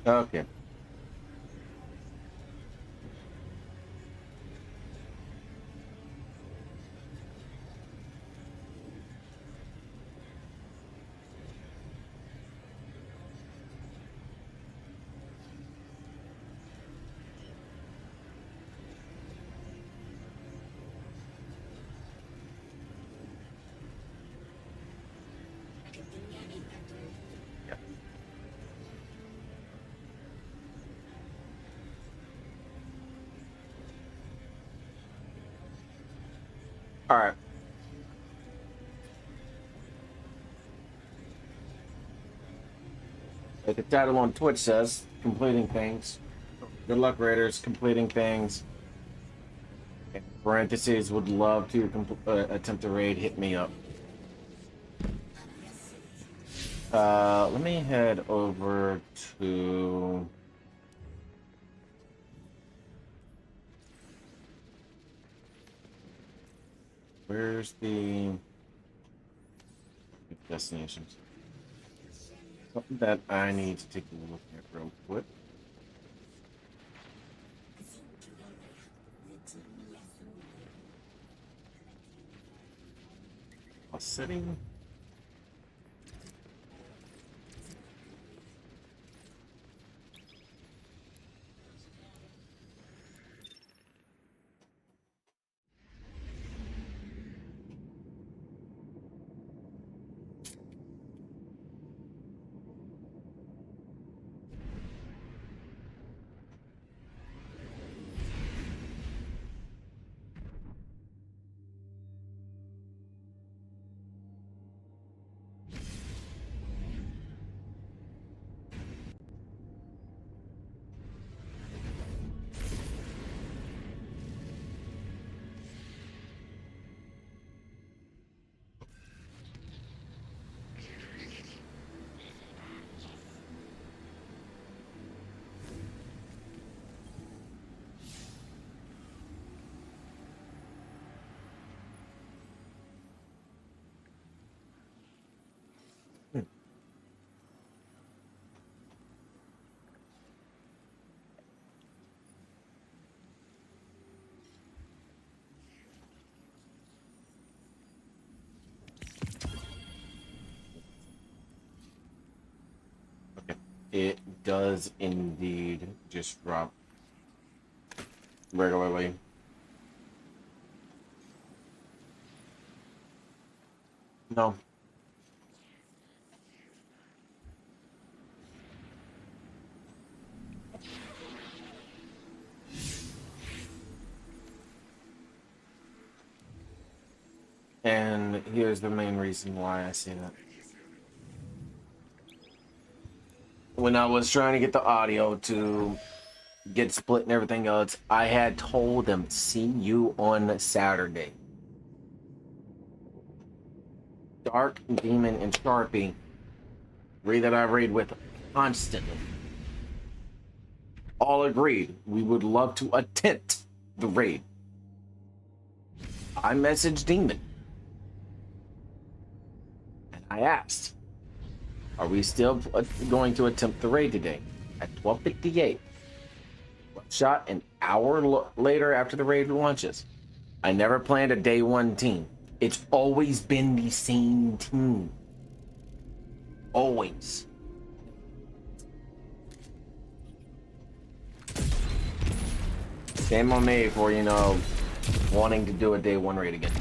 Okay. Yeah. All right. Like the title on Twitch says, completing things. Good luck, Raiders, completing things. In parentheses, would love to attempt a raid. Hit me up. Let me head over to. Where's the destinations? Something that I need to take a look at real quick. A city. Okay. It does indeed just drop regularly. No. And here's the main reason why I say that. When I was trying to get the audio to get split and everything else, I had told them, see you on Saturday. Dark, Demon, and Sharpie, three that I raid with constantly, all agreed we would love to attempt the raid. I messaged Demon and I asked, are we still going to attempt the raid today? At 12:58. Shot an hour later after the raid launches. I never planned a day one team. It's always been the same team. Always. Shame on me for, wanting to do a day one raid again.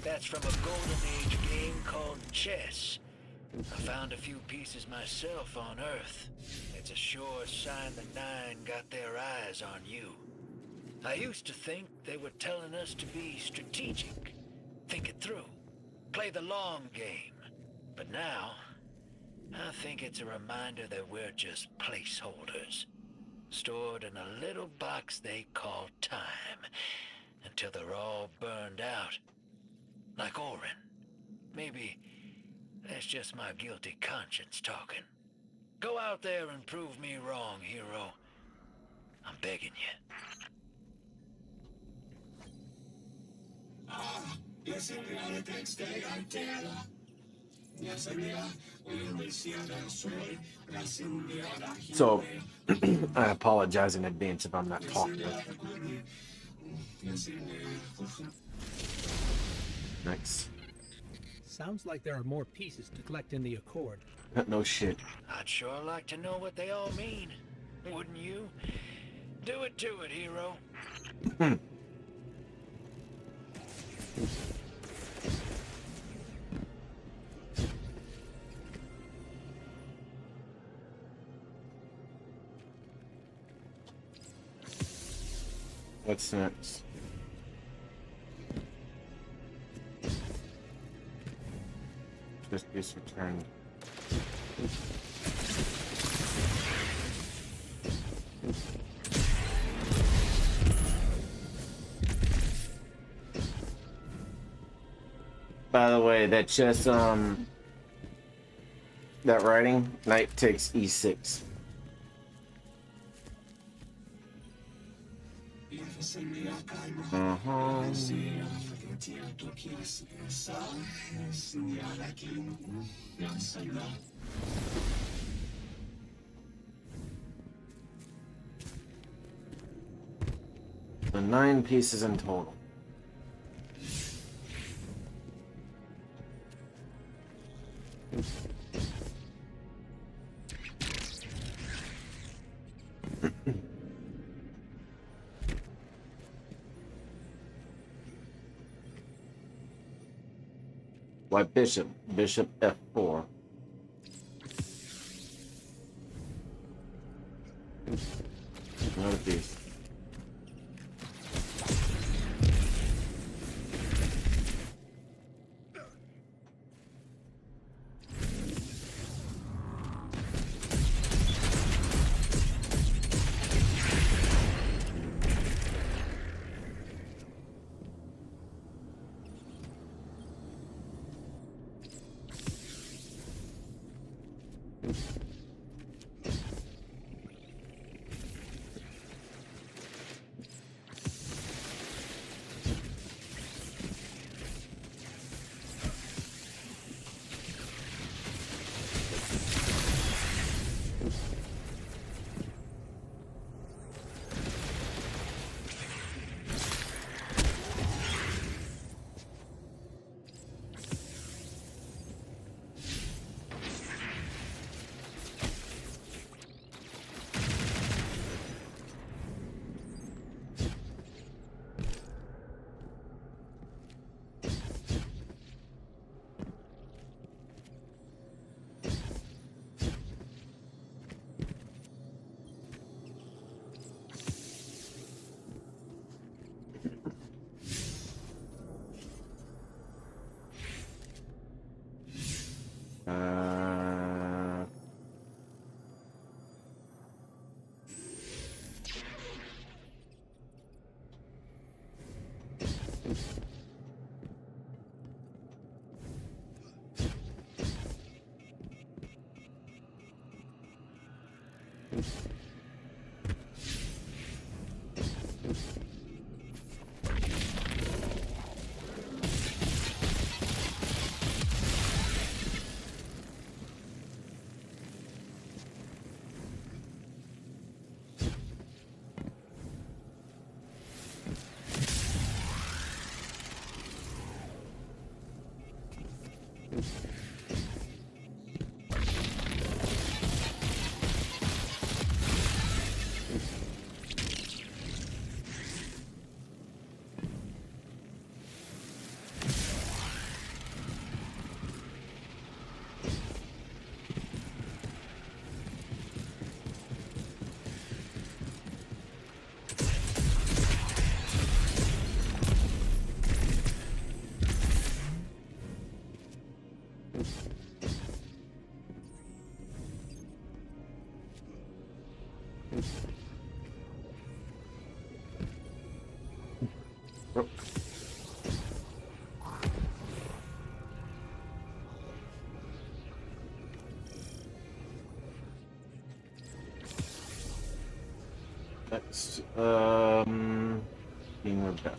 That's from a Golden Age game called chess. I found a few pieces myself on Earth. It's a sure sign the Nine got their eyes on you. I used to think they were telling us to be strategic, think it through, play the long game. But now, I think it's a reminder that we're just placeholders, stored in a little box they call time, until they're all burned out. Like Orin. Maybe that's just my guilty conscience talking. Go out there and prove me wrong, hero. I'm begging you. So, I apologize in advance if I'm not talking. Nice. Sounds like there are more pieces to collect in the Accord. No shit. I'd sure like to know what they all mean. Wouldn't you? Do it to it, hero. What's next? This piece returned. By the way, that chest, that writing, knight takes e6. So 9 pieces in total. White bishop, bishop f4. Another piece. Next, King Rebecca.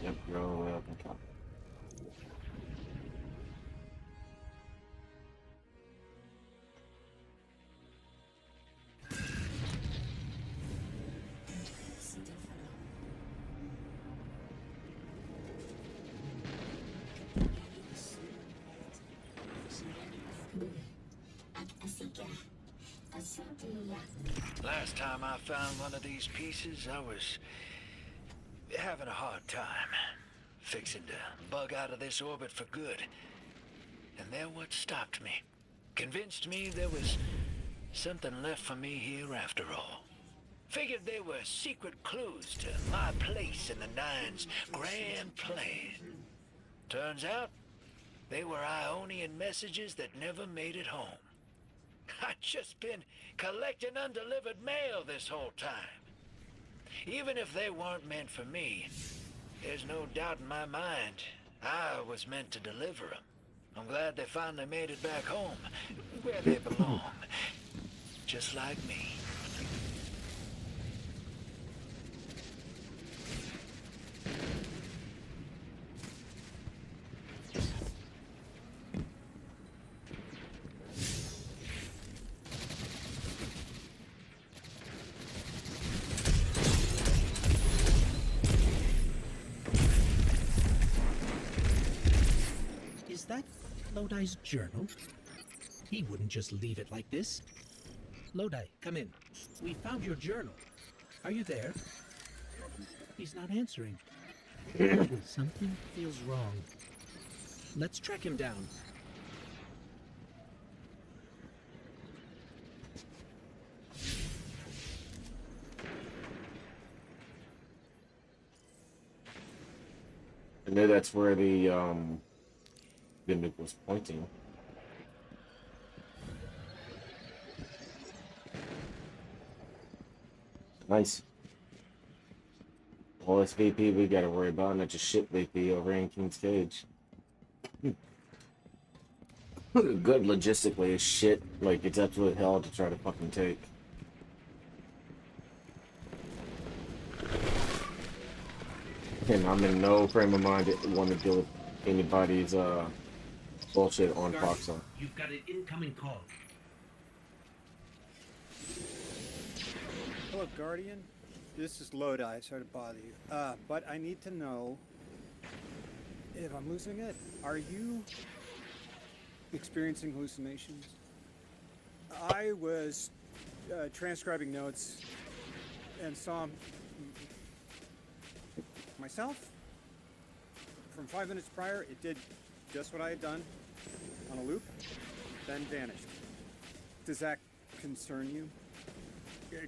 Yep, you're all the way up and top. Last time I found one of these pieces, I was having a hard time. Fixing to bug out of this orbit for good. And then what stopped me? Convinced me there was something left for me here after all. Figured there were secret clues to my place in the Nine's grand plan. Turns out, they were Ionian messages that never made it home. I've just been collecting undelivered mail this whole time. Even if they weren't meant for me, there's no doubt in my mind I was meant to deliver them. I'm glad they finally made it back home, where they belong. Just like me. Is that Lodi's journal? He wouldn't just leave it like this. Lodi, come in. We found your journal. Are you there? He's not answering. Something feels wrong. Let's track him down. I know that's where the gimmick was pointing. Nice. Well, this VP we gotta worry about, not just shit VP over in King's Cage. Good logistically as shit, like it's absolute hell to try to fucking take. And I'm in no frame of mind to want to deal with anybody's bullshit on Foxhole. You've got an incoming call. Hello, Guardian. This is Lodi. Sorry to bother you. But I need to know if I'm losing it. Are you experiencing hallucinations? I was transcribing notes and saw myself from 5 minutes prior. It did just what I had done on a loop, then vanished. Does that concern you?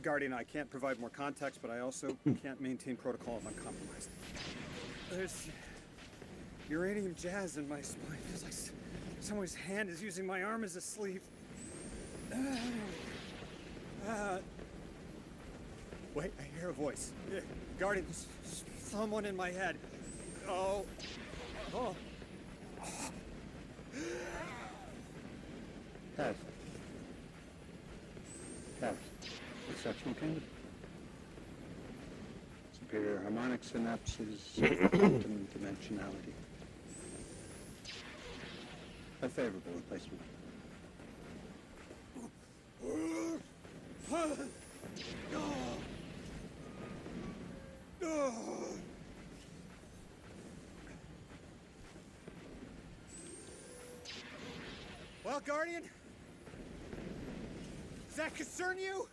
Guardian, I can't provide more context, but I also can't maintain protocol if I'm compromised. There's uranium jazz in my spine. It's like someone's hand is using my arm as a sleeve. Wait, I hear a voice. Guardian, there's someone in my head. Oh. Taz. Exceptional candidate. Superior harmonic synapses, optimum dimensionality. A favorable replacement. Well, Guardian? Does that concern you?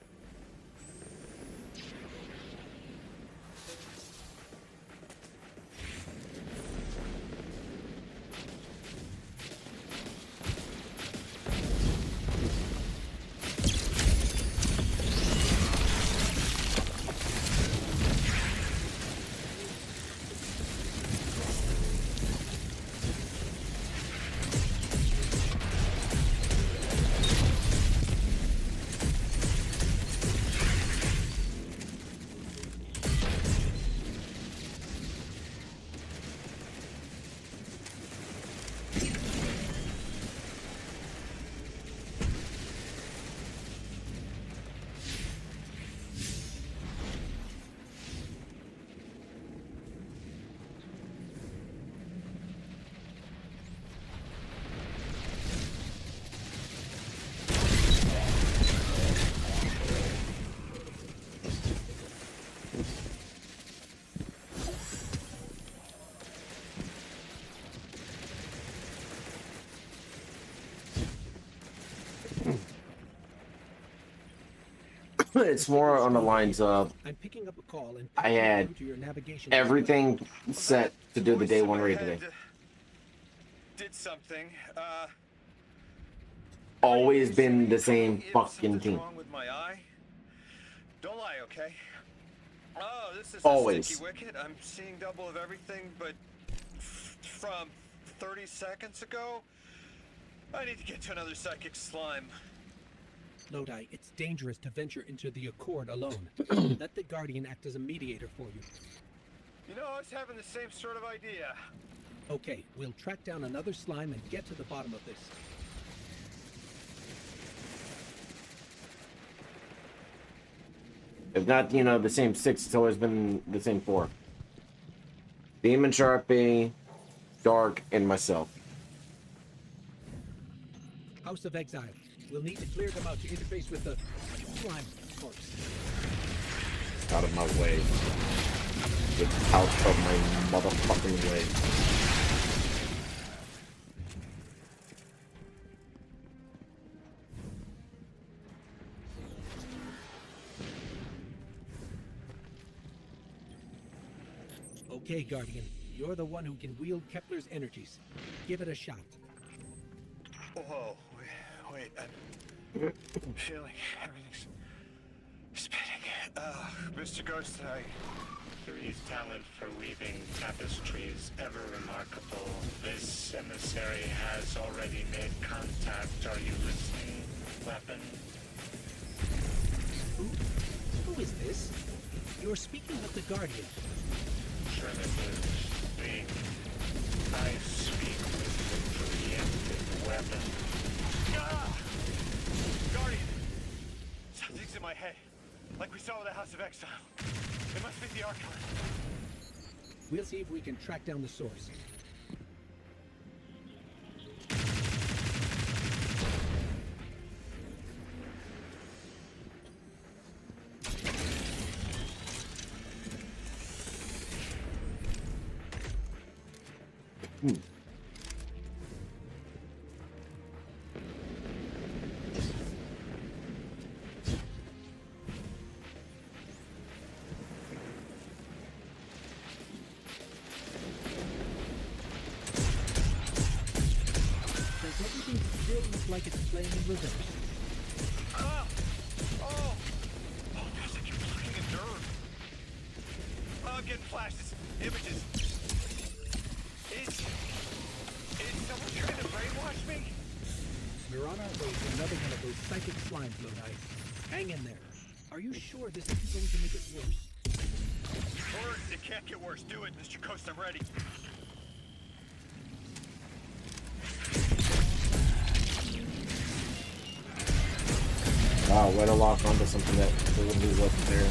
It's more on the lines of I'm picking up a call and I patching it had through to your navigation. everything set to do the day Voice in one my raid head today. Did something. Always Can been you the tell me same if fucking something's team. wrong with my eye? Don't lie, okay? Oh, this is Always. a sticky wicket. I'm seeing double of everything, but from 30 seconds ago, I need to get to another psychic slime. Lodi, it's dangerous to venture into the Accord alone. Let the Guardian act as a mediator for you. You know, I was having the same sort of idea. Okay, we'll track down another slime and get to the bottom of this. If not, the same six, it's always been the same four. Demon Sharpie, Dark, and myself. House of Exile. We'll need to clear them out to interface with the slime corpse. Out of my way. Get out of my motherfucking way. Okay, Guardian. You're the one who can wield Kepler's energies. Give it a shot. Whoa, wait, I'm feeling everything's spinning. Mr. Ghost, Three's talent for weaving tapestries ever remarkable. This emissary has already made contact. Are you listening, weapon? Who is this? You're speaking of the Guardian. Primitive. Speak. I speak with the preemptive weapon. Ah! Guardian! Something's in my head. Like we saw with the House of Exile. It must be the Archon. We'll see if we can track down the source. Does everything still look like it's playing in reverse? Ah! Oh! Oh, gosh, I keep looking at nerve. Oh, I'm getting flashes, images. Is someone trying to brainwash me? We're on our way to another one of those psychic slime Lodi. Hang in there. Are you sure this isn't going to make it worse? Worse, it can't get worse. Do it, Mr. Coast, I'm ready. Wow, way to lock onto something that really wasn't there.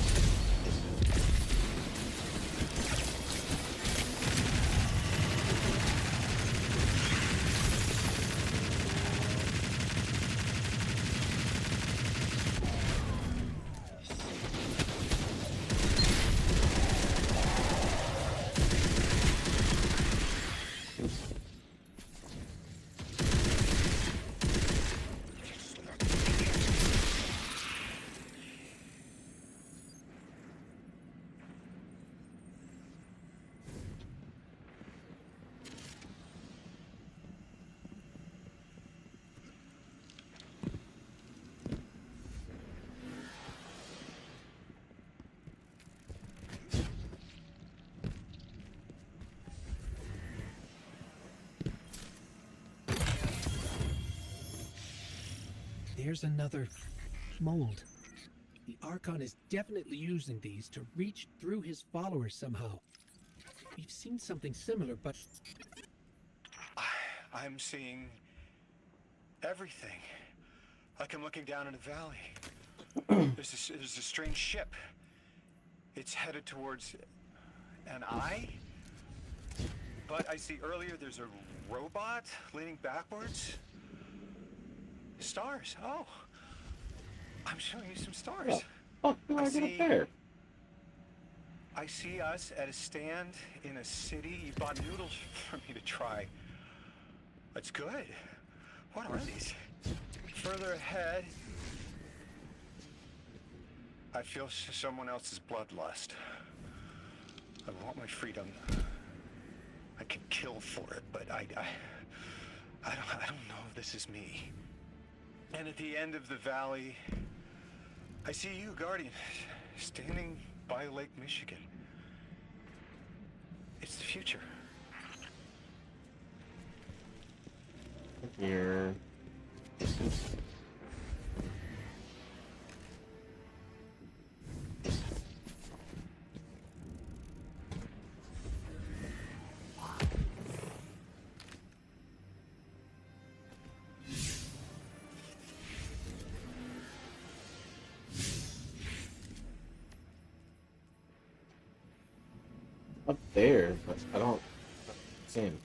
There's another mold. The Archon is definitely using these to reach through his followers somehow. We've seen something similar, but I'm seeing everything. Like I'm looking down in a valley. There's a strange ship. It's headed towards an eye. But I see earlier there's a robot leaning backwards. Stars. Oh. I'm showing you some stars. Oh, do I get up there? I see us at a stand in a city. You bought noodles for me to try. That's good. What are these? Further ahead, I feel someone else's bloodlust. I want my freedom. I can kill for it, but I don't know if this is me. And at the end of the valley, I see you, Guardian, standing by Lake Michigan. It's the future. Here. Up there, but I don't see him.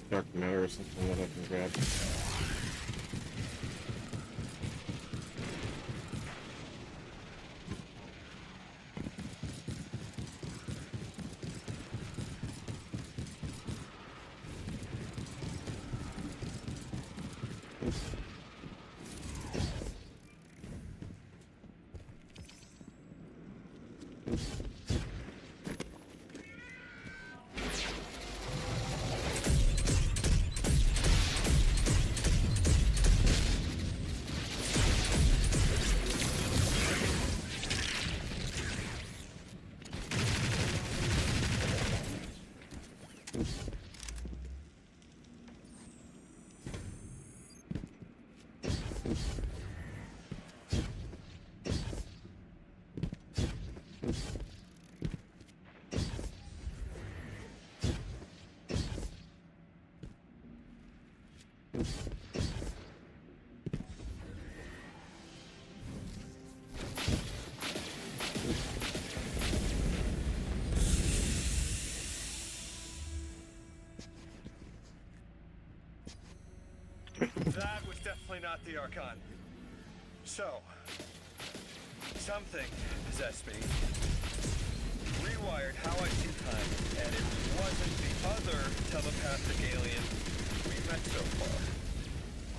Dark matter or something that I can grab. That was definitely not the Archon. So, something possessed me, rewired how I see time, and it wasn't the other telepathic alien we've met so far.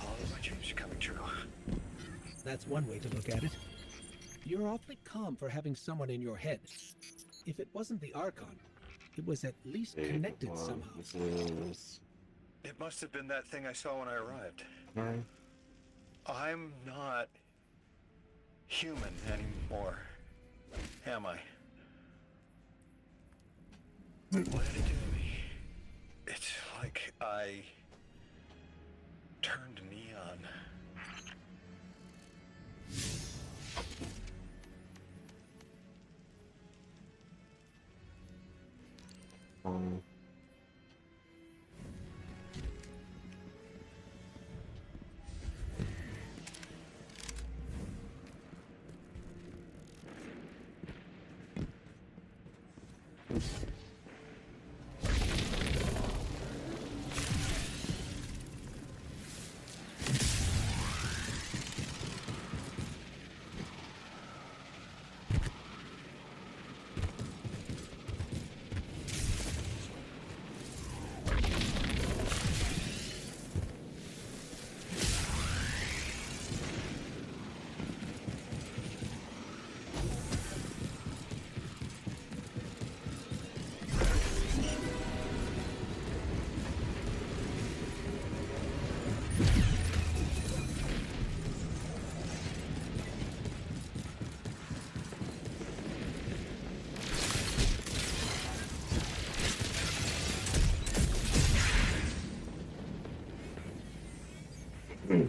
All of my dreams are coming true. That's one way to look at it. You're awfully calm for having someone in your head. If it wasn't the Archon, it was at least connected somehow. This is... It must have been that thing I saw when I arrived. Alright. I'm not human anymore, am I? What did it do to me? It's like I turned neon. Um... In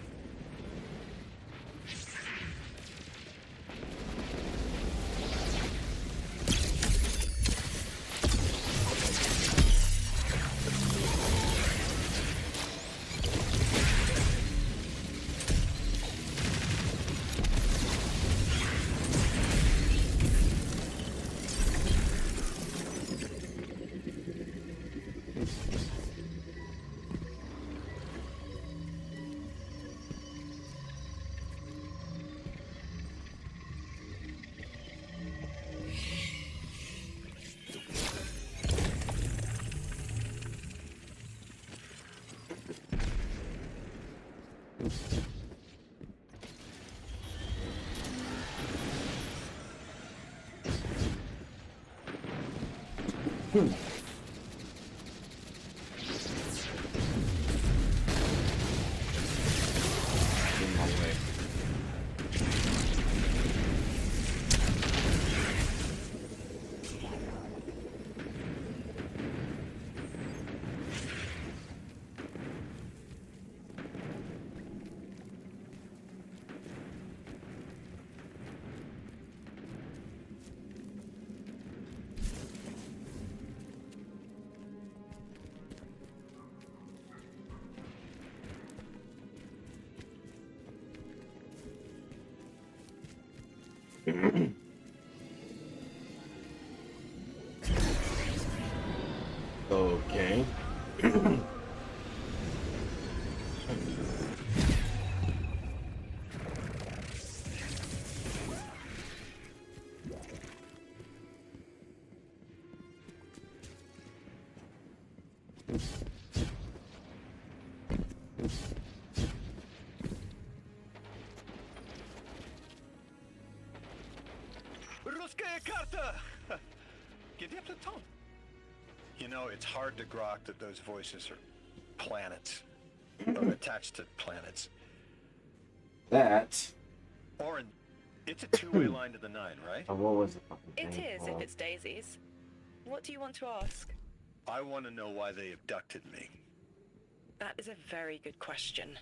my way. Okay. Ruskaya karta! Где Platon? You know, it's hard to grok that those voices are planets. Or attached to planets. That. Orin, it's a two-way line to the nine, right? Oh, what was the fucking It thing is if called? it's daisies. What do you want to ask? I want to know why they abducted me. That is a very good question.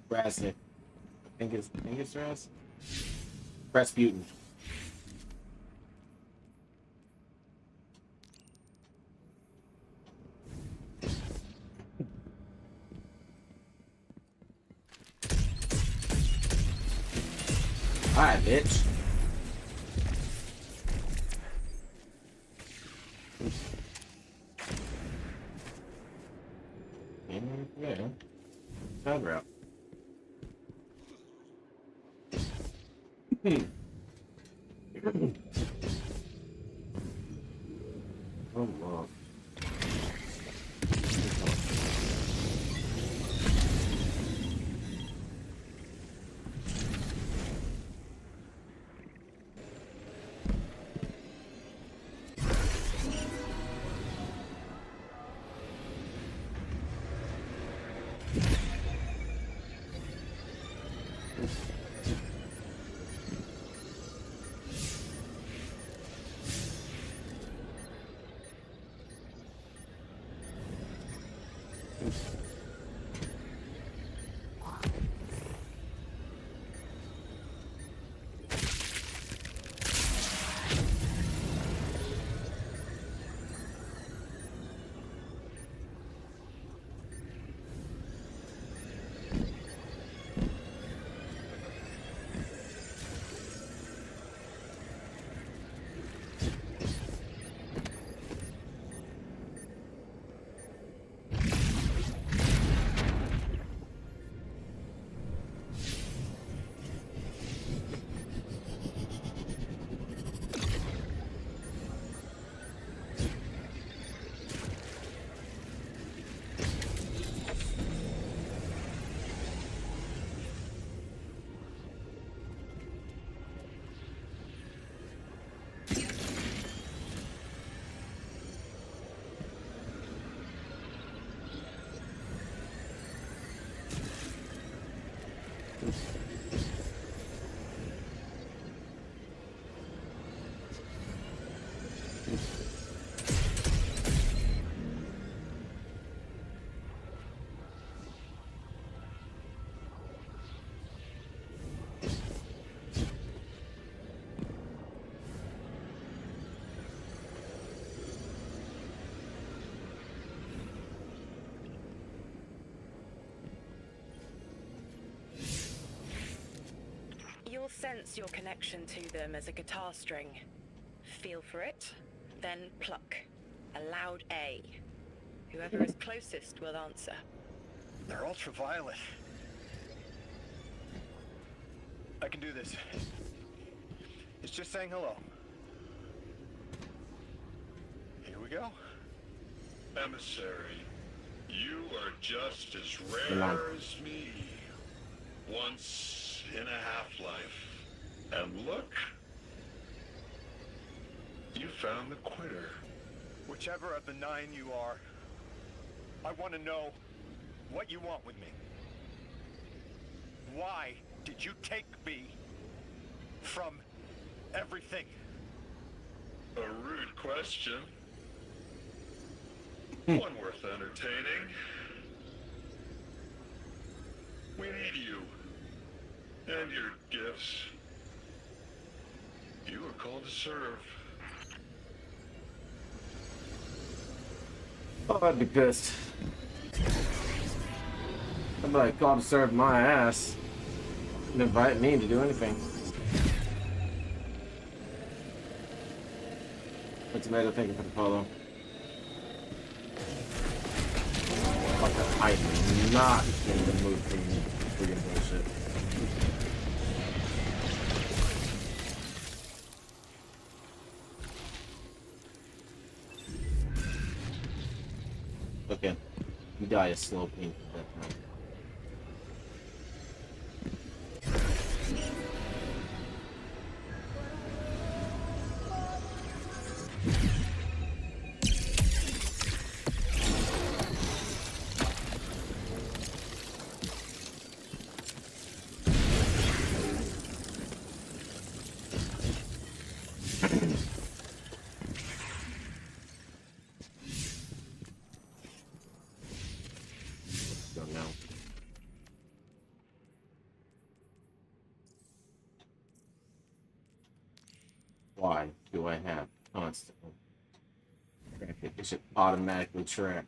Rasnick. I think it's Ras. Rasputin. Hi, bitch. Yeah. Side route. Oh, wow. You'll sense your connection to them as a guitar string. Feel for it, then pluck. A loud A. Whoever is closest will answer. They're ultraviolet. I can do this. It's just saying hello. Here we go. Emissary, you are just as Come on. rare as me. Once in a half-life. And look, you found the quitter. Whichever of the 9 you are, I want to know what you want with me. Why did you take me from everything? A rude question. One worth entertaining. We need you. And your gifts. You were called to serve. Oh, I'd be pissed. Somebody called to serve my ass. Didn't invite me to do anything. What's the matter? Thank you for the follow. Fuck, I'm not in the mood for freaking bullshit. Okay, you die a slow painful death now. Go now. Why do I have constantly? It should automatically track.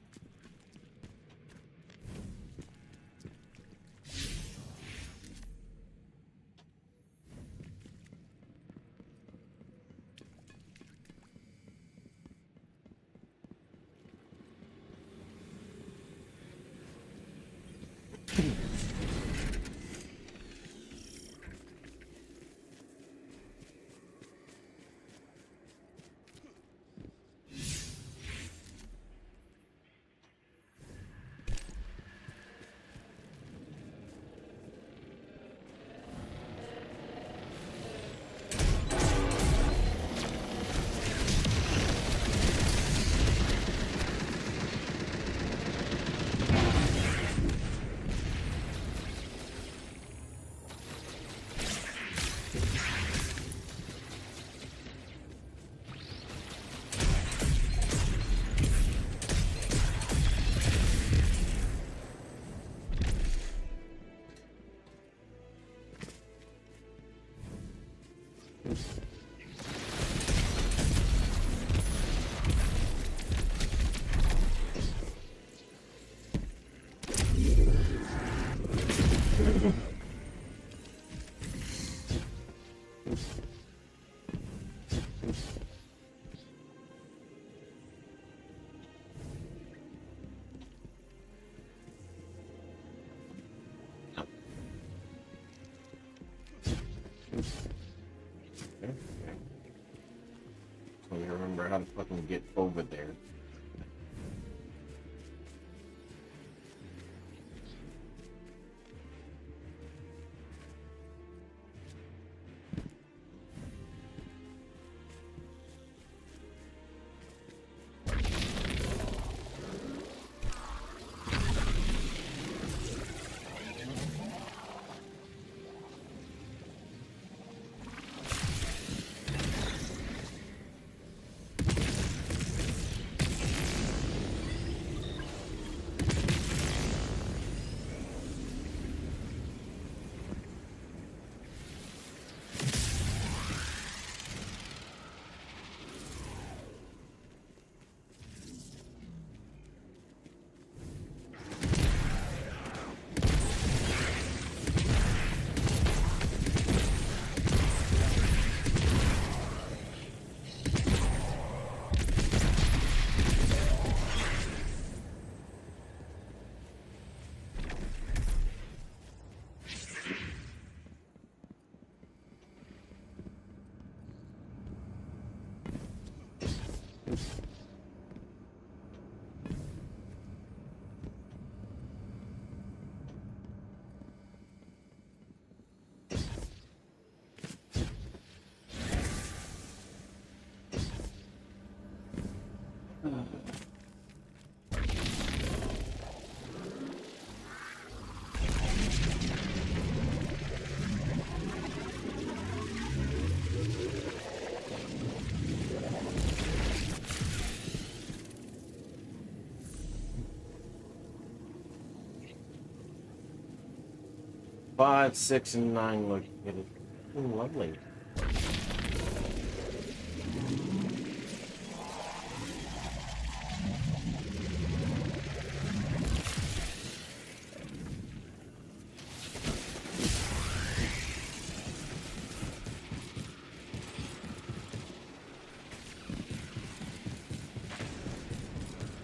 So you remember how to fucking get over there. 5, 6, and 9 look good. Ooh, lovely.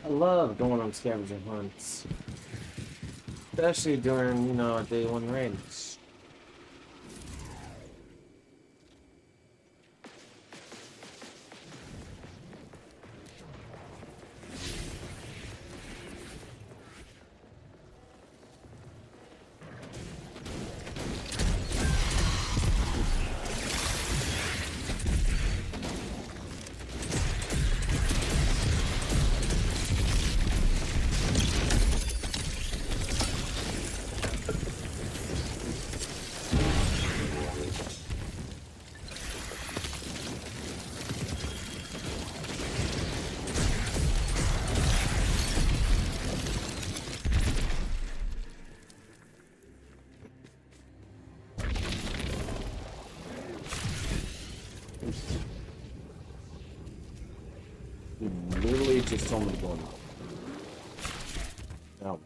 I love going on scavenger hunts. Especially during, you know, day one raids. You literally just told me to go now. No.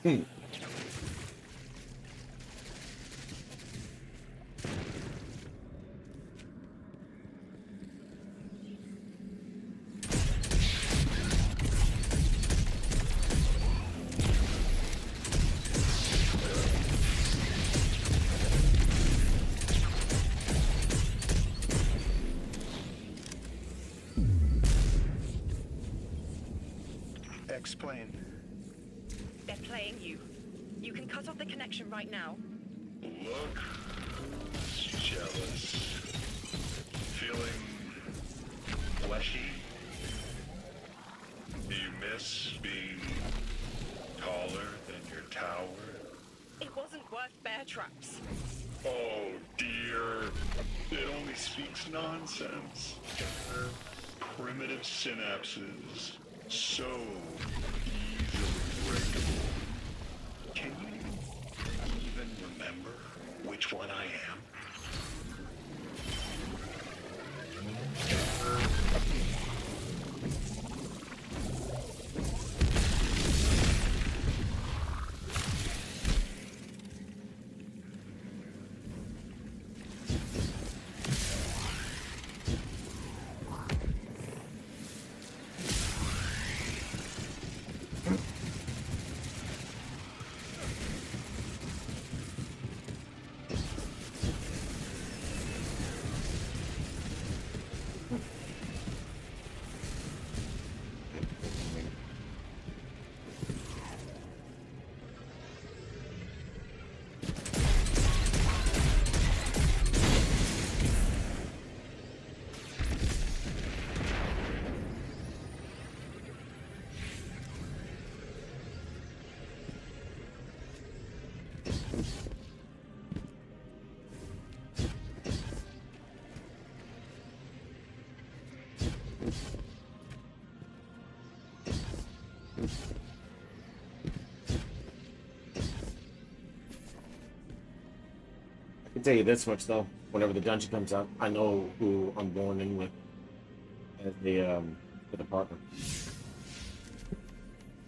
Hmm. Explain. They're playing you. You can cut off the connection right now. Look who's jealous. Feeling fleshy? Do you miss being taller than your tower? It wasn't worth bear traps. Oh dear. It only speaks nonsense. Primitive synapses. So easily breakable. Can you even remember which one I am? tell you this much though. Whenever the dungeon comes out, I know who I'm going in with as the partner.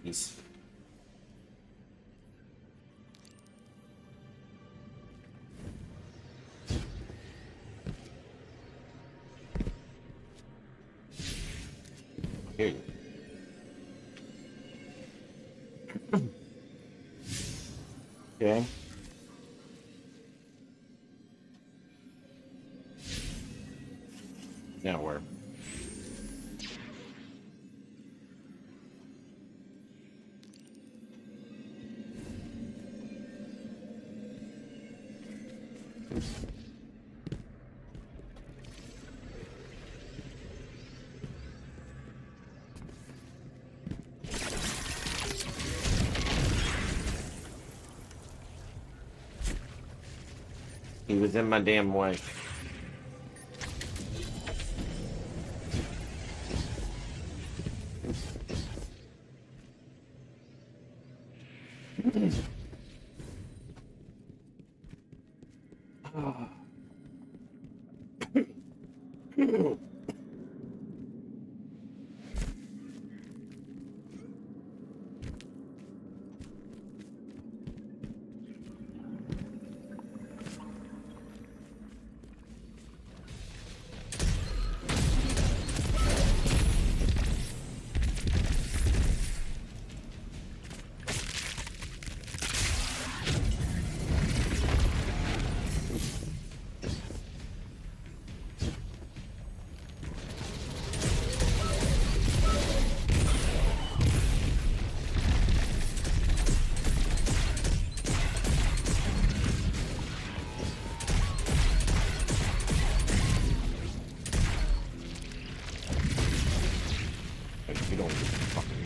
Peace. Here you. Okay. Now where? He was in my damn way. You don't fucking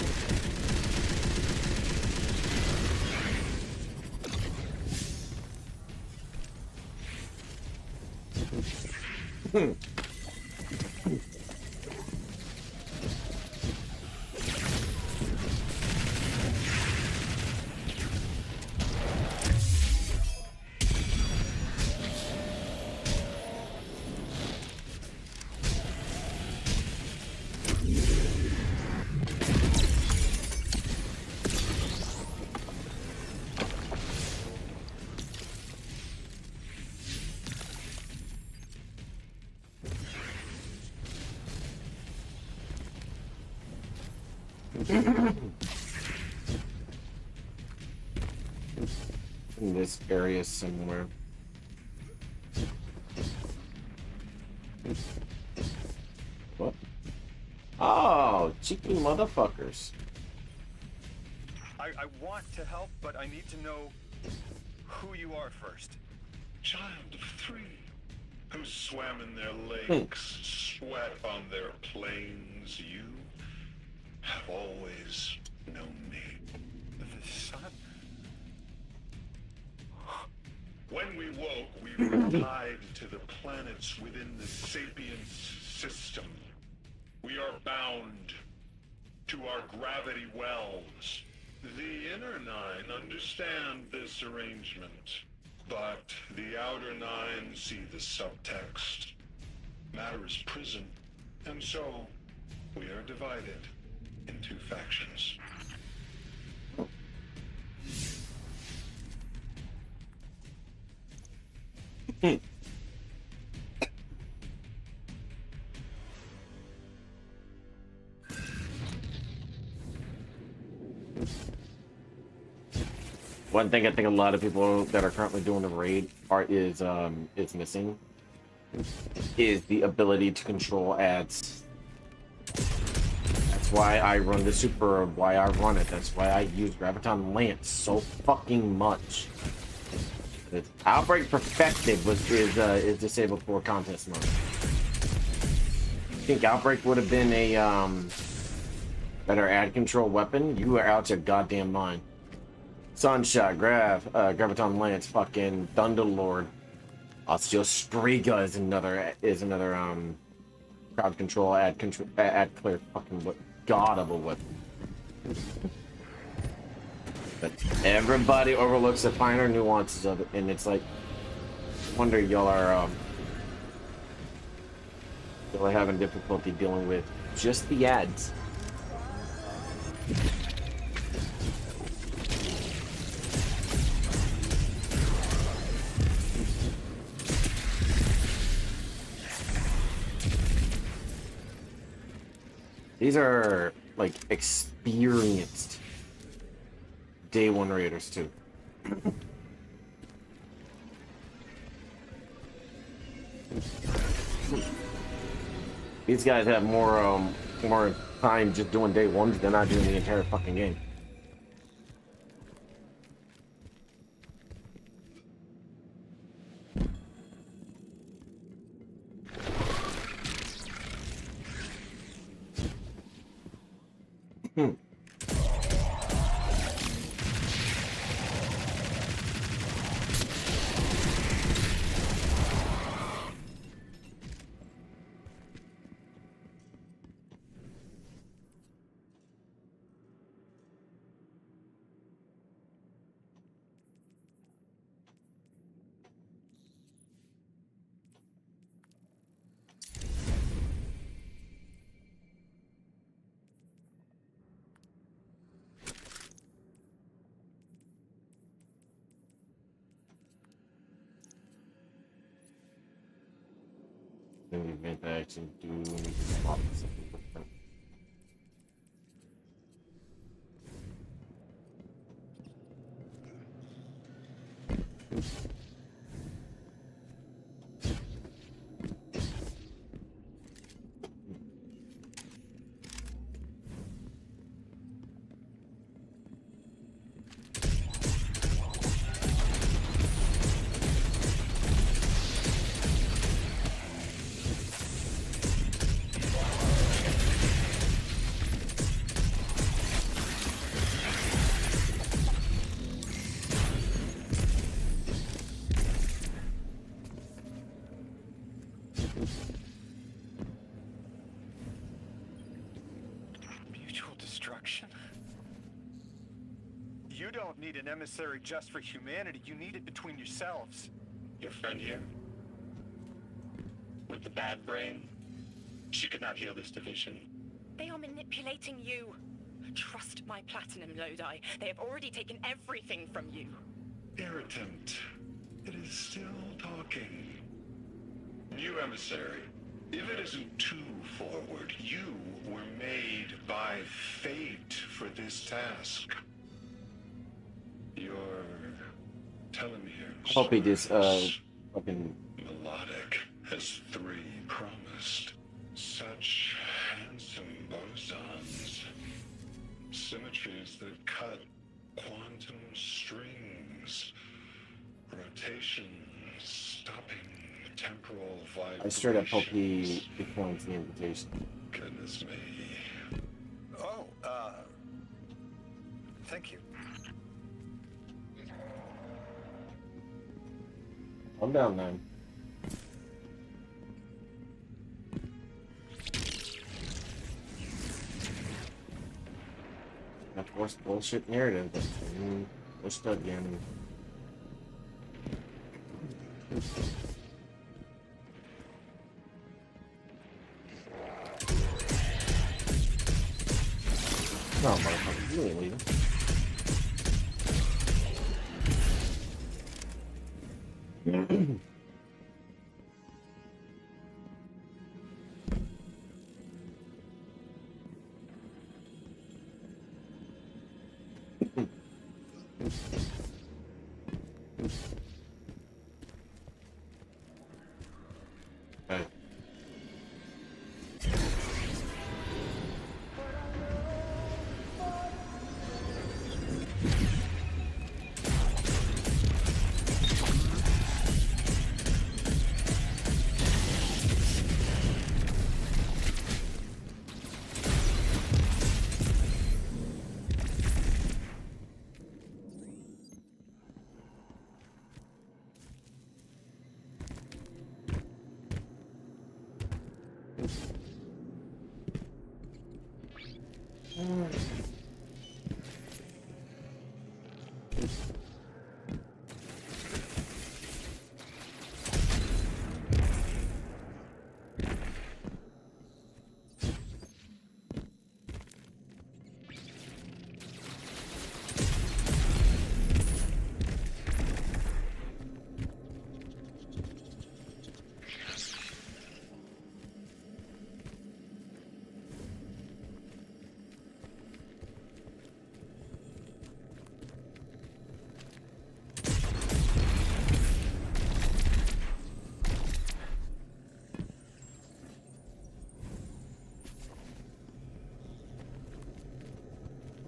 in this area somewhere. What? Oh, cheeky motherfuckers. I want to help, but I need to know who you are first. Child of 3, who swam in their lakes, sweat on their plains, you have always known me. The sun? When we woke, we were tied to the planets within the Sapiens system. We are bound to our gravity wells. The Inner 9 understand this arrangement, but the Outer 9 see the subtext. Matter is prison, and so we are divided into factions. One thing I think a lot of people that are currently doing the raid is missing is the ability to control ads. That's why I run the super, why I run it. That's why I use Graviton Lance so fucking much. The Outbreak Perfected is disabled for contest mode. I think Outbreak would have been a better ad control weapon. You are out your goddamn mind. Sunshot, Graviton Lance, fucking Thunderlord. Osteo Striga is another crowd control, ad clear fucking god of a weapon. But everybody overlooks the finer nuances of it, and it's like wonder y'all are having difficulty dealing with just the ads. These are like experienced day one raiders too. These guys have more time just doing day ones than I do in the entire fucking game. In the event I actually do need to swap something different. Mutual destruction? You don't need an emissary just for humanity. You need it between yourselves. Your friend here? With the bad brain? She could not heal this division. They are manipulating you. Trust my platinum, Lodi. They have already taken everything from you. Irritant. It is still talking. New emissary. If it isn't too forward, you were made by fate for this task. Your telomere. Hope he just fucking melodic as 3 promised. Such handsome bosons. Symmetries that cut quantum strings. Rotation stopping temporal vibration. I straight up hope he declines the invitation. Goodness me. Oh, thank you. I'm down, man. Of course, bullshit narrative that's being pushed again. No, motherfucker, you ain't leaving. Hey.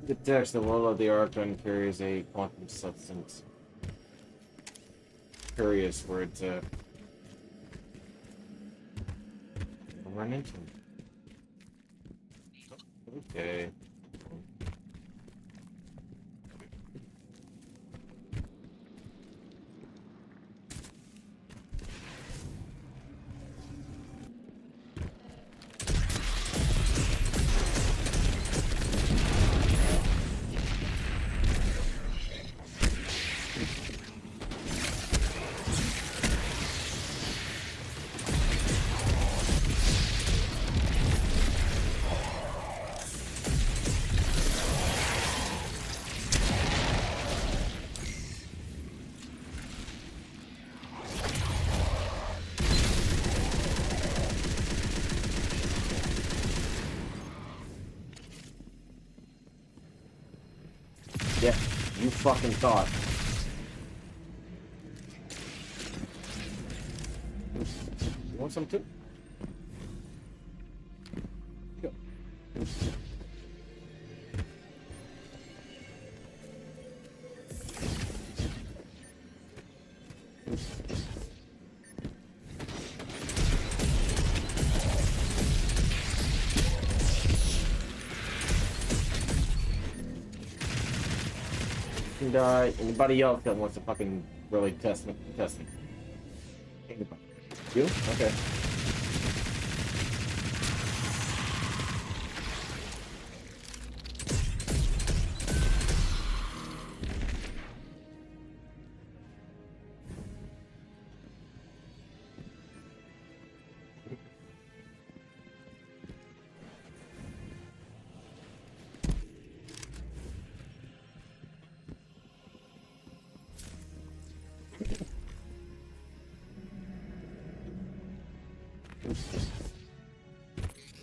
Detects the world of the Archon carries a quantum substance. Curious where it's run into him. Okay. Yeah, you fucking thought. You want some too? Go. And anybody else that wants to fucking really test me? Anybody? You? Okay.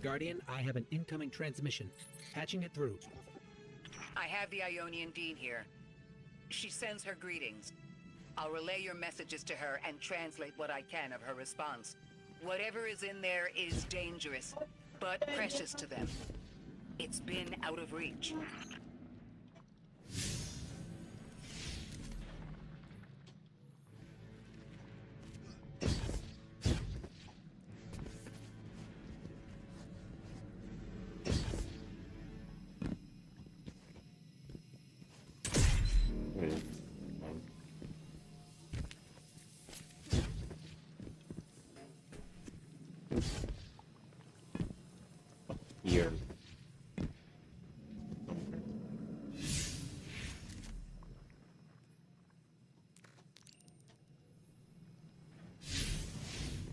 Guardian, I have an incoming transmission. Patching it through. I have the Ionian Dean here. She sends her greetings. I'll relay your messages to her and translate what I can of her response. Whatever is in there is dangerous, but precious to them. It's been out of reach. Here.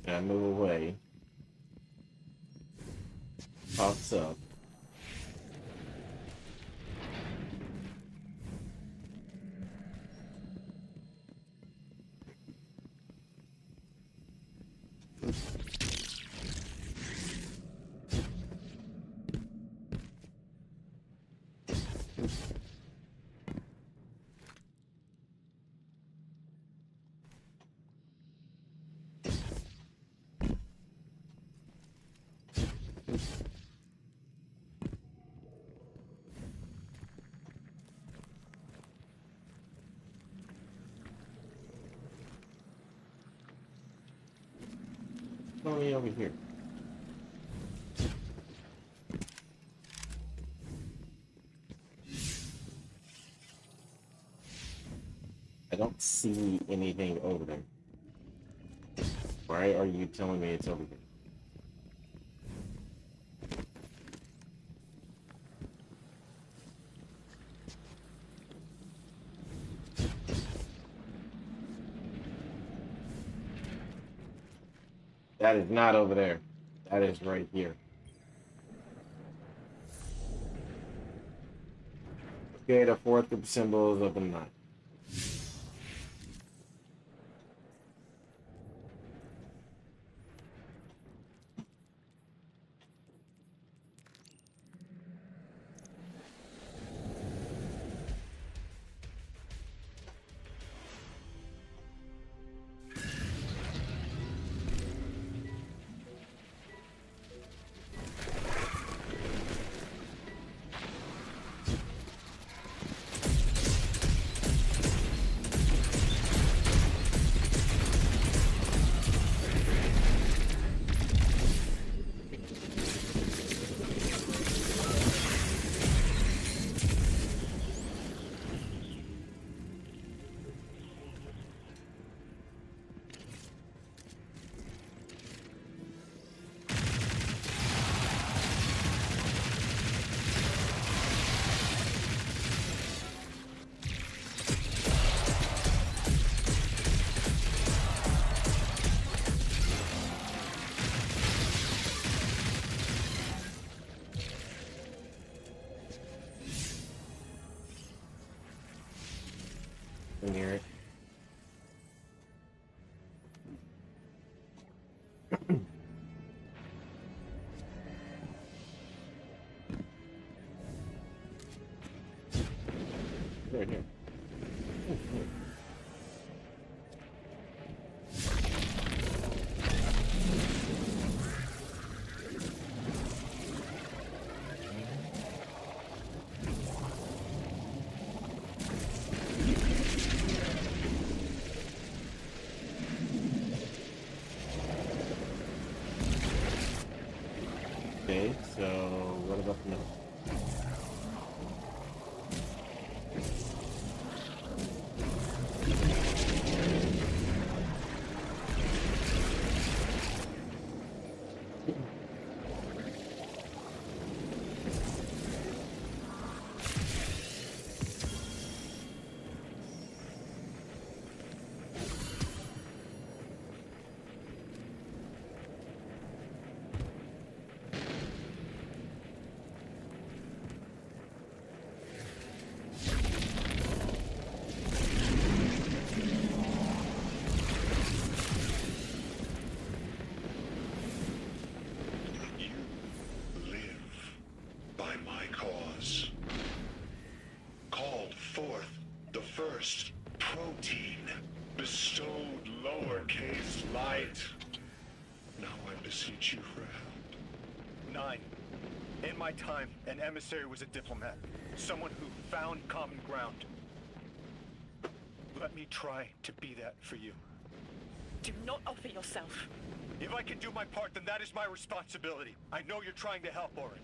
And I move away. Pops up. Only over here. I don't see anything over there. Why are you telling me it's over there? That is not over there. That is right here. Okay, the fourth group of symbols of the night. can hear it. Right here. Okay, so what about the middle? You live by my cause. Called forth the first protein, bestowed lowercase light. Now I beseech you for help. 9. In my time, an emissary was a diplomat. Someone who found common ground. Let me try to be that for you. Do not offer yourself. If I can do my part, then that is my responsibility. I know you're trying to help, Orin.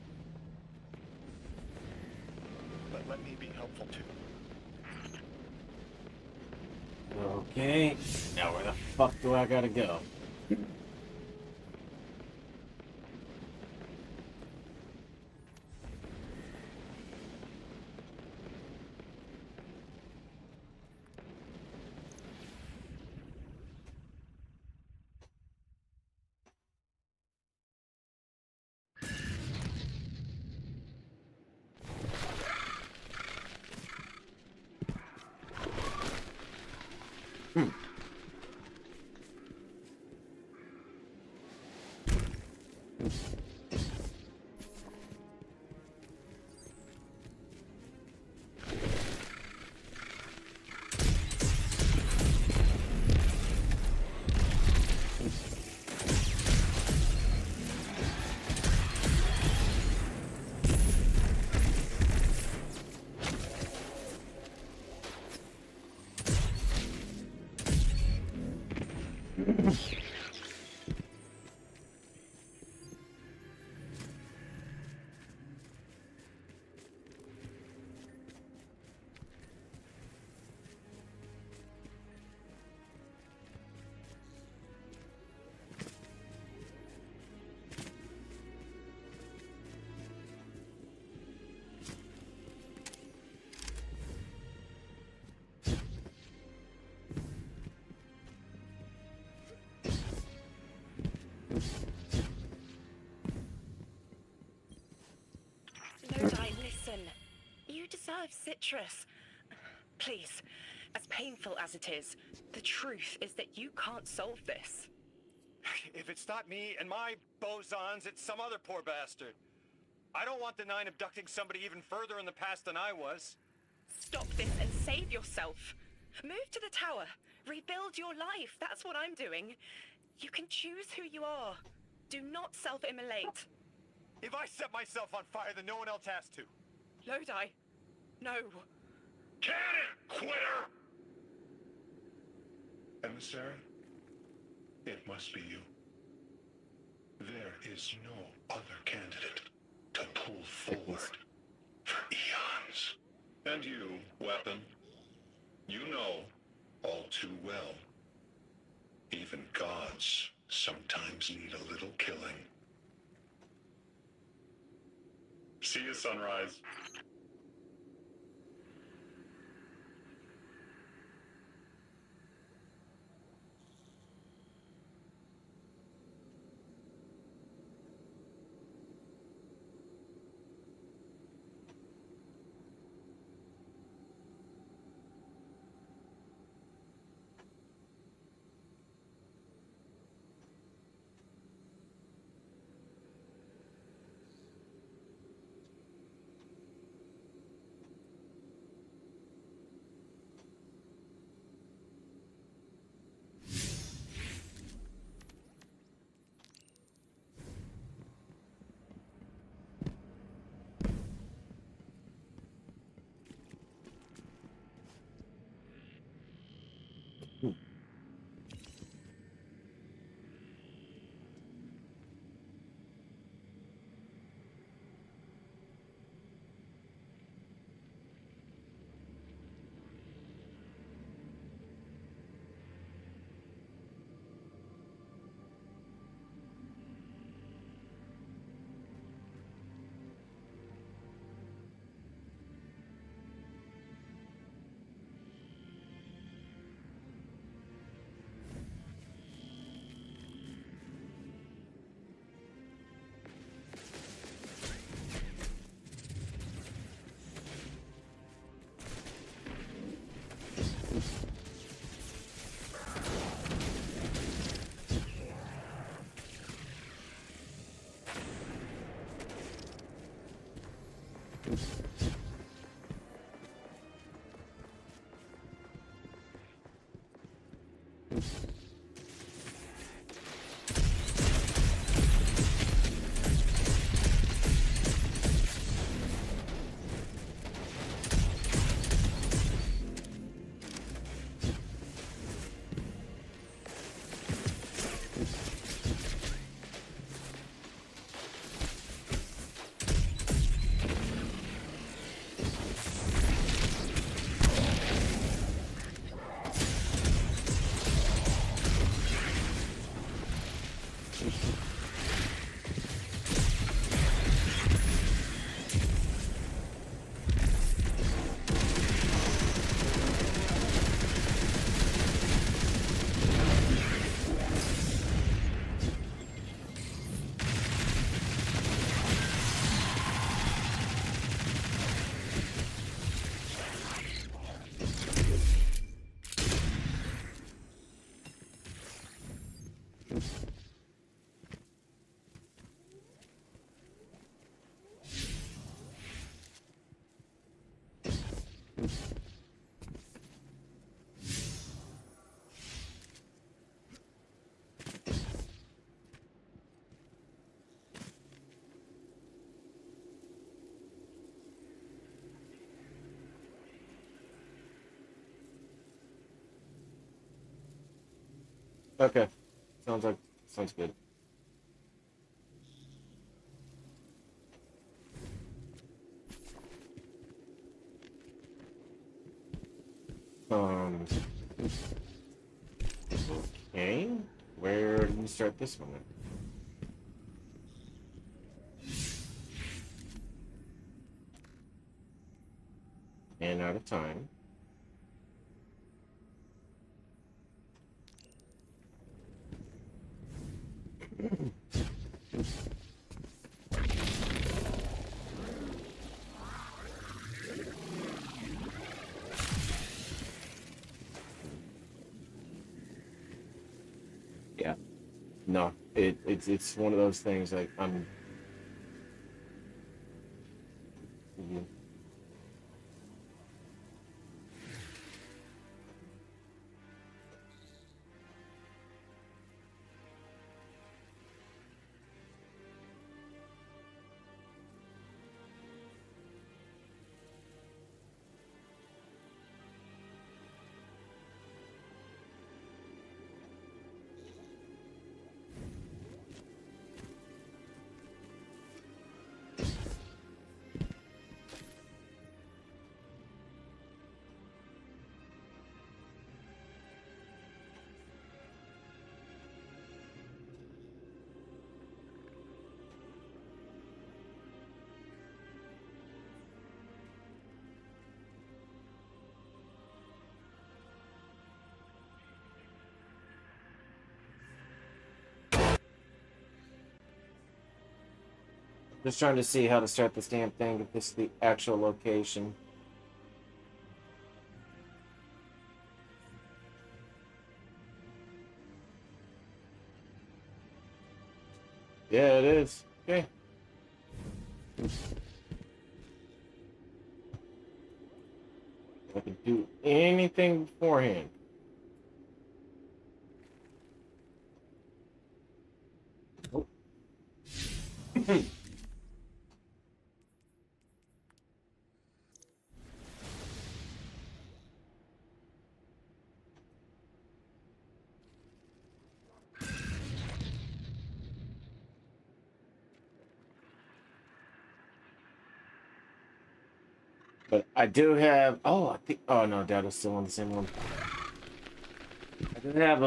But let me be helpful too. Okay, now where the fuck do I gotta go? Lodi, listen. You deserve citrus. Please, as painful as it is, the truth is that you can't solve this. If it's not me and my bosons, it's some other poor bastard. I don't want the 9 abducting somebody even further in the past than I was. Stop this and save yourself. Move to the tower. Rebuild your life. That's what I'm doing. You can choose who you are. Do not self-immolate. If I set myself on fire, then no one else has to. Lodi, no. Can it, quitter! Emissary, it must be you. There is no other candidate to pull forward for eons. And you, weapon, you know all too well. Even gods sometimes need a little killing. See you, Sunrise. Okay. Sounds good. Um. Okay. Where do you start this one? And out of time. Yeah. No, it's one of those things like I'm. Just trying to see how to start this damn thing if this is the actual location. Yeah, it is. Okay. I can do anything beforehand. Oh. But I do have. Oh, I think. Oh no, Dad is still on the same one. I do have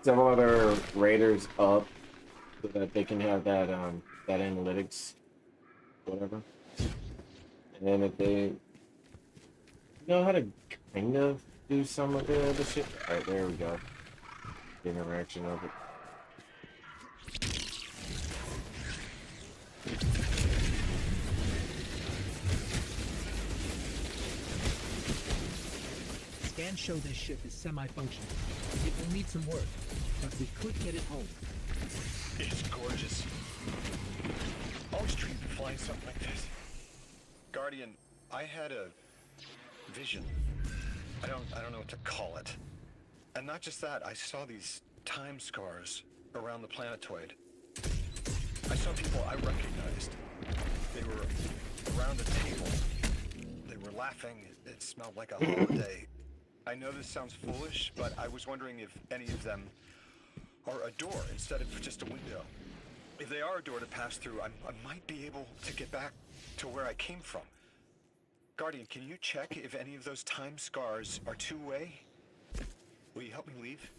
several other raiders up so that they can have that that analytics, whatever. And then if they know how to kind of do some of the other shit. All right, there we go. The interaction of it. Scans show this ship is semi-functional. It will need some work, but we could get it home. It's gorgeous. Always dreamed of flying something like this. Guardian, I had a vision. I don't know what to call it. And not just that, I saw these time scars around the planetoid. I saw people I recognized. They were around a table. They were laughing. It smelled like a holiday. I know this sounds foolish, but I was wondering if any of them are a door instead of just a window. If they are a door to pass through, I might be able to get back to where I came from. Guardian, can you check if any of those time scars are two-way? Will you help me leave?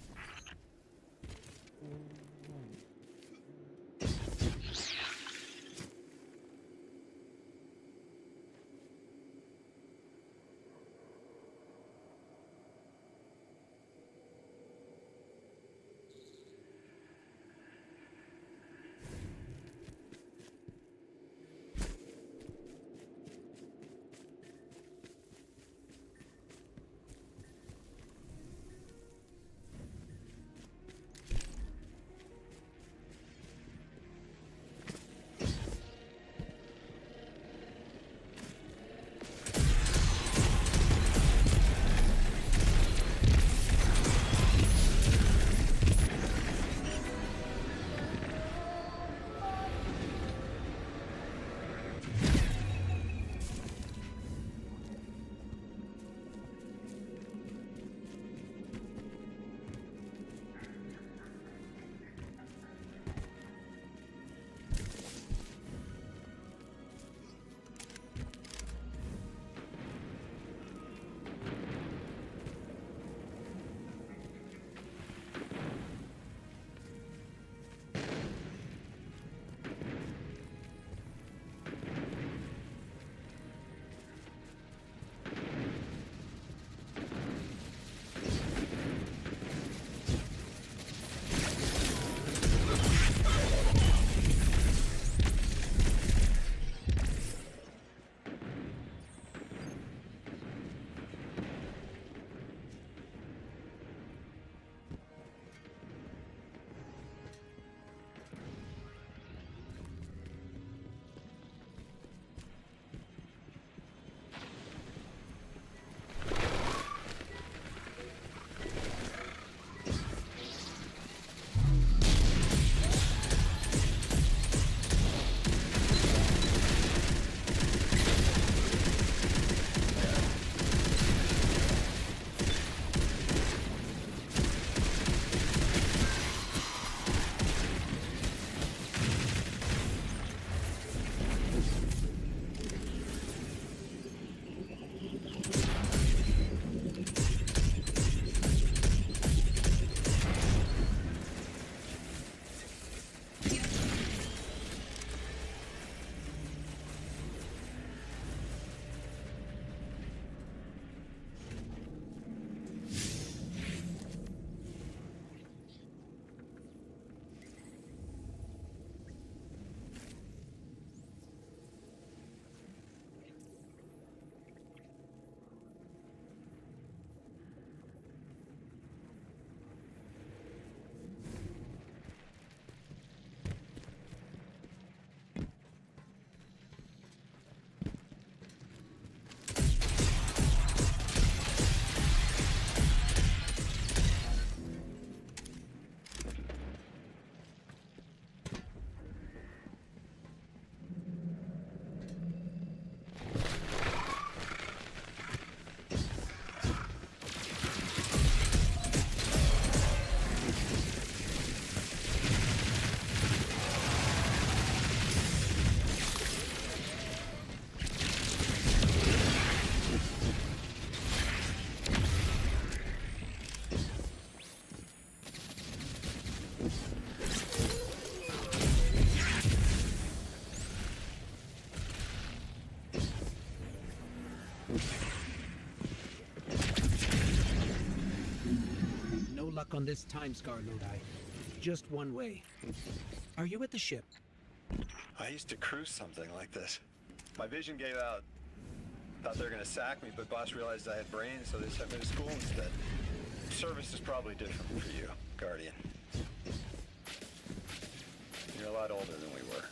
No luck on this time scar, Lodi. Just one way. Are you at the ship? I used to cruise something like this. My vision gave out. Thought they were gonna sack me, but boss realized I had brains, so they sent me to school instead. Service is probably different for you, Guardian. You're a lot older than we were.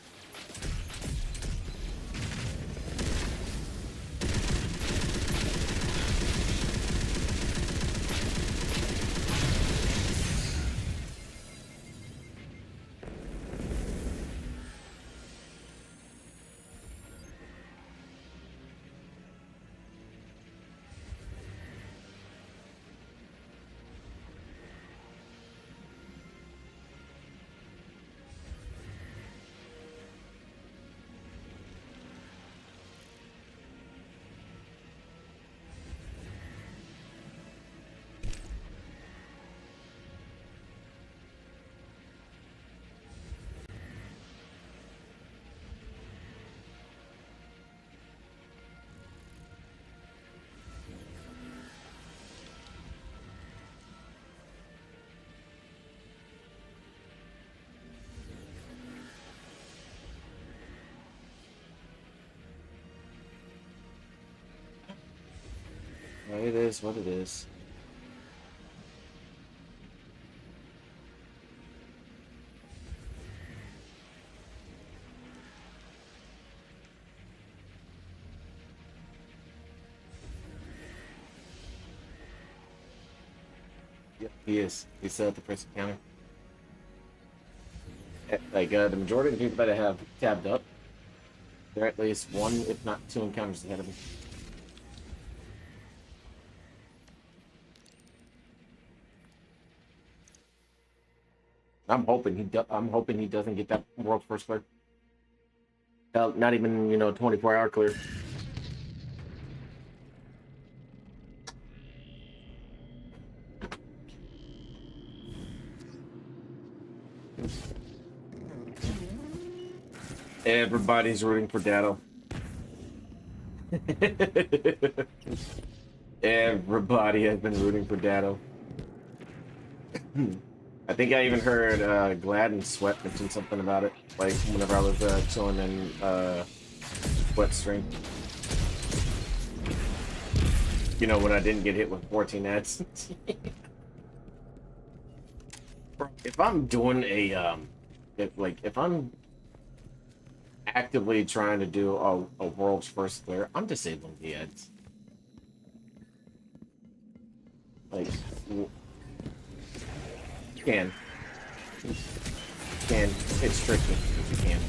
It is what it is. Yep, he is. He's still at the prison counter. Like, the majority of the people that I have tabbed up, they're at least one, if not two encounters ahead of me. I'm hoping he doesn't get that world first clear. Not even 24-hour clear. Everybody's rooting for Datto. Everybody has been rooting for Datto. I think I even heard Glad and Sweat mention something about it, like whenever I was chilling in Sweat stream. When I didn't get hit with 14 ads. If I'm doing a if I'm actively trying to do a world's first clear, I'm disabling the ads. Like, you can. It's tricky, but you can.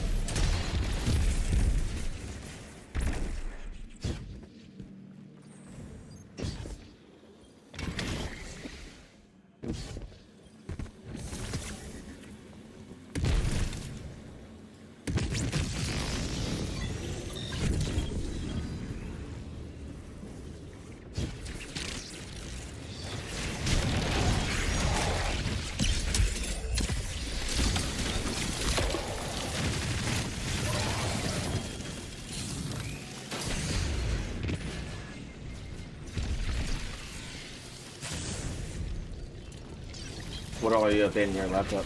What all are you updating your laptop?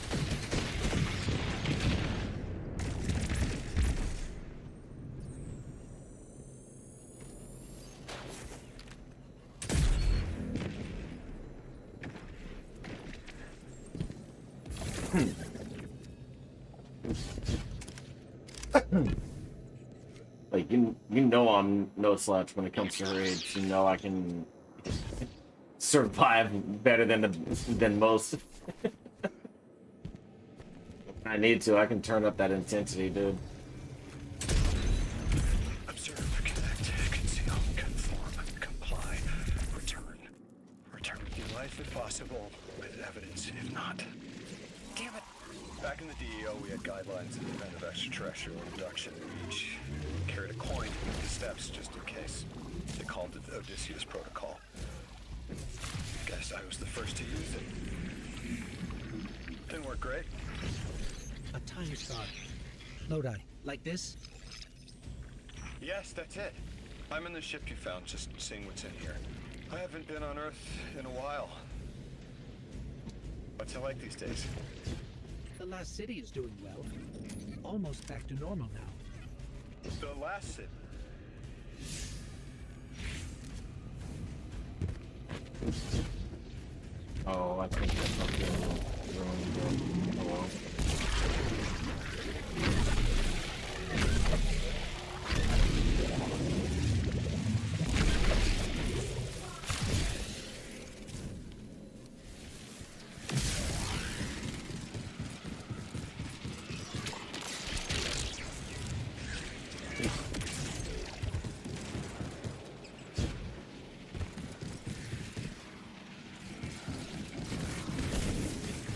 Like, I'm no slouch when it comes to raids. I can survive better than most. When I need to, I can turn up that intensity, dude. Observe, connect, conceal, conform, comply, return. Return with your life if possible, with evidence if not. Damn it. Back in the DEO, we had guidelines in the event of extraterrestrial abduction. We each carried a coin with the steps just in case. They called it the Odysseus Protocol. Guess I was the first to use it. Didn't work great. A time star. Lodi, like this? Yes, that's it. I'm in the ship you found, just seeing what's in here. I haven't been on Earth in a while. What's it like these days? The last city is doing well. Almost back to normal now. The last city. Oh, I think that's not good. Oh, well.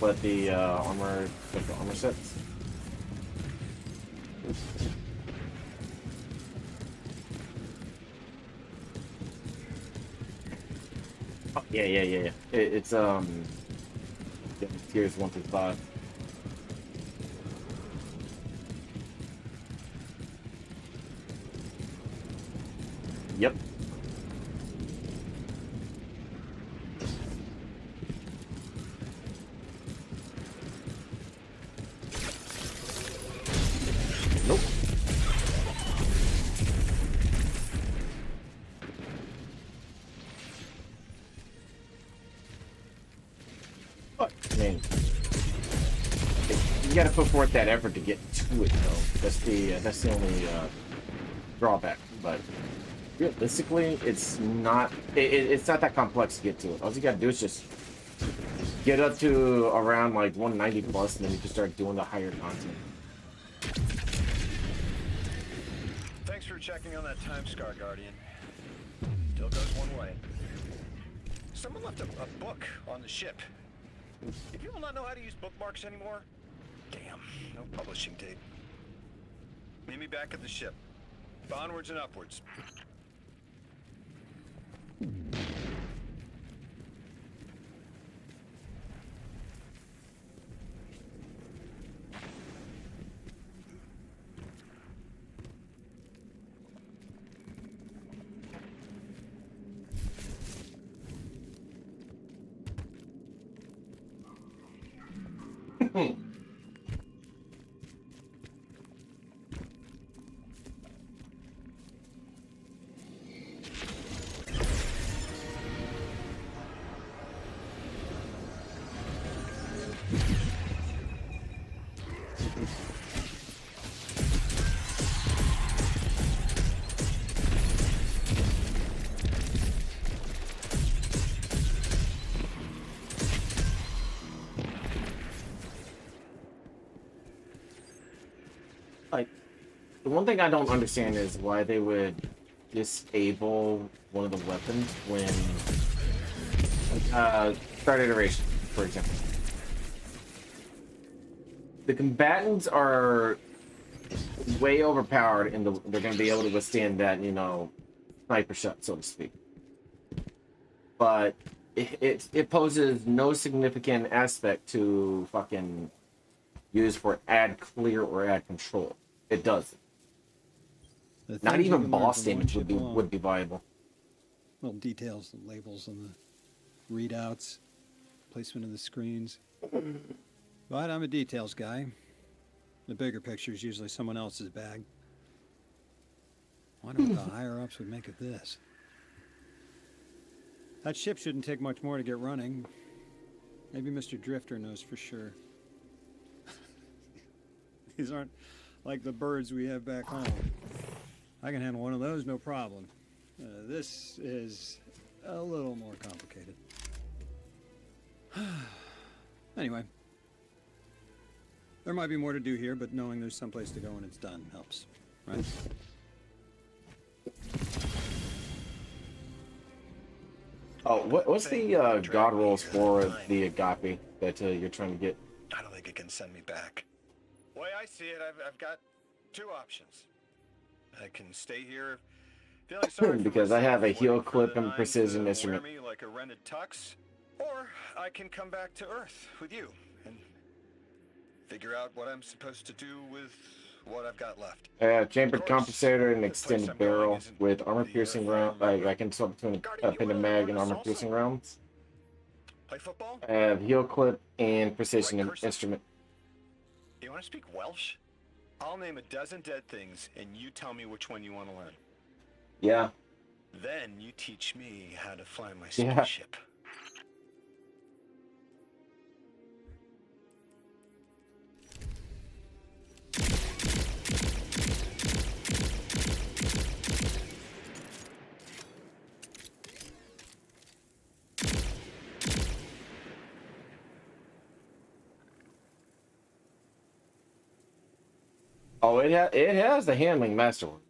But the armor sets. Oh, yeah. It's tiers 1 through 5. Yep. Nope. got to put forth that effort to get to it, though. That's the only drawback. But realistically, it's not that complex to get to it. All you got to do is just get up to around like 190 plus, and then you can start doing the higher content. Thanks for checking on that time scar, Guardian. Still goes one way. Someone left a book on the ship. Do people not know how to use bookmarks anymore? Damn, no publishing date. Meet me back at the ship. Onwards and upwards. Like, the one thing I don't understand is why they would disable one of the weapons when start iteration, for example. The combatants are way overpowered, and they're going to be able to withstand that, you know, sniper shot, so to speak. But it poses no significant aspect to fucking use for ad clear or ad control. It doesn't. Not even boss damage would be viable. Little details, the labels and the readouts, placement of the screens. But I'm a details guy. The bigger picture is usually someone else's bag. Wonder what the higher ups would make of this. That ship shouldn't take much more to get running. Maybe Mr. Drifter knows for sure. These aren't like the birds we have back home. I can handle one of those, no problem. This is a little more complicated. Anyway, there might be more to do here, but knowing there's someplace to go when it's done helps, right? Oh, what's the god rolls for the agape that you're trying to get? I don't think it can send me back. The way I see it, I've got two options. I can stay here feeling sorry for because I have a myself, heel waiting for clip the and Nine precision to instrument. wear me like a rented tux, or I can come back to Earth with you and figure out what I'm supposed to do with what I've got left. Chambered compensator and extended barrel with armor-piercing round. I can swap between a pin and mag and armor-piercing rounds. Play football? I have heel clip and precision instrument. You want to speak Welsh? I'll name a dozen dead things, and you tell me which one you want to learn. Yeah. Then you teach me how to fly my Yeah. spaceship. Oh, it has the handling masterwork.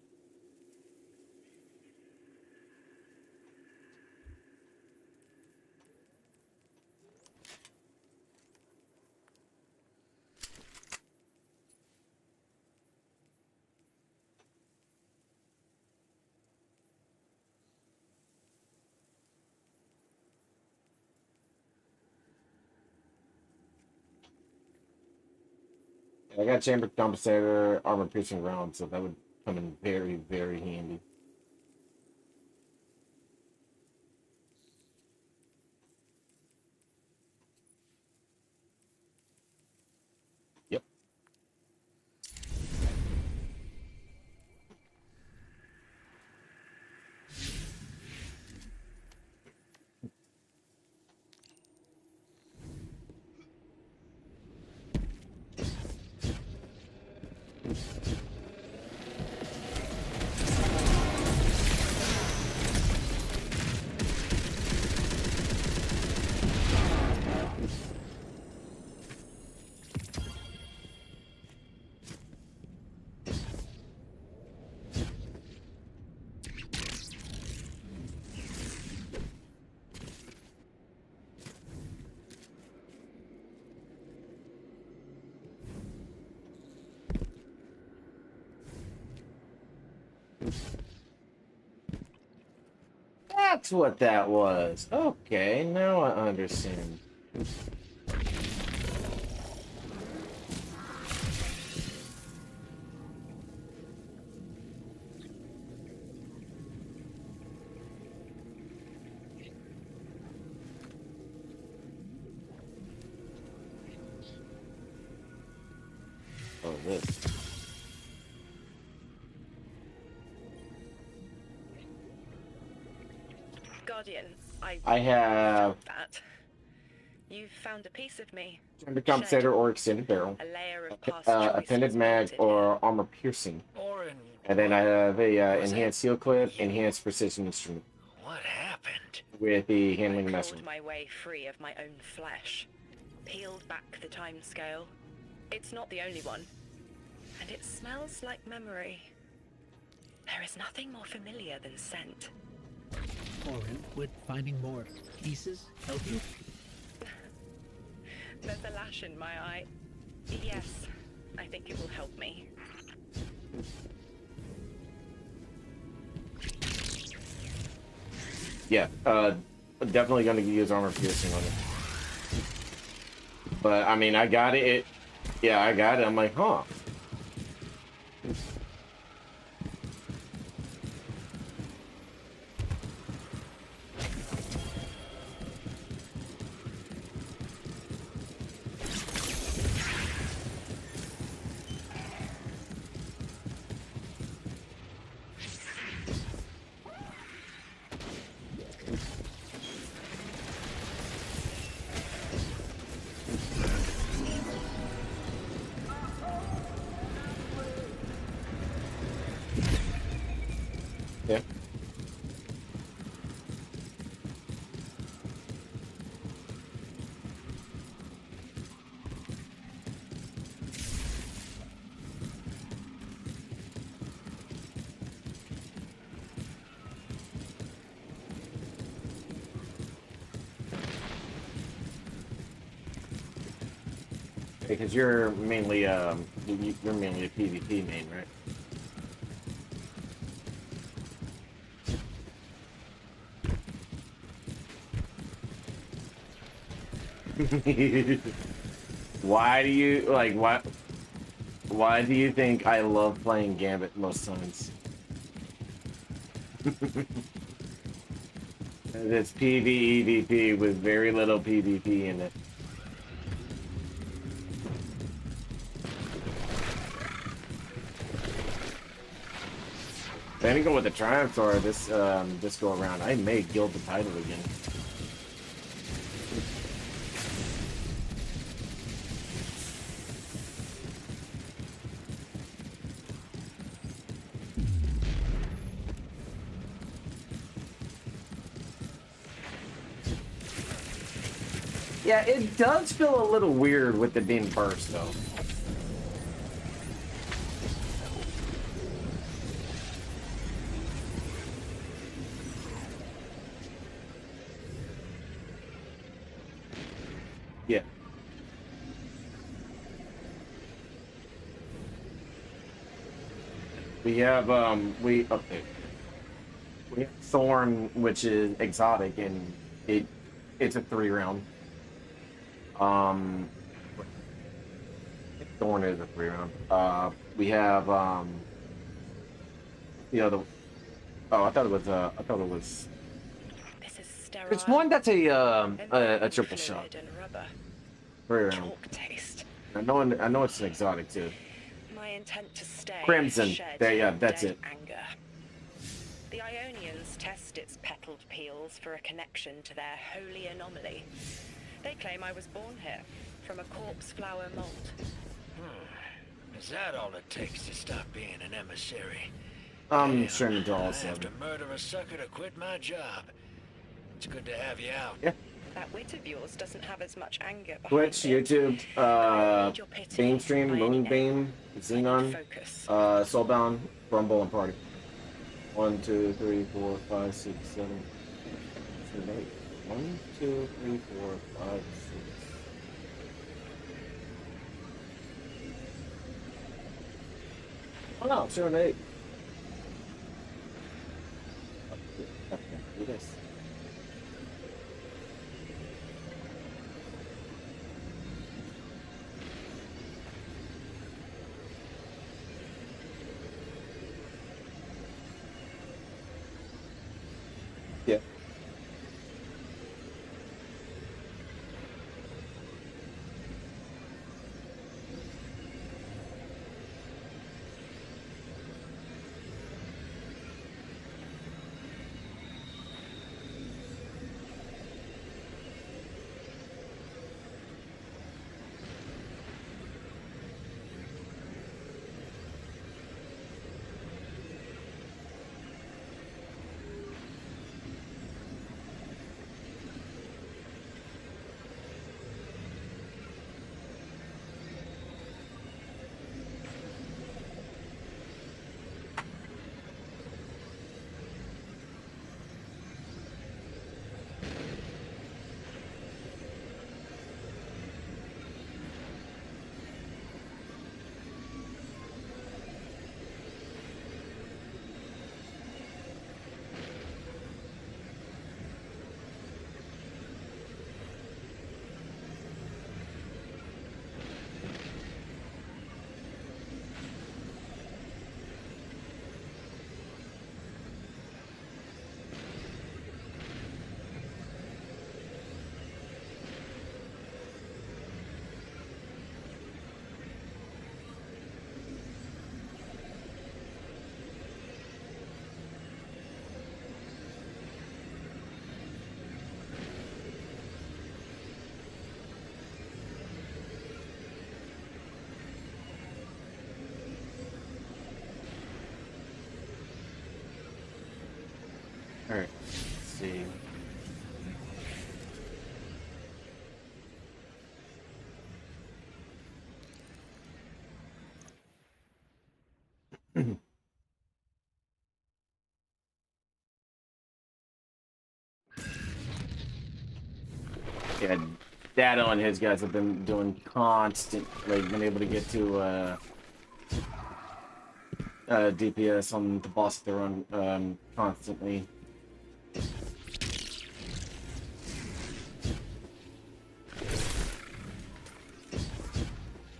I got chambered compensator, armor piercing round, so that would come in very, very handy. Yep. That's what that was. Okay, now I understand. Oh, this. Guardian, I have that. You've found a piece of me. tender compensator or extended barrel, A layer of past appended choices mag melted or armor piercing, Orin, and then I have a Was it enhanced seal clip, enhanced precision instrument what happened? with the I handling crawled measurement. my way free of my own flesh. Peeled back the time scale. It's not the only one. And it smells like memory. There is nothing more familiar than scent. Orin, would finding more pieces help you? There's a lash in my eye. Yes, I think it will help me. Yeah, definitely gonna use armor piercing on it. But I mean, I got it. Yeah, I got it. I'm like, huh. Yeah. Because you're mainly you're mainly a PvP main, right? Why do you like why do you think I love playing Gambit most times? It's PvEVP with very little PvP in it. I didn't go with the Triumph Sword this go around. I may gild the title again. Yeah, it does feel a little weird with the being burst though. Yeah. We have we have Thorn, which is exotic, and it's a 3-round. Thorn is a 3-round. We have the other. Oh, I thought it was. This is sterile. It's one that's a triple Fluid shot. and rubber. 3-round. Chalk taste. I know it's an exotic too. My intent to stay. Crimson. shed There, yeah, that's dead it. Anger. The Ionians test its petaled peels for a connection to their holy anomaly. They claim I was born here, from a corpse flower mold. Is that all it takes to stop being an emissary? I'm Damn, sure to draw I have to 7. murder a sucker to quit my job. It's good to have you out. Yeah. That wit of yours doesn't have as much anger behind Twitch, it. YouTube, I need your pity Beamstream, by any Moonbeam, Xenon, focus. Soulbound, Rumble, and Party. 1, 2, 3, 4, 5, 6, 7, 8. 1, 2, 3, 4, 5, 6. Oh no, 7, 8. Okay, do this. Yeah. All right. Let's see. Yeah, Dado and his guys have been doing constant, like, been able to get to DPS on the boss they're on constantly.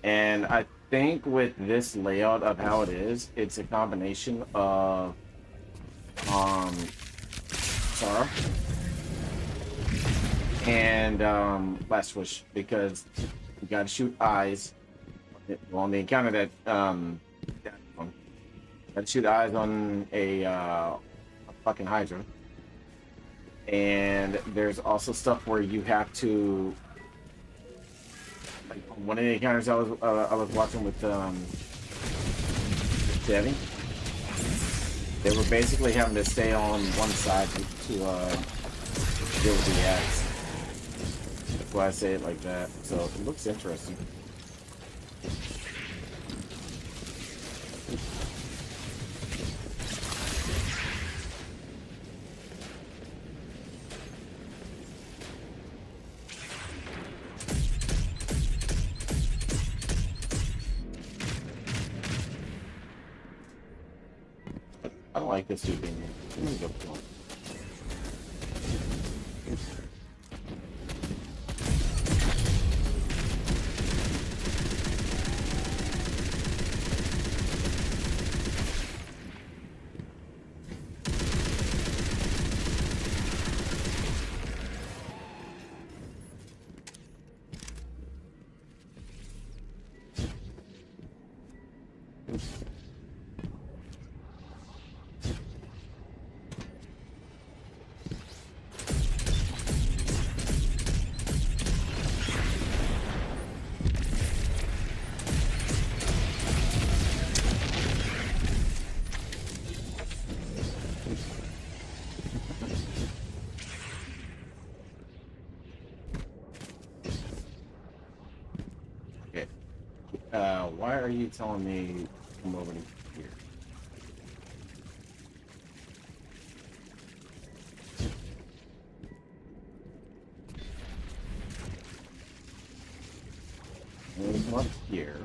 And I think with this layout of how it is, it's a combination of Sarah and Last Wish, because you gotta shoot eyes. Well, on the encounter that gotta shoot eyes on a fucking Hydra. And there's also stuff where you have to, like, one of the encounters I was watching with Debbie, they were basically having to stay on one side to deal with the axe. That's why I say it like that. So it looks interesting. I don't like this dude being here. I'm gonna go for him. Okay. Why are you telling me to come over to here? I'm gonna come up here.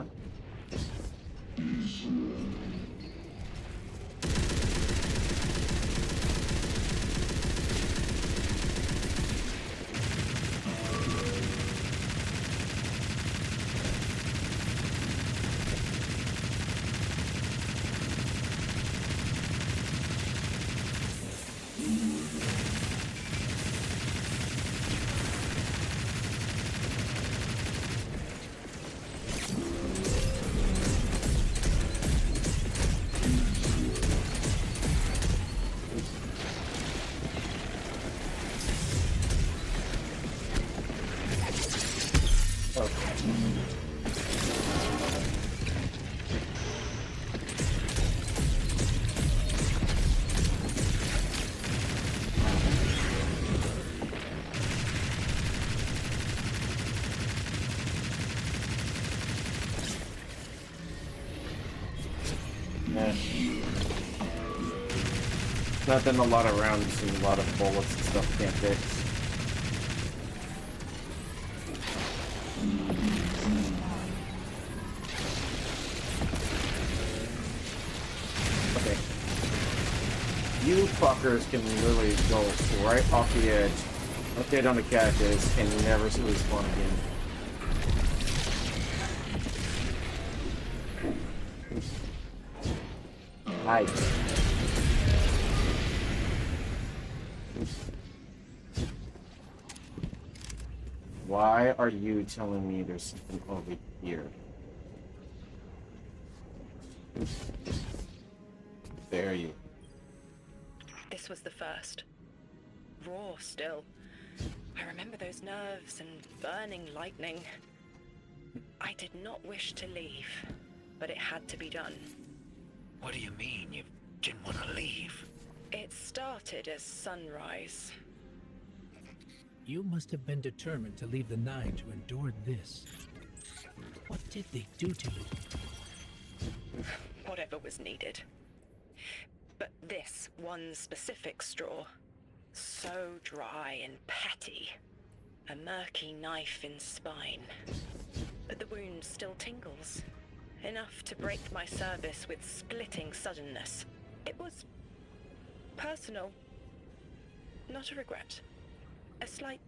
Nothing a lot of rounds and a lot of bullets and stuff can't fix. Okay. You fuckers can literally go right off the edge, update on the cactus, and never respawn again. Nice. Why are you telling me there's something over here? There you. This was the first. Raw still. I remember those nerves and burning lightning. I did not wish to leave, but it had to be done. What do you mean you didn't want to leave? It started as sunrise. You must have been determined to leave the Nine to endure this. What did they do to you? Whatever was needed. But this one specific straw, so dry and petty. A murky knife in spine. But the wound still tingles. Enough to break my service with splitting suddenness. It was personal. Not a regret. A slight...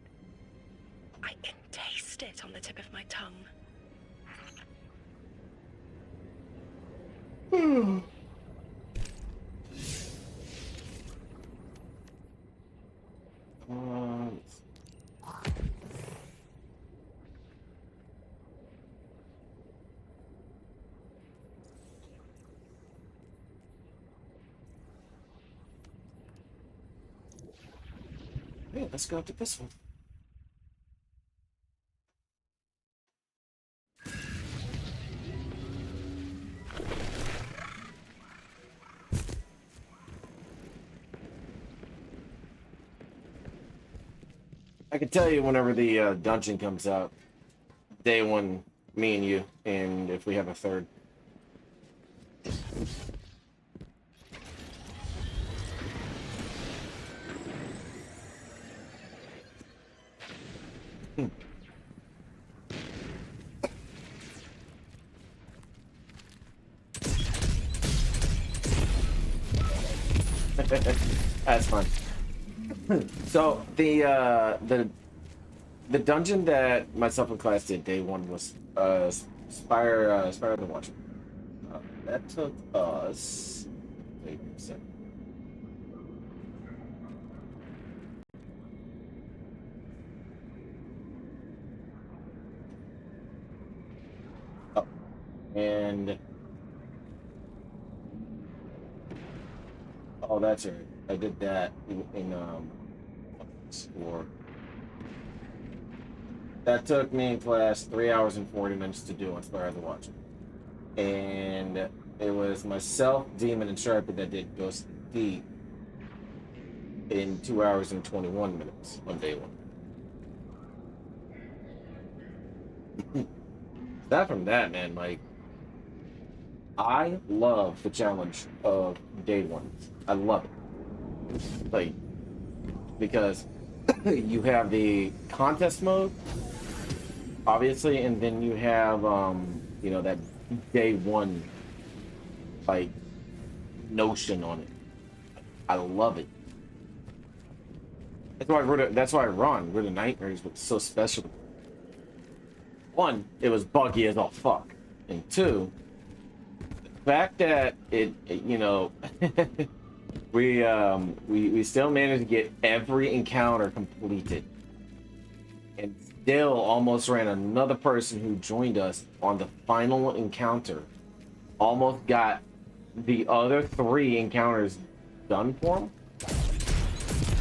I can taste it on the tip of my tongue. Hey, let's go to this one. I can tell you whenever the dungeon comes out. Day one, me and you, and if we have a third. That's fun. So the dungeon that myself and class did day one was Spire of the Watcher. That took us. Wait a second. Oh, and oh, that's right. I did that in score. That took me in class 3 hours and 40 minutes to do on Spire of the Watcher. And it was myself, Demon, and Sharpie that did Ghost Deep in 2 hours and 21 minutes on day one. Aside from that, man, like, I love the challenge of day one. I love it. Like, because you have the contest mode, obviously, and then you have you know, that day one like notion on it. I love it. That's why Ron Rid of Nightmares was so special. One, it was buggy as all fuck, and two, the fact that it you know. We still managed to get every encounter completed, and still almost ran another person who joined us on the final encounter. Almost got the other 3 encounters done for him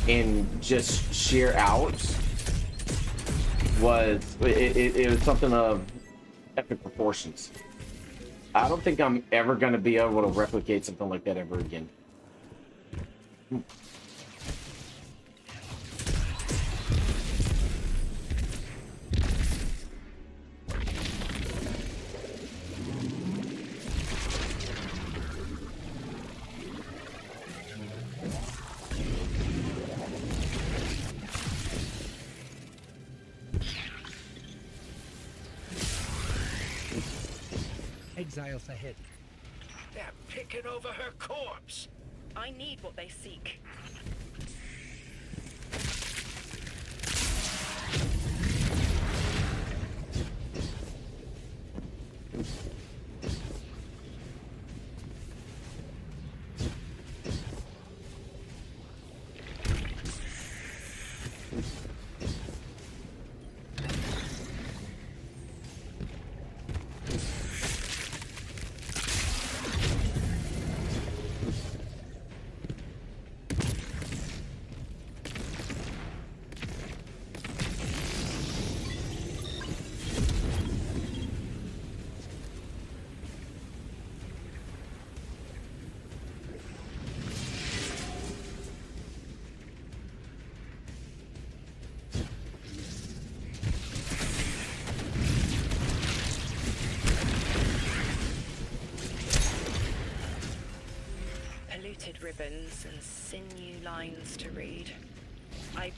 in just sheer hours. It was something of epic proportions. I don't think I'm ever going to be able to replicate something like that ever again. exiles ahead. They're picking over her corpse. I need what they seek. Polluted ribbons and sinew lines to read. I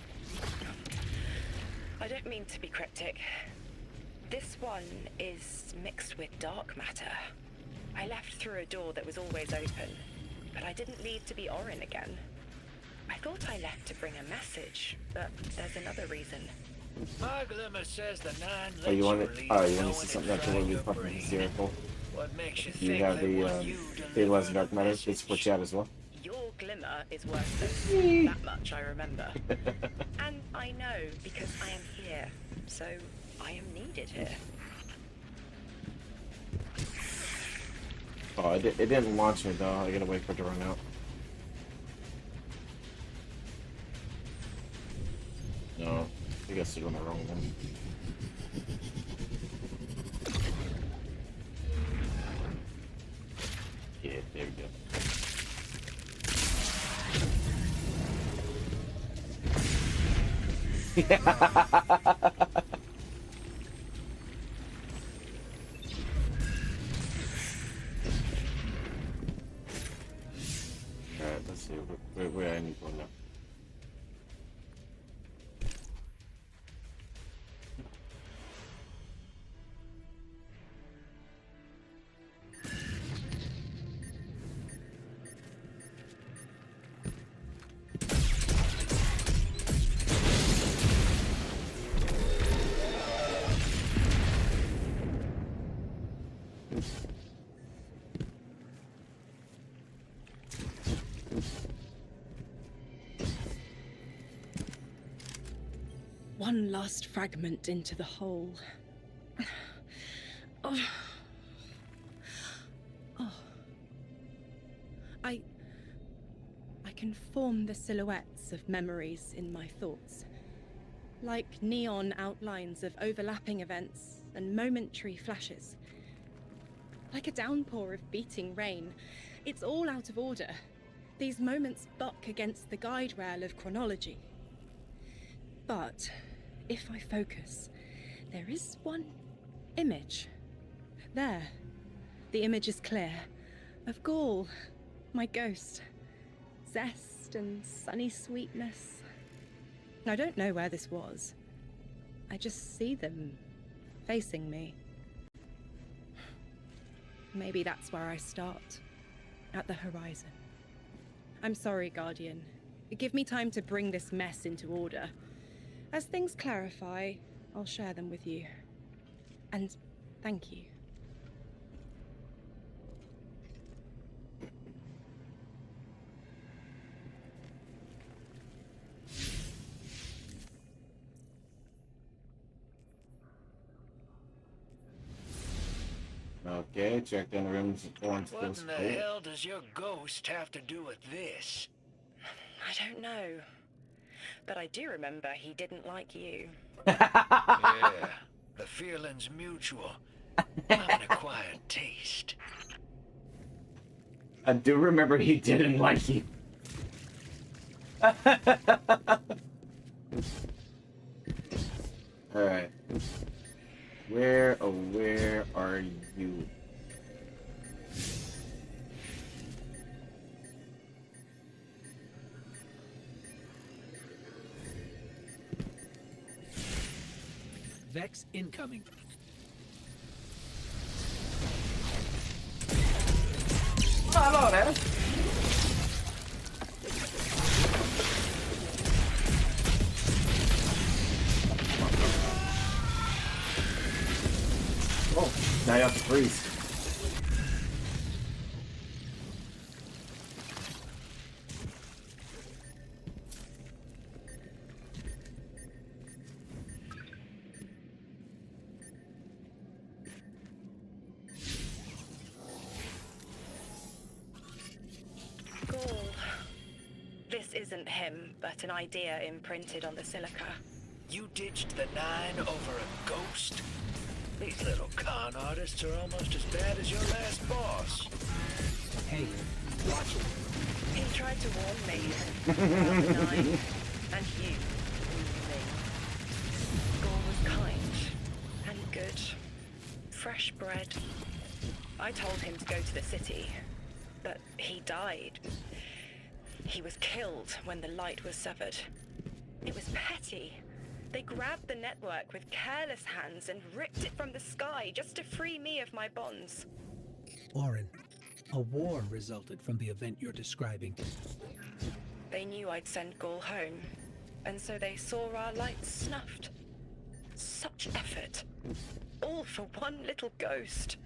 don't mean to be cryptic. This one is mixed with dark matter. I left through a door that was always open, but I didn't leave to be Orin again. I thought I left to bring a message, but there's another reason. My glimmer says the nine Oh, you want lets it? you Oh, leave you want to knowing see it something that's fried really your fucking brain. hysterical? What makes you You think have they the want you Fate Less deliver Dark the Matter. message? It's what you have as well. Your glimmer is worth it. That much I remember. And I know because I am here, so I am needed here. Oh, it didn't launch me though. I gotta wait for it to run out. No, I guess you're on the wrong one. Yeah, there we go. Alright, let's see where I need to go now. One last fragment into the hole. Oh. Oh. I can form the silhouettes of memories in my thoughts. Like neon outlines of overlapping events and momentary flashes. Like a downpour of beating rain. It's all out of order. These moments buck against the guide rail of chronology. But if I focus, there is one image. There. The image is clear. Of Gaul, my ghost. Zest and sunny sweetness. I don't know where this was. I just see them facing me. Maybe that's where I start. At the horizon. I'm sorry, Guardian. Give me time to bring this mess into order. As things clarify, I'll share them with you. And thank you. Okay, check in the rooms and forms. What in the hell does your ghost have to do with this? I don't know. But I do remember he didn't like you. Yeah, the feeling's mutual. I'm an acquired taste. I do remember he didn't like you. Alright. Where are you? Vex incoming. on, Adam. Oh, now you have to freeze. Gaul. This isn't him, but an idea imprinted on the silica. You ditched the Nine over a ghost? These little con artists are almost as bad as your last boss. Hey, watch it. He tried to warn me about the Nine, and you, me. Gaul was kind and good, fresh bred. I told him to go to the city, but he died. He was killed when the light was severed. It was petty. They grabbed the network with careless hands and ripped it from the sky just to free me of my bonds. Orin, a war resulted from the event you're describing. They knew I'd send Gaul home, and so they saw our lights snuffed. Such effort. All for one little ghost.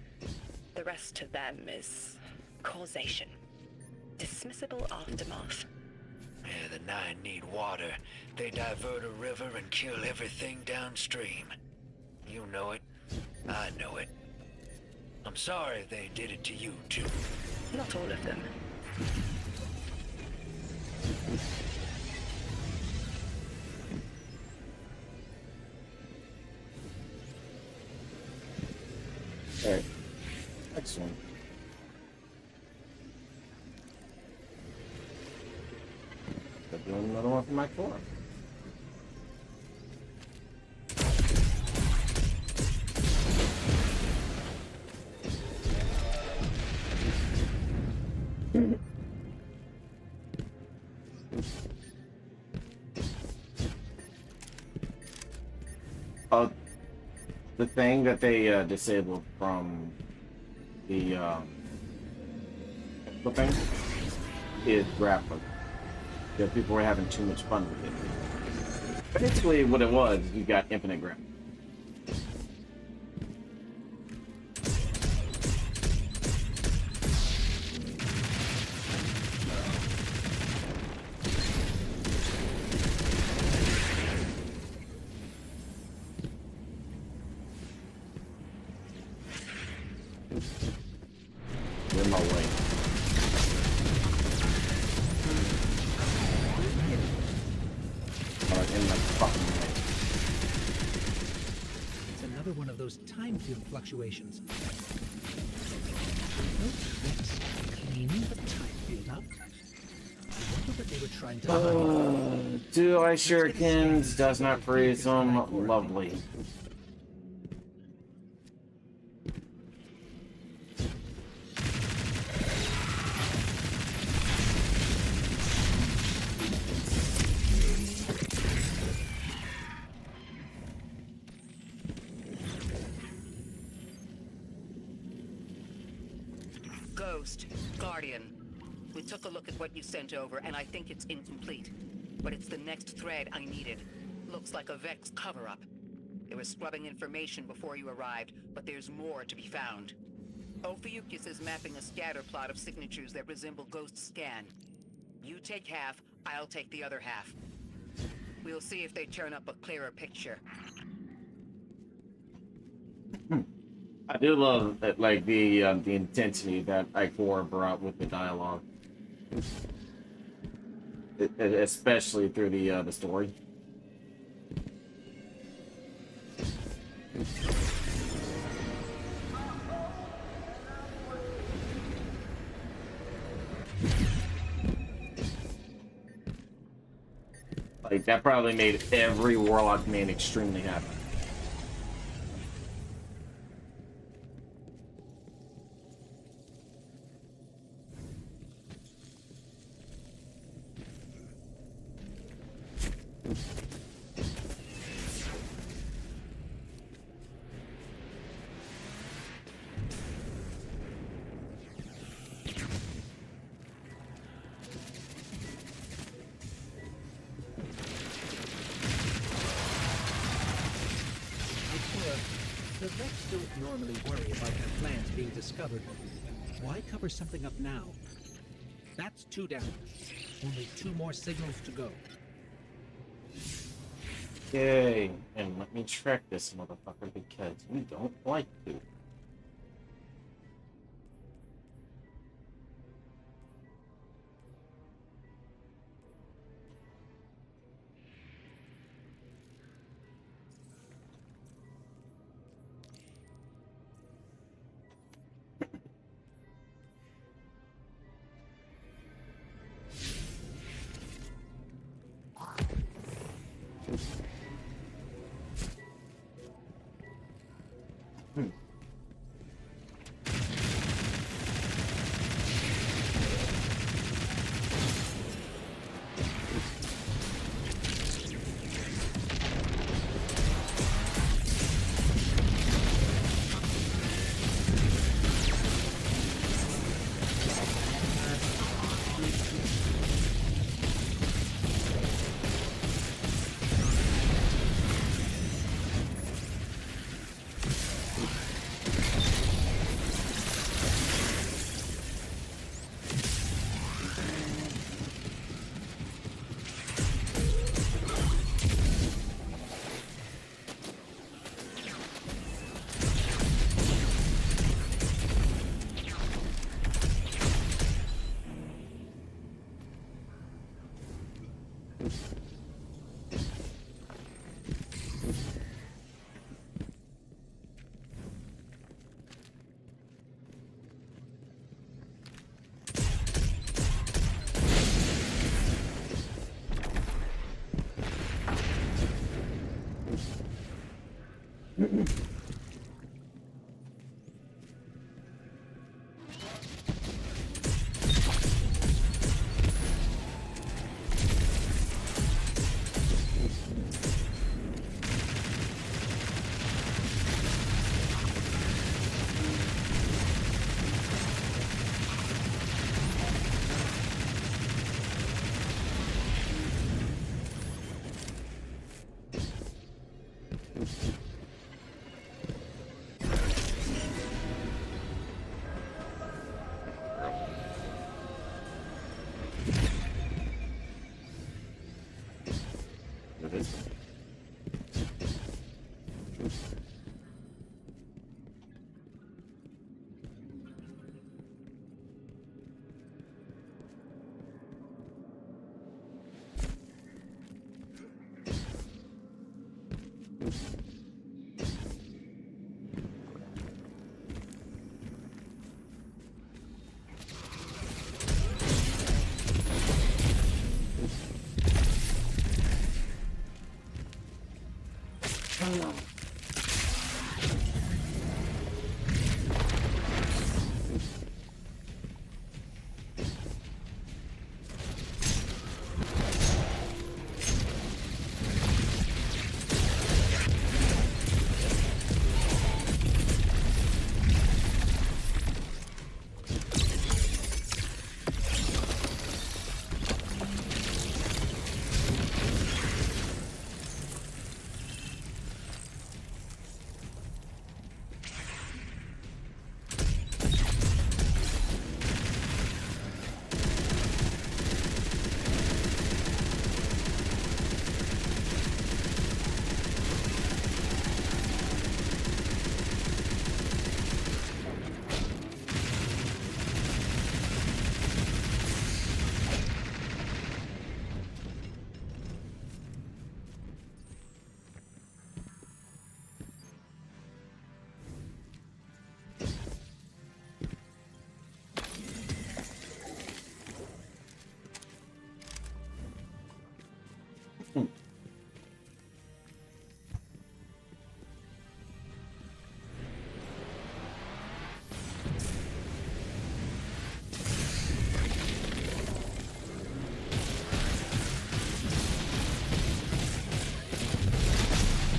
The rest to them is causation. Dismissible aftermath. Yeah, the Nine need water. They divert a river and kill everything downstream. You know it. I know it. I'm sorry they did it to you, too. Not all of them. Alright. Excellent. Doing another one for my core. The thing that they disabled from the thing is grappling. Because people were having too much fun with it. Basically, what it was, you got infinite grip. In my way. In my fucking way. It's another one of those time field fluctuations. Note this, cleaning the time field up. I wonder what they were trying to hide. Do I shurikens? Does not freeze them. Lovely. Ghost, Guardian. We took a look at what you sent over, and I think it's incomplete. But it's the next thread I needed. Looks like a Vex cover-up. They were scrubbing information before you arrived, but there's more to be found. Ophiuchus is mapping a scatter plot of signatures that resemble Ghost's scan. You take half, I'll take the other half. We'll see if they turn up a clearer picture. I do love that, like the intensity that Ikora brought with the dialogue, especially through the story. Like that probably made every Warlock man extremely happy. don't normally worry about their plans being discovered. Why cover something up now? That's 2 down. Only 2 more signals to go. Yay. And let me track this motherfucker because we don't like to.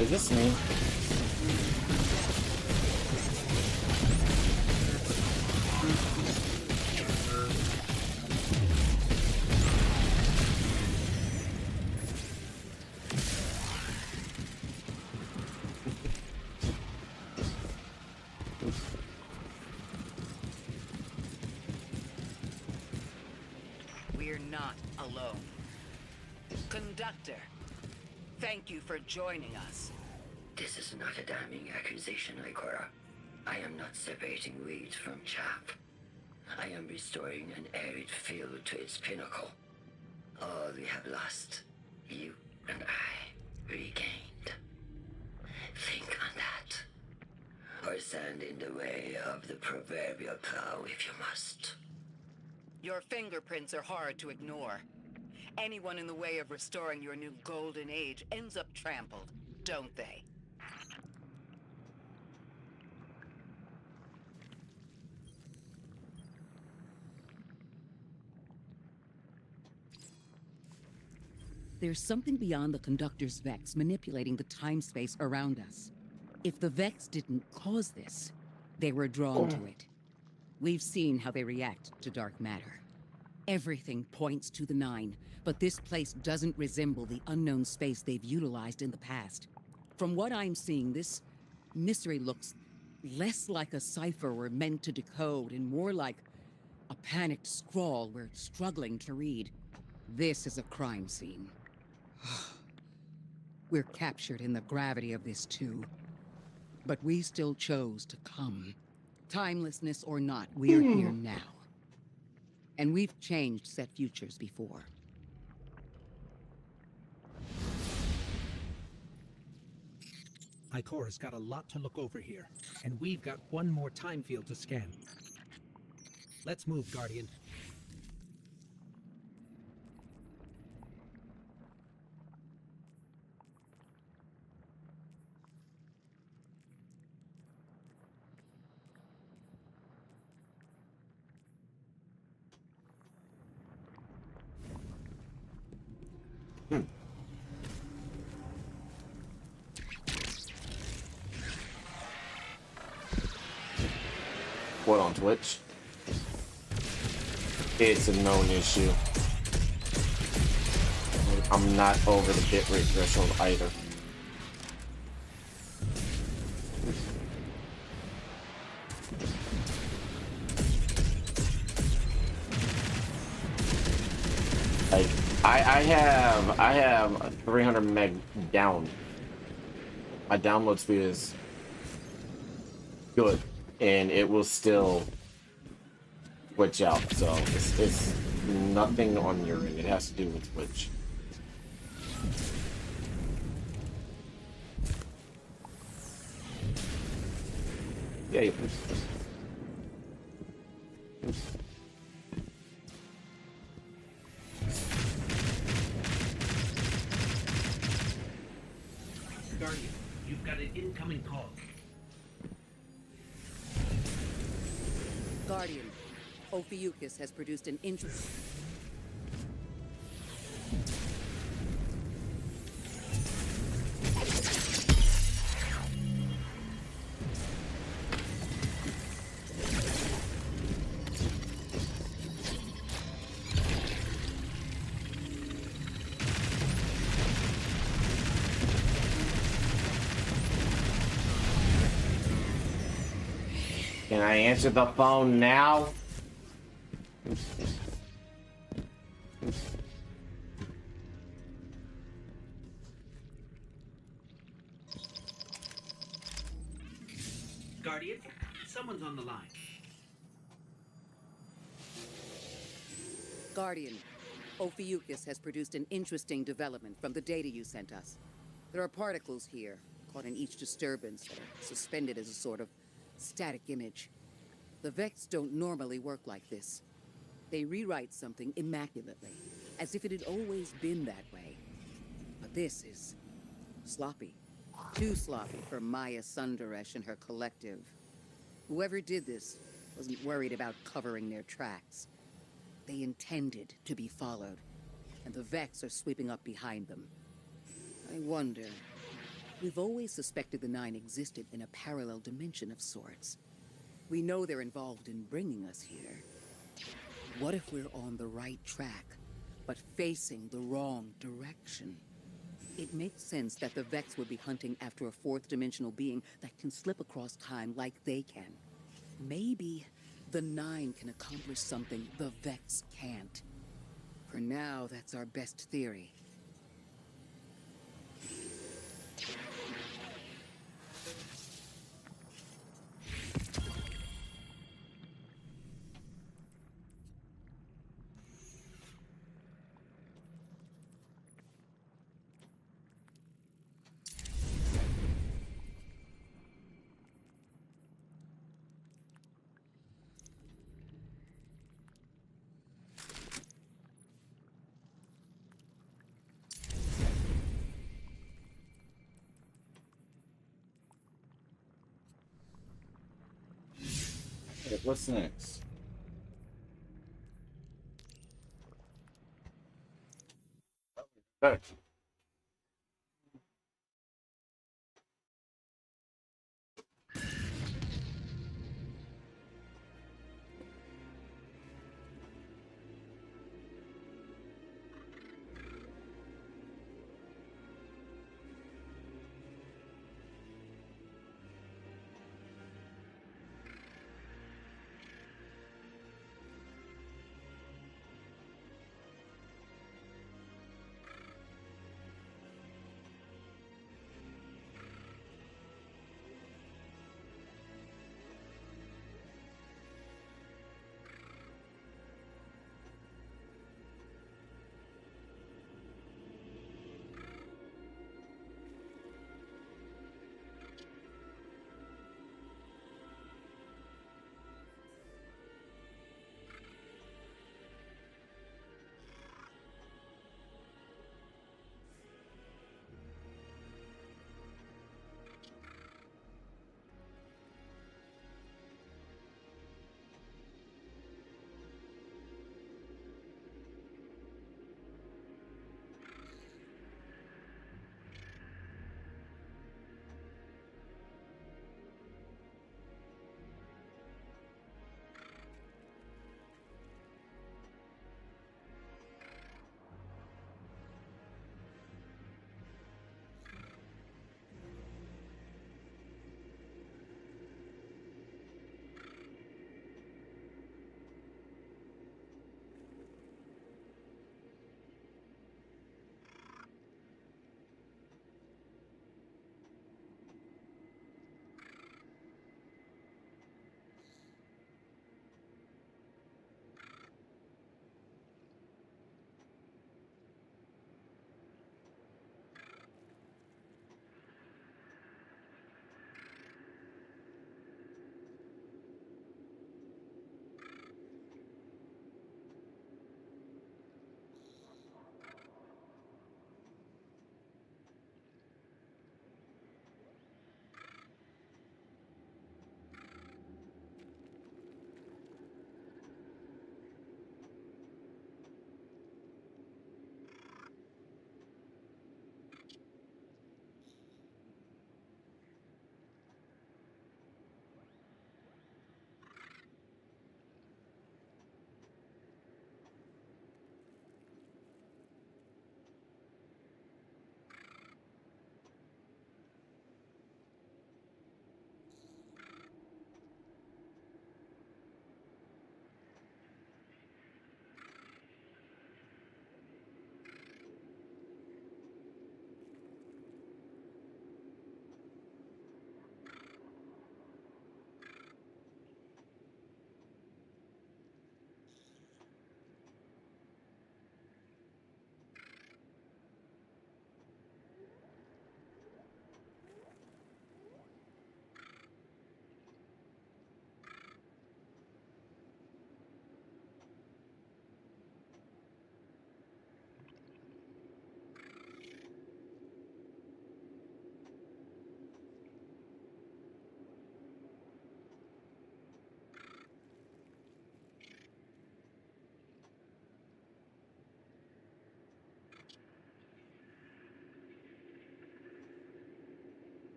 Is this me? Conductor, thank you for joining us. This is not a damning accusation, Ikora. I am not separating weeds from chaff. I am restoring an arid field to its pinnacle. All we have lost, you and I regained. Think on that. Or stand in the way of the proverbial plow if you must. Your fingerprints are hard to ignore. Anyone in the way of restoring your new golden age ends up trampled, don't they? There's something beyond the Conductor's Vex manipulating the time-space around us. If the Vex didn't cause this, they were drawn to it. We've seen how they react to dark matter. Everything points to the Nine, but this place doesn't resemble the unknown space they've utilized in the past. From what I'm seeing, this mystery looks less like a cipher we're meant to decode and more like a panicked scrawl we're struggling to read. This is a crime scene. We're captured in the gravity of this too. But we still chose to come. Timelessness or not, we're here now. And we've changed set futures before. Ikora's got a lot to look over here, and we've got one more time field to scan. Let's move, Guardian. What on Twitch? It's a known issue. I'm not over the bitrate threshold either. Like I have a 300 meg down. My download speed is good, and it will still switch out. So it's nothing on your end. It has to do with Twitch. Yeah. Guardian, you've got an incoming call. Guardian, Ophiuchus has produced an interest. Can I answer the phone now? Guardian, someone's on the line. Guardian, Ophiuchus has produced an interesting development from the data you sent us. There are particles here, caught in each disturbance, that are suspended as a sort of static image. The Vex don't normally work like this. They rewrite something immaculately, as if it had always been that way. But this is sloppy. Too sloppy for Maya Sundaresh and her collective. Whoever did this wasn't worried about covering their tracks. They intended to be followed, and the Vex are sweeping up behind them. I wonder... We've always suspected the Nine existed in a parallel dimension of sorts. We know they're involved in bringing us here. What if we're on the right track, but facing the wrong direction? It makes sense that the Vex would be hunting after a fourth-dimensional being that can slip across time like they can. Maybe the Nine can accomplish something the Vex can't. For now, that's our best theory. right, what's next? Okay.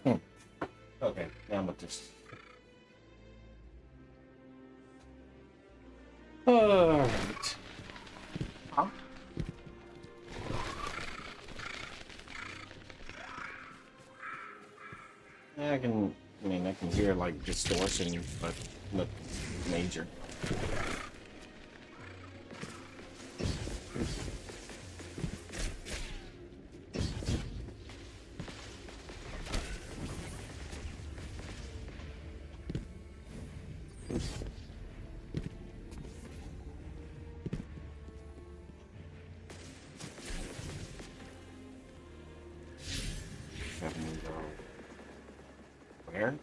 Okay, now with this. Alright. Huh? I can hear like distortion, but not major. Where?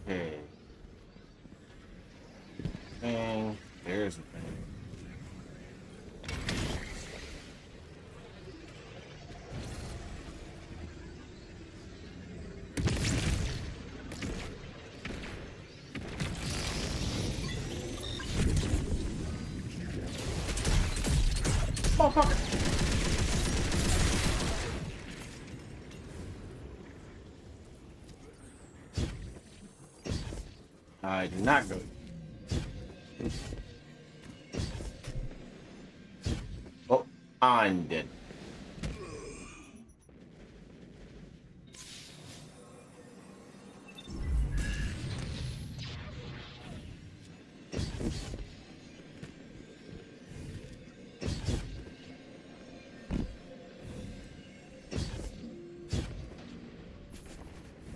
Okay. And there's the thing. Motherfucker! I did not go. Oh, I'm dead.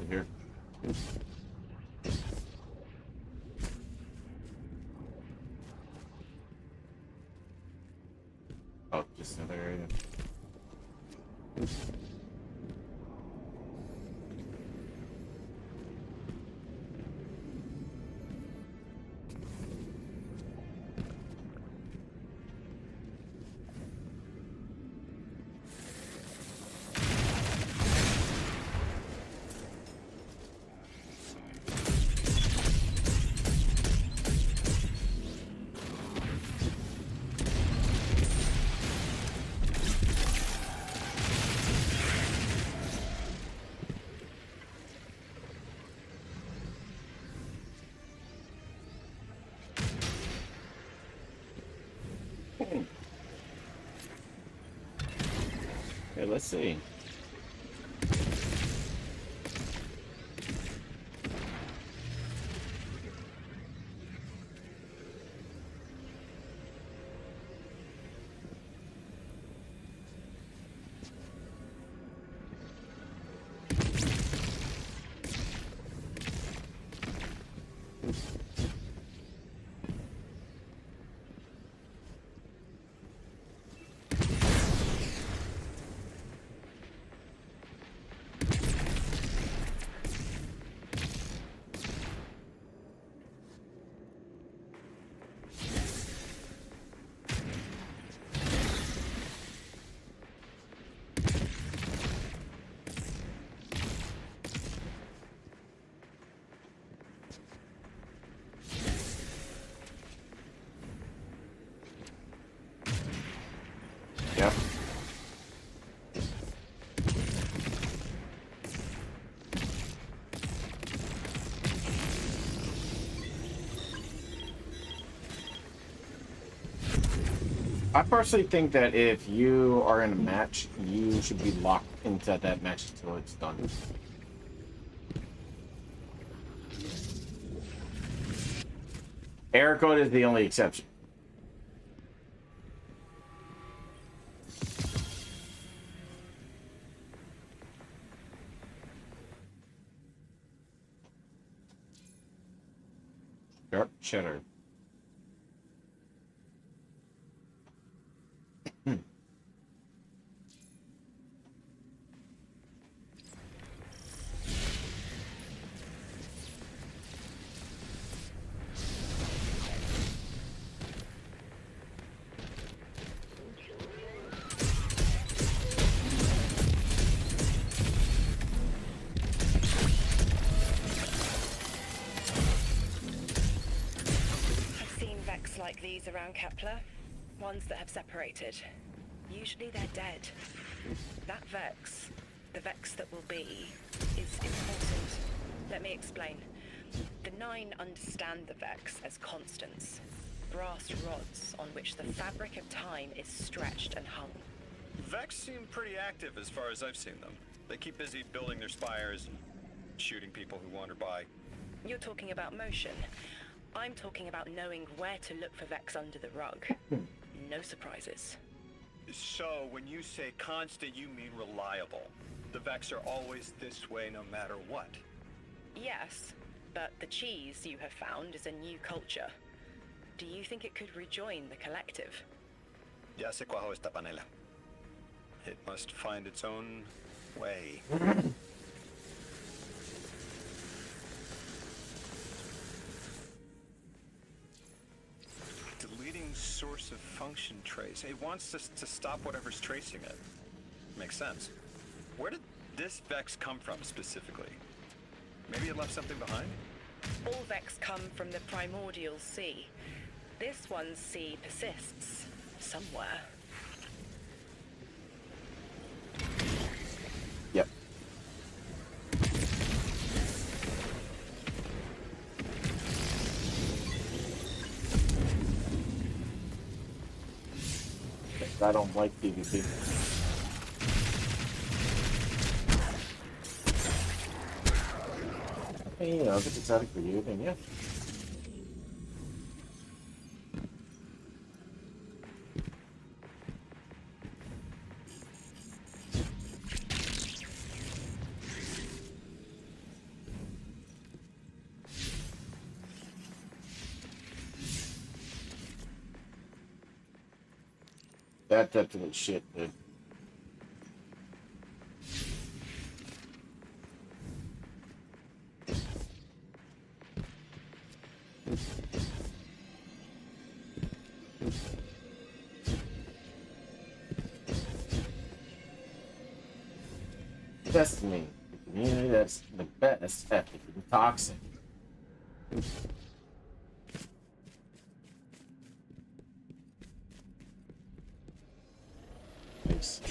Here. Oh, just another area. Okay, let's see. I personally think that if you are in a match, you should be locked into that match until it's done. Error code is the only exception. Sharp cheddar. I've seen Vex like these around Kepler. Ones that have separated. Usually they're dead. That Vex, the Vex that will be, is important. Let me explain. The Nine understand the Vex as constants. Brass rods on which the fabric of time is stretched and hung. Vex seem pretty active as far as I've seen them. They keep busy building their spires and shooting people who wander by. You're talking about motion. I'm talking about knowing where to look for Vex under the rug. No surprises. So, when you say constant, you mean reliable. The Vex are always this way no matter what. Yes, but the cheese you have found is a new culture. Do you think it could rejoin the collective? Ya se cuajo esta panela. It must find its own way. Deleting source of function trace. It wants us to stop whatever's tracing it. Makes sense. Where did this Vex come from specifically? Maybe it left something behind? All Vex come from the primordial sea. This one's sea persists somewhere. Yep. I don't like PvP. Hey, you know, if it's exotic for you, then yeah. That's absolute shit, dude. Destiny, the community that's the best at being toxic. Nice.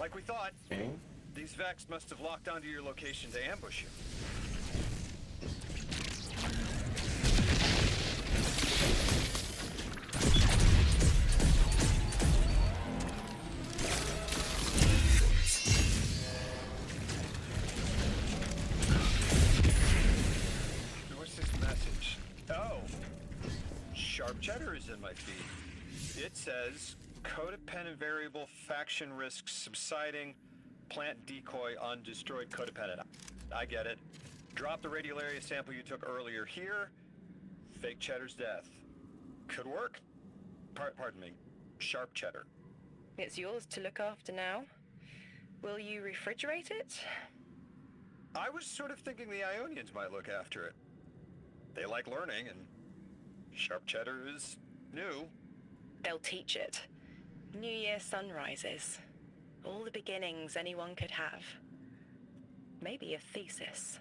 Like we thought, Okay. these Vex must have locked onto your location to ambush you. What's this message? Oh, Sharp Cheddar is in my feed. It says, codependent variable, faction risks subsiding, plant decoy on destroyed codependent. I get it. Drop the radiolaria sample you took earlier here. Fake Cheddar's death. Could work. Pardon me. Sharp Cheddar. It's yours to look after now. Will you refrigerate it? I was sort of thinking the Ionians might look after it. They like learning, and Sharp Cheddar is new. They'll teach it. New Year sunrises. All the beginnings anyone could have. Maybe a thesis.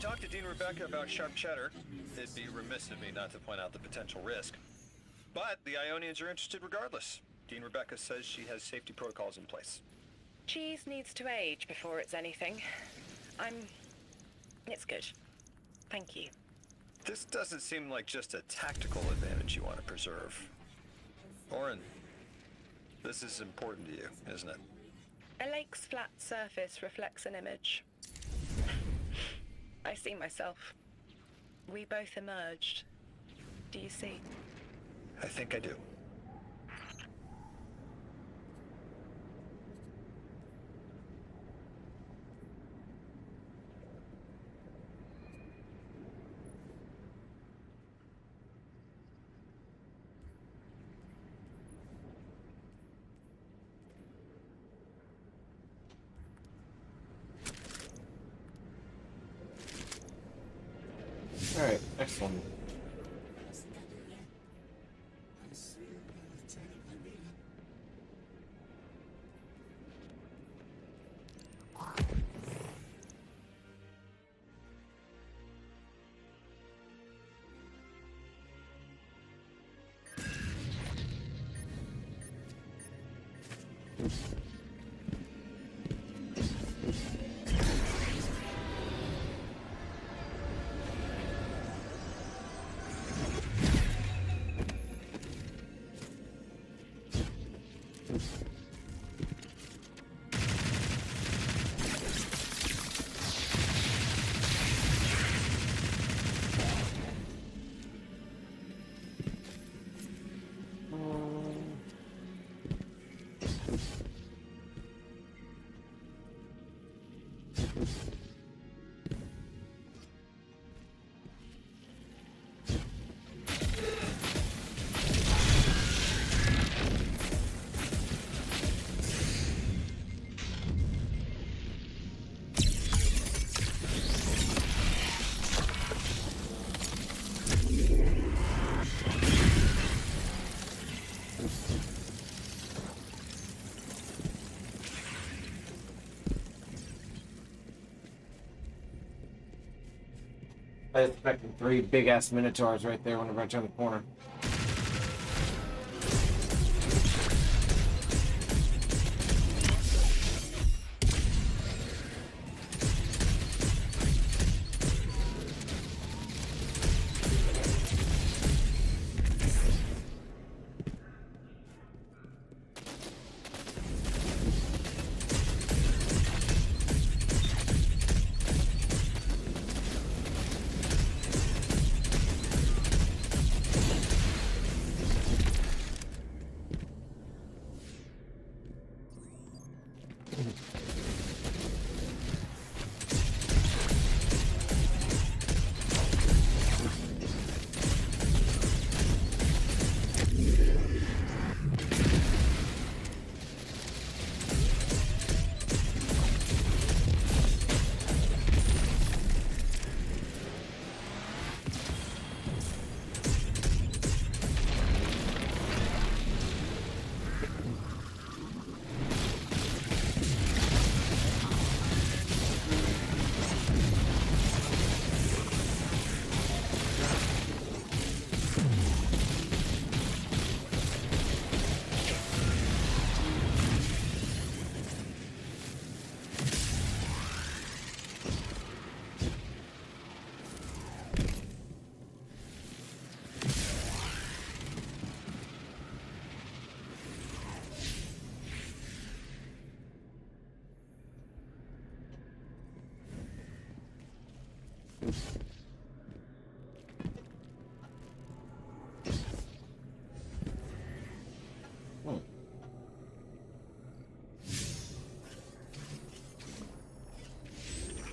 talked to Dean Rebecca about Sharp Cheddar. It'd be remiss of me not to point out the potential risk. But the Ionians are interested regardless. Dean Rebecca says she has safety protocols in place. Cheese needs to age before it's anything. It's good. Thank you. This doesn't seem like just a tactical advantage you want to preserve. Orin, this is important to you, isn't it? A lake's flat surface reflects an image. I see myself. We both emerged. Do you see? I think I do. All right, next one. I expected 3 big ass minotaurs right there whenever I turn the corner.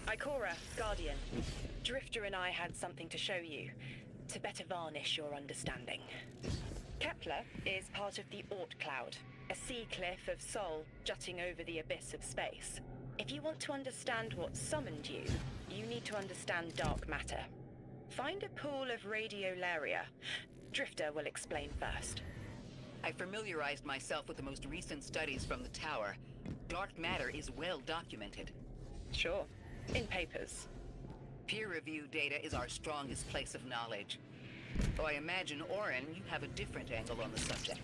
Ikora, Guardian. Drifter and I had something to show you, to better varnish your understanding. Kepler is part of the Oort Cloud, a sea cliff of Sol jutting over the abyss of space. If you want to understand what summoned you, you need to understand dark matter. Find a pool of radiolaria. Drifter will explain first. I familiarized myself with the most recent studies from the tower. Dark matter is well documented. Sure. In papers. Peer-reviewed data is our strongest place of knowledge. Though I imagine, Orin, you have a different angle on the subject.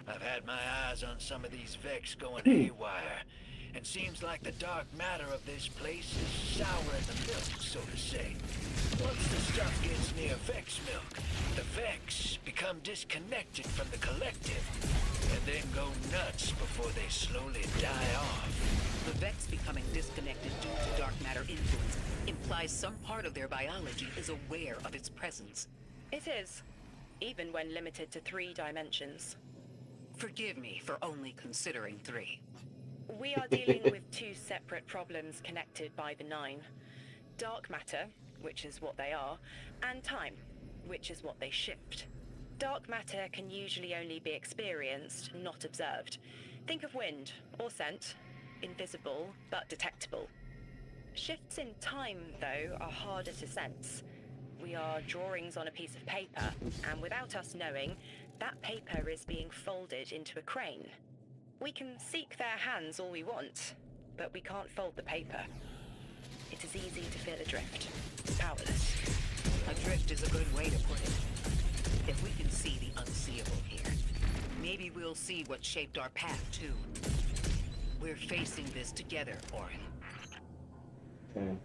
I've had my eyes on some of these Vex going haywire, and seems like the dark matter of this place is sour in the milk, so to say. Once the stuff gets near Vex milk, the Vex become disconnected from the collective, and then go nuts before they slowly die off. The Vex becoming disconnected due to dark matter influence implies some part of their biology is aware of its presence. It is, even when limited to 3 dimensions. Forgive me for only considering 3. We are dealing with 2 separate problems connected by the 9. Dark matter, which is what they are, and time, which is what they shift. Dark matter can usually only be experienced, not observed. Think of wind, or scent. Invisible, but detectable. Shifts in time, though, are harder to sense. We are drawings on a piece of paper, and without us knowing, that paper is being folded into a crane. We can seek their hands all we want, but we can't fold the paper. It is easy to feel adrift, powerless. Adrift is a good way to put it. If we can see the unseeable here, maybe we'll see what shaped our path, too. We're facing this together, Orin. Okay.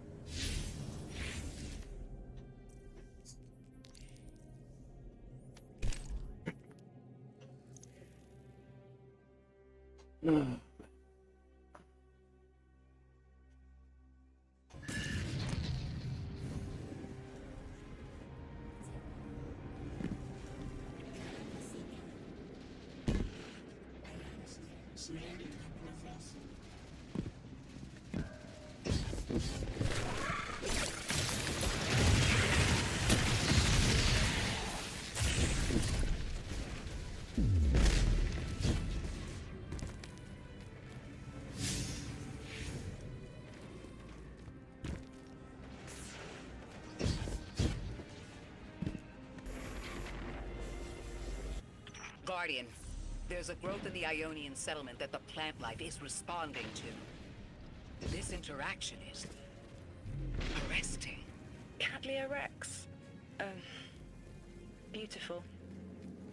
Guardian, there's a growth in the Ionian settlement that the plant life is responding to. This interaction is arresting. Cattleya Rex. Beautiful.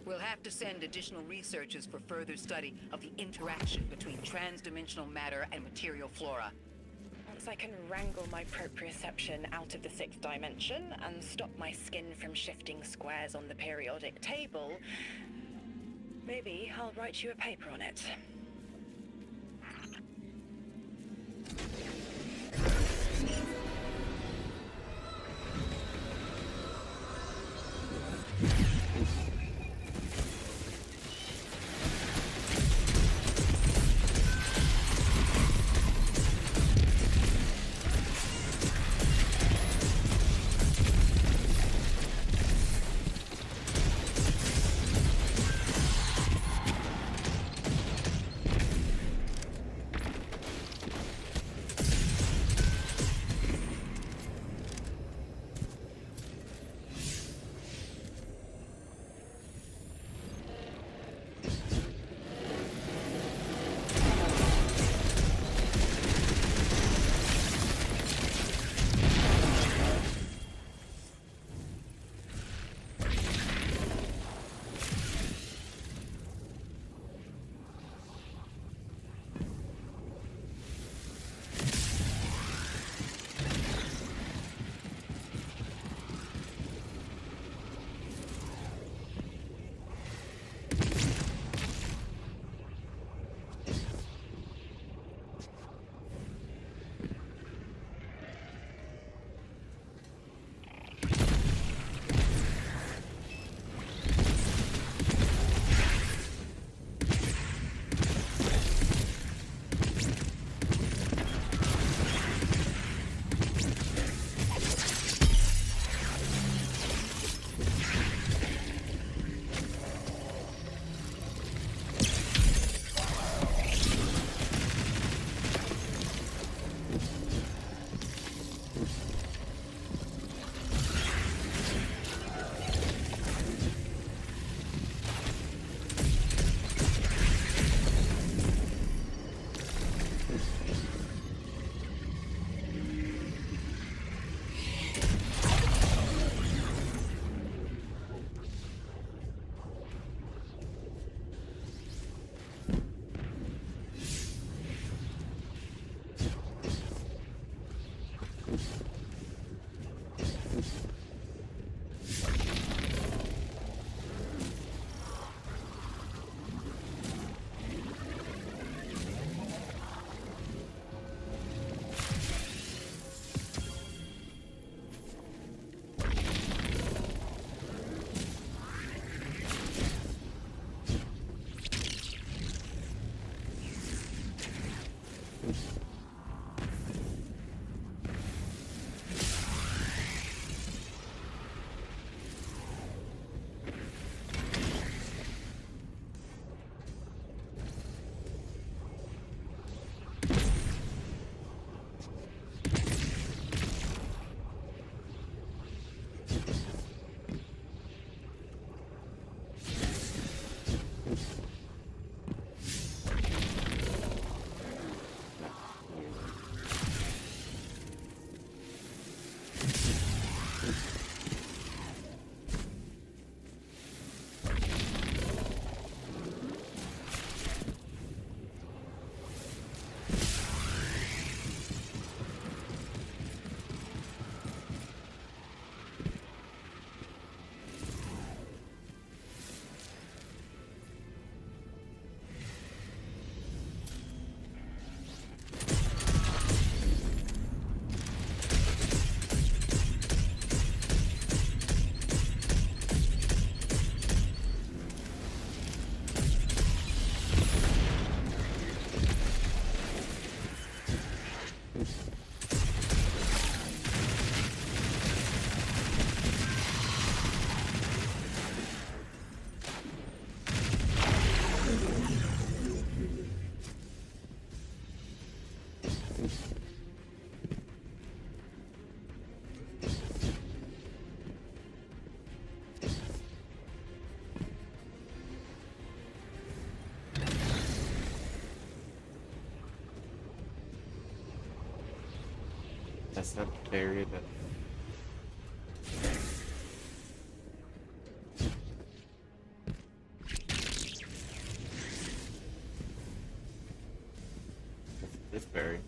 We'll have to send additional researchers for further study of the interaction between transdimensional matter and material flora. Once I can wrangle my proprioception out of the 6th dimension and stop my skin from shifting squares on the periodic table, maybe I'll write you a paper on it. That's not the barrier that... This berry.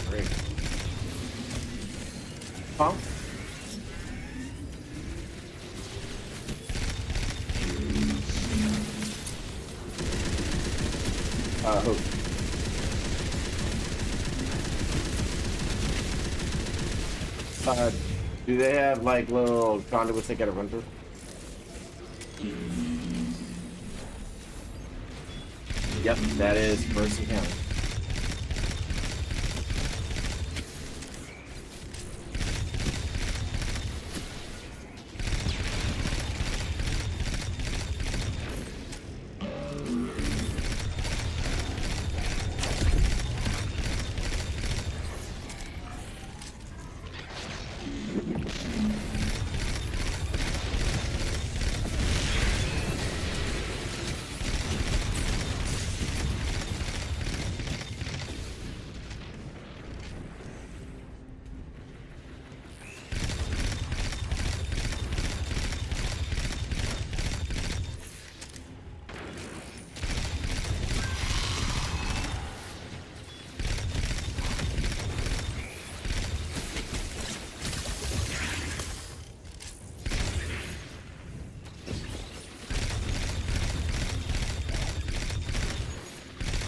Great. Huh? Who? Do they have like little conduits they gotta run through? Yep, that is Mercy County.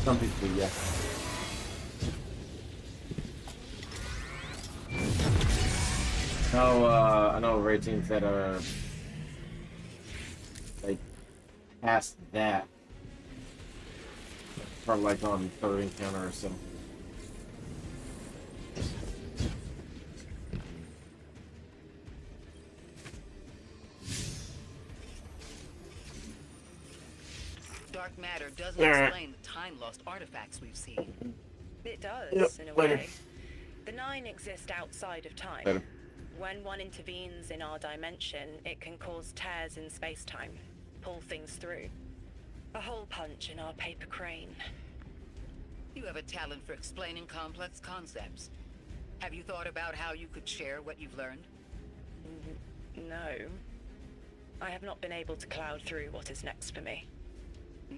Some people, yeah. No, I know ratings that are like past that, from like on third encounter or something. Dark matter doesn't explain the time-lost artifacts we've seen. It does, Yep, in a later. way. The Nine exist outside of time. Later. When one intervenes in our dimension, it can cause tears in space-time, pull things through. A hole punch in our paper crane. You have a talent for explaining complex concepts. Have you thought about how you could share what you've learned? No. I have not been able to cloud through what is next for me.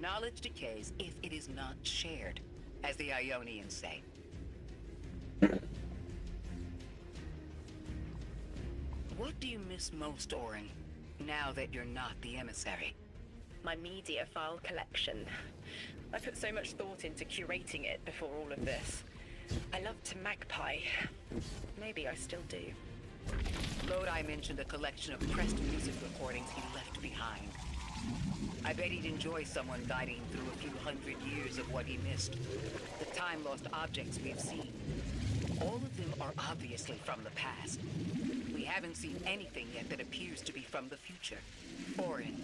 Knowledge decays if it is not shared, as the Ionians say. What do you miss most, Orin, now that you're not the emissary? My media file collection. I put so much thought into curating it before all of this. I loved to magpie. Maybe I still do. Lodi mentioned a collection of pressed music recordings he left behind. I bet he'd enjoy someone guiding through a few hundred years of what he missed. The time-lost objects we've seen. All of them are obviously from the past. We haven't seen anything yet that appears to be from the future. Orin,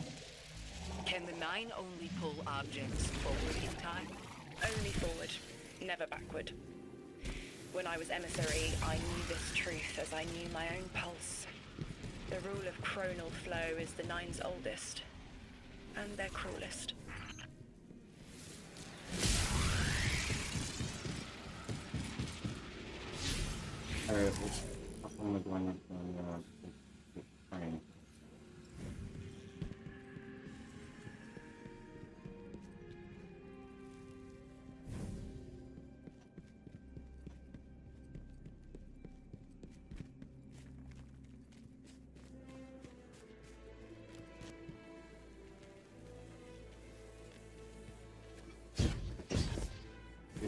can the Nine only pull objects forward in time? Only forward, never backward. When I was emissary, I knew this truth as I knew my own pulse. The rule of chronal flow is the Nine's oldest, and their cruelest. Alright, I'm going to train.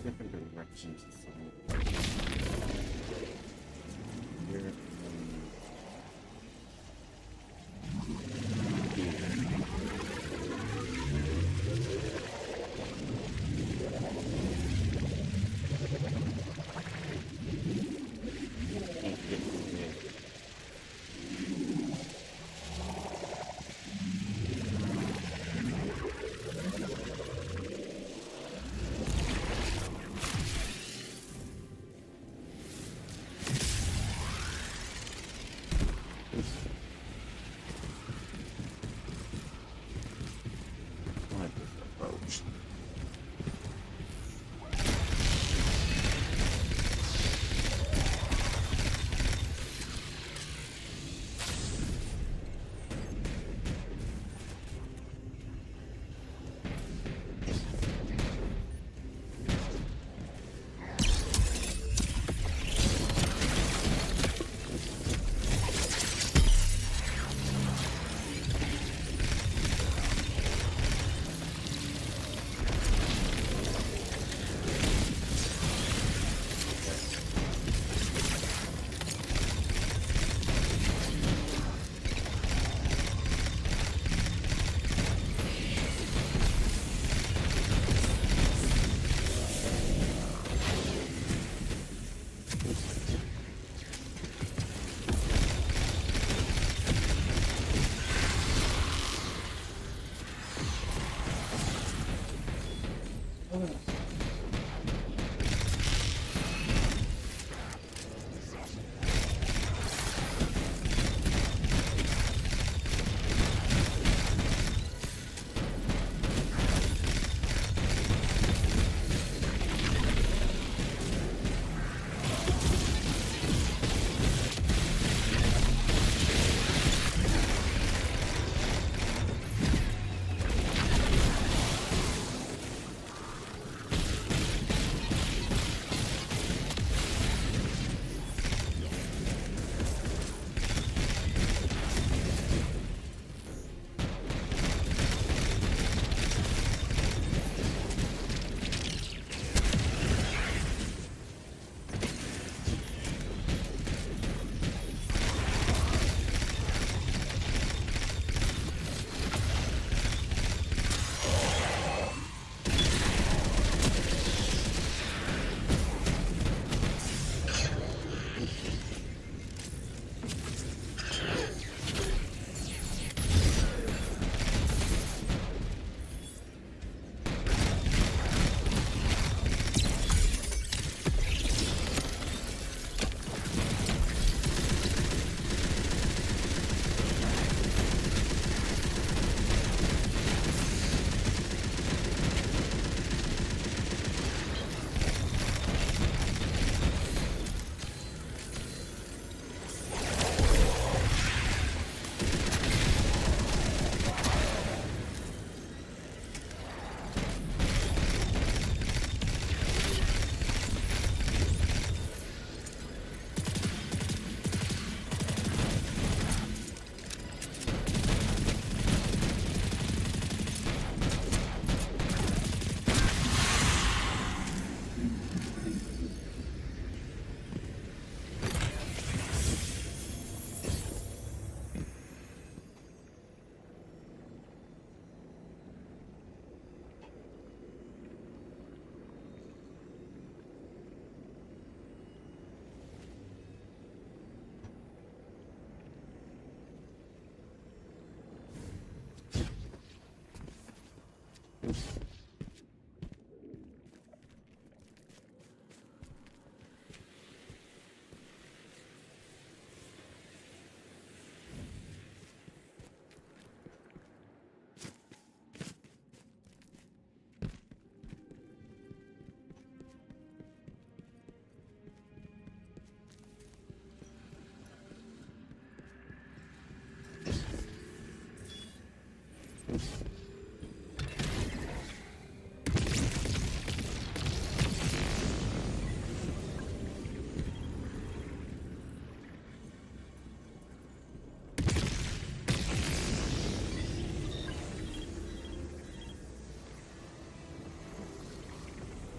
Different directions. Here.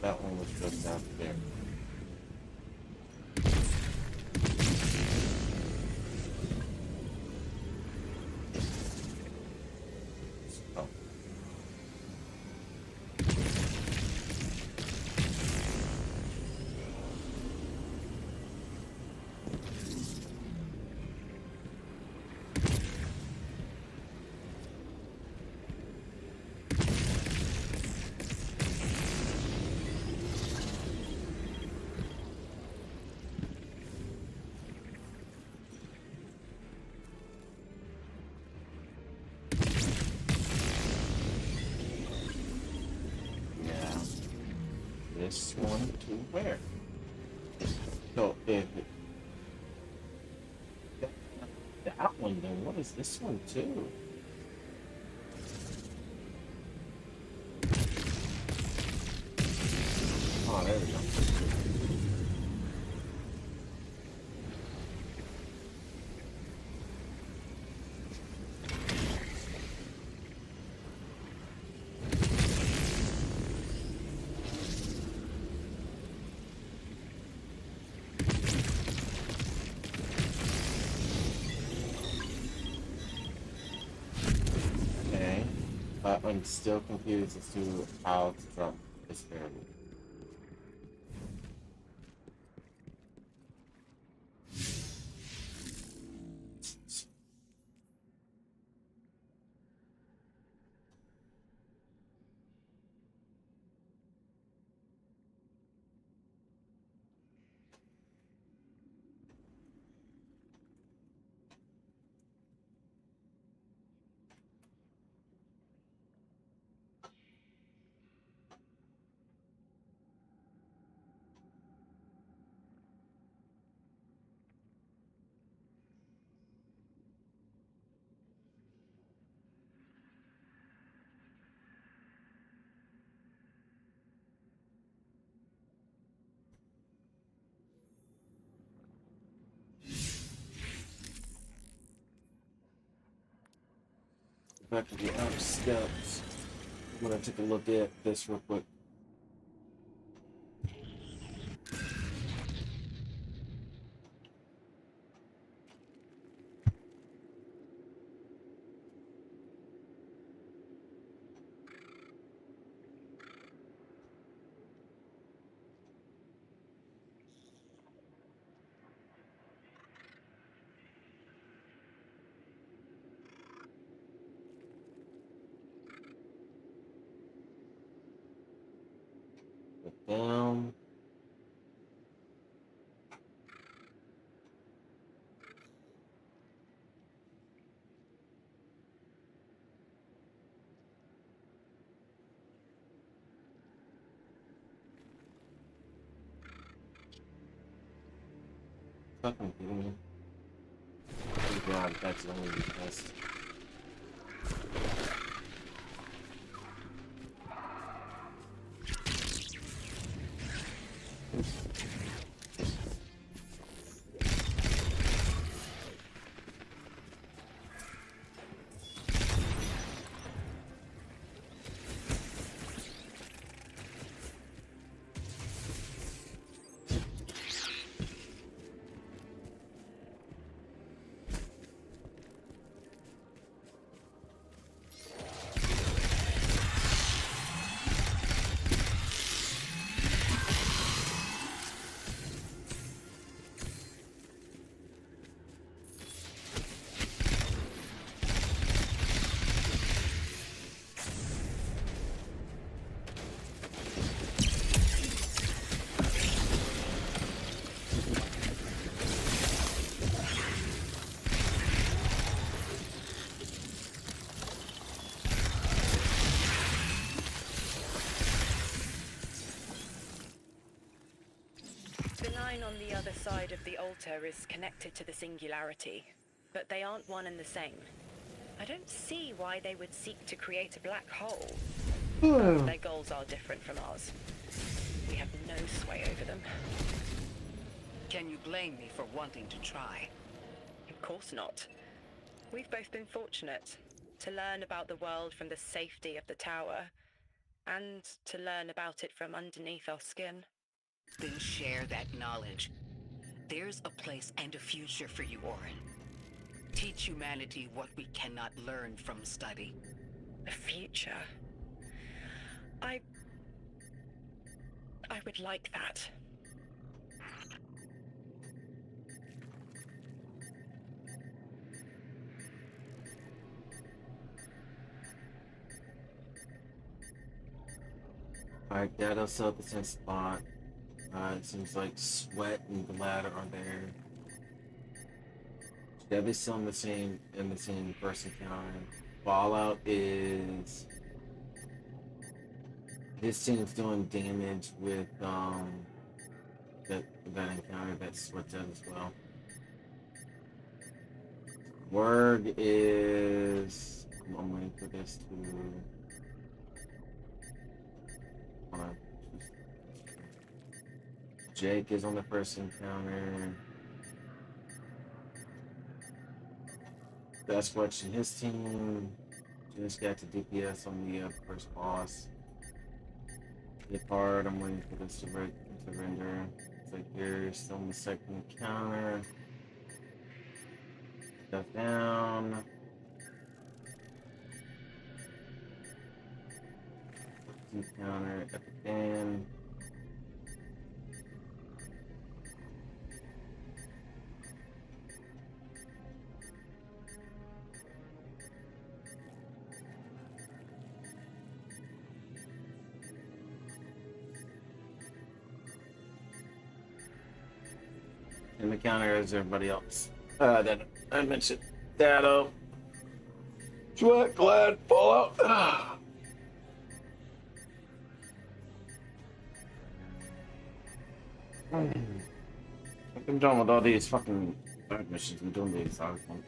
That one was just out there. Oh. Yeah. This one to where? So if that one, then what is this one too? Oh, there we go. Okay, but I'm still confused as to how to drop this variable. Back to the outer steps. I'm gonna take a look at this real quick. Down. Fucking kidding me. Oh god, that's only the best. side of the altar is connected to the singularity, but they aren't one and the same. I don't see why they would seek to create a black hole. But their goals are different from ours. We have no sway over them. Can you blame me for wanting to try? Of course not. We've both been fortunate to learn about the world from the safety of the tower, and to learn about it from underneath our skin. Then share that knowledge. There's a place and a future for you, Orin. Teach humanity what we cannot learn from study. A future. I would like that. Alright, Dato's still at the same spot. It seems like Sweat and Glad are there. Debbie's still in the same first encounter. Fallout is his team's doing damage with that encounter that Sweat's at as well. Word is I'm waiting for this to hold on. Jake is on the first encounter. Sasquatch and his team just got to DPS on the first boss. Hit hard. I'm waiting for this to render. It's like you're still in the second encounter. Stuff down. Encounter at the end. And the counter is everybody else. That I mentioned. Dado. Sweat, Glad, Fallout. I'm done with all these fucking side missions. I'm doing these other ones.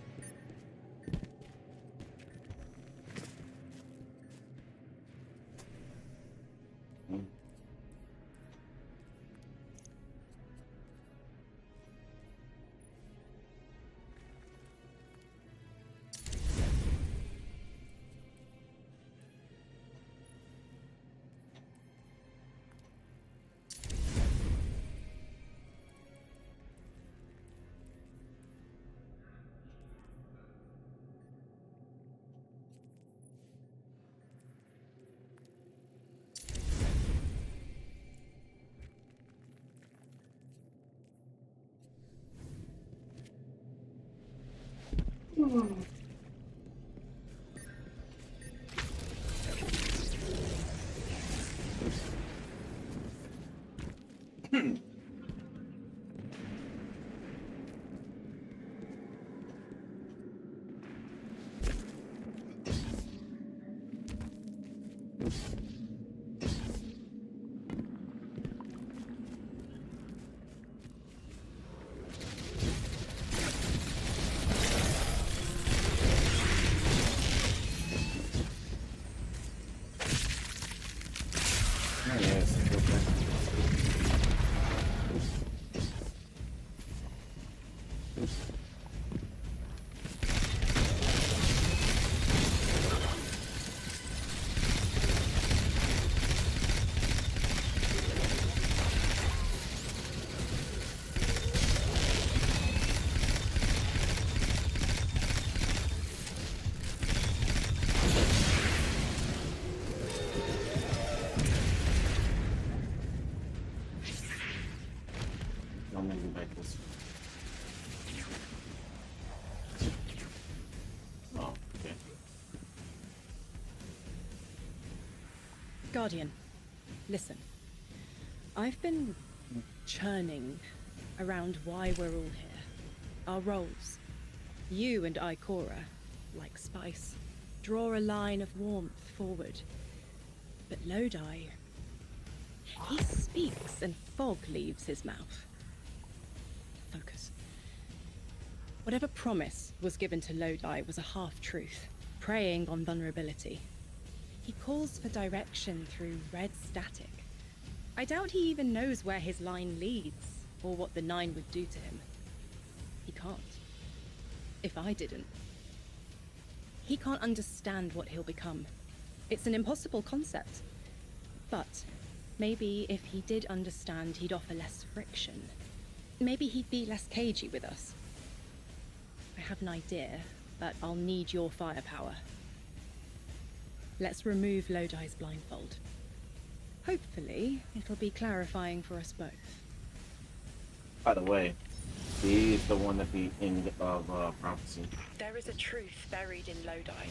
Guardian, listen. I've been churning around why we're all here. Our roles. You and Ikora, like spice, draw a line of warmth forward. But Lodi, he speaks and fog leaves his mouth. Focus. Whatever promise was given to Lodi was a half-truth, preying on vulnerability. He calls for direction through red static. I doubt he even knows where his line leads, or what the Nine would do to him. He can't. If I didn't. He can't understand what he'll become. It's an impossible concept. But maybe if he did understand, he'd offer less friction. Maybe he'd be less cagey with us. I have an idea, but I'll need your firepower. Let's remove Lodi's blindfold. Hopefully, it'll be clarifying for us both. By the way, he's the one at the end of prophecy. There is a truth buried in Lodi.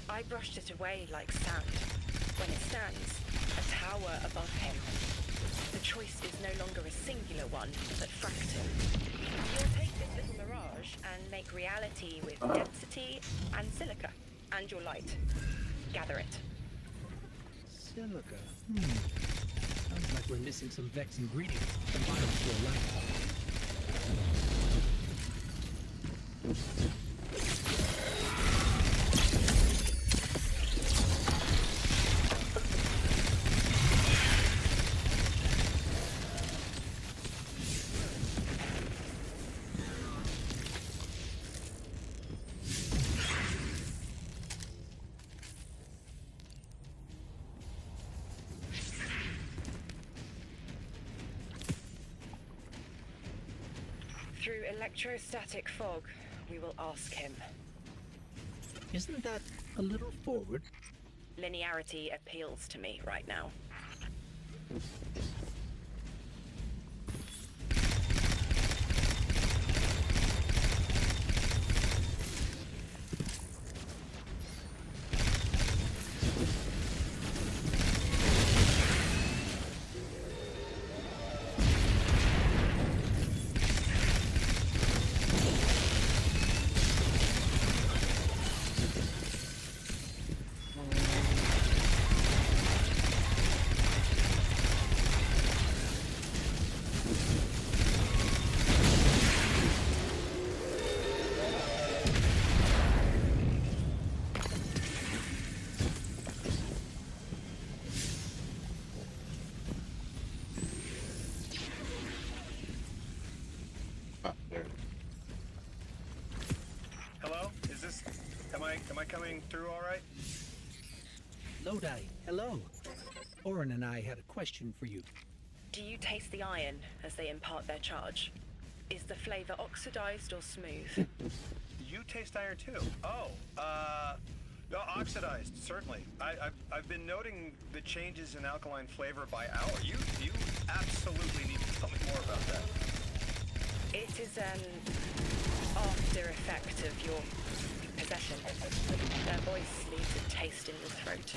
I brushed it away like sand. When it stands, a tower above him. The choice is no longer a singular one, but fractal. You'll take this little mirage and make reality with density and silica, and your light. Gather it. Silica. Sounds like we're missing some Vex ingredients combined to a light. Through electrostatic fog, we will ask him. Isn't that a little forward? Linearity appeals to me right now. Hello? Is this... Am I coming through all right? Lodi, hello. Orin and I had a question for you. Do you taste the iron as they impart their charge? Is the flavor oxidized or smooth? You taste iron too? Oh, no, oxidized, certainly. I've been noting the changes in alkaline flavor by hour. You absolutely need to tell me more about that. It is an after effect of your possession. Their voice leaves a taste in your throat.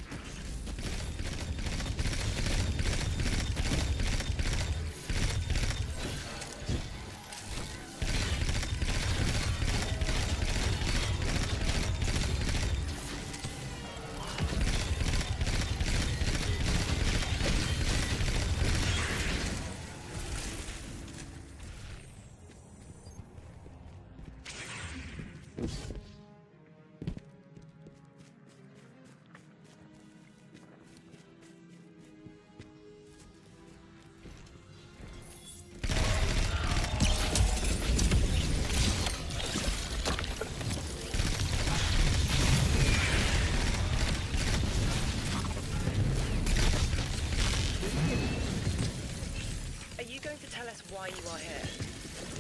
Why you are here.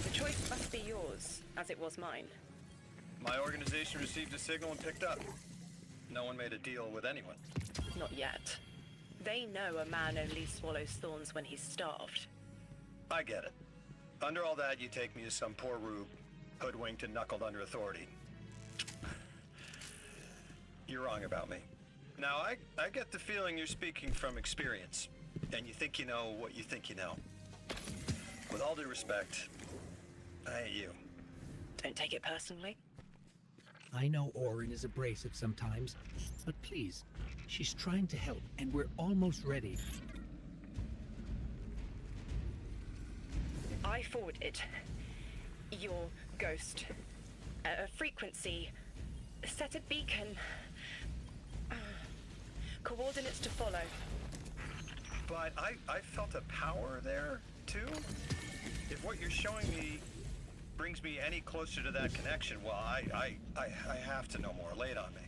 The choice must be yours, as it was mine. My organization received a signal and picked up. No one made a deal with anyone. Not yet. They know a man only swallows thorns when he's starved. I get it. Under all that, you take me as some poor rube, hoodwinked and knuckled under authority. You're wrong about me. Now, I get the feeling you're speaking from experience, and you think you know what you think you know. With all due respect, I ain't you. Don't take it personally. I know Orin is abrasive sometimes, but please, she's trying to help, and we're almost ready. I forwarded Your ghost. A frequency. Set a beacon. Coordinates to follow. But I felt a power there, too? If what you're showing me brings me any closer to that connection, well, I have to know more. Lay it on me.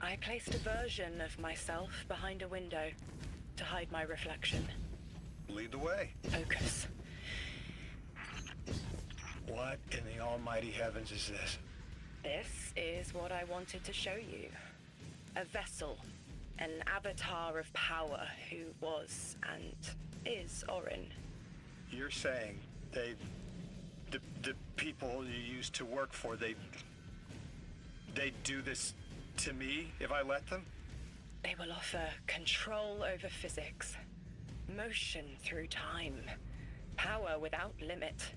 I placed a version of myself behind a window to hide my reflection. Lead the way. Focus. What in the almighty heavens is this? This is what I wanted to show you. A vessel. An avatar of power who was and is Orin. You're saying the people you used to work for, they'd do this to me if I let them? They will offer control over physics, motion through time, power without limit,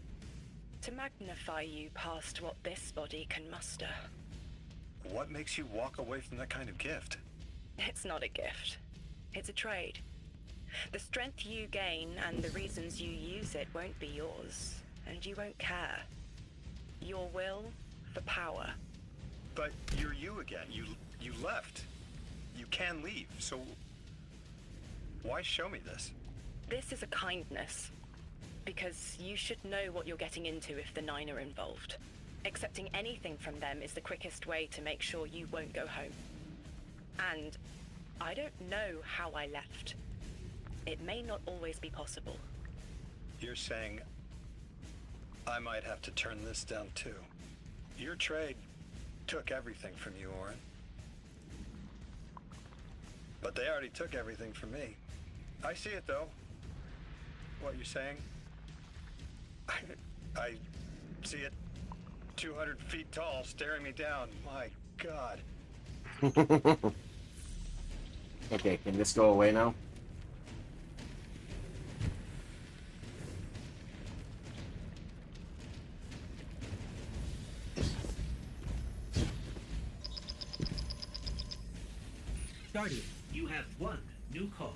to magnify you past what this body can muster. What makes you walk away from that kind of gift? It's not a gift. It's a trade. The strength you gain and the reasons you use it won't be yours, and you won't care. Your will for power. But you're you again. You left. You can leave, so why show me this? This is a kindness, because you should know what you're getting into if the Nine are involved. Accepting anything from them is the quickest way to make sure you won't go home. And I don't know how I left. It may not always be possible. You're saying I might have to turn this down too. Your trade took everything from you, Orin. But they already took everything from me. I see it though. What you're saying. I see it 200 feet tall, staring me down. My God. Okay, can this go away now? Guardian, you have one new call.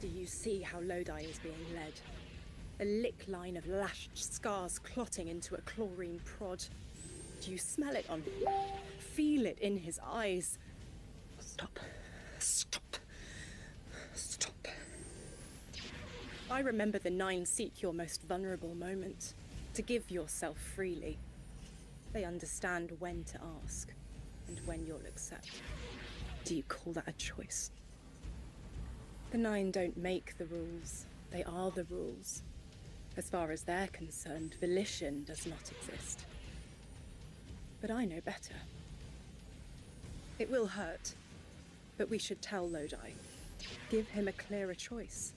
Do you see how Lodi is being led? A lick line of lashed scars clotting into a chlorine prod. Do you smell it on him? Feel it in his eyes? Stop. Stop. Stop. I remember the Nine seek your most vulnerable moment, to give yourself freely. They understand when to ask, and when you'll accept. Do you call that a choice? The Nine don't make the rules. They are the rules. As far as they're concerned, volition does not exist. But I know better. It will hurt, but we should tell Lodi. Give him a clearer choice.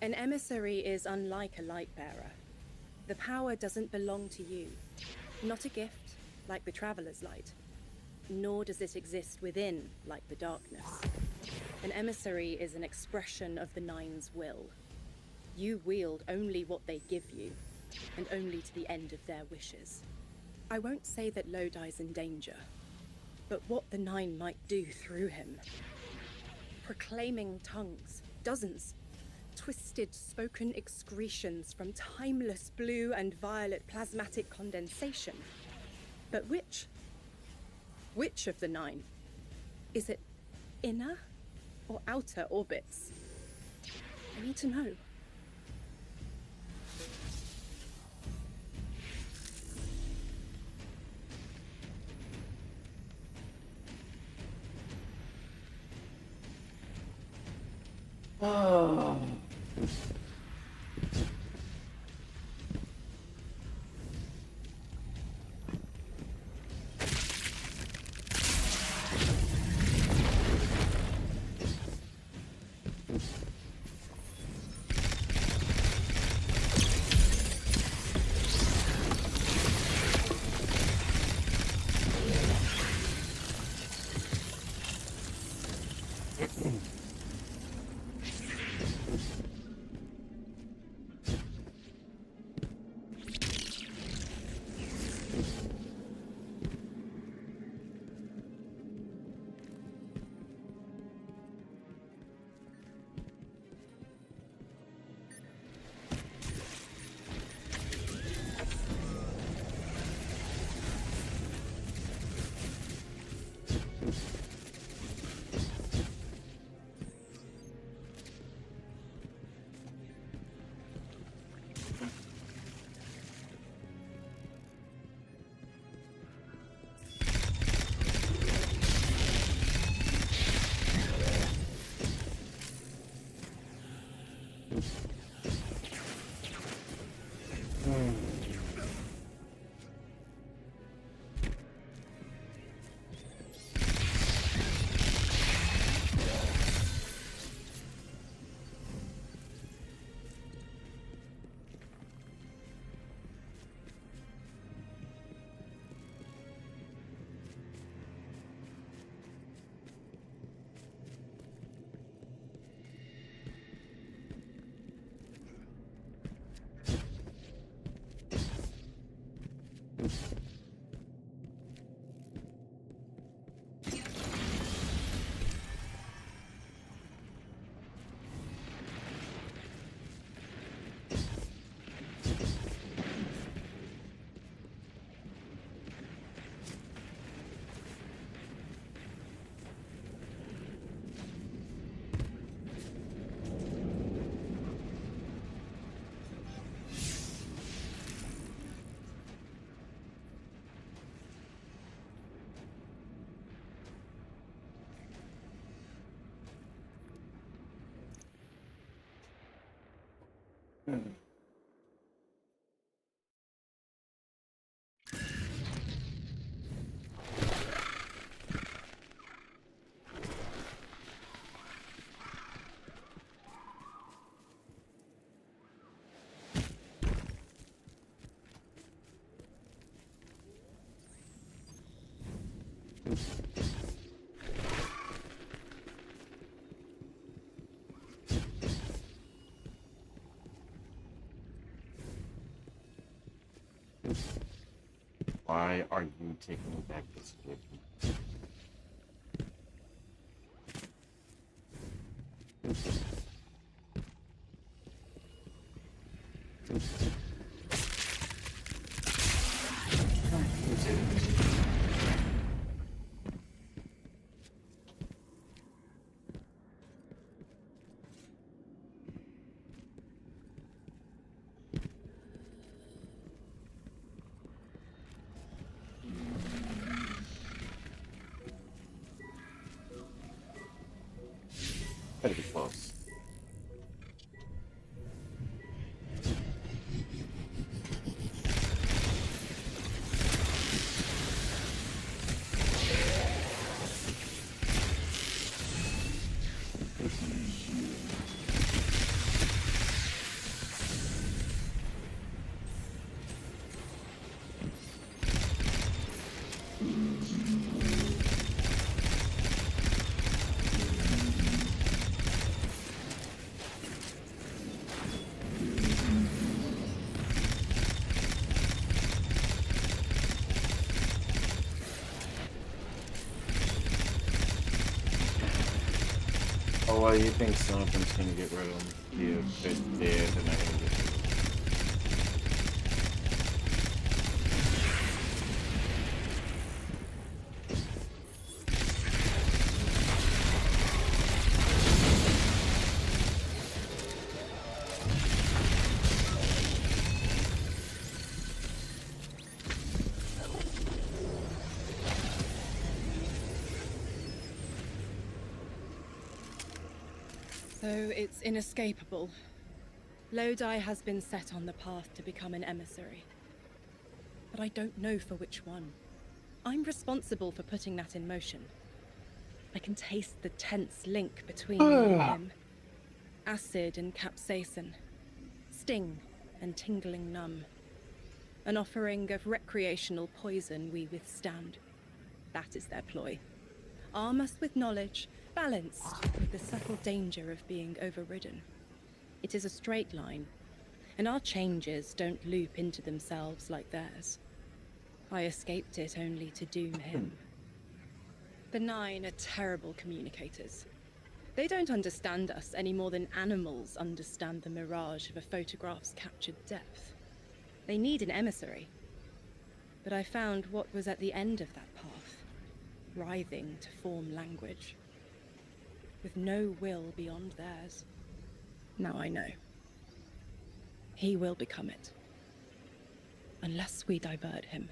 An emissary is unlike a light bearer. The power doesn't belong to you. Not a gift, like the Traveler's Light. Nor does it exist within, like the darkness. An emissary is an expression of the Nine's will. You wield only what they give you, and only to the end of their wishes. I won't say that Lodi's in danger, but what the Nine might do through him. Proclaiming tongues, dozens. Twisted spoken excretions from timeless blue and violet plasmatic condensation. But which? Which of the Nine? Is it inner or outer orbits? I need to know. Oh. Why are you taking me back this way? Better be close. Oh, well, you think something's gonna get rid of him? If it's dead, then I can get it. So it's inescapable. Lodi has been set on the path to become an emissary. But I don't know for which one. I'm responsible for putting that in motion. I can taste the tense link between me and him. Acid and capsaicin. Sting and tingling numb. An offering of recreational poison we withstand. That is their ploy. Arm us with knowledge, balanced with the subtle danger of being overridden. It is a straight line, and our changes don't loop into themselves like theirs. I escaped it only to doom him. The Nine are terrible communicators. They don't understand us any more than animals understand the mirage of a photograph's captured depth. They need an emissary. But I found what was at the end of that path, writhing to form language, with no will beyond theirs. Now I know. He will become it. Unless we divert him.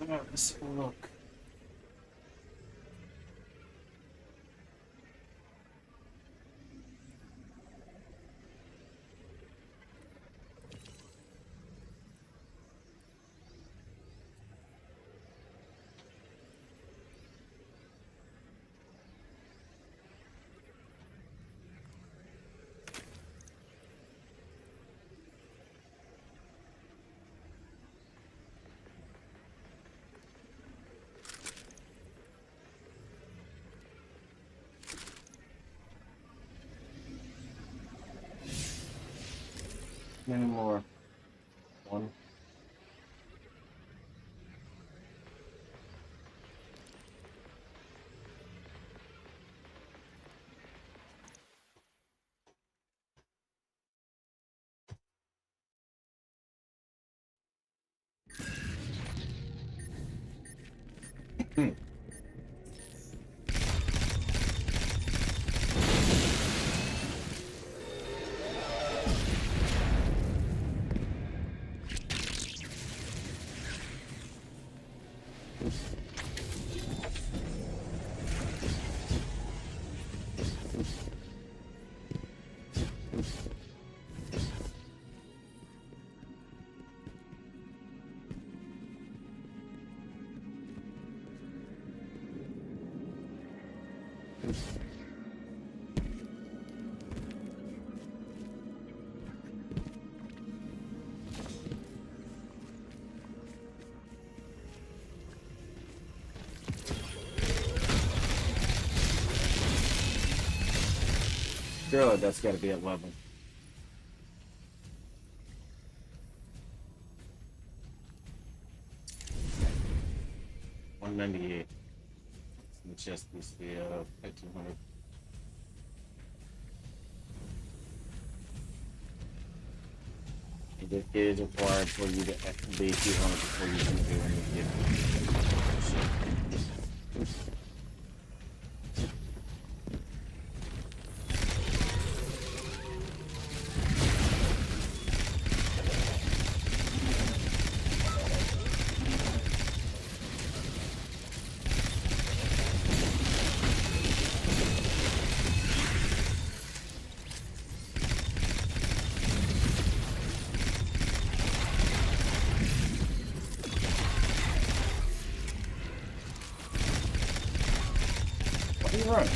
Let's look. Many more. One. Surely that's got to be at level. $198. It's just this the 200. It is required for you to be 200 before you can do anything. Run.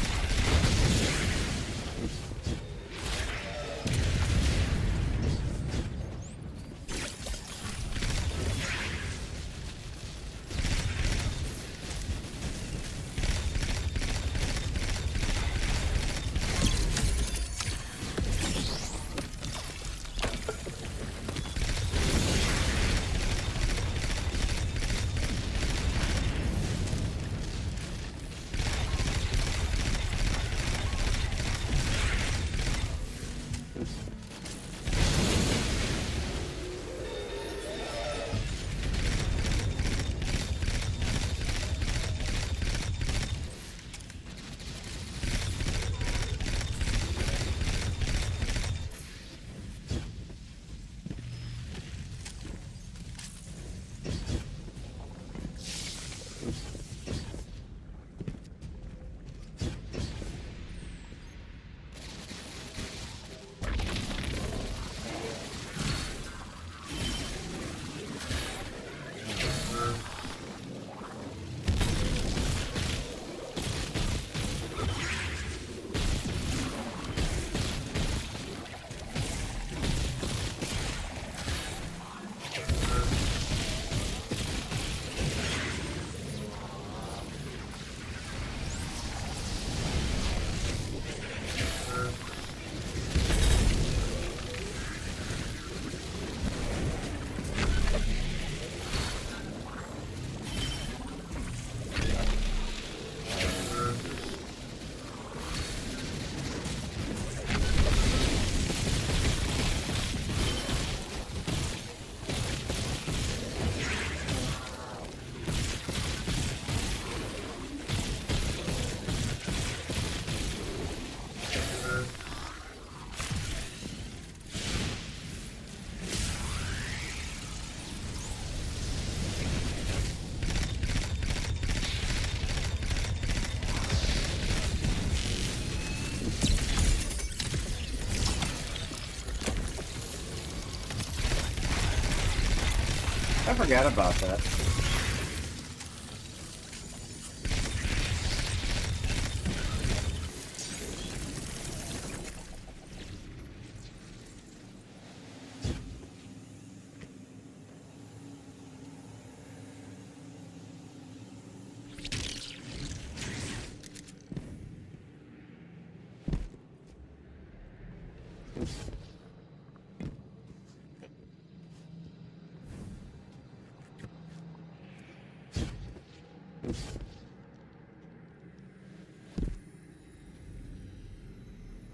I forgot about that.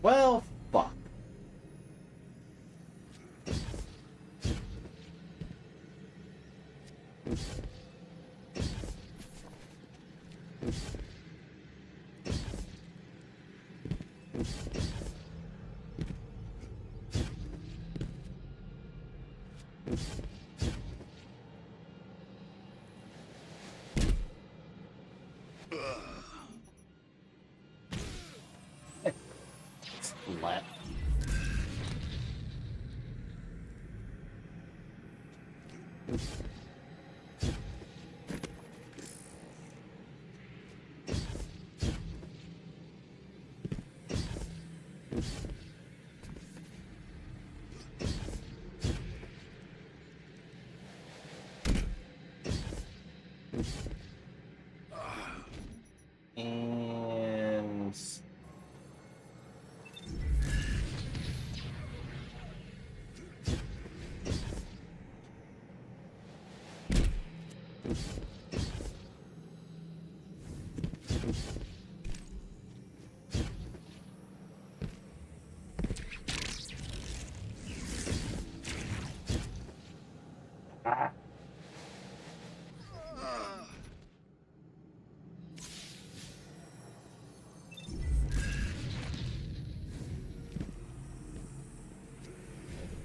Well, fuck. Let. And it's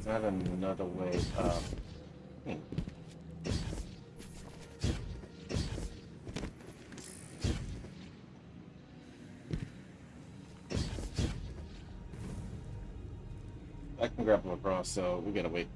not another way up. I can grab him across, so we gotta wait.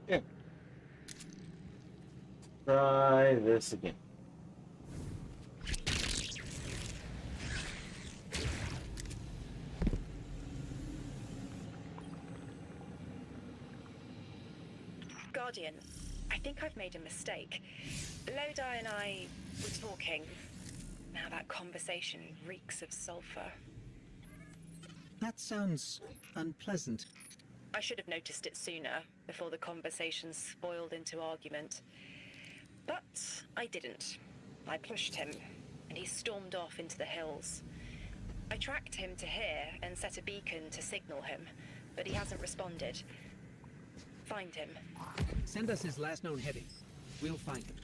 Yeah. Try this again. Guardian, I think I've made a mistake. Lodi and I were talking. Now that conversation reeks of sulfur. That sounds unpleasant. I should have noticed it sooner, before the conversation spoiled into argument. But I didn't. I pushed him, and he stormed off into the hills. I tracked him to here and set a beacon to signal him, but he hasn't responded. Find him. Send us his last known heading. We'll find him.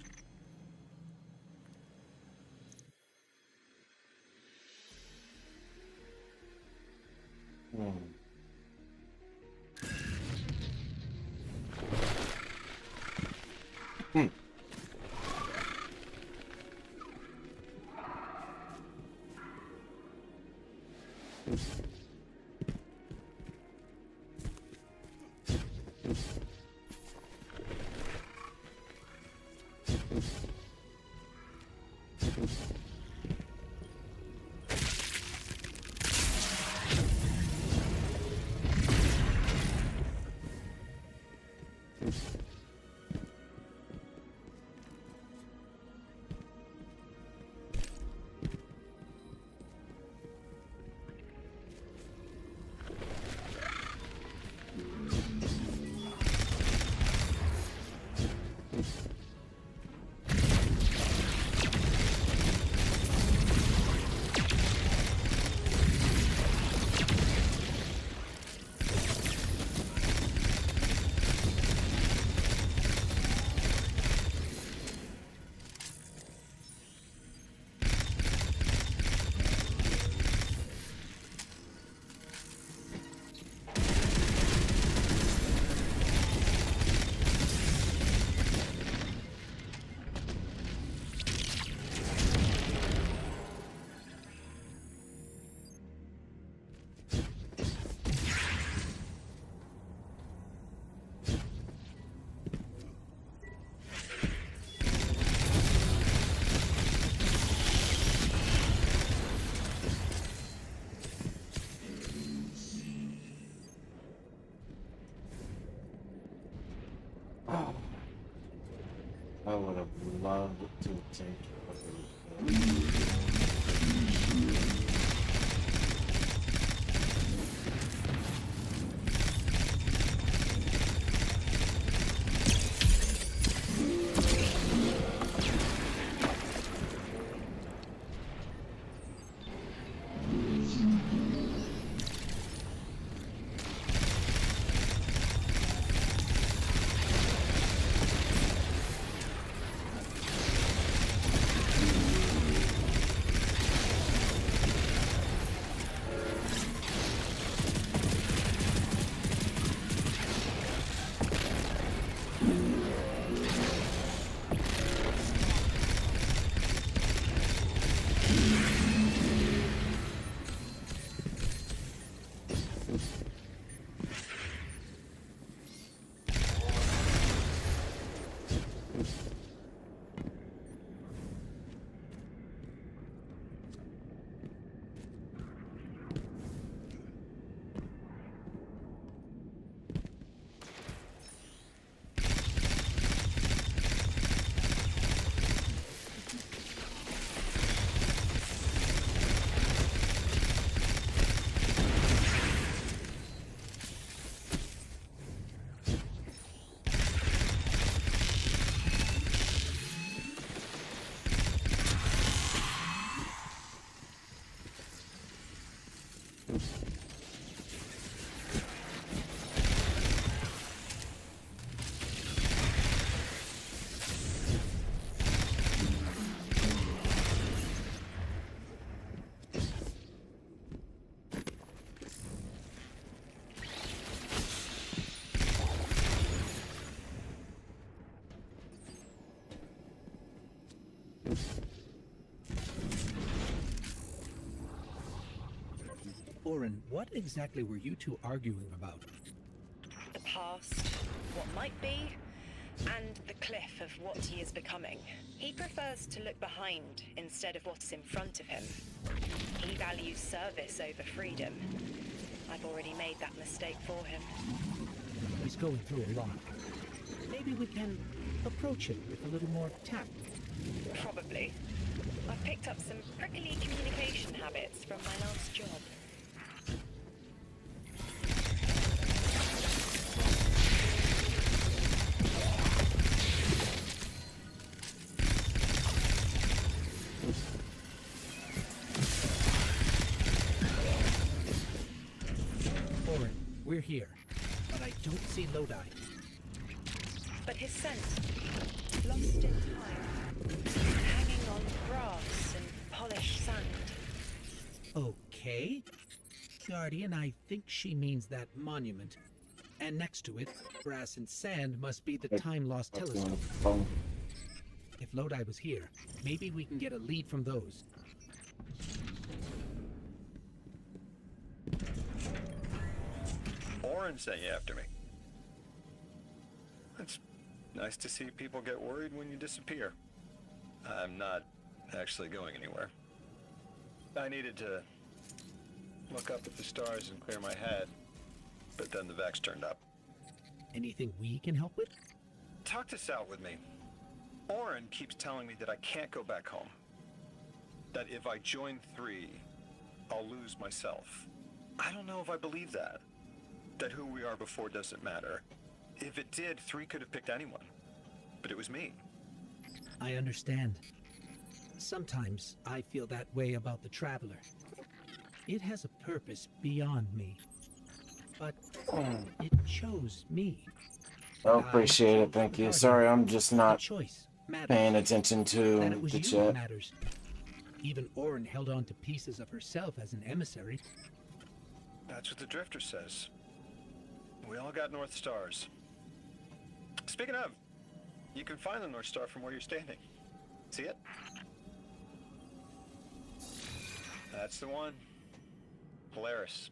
Oh, I would have loved to take a Orin, what exactly were you two arguing about? The past, what might be, and the cliff of what he is becoming. He prefers to look behind instead of what's in front of him. He values service over freedom. I've already made that mistake for him. He's going through a lot. Maybe we can approach him with a little more tact. Probably. I've picked up some prickly communication habits from my last job. Orin, we're here, but I don't see Lodi. But his scent, lost in time, hanging on grass and polished sand. Okay. Guardian, I think she means that monument. And next to it, grass and sand must be the time-lost telescope. If Lodi was here, maybe we can get a lead from those. Orin sent you after me. It's nice to see people get worried when you disappear. I'm not actually going anywhere. I needed to look up at the stars and clear my head, but then the Vex turned up. Anything we can help with? Talk this out with me. Orin keeps telling me that I can't go back home. That if I join 3, I'll lose myself. I don't know if I believe that. That who we are before doesn't matter. If it did, 3 could have picked anyone. But it was me. I understand. Sometimes I feel that way about the Traveler. It has a purpose beyond me. But it chose me. I appreciate it, thank you. Sorry, I'm just not paying attention That to it was the you that chat. matters. Even Orin held on to pieces of herself as an emissary. That's what the Drifter says. We all got North Stars. Speaking of, you can find the North Star from where you're standing. See it? That's the one. Polaris.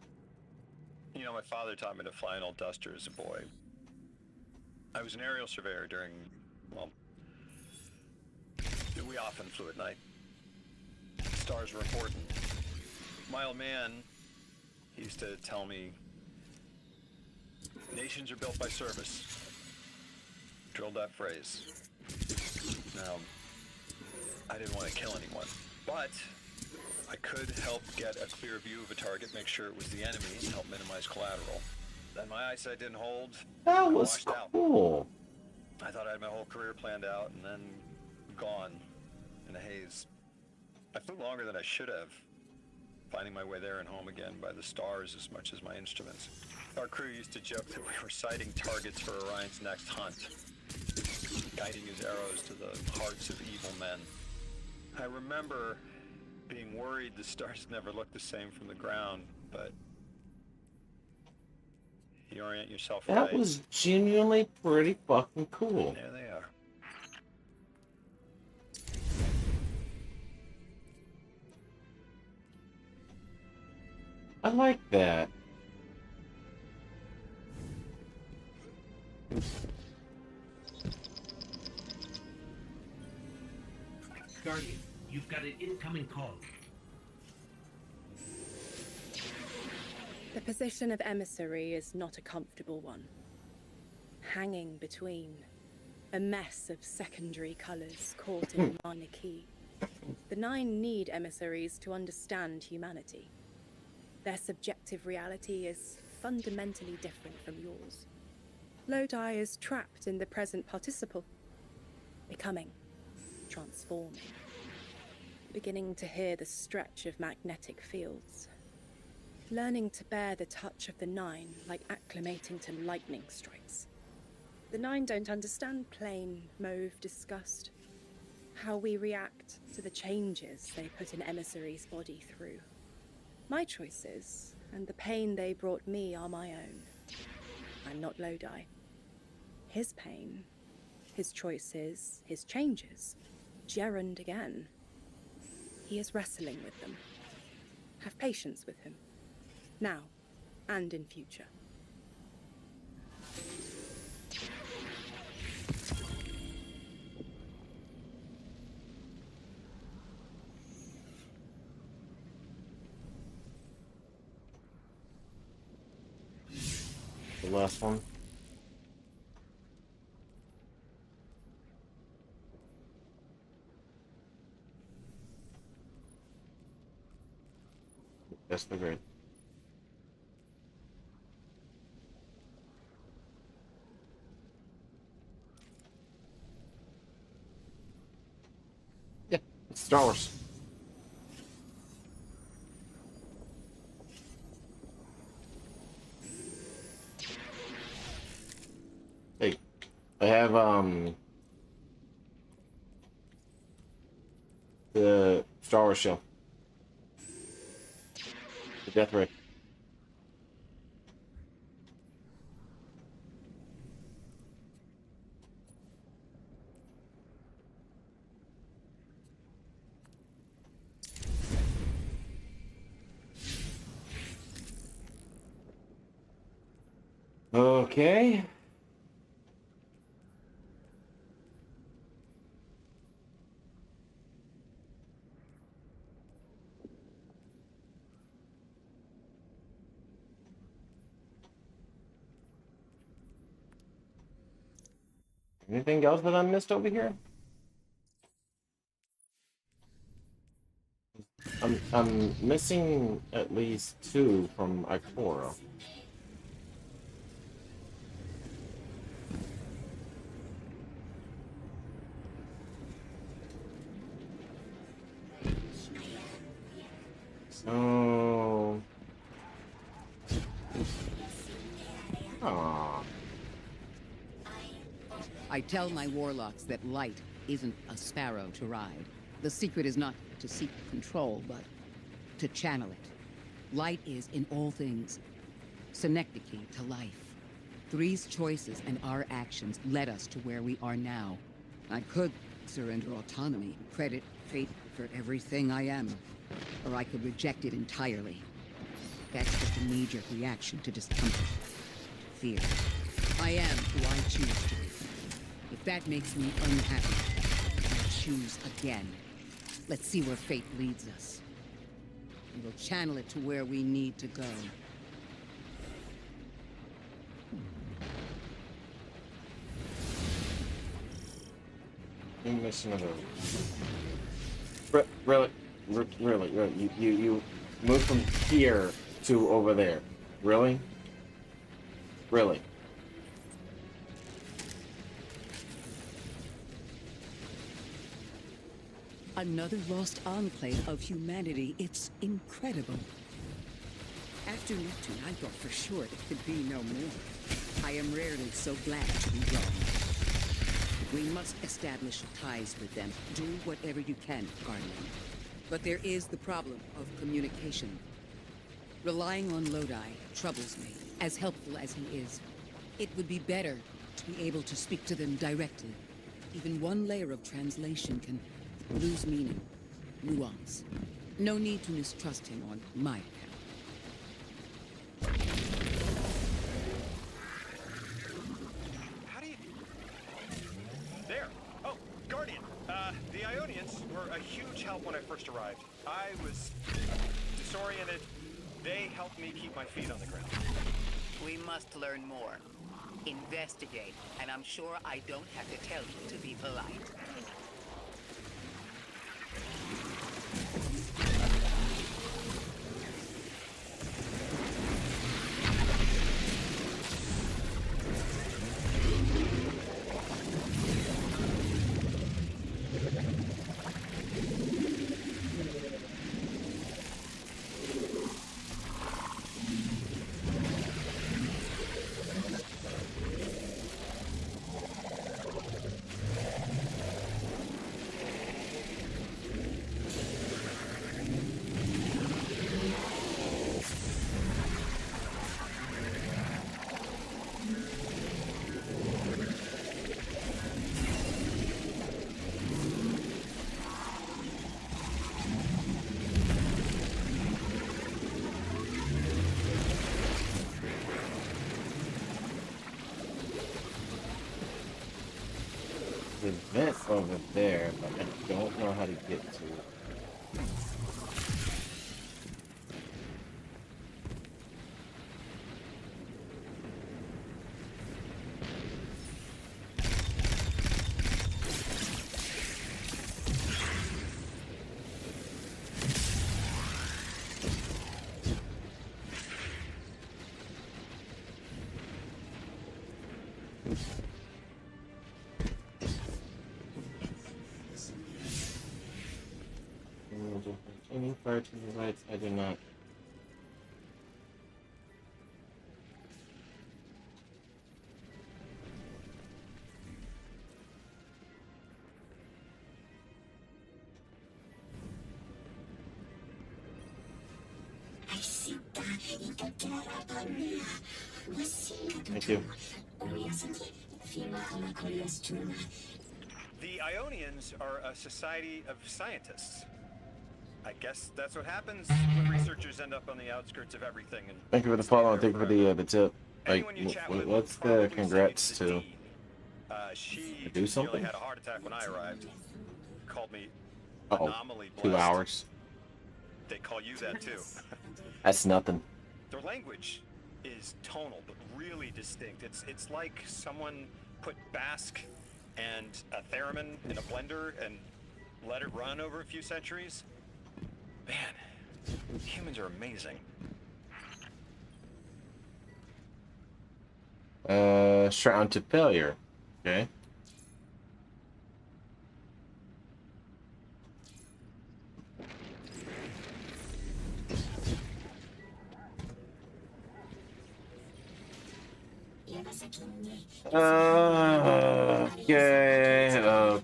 You know, my father taught me to fly an old Duster as a boy. I was an aerial surveyor during, well, we often flew at night. Stars were important. My old man, he used to tell me, nations are built by service. drilled that phrase. Now, I didn't want to kill anyone, but I could help get a clear view of a target, make sure it was the enemy, and help minimize collateral. Then my eyesight didn't hold. That I was washed out. cool. I thought I had my whole career planned out, and then gone in a haze. I flew longer than I should have, finding my way there and home again by the stars as much as my instruments. Our crew used to joke that we were sighting targets for Orion's next hunt, guiding his arrows to the hearts of evil men. I remember being worried the stars never looked the same from the ground, but you orient yourself That right. was genuinely pretty fucking cool. There they are. I like that. Guardian, you've got an incoming call. The position of emissary is not a comfortable one. Hanging between a mess of secondary colors caught in a minor key. The Nine need emissaries to understand humanity. Their subjective reality is fundamentally different from yours. Lodi is trapped in the present participle, becoming, transforming, beginning to hear the stretch of magnetic fields, learning to bear the touch of the Nine like acclimating to lightning strikes. The Nine don't understand plain, mauve disgust, how we react to the changes they put an emissary's body through. My choices and the pain they brought me are my own. I'm not Lodi. His pain, his choices, his changes, gerund again. He is wrestling with them. Have patience with him, now and in future. The last one. That's the grade. Yeah, it's Star Wars. Hey, I have the Star Wars show. The Death Ray. Okay. Anything else that I missed over here? I'm missing at least 2 from Ikora. So... Aww. I tell my warlocks that light isn't a sparrow to ride. The secret is not to seek control, but to channel it. Light is, in all things, synecdoche to life. Three's choices and our actions led us to where we are now. I could surrender autonomy, credit fate for everything I am, or I could reject it entirely. That's just a knee-jerk reaction to discomfort, to fear. I am who I choose to be. If that makes me unhappy, I choose again. Let's see where fate leads us. And we'll channel it to where we need to go. Mission of the. Really, you move from here to over there. Really? Really? Another lost enclave of humanity. It's incredible. After Neptune, I thought for sure there could be no more. I am rarely so glad to be wrong. We must establish ties with them. Do whatever you can, Guardian. But there is the problem of communication. Relying on Lodi troubles me, as helpful as he is. It would be better to be able to speak to them directly. Even one layer of translation can lose meaning, nuance. No need to mistrust him on my account. How do you... There! Oh, Guardian! The Ionians were a huge help when I first arrived. I was disoriented. They helped me keep my feet on the ground. We must learn more. Investigate, and I'm sure I don't have to tell you to be polite. The vent over there, but I don't know how to get to it. Any fire to the lights? I do not. Thank you. The Ionians are a society of scientists. I guess that's what happens when researchers end up on the outskirts of everything. And Thank you for the follow and thank you for the tip. Like, anyone you chat with what's will the probably say congrats it's the to? Dean. She Do something? nearly had a heart attack when I arrived. Called me Oh, anomaly 2 blessed. hours. They call you that too. That's nothing. Their language is tonal, but really distinct. It's like someone put Basque and a theremin in a blender and let it run over a few centuries. Man, humans are amazing. Shroud to failure. Okay.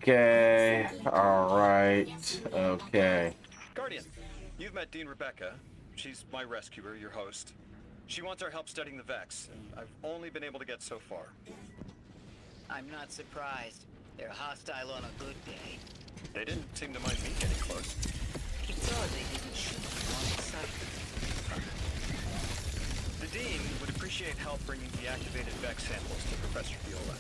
Okay, alright, okay. Guardian, you've met Dean Rebecca. She's my rescuer, your host. She wants our help studying the Vex, and I've only been able to get so far. I'm not surprised. They're hostile on a good day. They didn't seem to mind me getting close. It's odd they didn't shoot you on sight. The Dean would appreciate help bringing deactivated Vex samples to Professor Viola.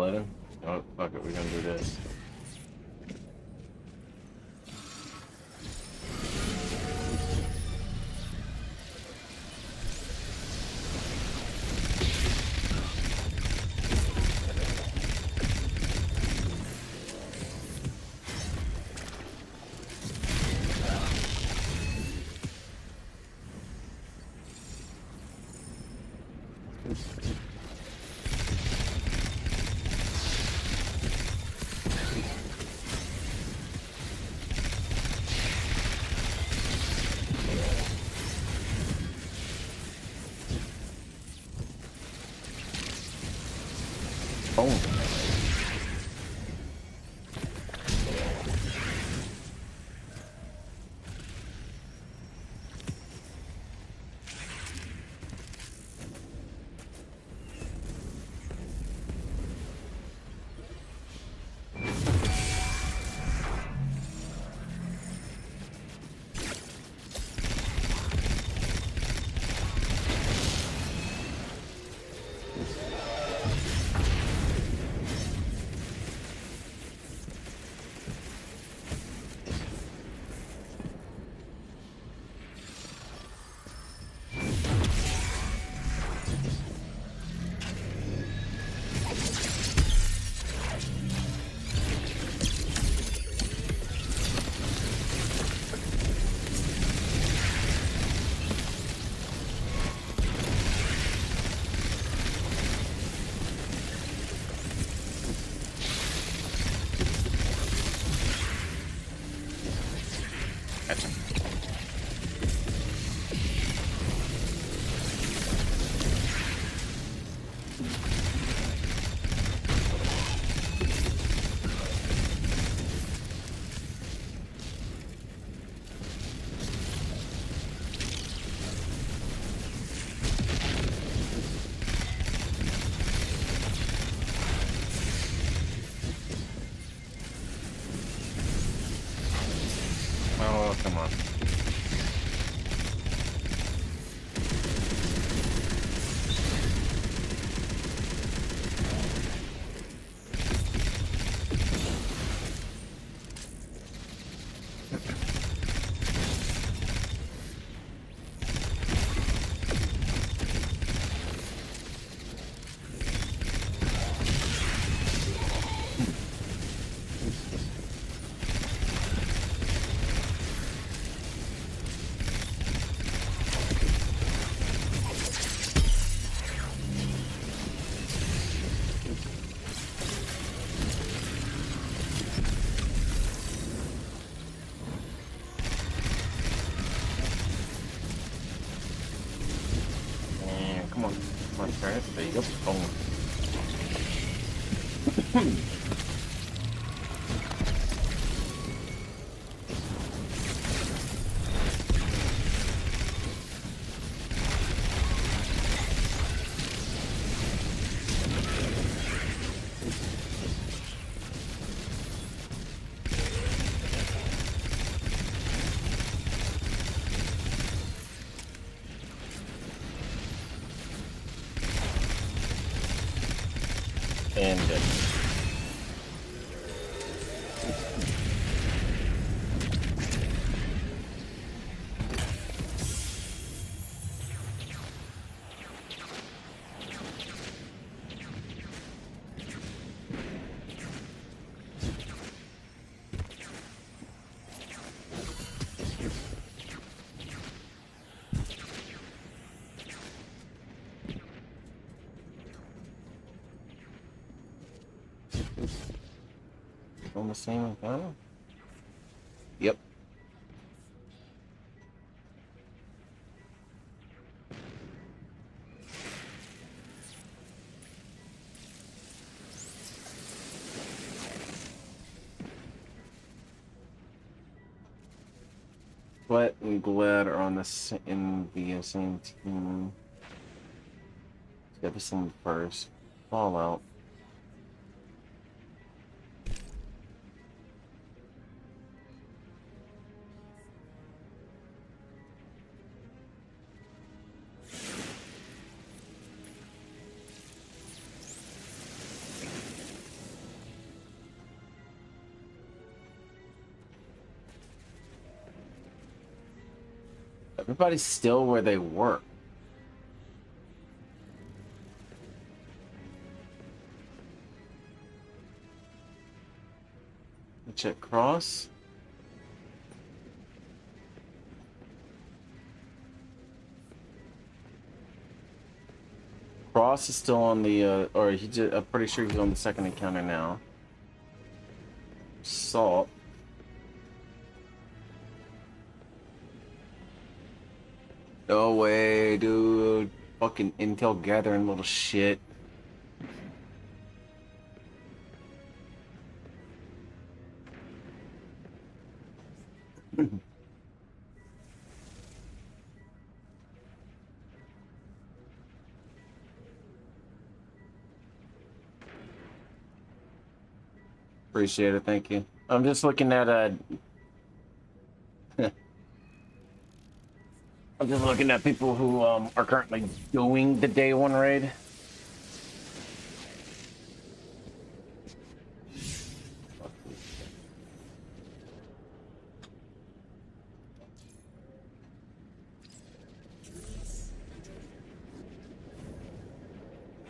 reloading? Oh, fuck it, we're gonna do this. Oh. Gotcha. Oh, come on. Come on. Come on, try it. There you go. Boom. And on the same encounter? Yep. Sweat and Glad are on in the same team. Jefferson first. Fallout. Everybody's still where they were. Check Cross. Cross is still on the, or he just, I'm pretty sure he's on the second encounter now. Salt. No way, dude. Fucking intel gathering little shit. Appreciate it, thank you. I'm just looking at I'm just looking at people who are currently doing the day one raid.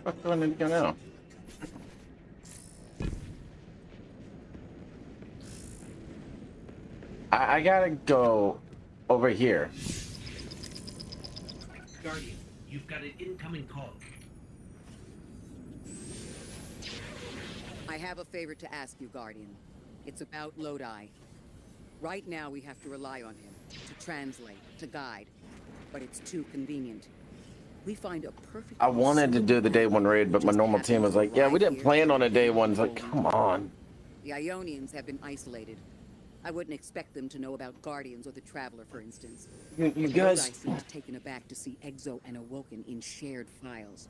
What do I need to go now? I gotta go over here. Guardian, you've got an incoming call. I have a favor to ask you, Guardian. It's about Lodi. Right now, we have to rely on him to translate, to guide, but it's too convenient. We find a perfect. I wanted to do the day one raid, but my normal team was like, yeah, we didn't plan on a day one. It's like, come on. The Ionians have been isolated. I wouldn't expect them to know about Guardians or the Traveler, for instance. You guys... I seemed taken aback to see Exo and Awoken in shared files.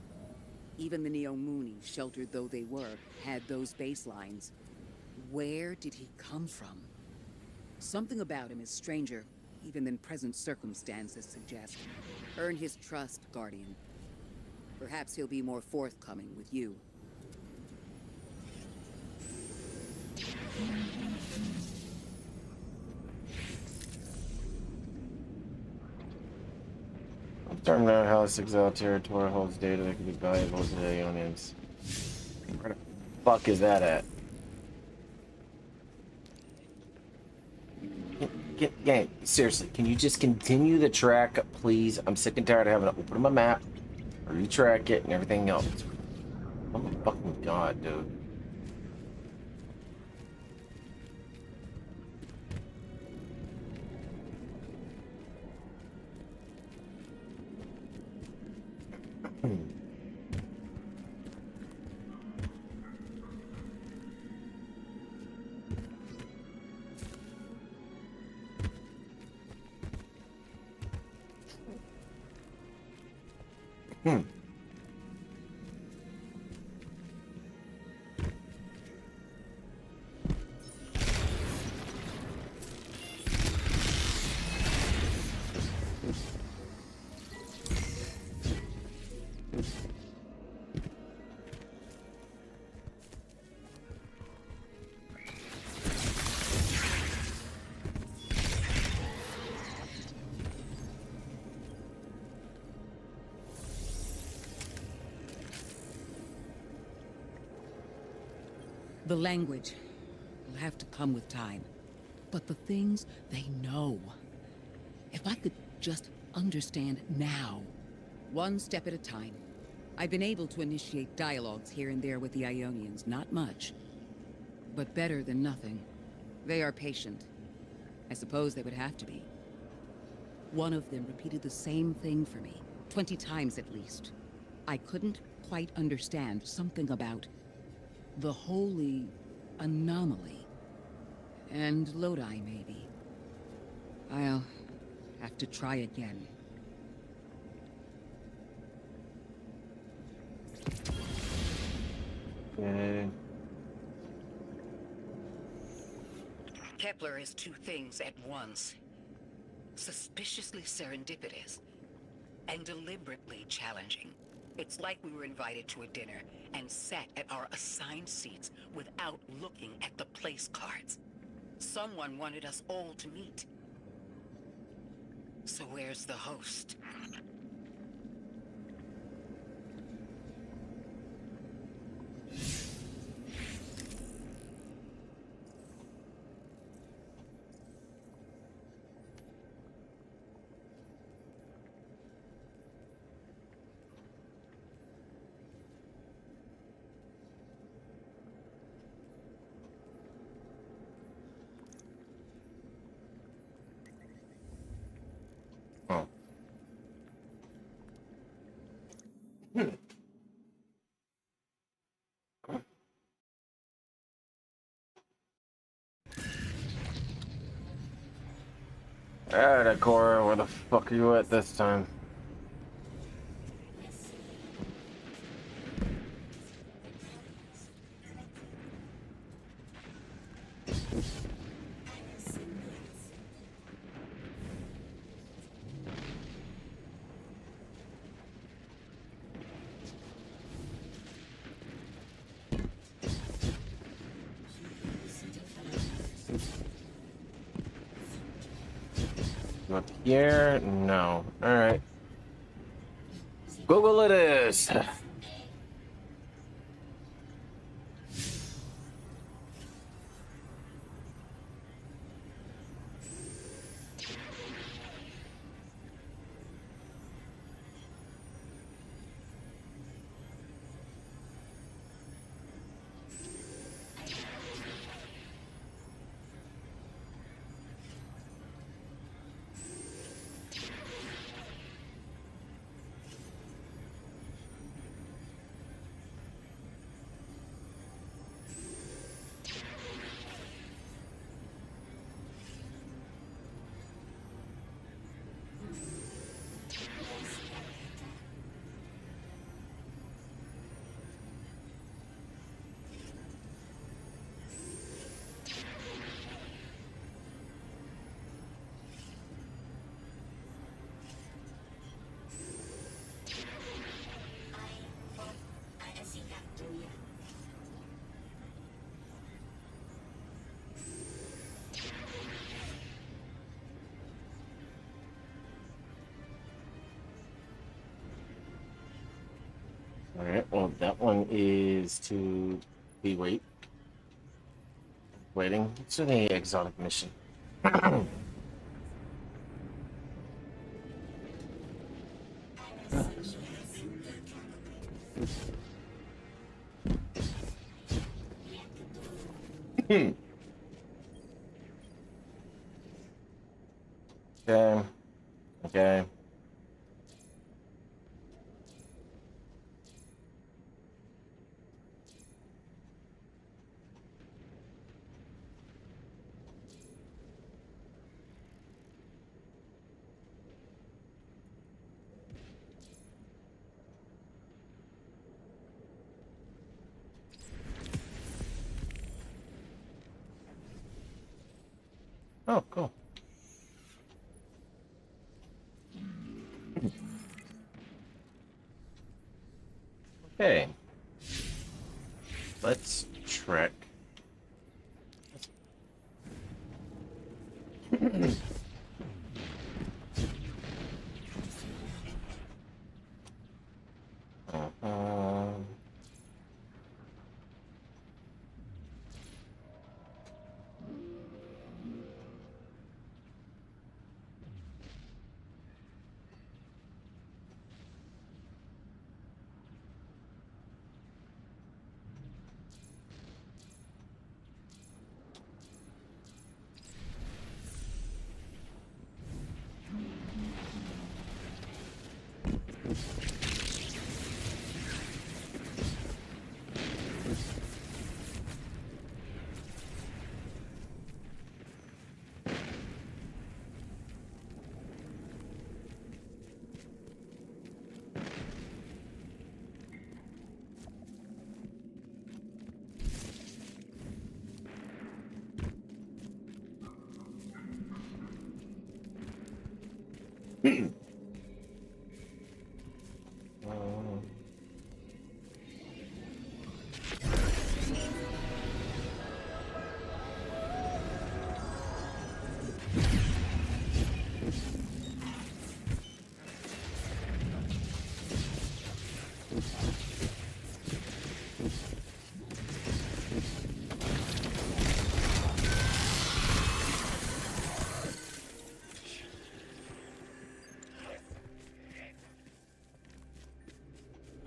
Even the Neomuni, sheltered though they were, had those baselines. Where did he come from? Something about him is stranger, even than present circumstances suggest. Earn his trust, Guardian. Perhaps he'll be more forthcoming with you. Determine out how this exiled territory holds data that could be valuable to the Ionians. Where the fuck is that at? Gang, seriously, can you just continue the track, please? I'm sick and tired of having to open my map, retrack it, and everything else. Oh my fucking god, dude. The language will have to come with time. But the things they know. If I could just understand now, one step at a time. I've been able to initiate dialogues here and there with the Ionians, not much. But better than nothing. They are patient. I suppose they would have to be. One of them repeated the same thing for me, 20 times at least. I couldn't quite understand something about the holy anomaly. And Lodi, maybe. I'll have to try again. Kepler is two things at once. Suspiciously serendipitous and deliberately challenging. It's like we were invited to a dinner and sat at our assigned seats without looking at the place cards. Someone wanted us all to meet. So where's the host? Oh. Alright, Cora, where the fuck are you at this time? Up here? No. Alright. Google it is! Alright, well, that one is to be waiting. It's an exotic mission. Okay. Okay. Oh, cool. Okay. Let's trek.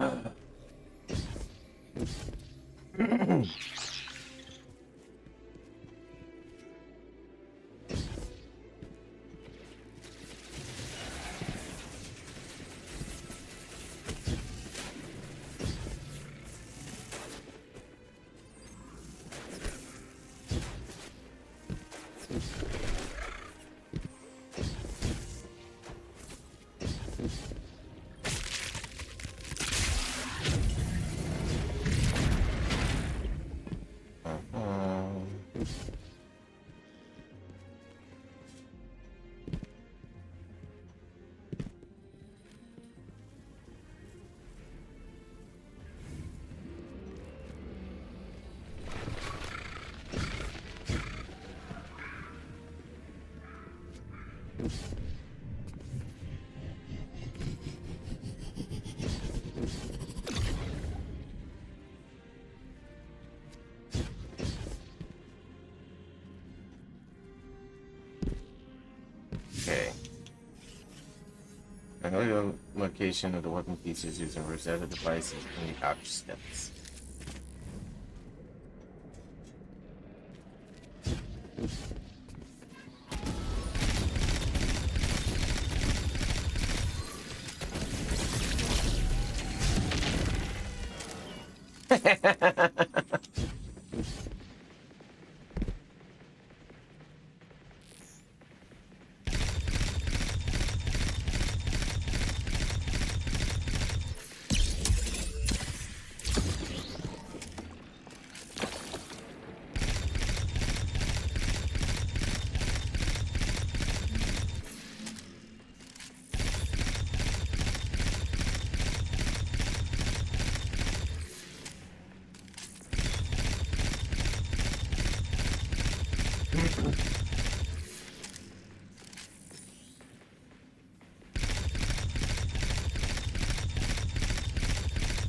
Okay. I know the location of the weapon pieces using Rosetta devices in the outer steps.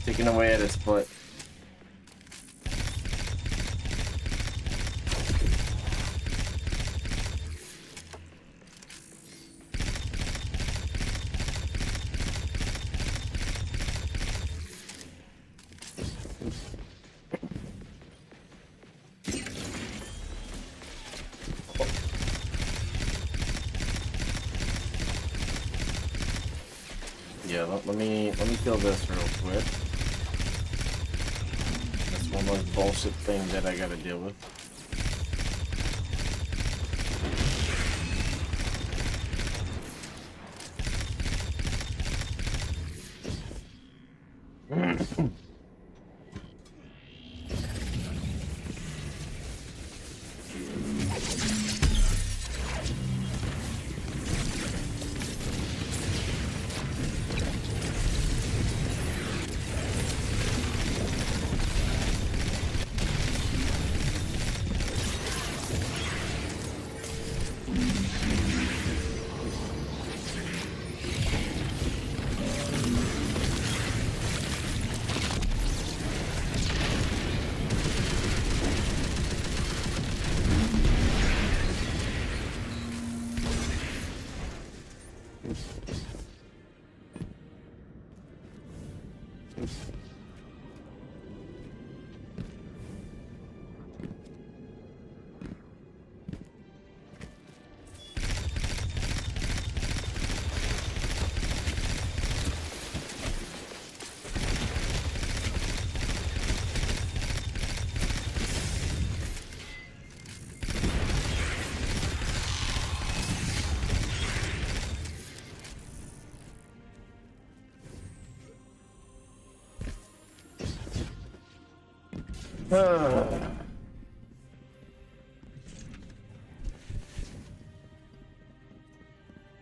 Taking away at his foot. Yeah, let me kill this real quick. That's one more bullshit thing that I gotta deal with.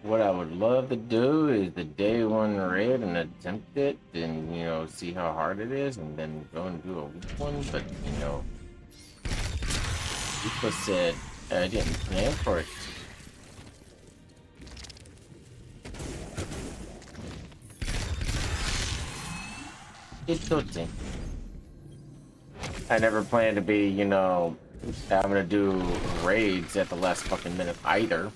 What I would love to do is the day one raid and attempt it and, you know, see how hard it is and then go and do a weak one, but, you know, people said I didn't plan for it. It's okay. I never planned to be, you know, I'm gonna do raids at the last fucking minute either.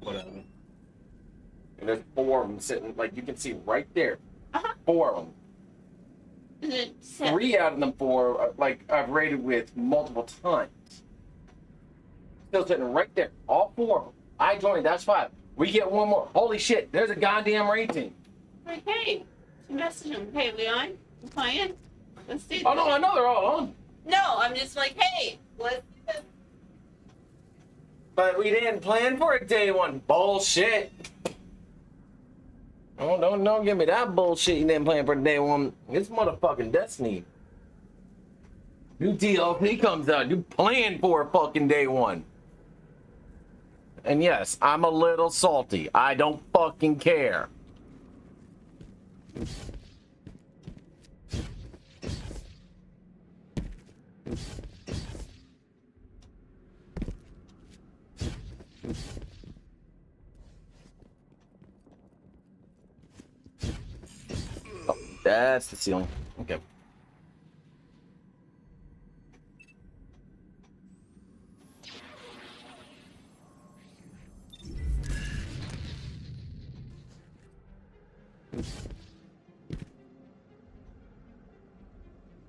Whatever. And there's 4 of them sitting, like you can see right there. Uh-huh. 4 of them. Is it set? 3 out of them 4, like I've raided with multiple times. Still sitting right there. All 4 of them. I joined. That's 5. We get 1 more. Holy shit! There's a goddamn raid team. Like, hey, she messaged him. Hey, Leon, you playing? Let's do this. Oh no, I know they're all on. No, I'm just like, hey, let's do this. But we didn't plan for it day 1. Bullshit. Oh, don't give me that bullshit. You didn't plan for day 1. It's motherfucking Destiny. New DLC comes out. You plan for it fucking day 1. And yes, I'm a little salty. I don't fucking care. Oh, that's the ceiling. Okay.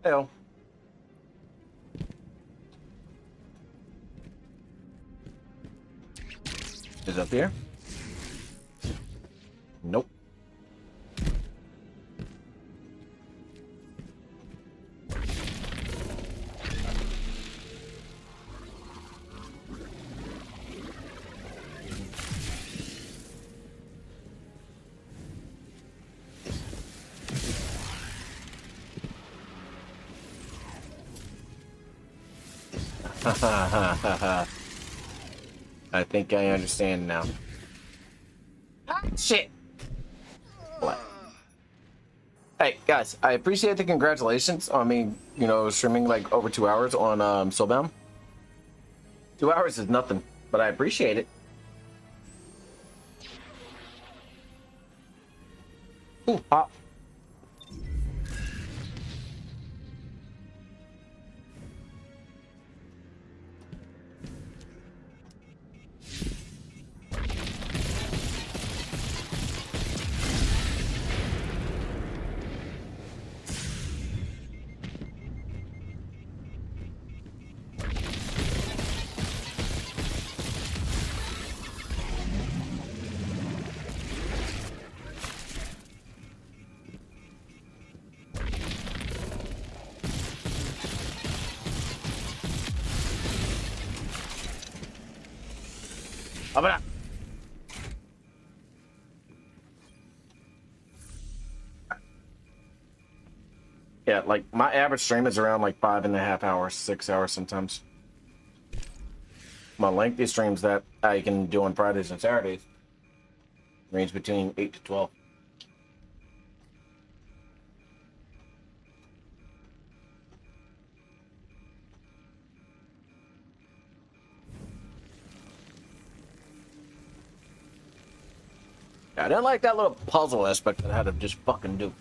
Hell. Is it up here? Nope. I think I understand now. Ah, shit. What? Hey guys, I appreciate the congratulations on me, you know, streaming like over 2 hours on Soulbound. 2 hours is nothing, but I appreciate it. Ooh, hop. Up and up. Yeah, like my average stream is around like 5.5 hours, 6 hours sometimes. My lengthy streams that I can do on Fridays and Saturdays range between 8 to 12. I didn't like that little puzzle aspect that I had to just fucking do.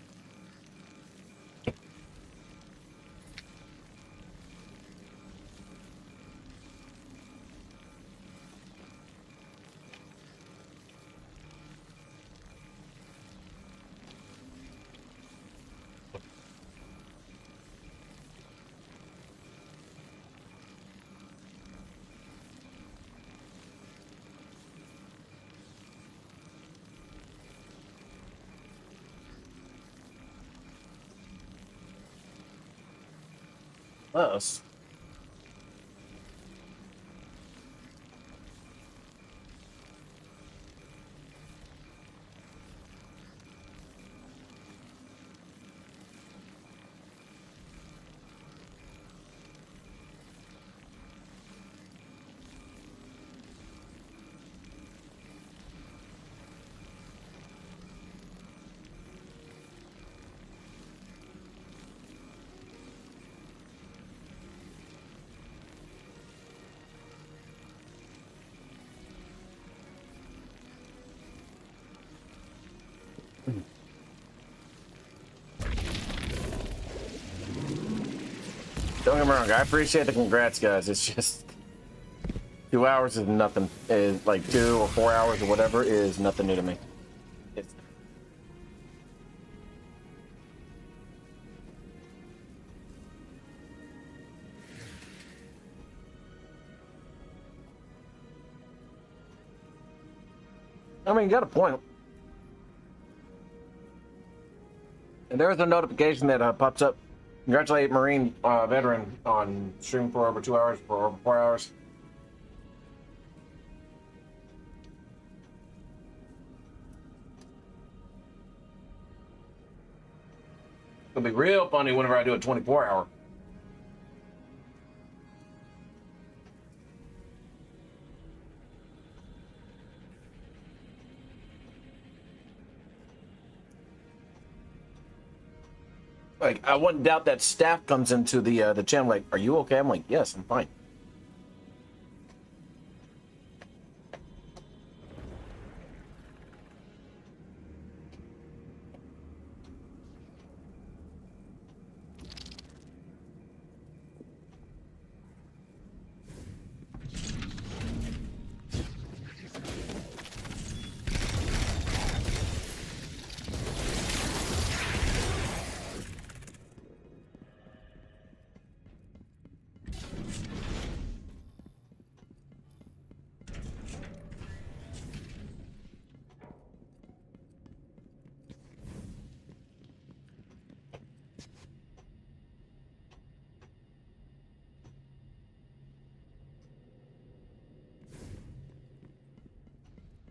Us. Don't get me wrong, I appreciate the congrats, guys. It's just 2 hours is nothing. Is like 2 or 4 hours or whatever is nothing new to me. It's I mean, you got a point. And there's a notification that pops up. Congratulate Marine veteran on stream for over 2 hours, for over 4 hours. It'll be real funny whenever I do a 24-hour. Like, I wouldn't doubt that staff comes into the channel like, "Are you okay?" I'm like, "Yes, I'm fine."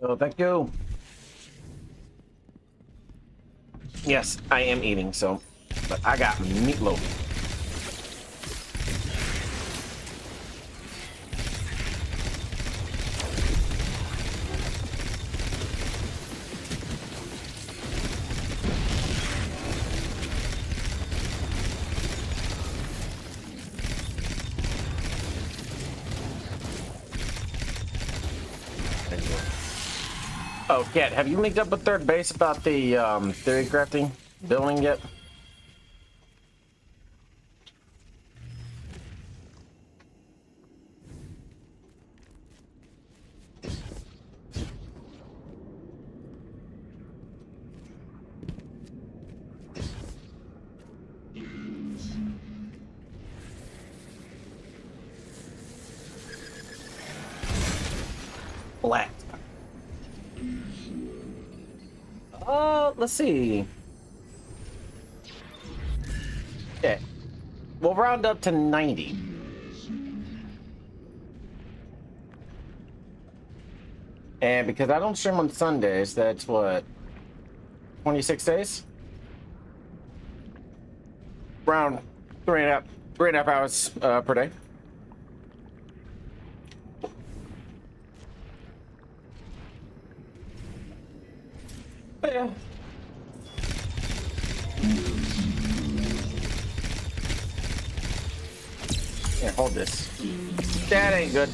Oh, thank you. Yes, I am eating, so, but I got meatloaf. Oh, Kat, have you linked up with Third Base about the theory crafting building yet? Black. Let's see. Okay. We'll round up to 90. And because I don't stream on Sundays, that's what, 26 days? Around 3.5 hours per day. But yeah. Here, hold this. That ain't good.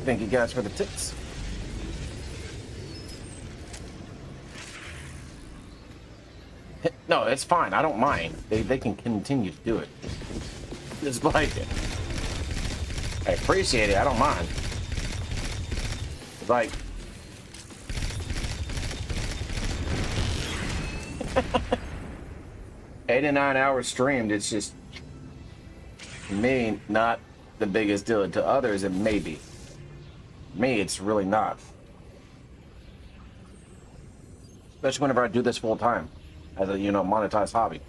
Thank you guys for the tips. No, it's fine. I don't mind. They can continue to do it. Just like it. I appreciate it. I don't mind. It's like 8 to 9 hours streamed. It's just, to me, not the biggest deal. To others, it may be. Me, it's really not. Especially whenever I do this full time as a, monetized hobby.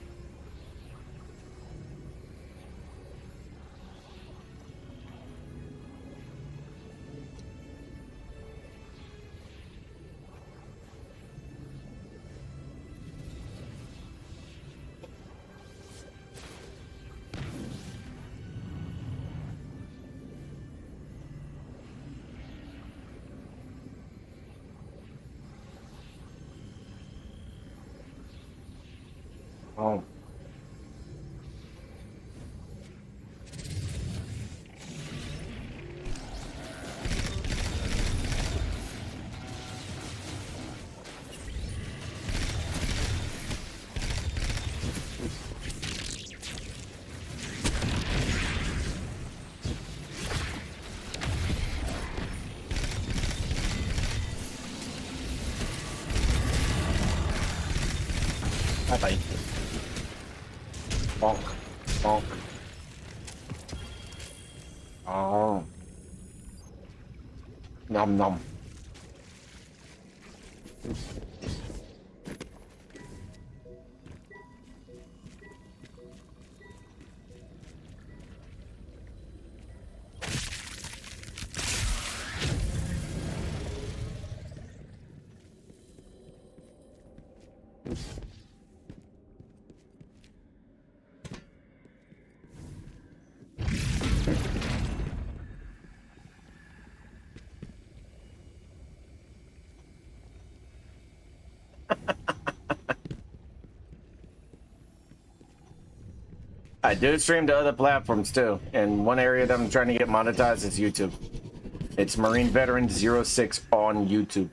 Oh. Bye-bye. Bonk. Bonk. Oh. Nom nom. I do stream to other platforms too, and one area that I'm trying to get monetized is YouTube. It's Marine Veteran 06 on YouTube.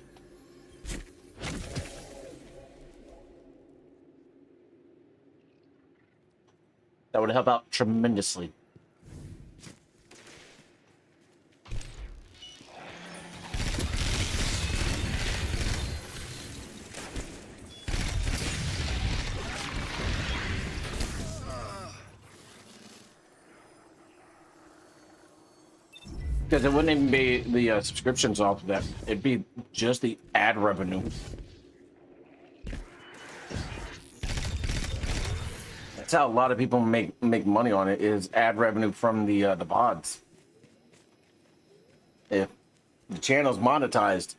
That would help out tremendously. Because it wouldn't even be the subscriptions off of that. It'd be just the ad revenue. That's how a lot of people make money on it, is ad revenue from the VODs. If the channel's monetized,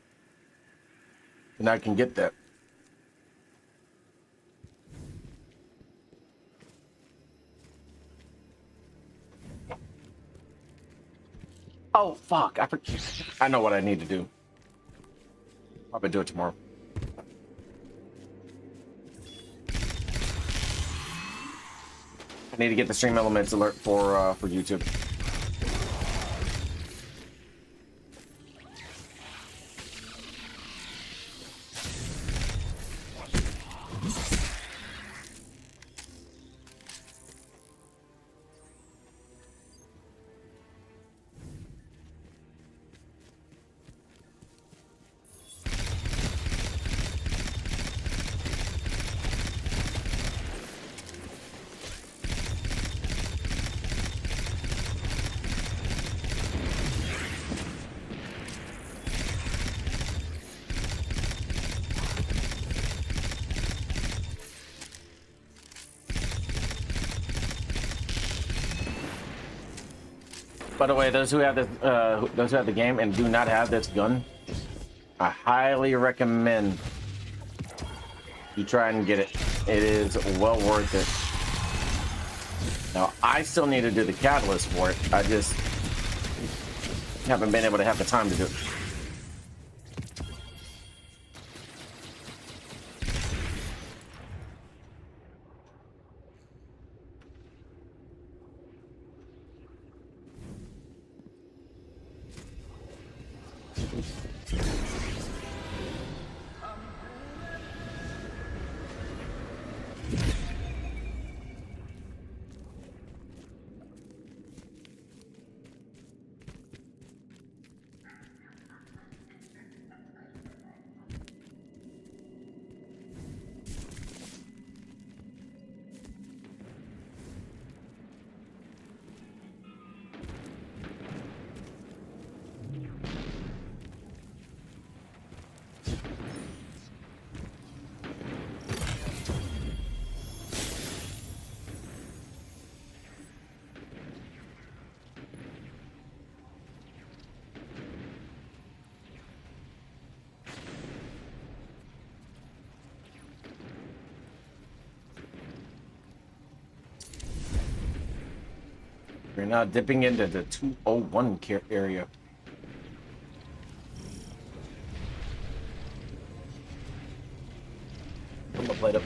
then I can get that. Oh, fuck. I know what I need to do. Probably do it tomorrow. I need to get the stream elements alert for YouTube. By the way, those who have this, those who have the game and do not have this gun, I highly recommend you try and get it. It is well worth it. Now, I still need to do the catalyst for it. I just haven't been able to have the time to do it. We're now dipping into the 201 area. Put the plate up.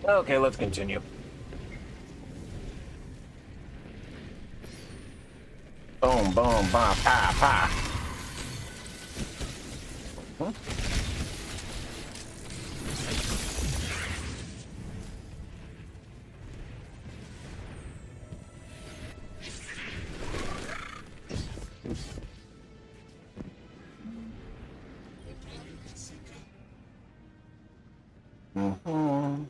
Okay, let's continue. Boom, boom, bam, pa, pa. Huh? Mm-hmm.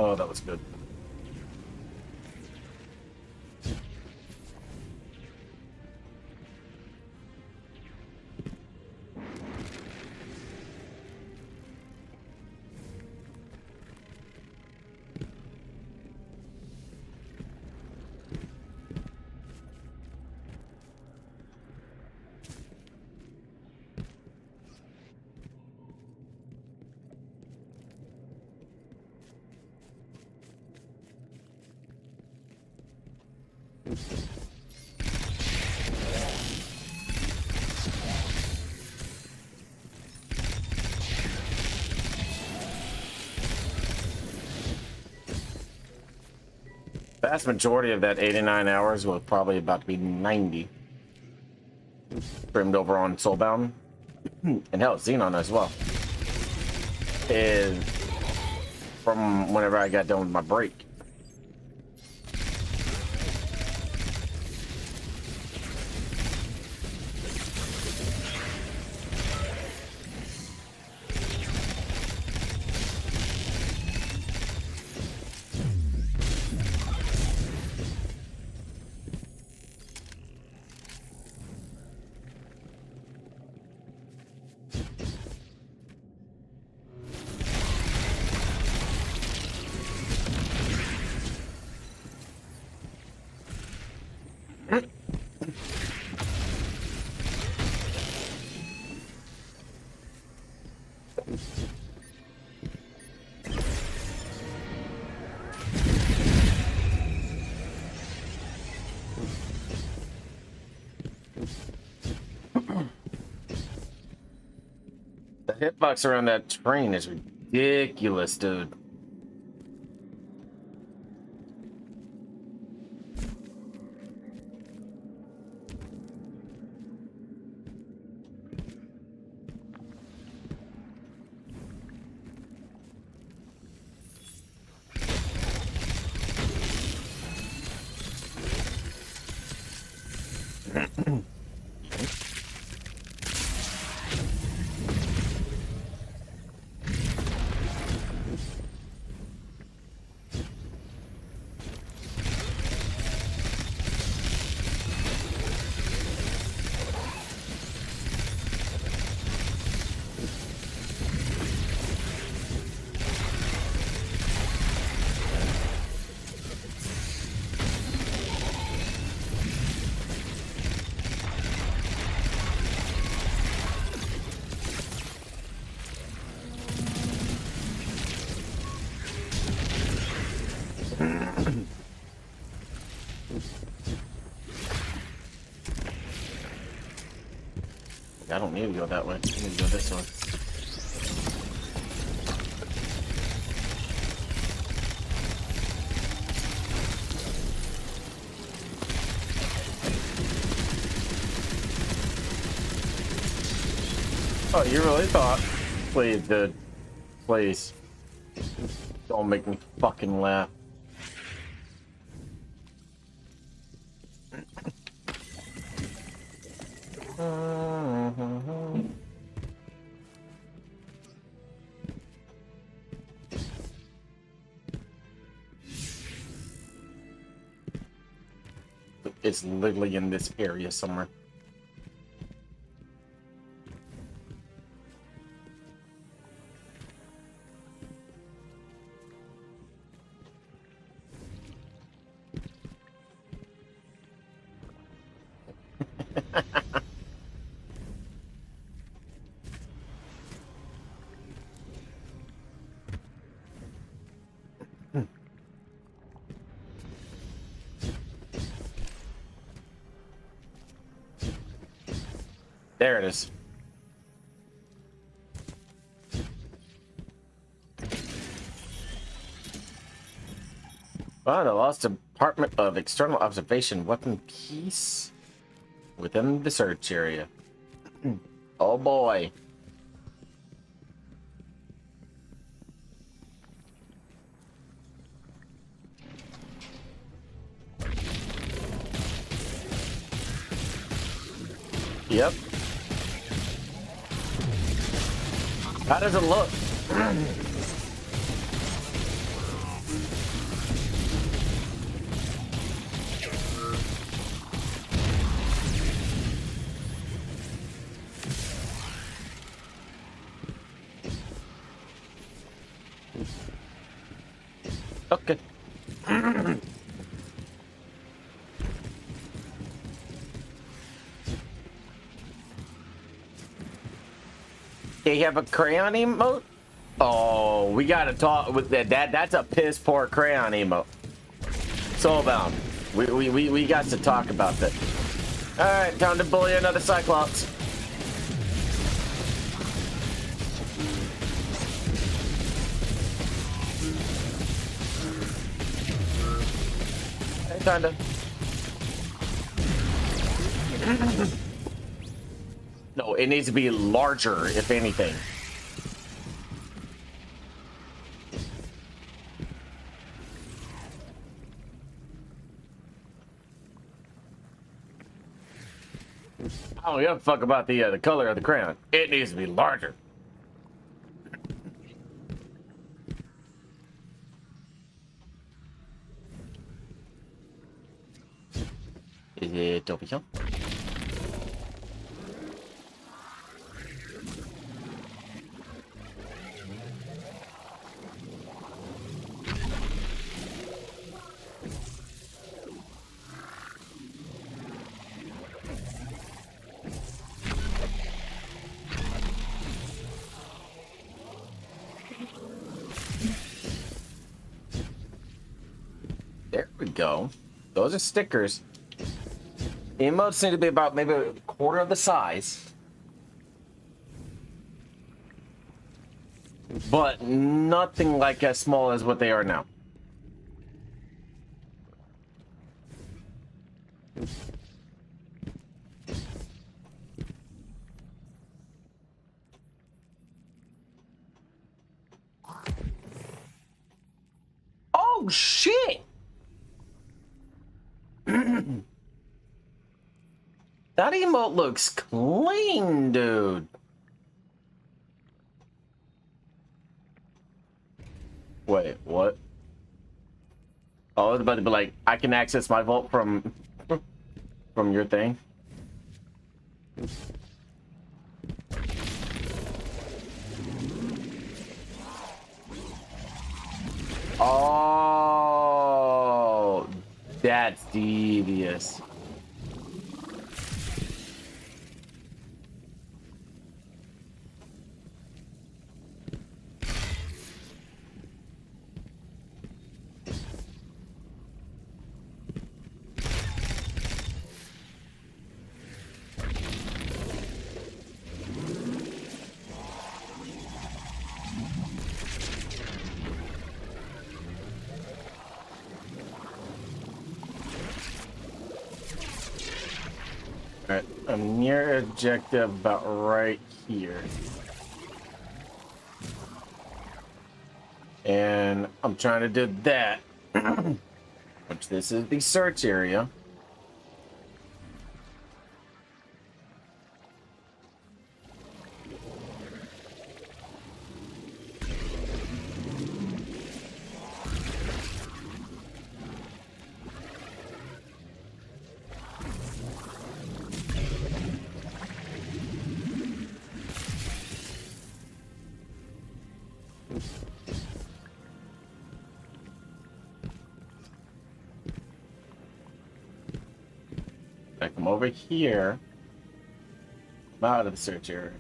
Oh, that was good. Vast majority of that 89 hours was probably about to be 90. Trimmed over on Soulbound. And hell, Xenon as well. Is from whenever I got done with my break. The hitbox around that train is ridiculous, dude. I don't need to go that way. I need to go this way. Oh, you really thought? Please, dude. Please. Don't make me fucking laugh. It's literally in this area somewhere. There it is. Well, the lost Department of External Observation weapon piece within the search area. Oh boy. Yep. How does it look? Okay. They have a crayon emote? Oh, we gotta talk with that. That's a piss poor crayon emote. Soulbound. We got to talk about that. Alright, time to bully another Cyclops. Hey, kinda. No, it needs to be larger, if anything. I don't give a fuck about the color of the crayon. It needs to be larger. Is it over here? There we go. Those are stickers. The emotes need to be about maybe a quarter of the size. But nothing like as small as what they are now. Oh shit! That emote looks clean, dude. Wait, what? Oh, I was about to be like, I can access my vault from your thing. Oh, that's devious. Alright, I'm near objective about right here. And I'm trying to do that. Which this is the search area. I come over here. I'm out of the search area.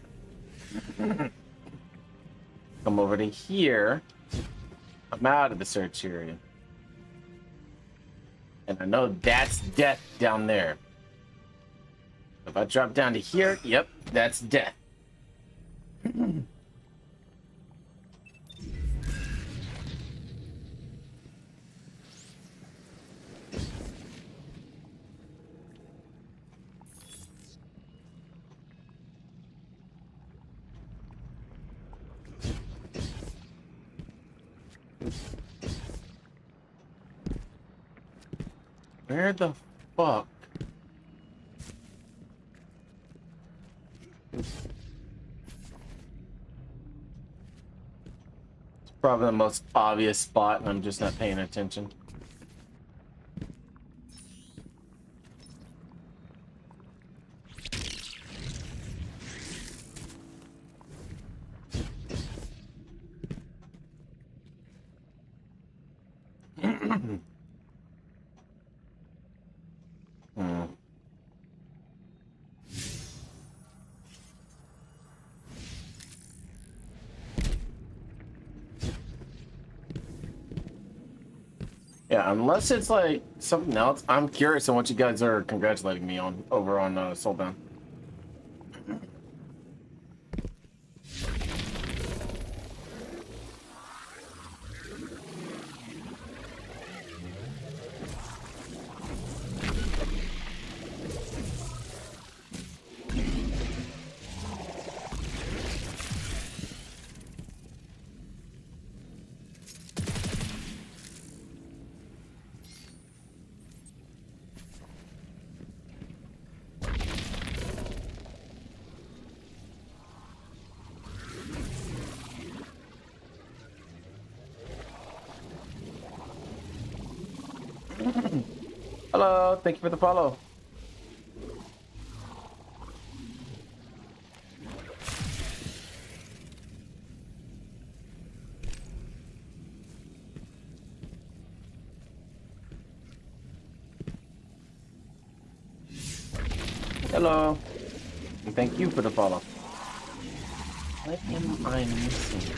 Come over to here. I'm out of the search area. And I know that's death down there. If I drop down to here, yep, that's death. Where the fuck? It's probably the most obvious spot, and I'm just not paying attention. Yeah, unless it's like something else. I'm curious on what you guys are congratulating me on over on Soulbound. Hello, thank you for the follow. Hello, and thank you for the follow. What am I missing?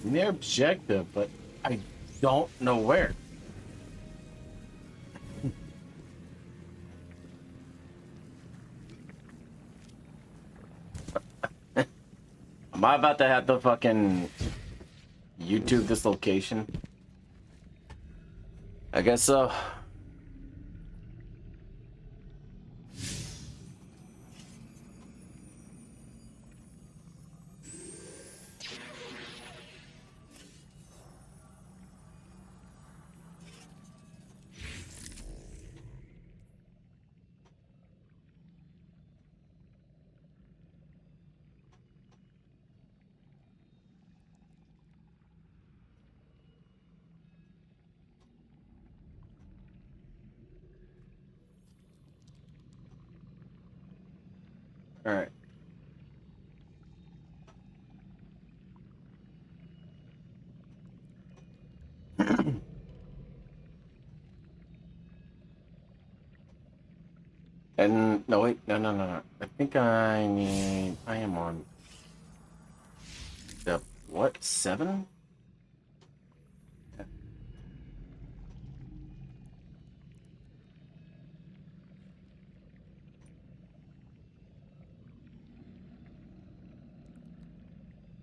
Near objective, but I don't know where. Am I about to have to fucking YouTube this location? I guess so. All right. And no, wait, no. I think I am on the what, 7?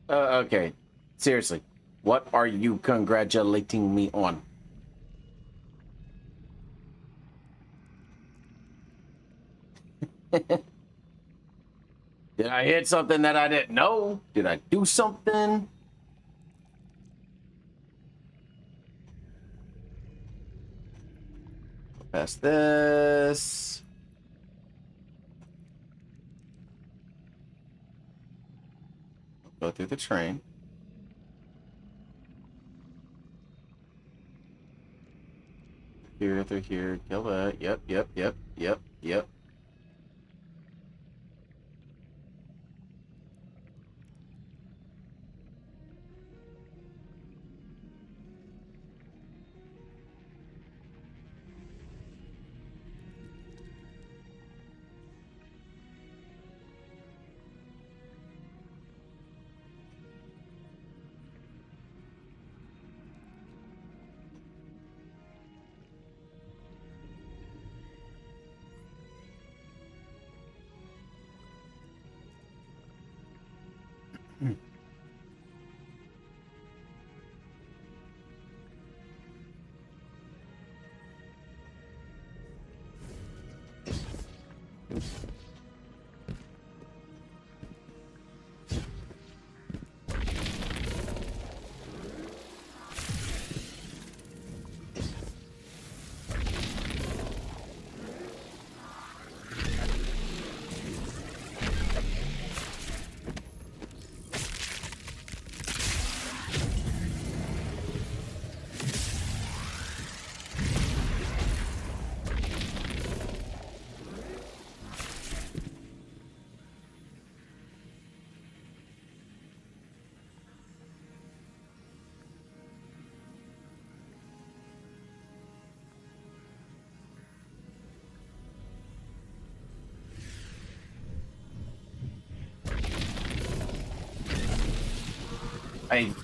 Okay. Seriously, what are you congratulating me on? Did I hit something that I didn't know? Did I do something? Past this. Go through the train. Here, through here. Kill that. Yep.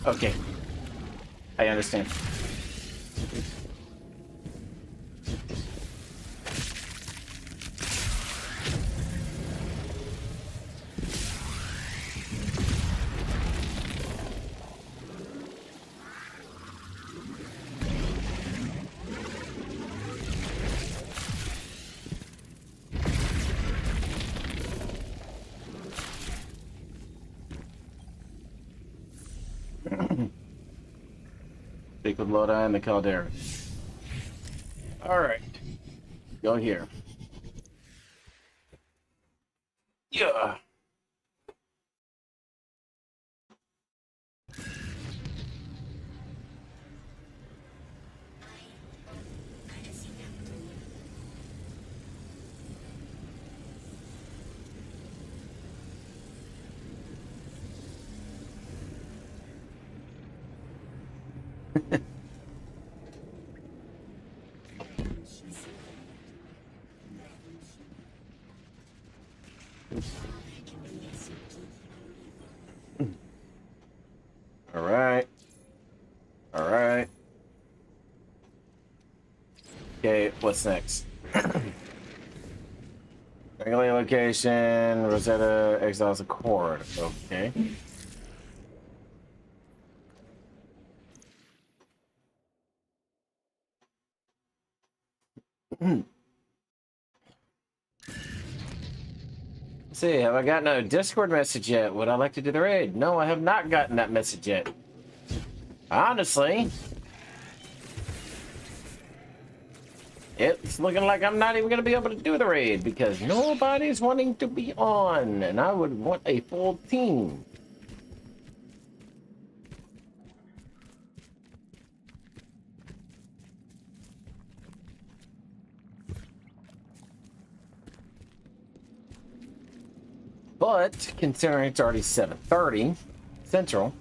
Okay. I understand. Speak with Lodi and the Caldera. Alright. Go here. Yeah. Alright. Okay, what's next? Regular location, Rosetta exiles a cord. Okay. Let's see, have I gotten a Discord message yet? Would I like to do the raid? No, I have not gotten that message yet. Honestly, it's looking like I'm not even going to be able to do the raid because nobody's wanting to be on, and I would want a full team. But considering it's already 7:30 Central,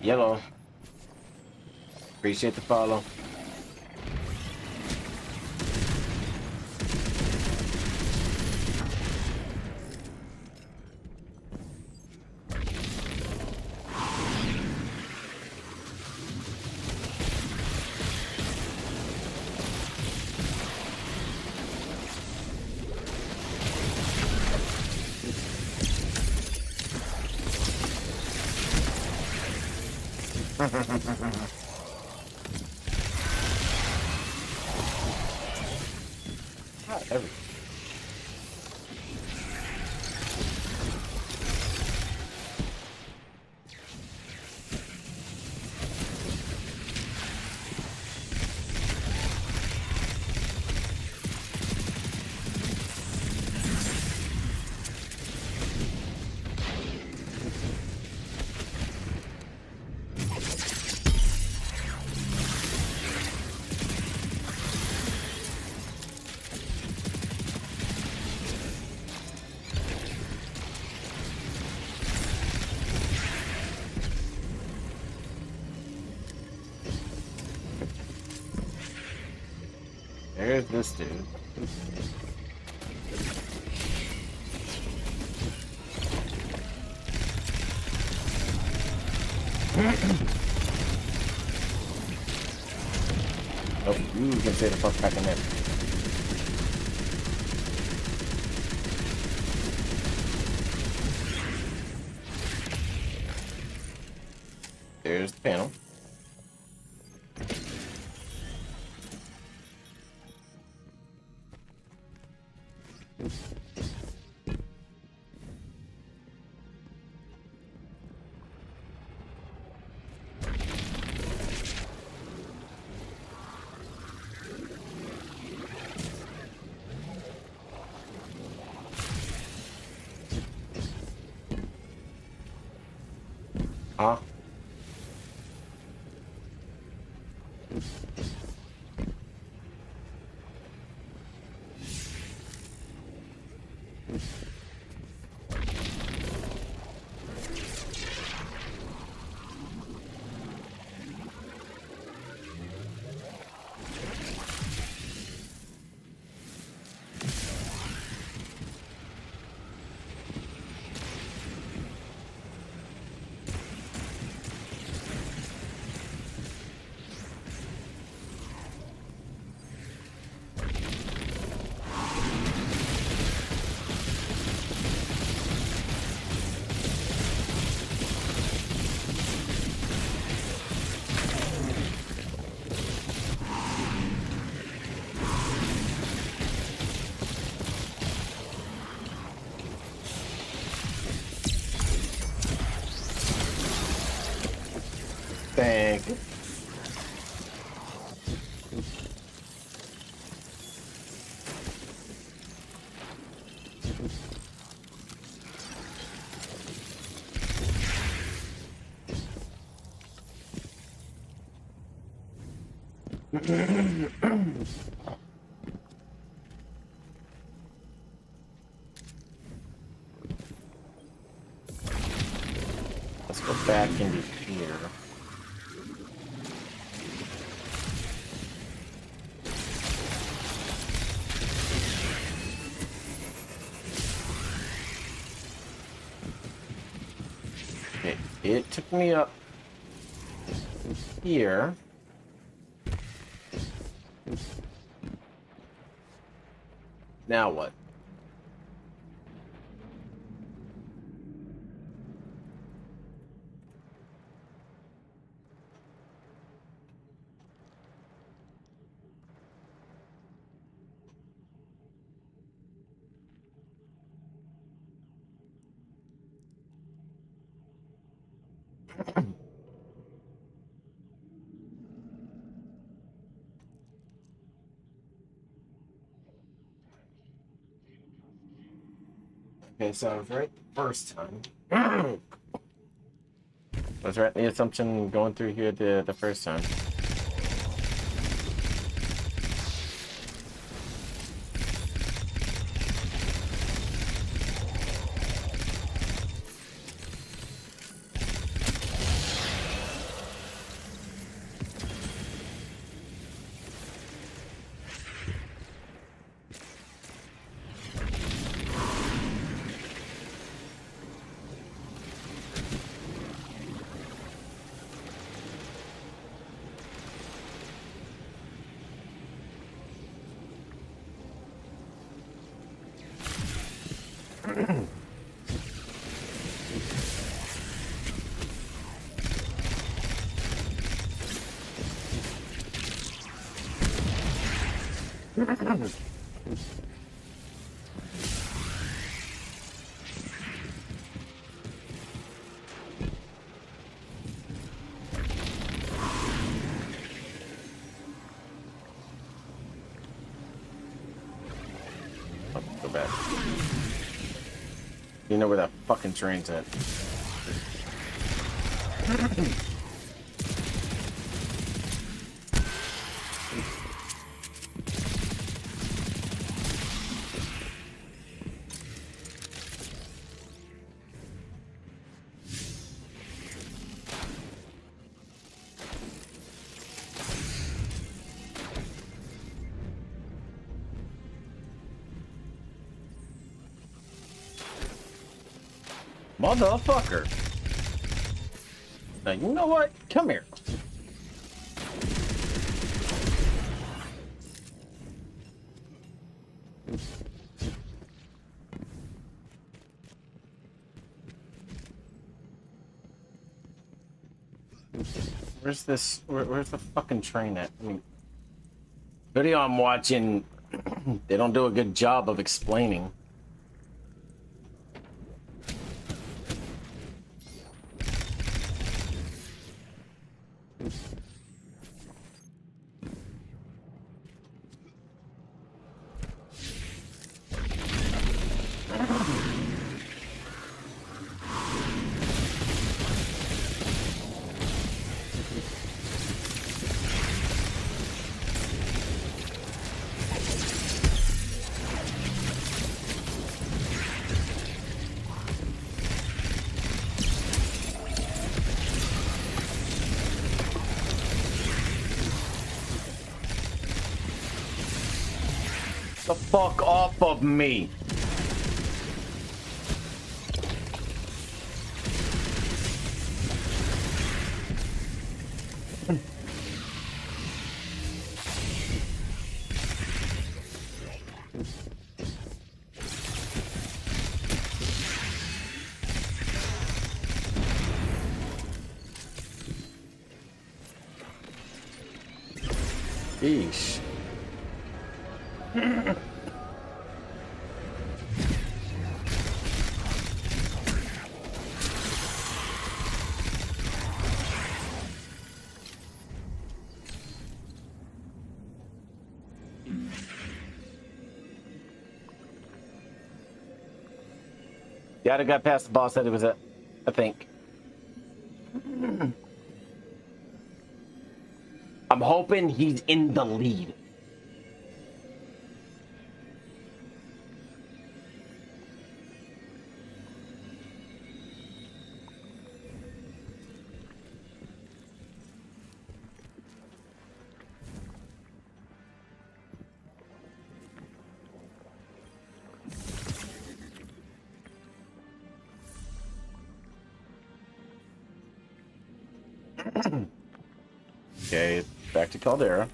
Yellow. Appreciate the follow. Everything. There's this dude. Oh, you can say the fuck back in there. There's the panel. Huh? Thank you. Let's go back into here. Okay, it took me up here. Now what? Okay, so I was right the first time. I was right in the assumption going through here the first time. Go back. You know where that fucking train's at. Motherfucker. Now, you know what? Come here. Where's this? Where's the fucking train at? I mean, video I'm watching, they don't do a good job of explaining. The fuck off of me. Yeesh. Yeah, I got past the boss that it was I think. I'm hoping he's in the lead. Okay, back to Caldera.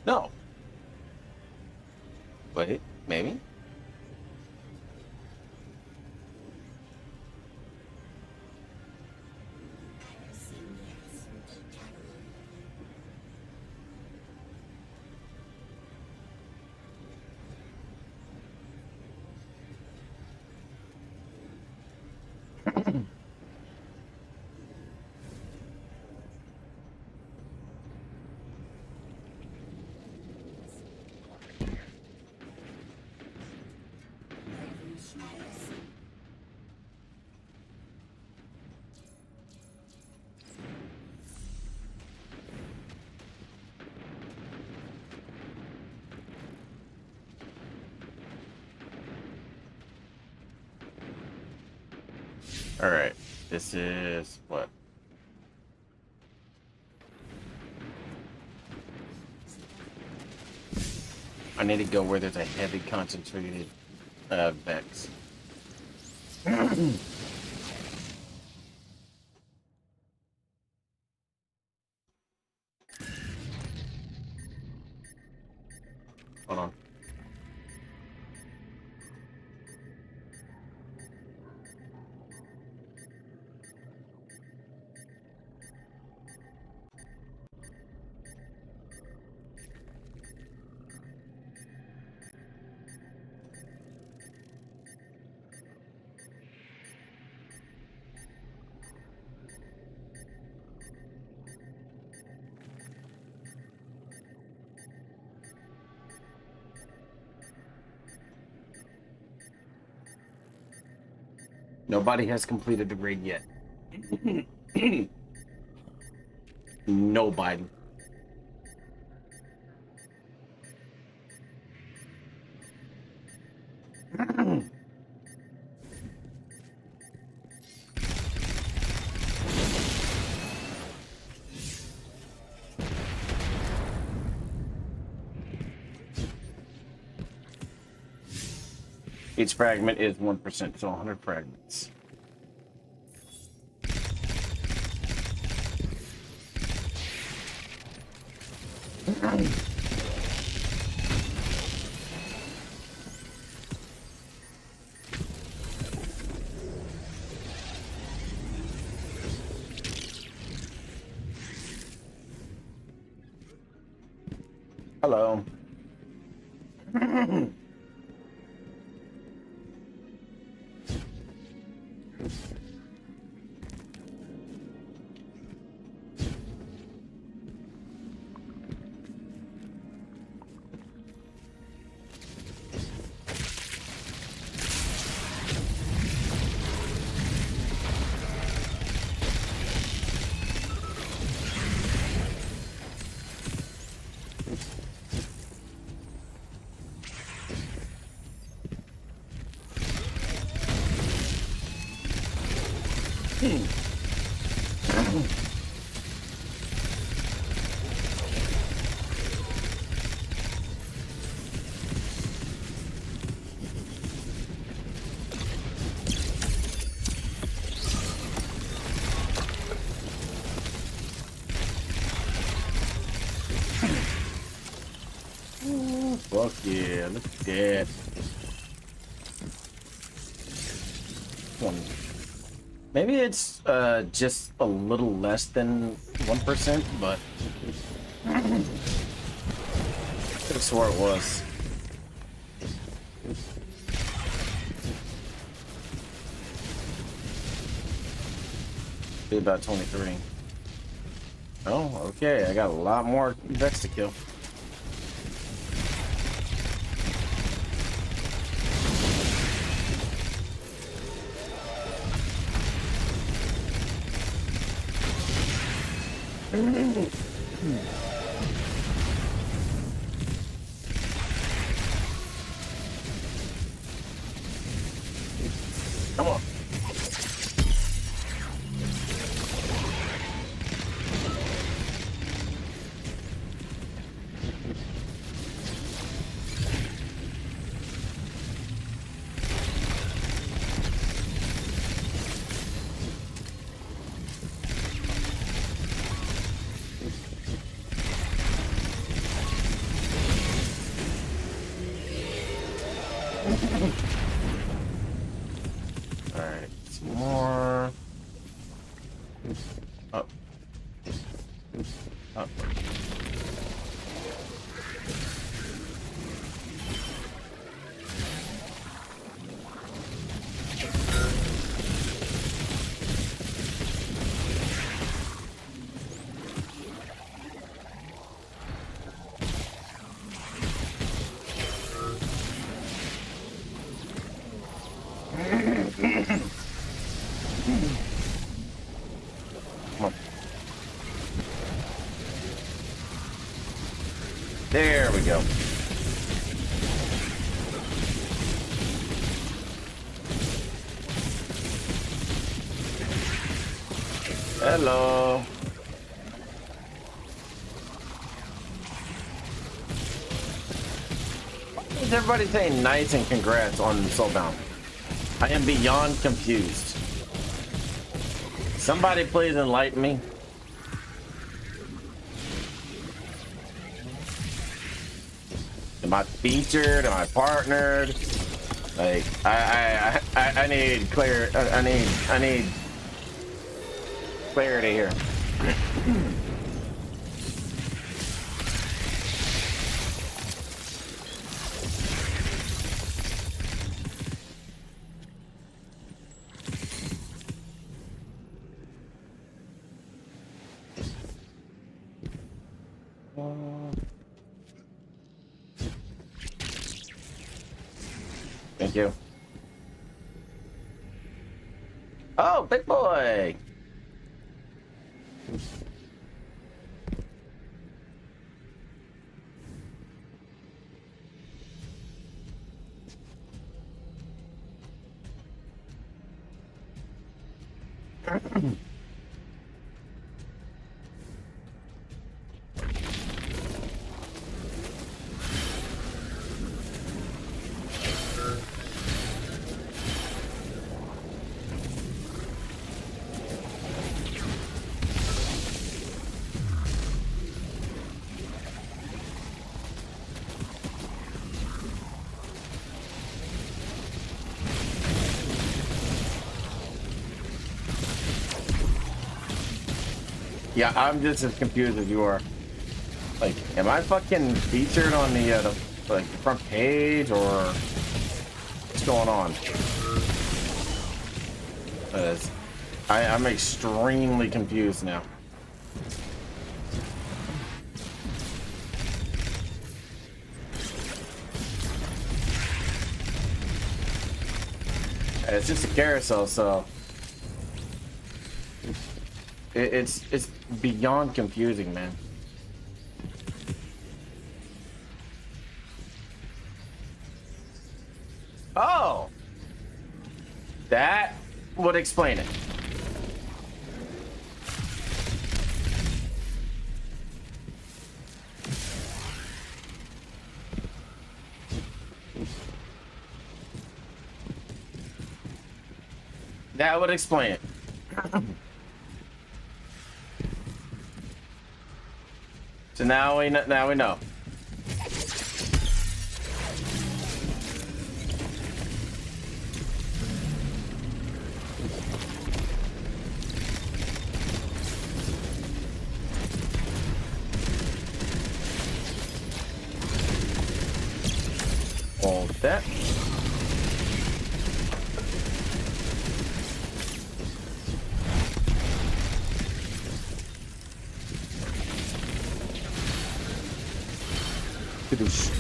No. Wait, maybe? All right. This is what? I need to go where there's a heavy concentrated Vex. Hold on. Nobody has completed the raid yet. Nobody. Each fragment is 1%, so 100 fragments. Hello. Fuck yeah, look at that. 20. Maybe it's just a little less than 1%, but I could have swore it was. Be about 23. Oh, okay, I got a lot more Vex to kill. Come on. Alright, some more. Up. Up. Come on. There we go. Hello. Why is everybody saying nice and congrats on Soulbound? I am beyond confused. Somebody please enlighten me. Am I featured? Am I partnered? Like I need clear. I need clarity here. Thank you. Oh, big boy. Yeah, I'm just as confused as you are. Like, am I fucking featured on the like the front page, or what's going on? I'm extremely confused now. It's just a carousel, so it's beyond confusing, man. Oh, that would explain it. That would explain it. So now we know. Hold that. Kadoosh.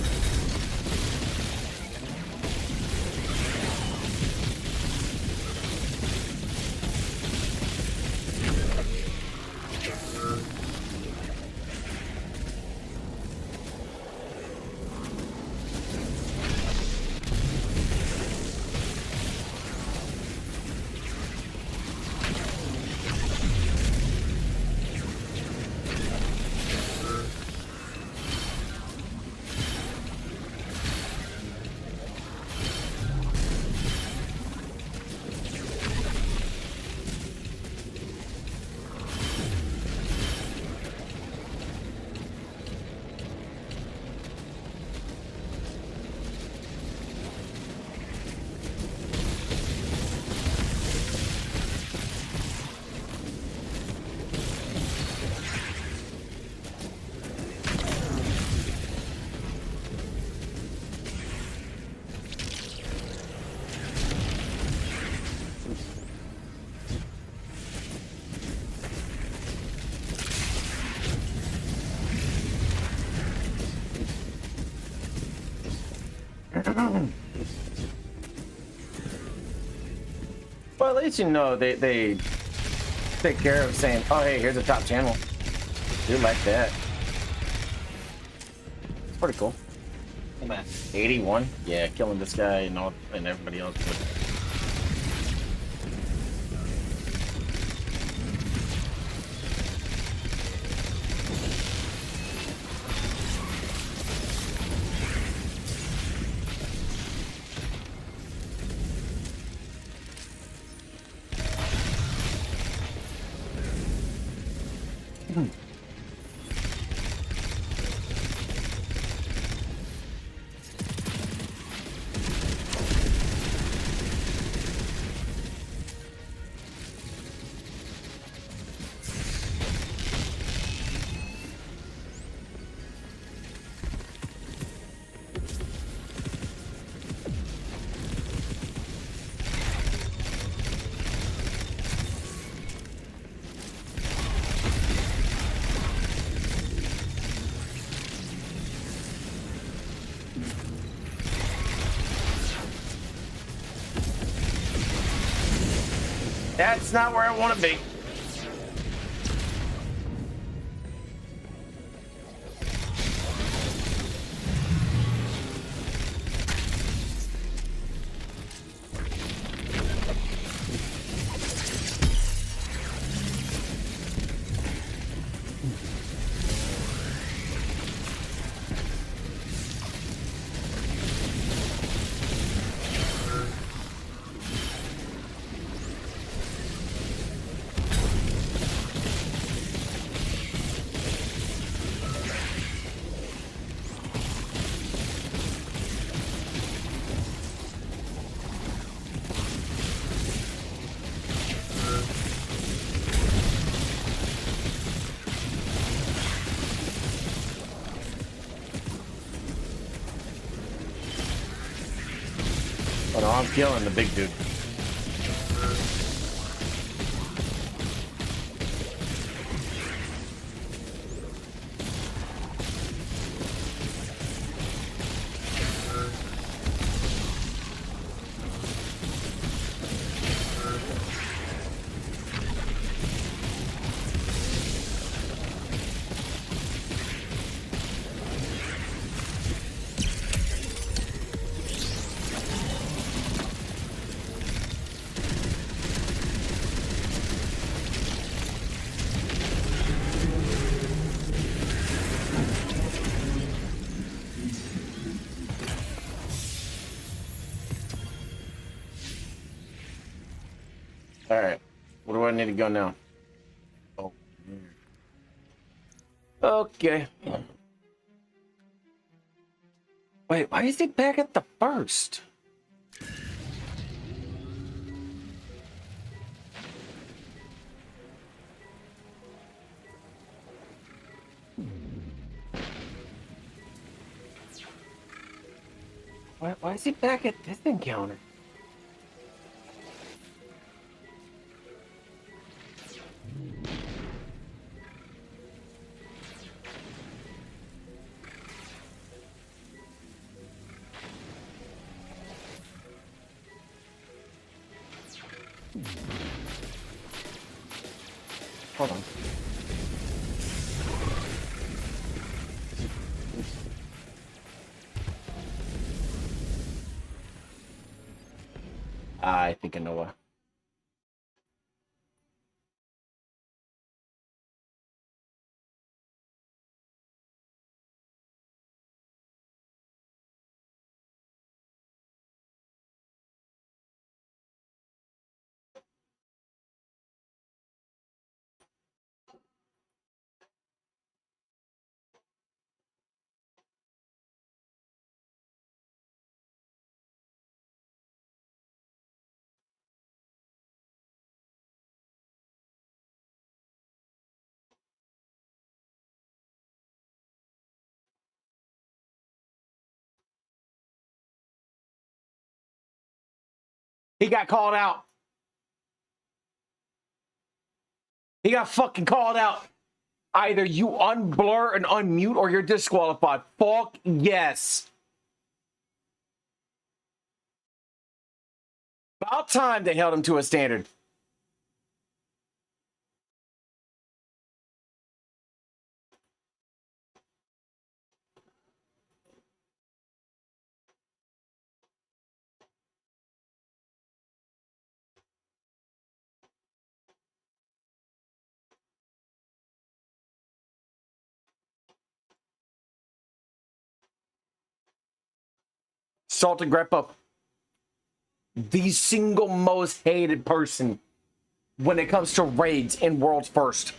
Well, at least you know they take care of saying, oh hey, here's a top channel. Do like that. It's pretty cool. I'm at 81. Yeah, killing this guy and all and everybody else. That's not where I want to be. Oh no, I'm killing the big dude. All right, where do I need to go now? Oh, okay. Wait, why is he back at the first? Why is he back at this encounter? Hold on. I think I know why. He got called out. He got fucking called out. Either you unblur and unmute or you're disqualified. Fuck yes. About time they held him to a standard. Salted Greppa, the single most hated person when it comes to raids in World's First.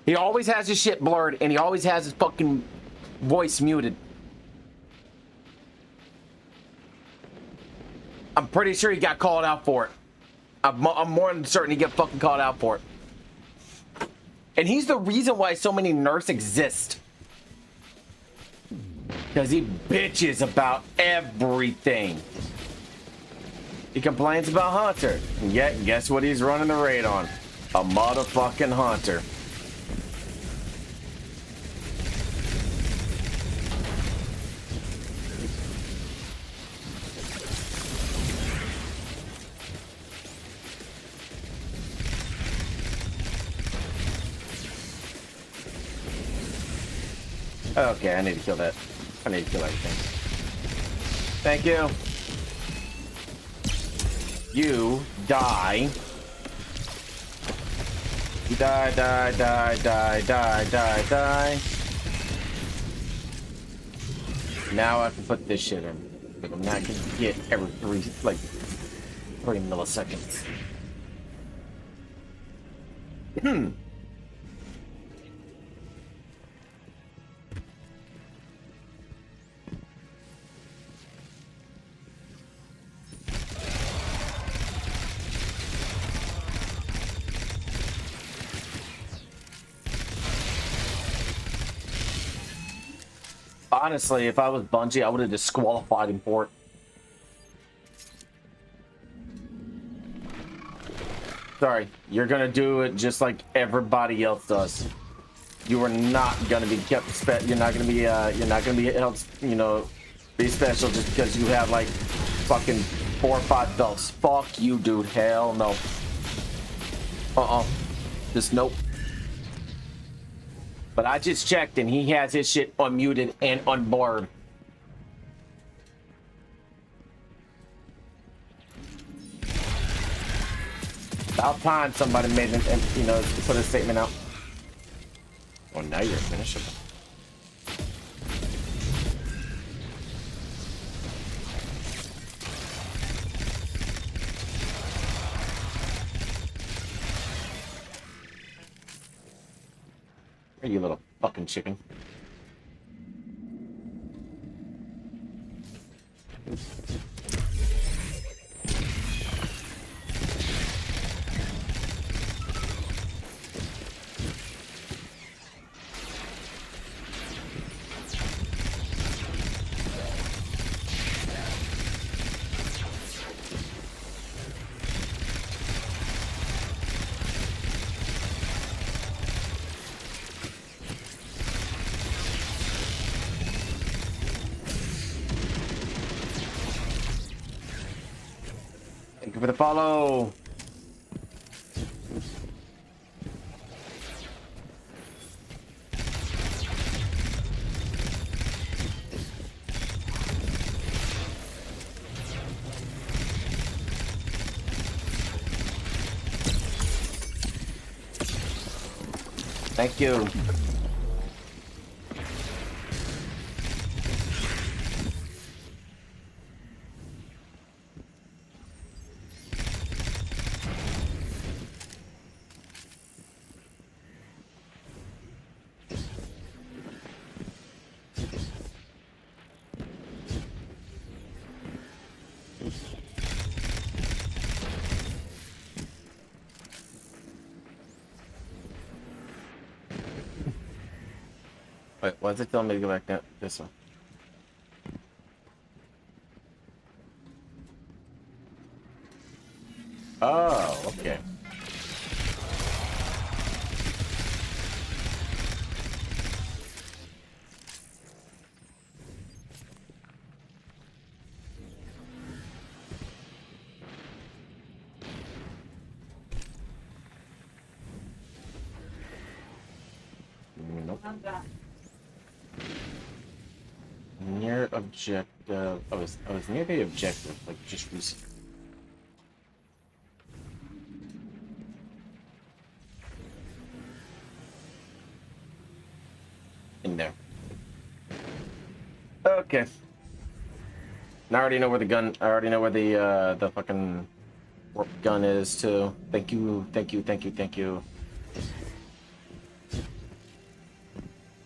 He always has his shit blurred and he always has his fucking voice muted. I'm pretty sure he got called out for it. I'm more than certain he got fucking called out for it. And he's the reason why so many nerfs exist. Because he bitches about everything. He complains about Hunter. And yet, guess what he's running the raid on? A motherfucking Hunter. Okay, I need to kill that. I need to kill everything. Thank you. You die. You die, die, die, die, die, die, die. Now I can put this shit in. But I'm not gonna get every 3 milliseconds. Honestly, if I was Bungie, I would have disqualified him for it. Sorry, you're gonna do it just like everybody else does. You are not gonna be kept you're not gonna be held, you know, be special just because you have like fucking 4 or 5 belts. Fuck you, dude. Hell no. Just nope. But I just checked and he has his shit unmuted and unbarred. About time somebody made an, you know, put a statement out. Well, now you're finishable. Hey, you little fucking chicken. Thank you for the follow. Thank you. Wait, why is it telling me to go back down this one? Oh, okay. Nope. Near objective. I was near the objective, like just recently. In there. Okay. Now I already know where the gun. I already know where the fucking warp gun is too. Thank you, thank you, thank you, thank you.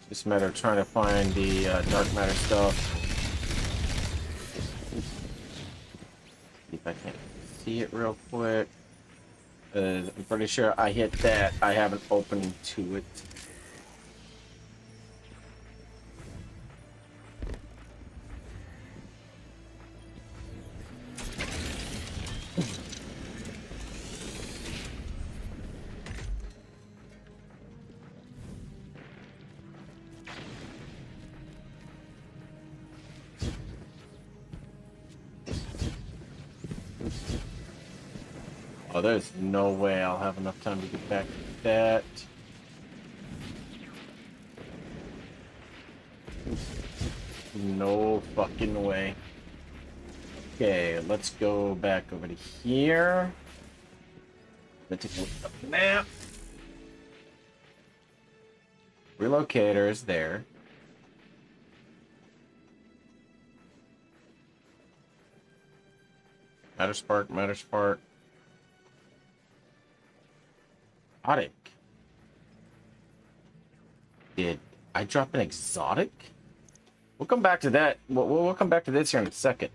Just a matter of trying to find the dark matter stuff. See if I can see it real quick. I'm pretty sure I hit that. I haven't opened to it. Oh, there's no way I'll have enough time to get back to that. No fucking way. Okay, let's go back over to here. Let's take a look at the map. Relocator is there. Matter spark, matter spark. Exotic. Did I drop an exotic? We'll come back to that. We'll come back to this here in a second.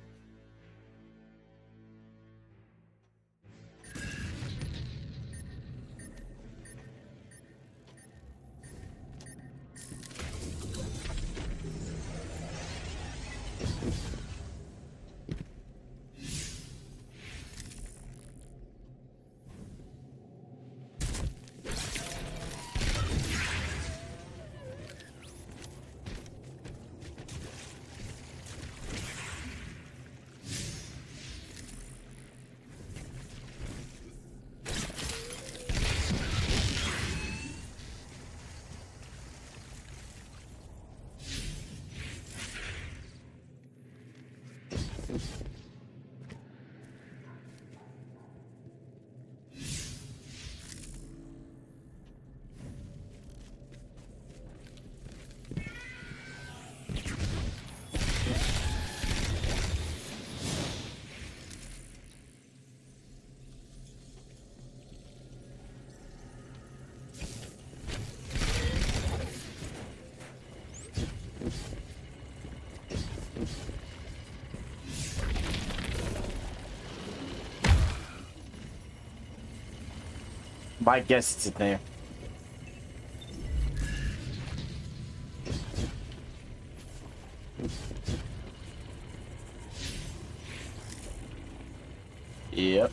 My guess it's in there. Yep.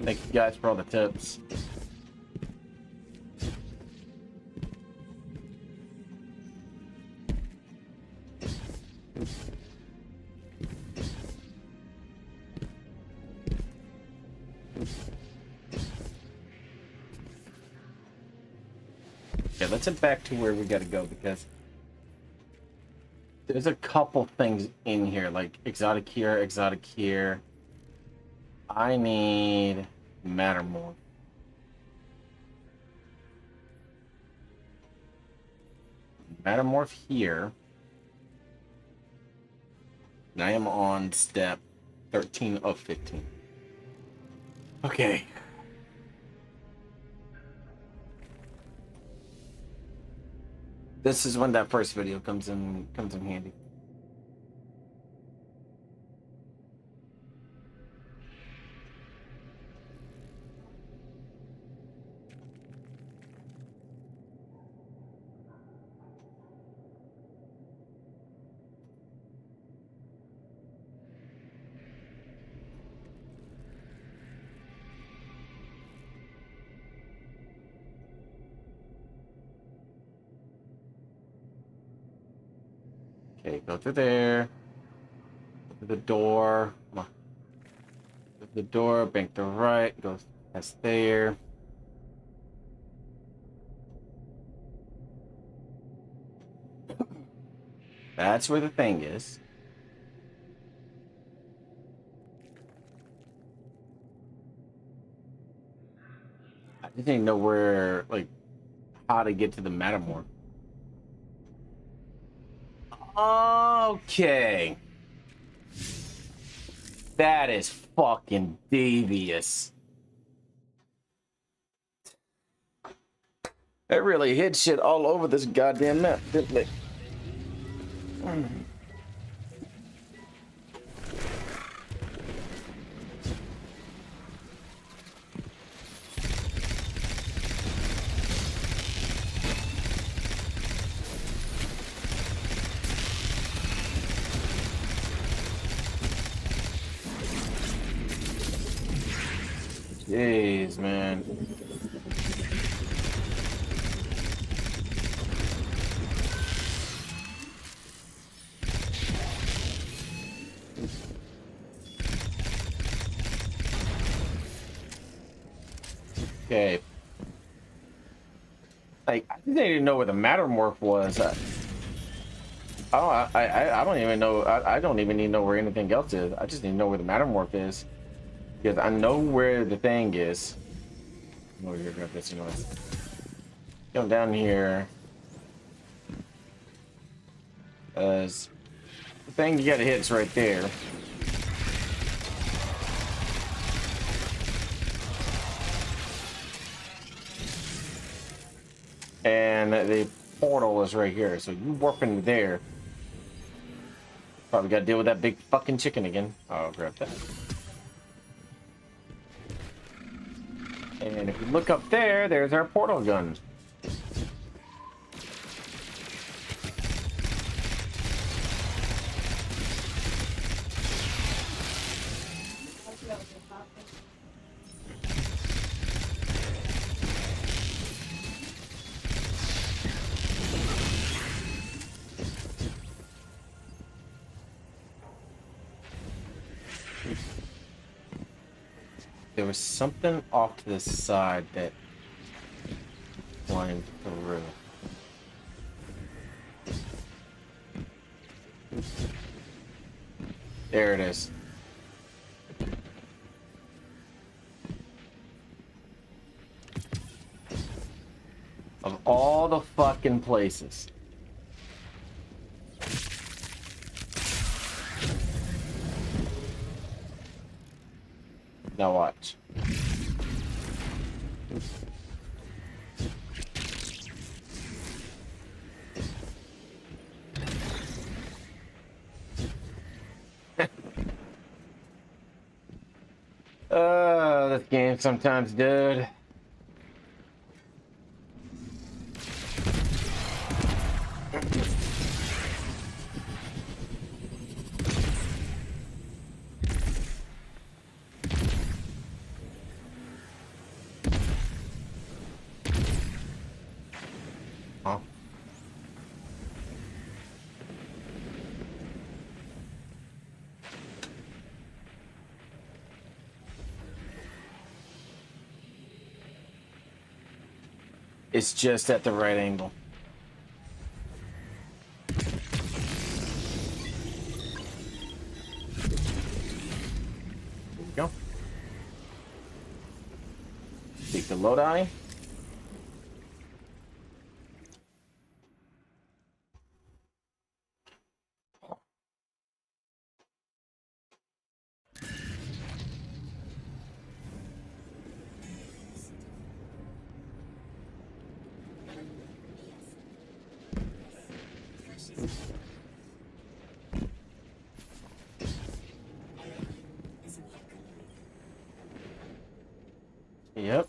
Thank you guys for all the tips. Okay, let's head back to where we gotta go because there's a couple things in here, like exotic here, exotic here. I need Mattermorph. Mattermorph here. And I am on step 13 of 15. Okay. This is when that first video comes in handy. Okay, go through there. Go through the door. Come on. Go through the door, bank the right, goes past there. That's where the thing is. I just didn't know where, like, how to get to the Mattermore. Okay. That is fucking devious. It really hit shit all over this goddamn map, didn't it? Jeez, man. Okay. Like, I didn't even know where the Mattermorph was. I don't even know. I don't even need to know where anything else is. I just need to know where the Mattermorph is. Because I know where the thing is. Oh, you're gonna this noise. Come down here. The thing you gotta hit is right there. And the portal is right here. So you warp into there. Probably gotta deal with that big fucking chicken again. I'll grab that. And if you look up there, there's our portal gun. There was something off to the side that climbed through. There it is. Of all the fucking places. Now watch. This game sometimes, dude. It's just at the right angle. There we go. Take the Lodi. Yep.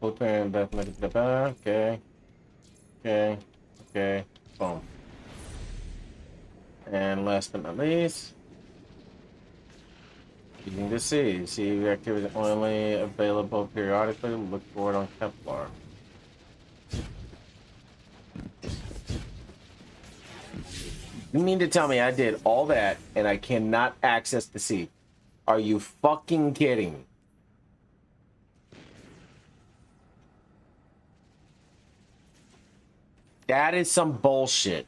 Blueprint, okay. Okay. Okay. Boom. And last but not least, using the sea. Sea activity is only available periodically. Look for it on Kevlar. You mean to tell me I did all that and I cannot access the sea? Are you fucking kidding me? That is some bullshit.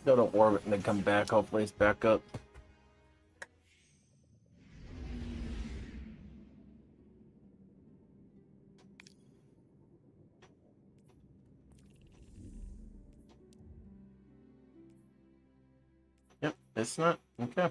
Go to orbit and then come back. Hopefully it's back up. Yep, it's not. Okay.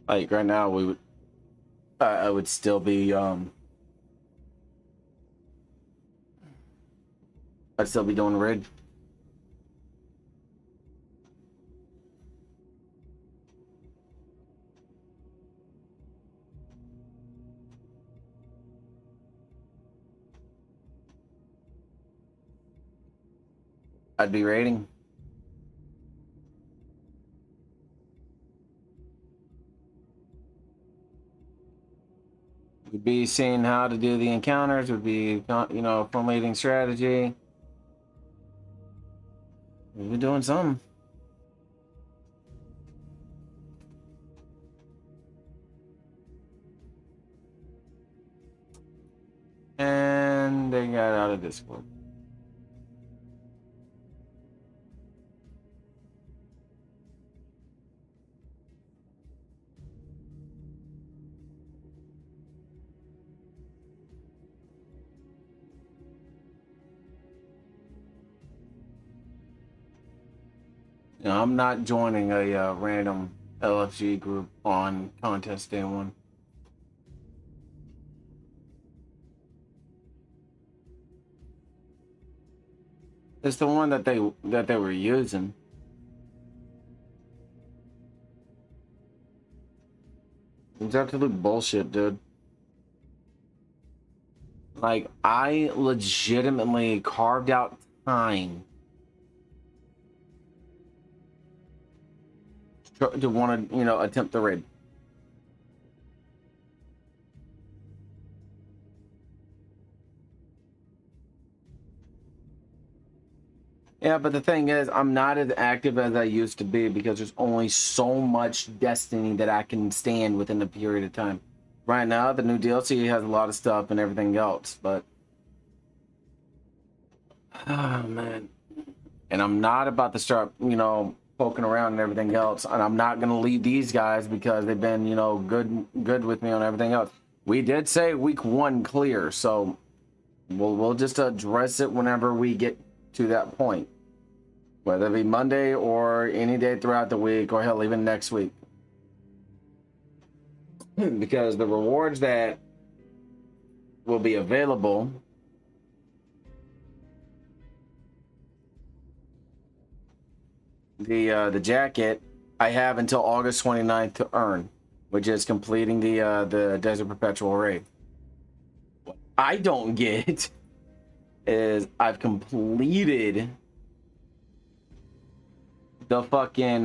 Like right now, we would. I would still be. I'd still be doing raid. I'd be raiding. We'd be seeing how to do the encounters. Would be, formulating strategy. We'd be doing something. And they got out of Discord. I'm not joining a random LFG group on contest day one. It's the one that they were using. It's absolute bullshit, dude. Like, I legitimately carved out time to want to, you know, attempt the raid. Yeah, but the thing is, I'm not as active as I used to be because there's only so much Destiny that I can stand within a period of time. Right now, the new DLC has a lot of stuff and everything else, but... Oh, man. And I'm not about to start, you know, poking around and everything else. And I'm not going to leave these guys because they've been, you know, good with me on everything else. We did say week 1 clear, so we'll just address it whenever we get to that point. Whether it be Monday or any day throughout the week, or hell, even next week. Because the rewards that will be available the jacket, I have until August 29th to earn, which is completing the Desert Perpetual raid. What I don't get is I've completed the fucking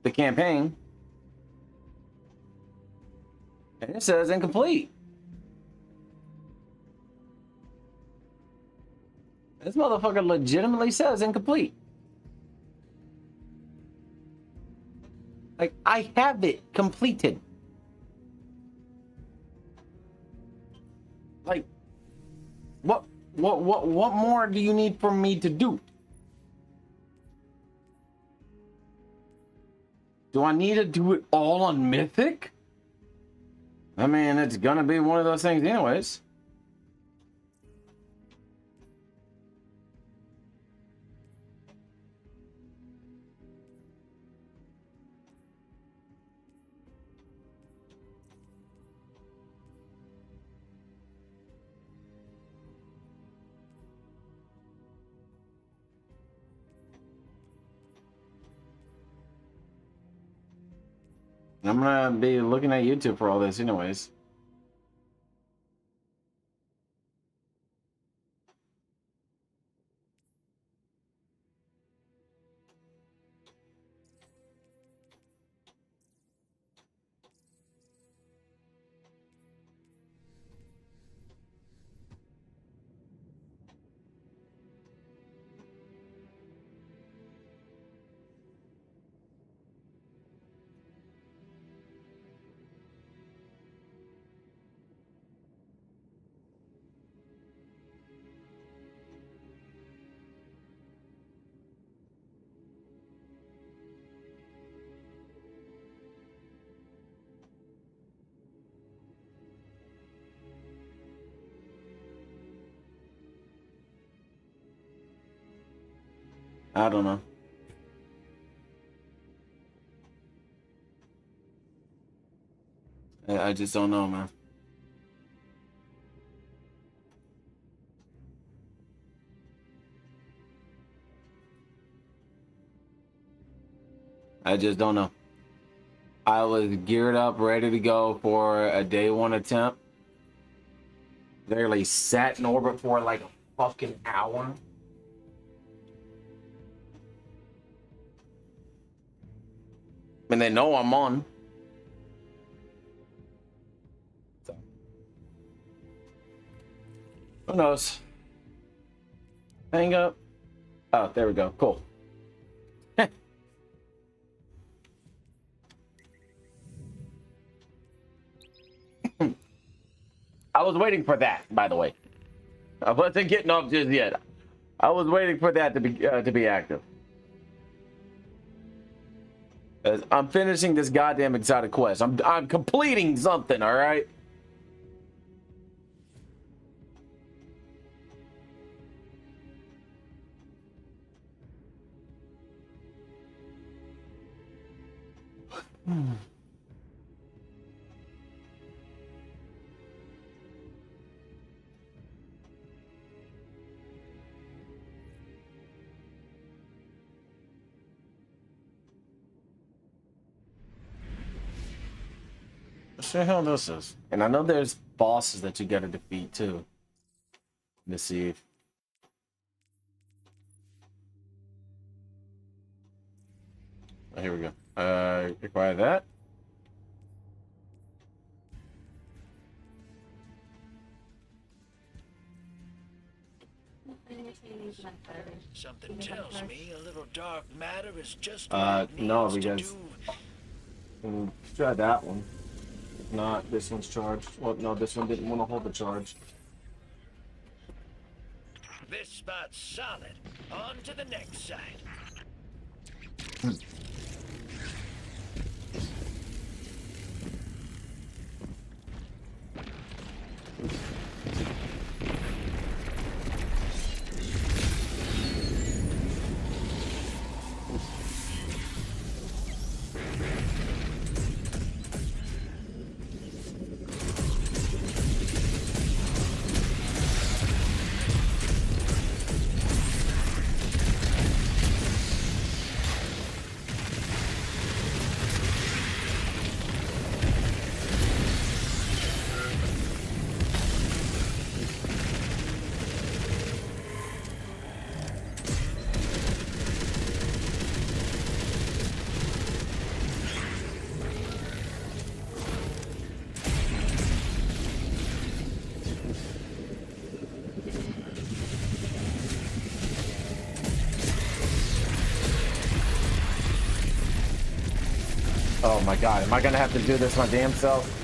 the campaign, and it says incomplete. This motherfucker legitimately says incomplete. Like, I have it completed. Like, what more do you need from me to do? Do I need to do it all on Mythic? I mean, it's gonna be one of those things anyways. I'm gonna be looking at YouTube for all this anyways. I don't know. I just don't know, man. I just don't know. I was geared up, ready to go for a day 1 attempt. Literally sat in orbit for like a fucking hour. And they know I'm on. So. Who knows? Hang up. Oh, there we go. Cool. I was waiting for that, by the way. I wasn't getting off just yet. I was waiting for that to be active. As I'm finishing this goddamn exotic quest. I'm completing something, all right? What the hell this is? And I know there's bosses that you gotta defeat too. Let's see if... Oh, here we go. Acquire that. Something tells me a little dark matter is just what it no, needs to because try that one. If not, this one's charged. Well, no, this one didn't want to hold the charge. This spot's solid. On to the next site. Oh my god, am I gonna have to do this my damn self?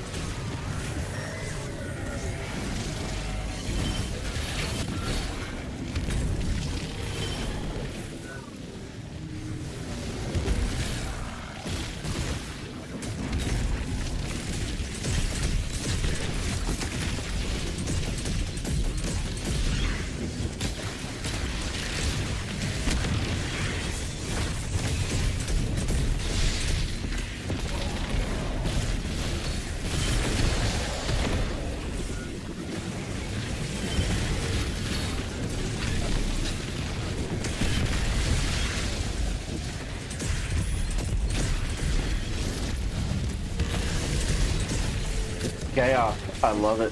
Chaos. I love it.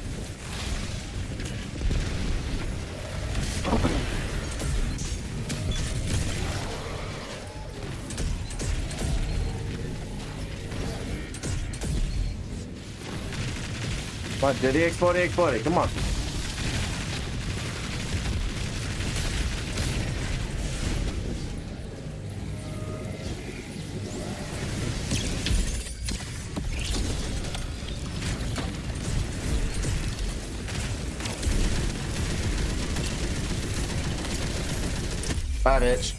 Come on, did he explode? He exploded. Come on. Bye, bitch.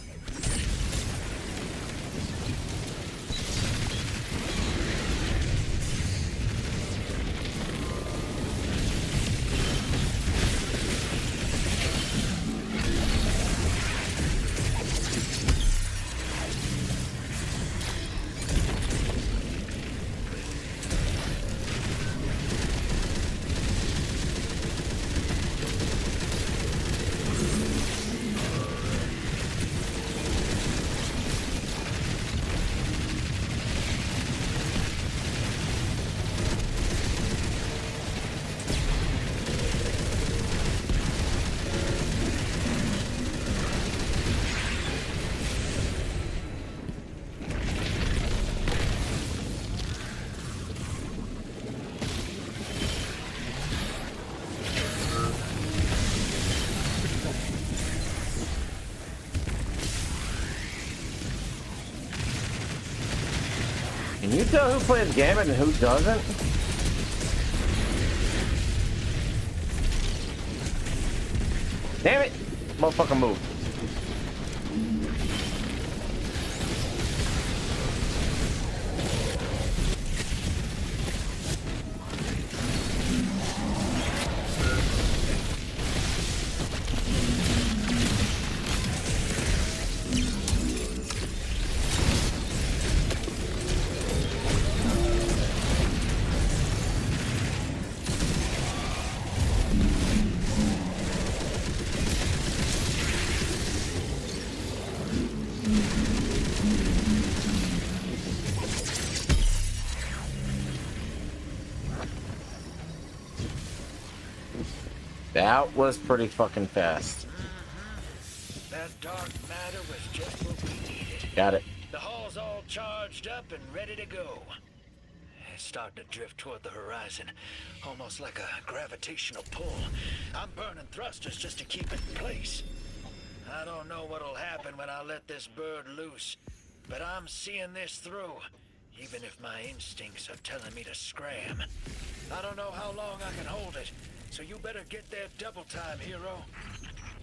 Can you tell who plays Gambit and who doesn't? Damn it! Motherfucker move. That was pretty fucking fast. That dark matter was just what we needed. Got it. The hull's all charged up and ready to go. It's starting to drift toward the horizon, almost like a gravitational pull. I'm burning thrusters just to keep it in place. I don't know what'll happen when I let this bird loose, but I'm seeing this through, even if my instincts are telling me to scram. I don't know how long I can hold it, so you better get there double time, hero.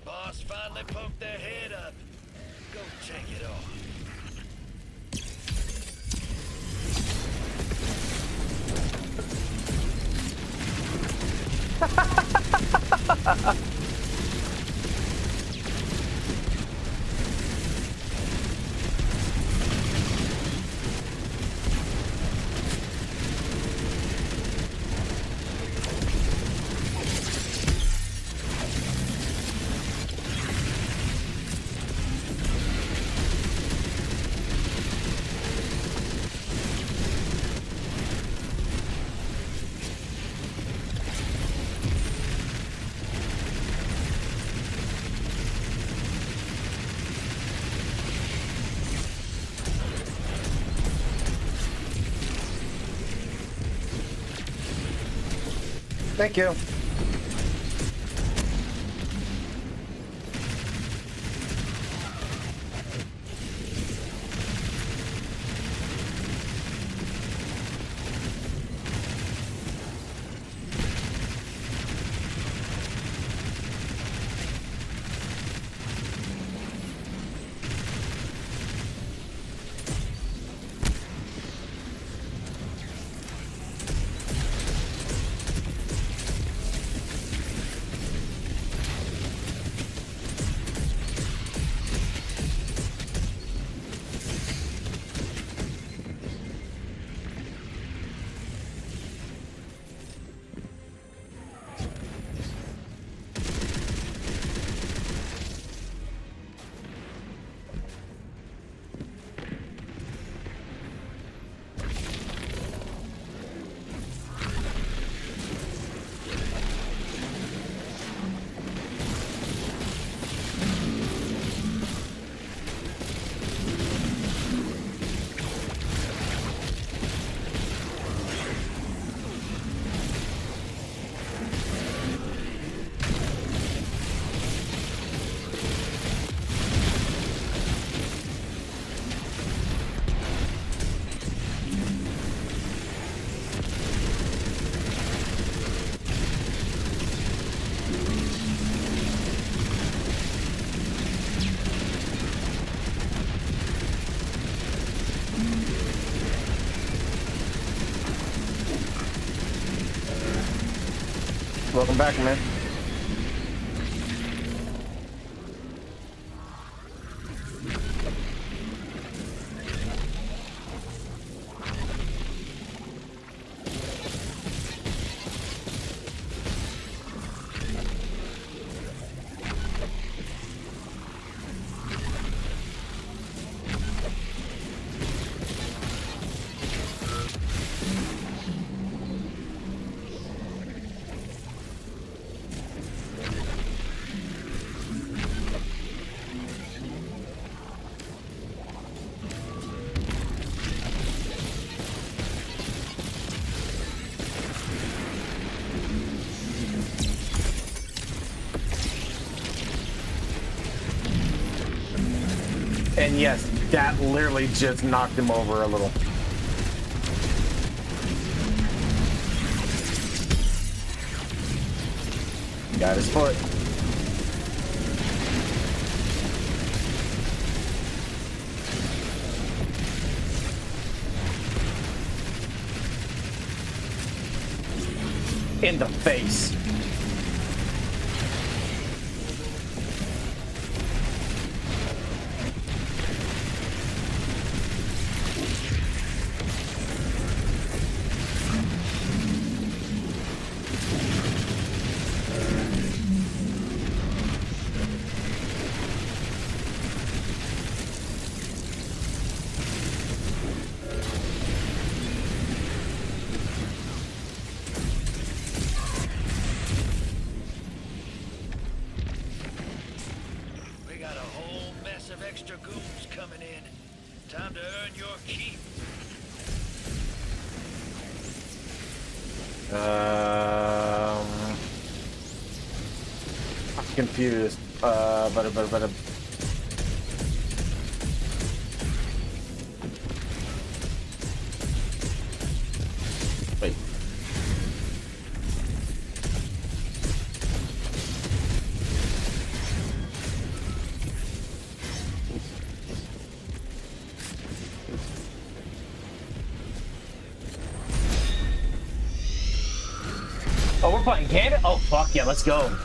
Boss finally poked their head up. Go take it off. Thank you. Welcome back, man. And yes, that literally just knocked him over a little. Got his foot. In the face. Dragoons coming in. Time to earn your keep. I'm confused. But. Wait. Oh, we're playing Gambit? Oh, fuck yeah, let's go.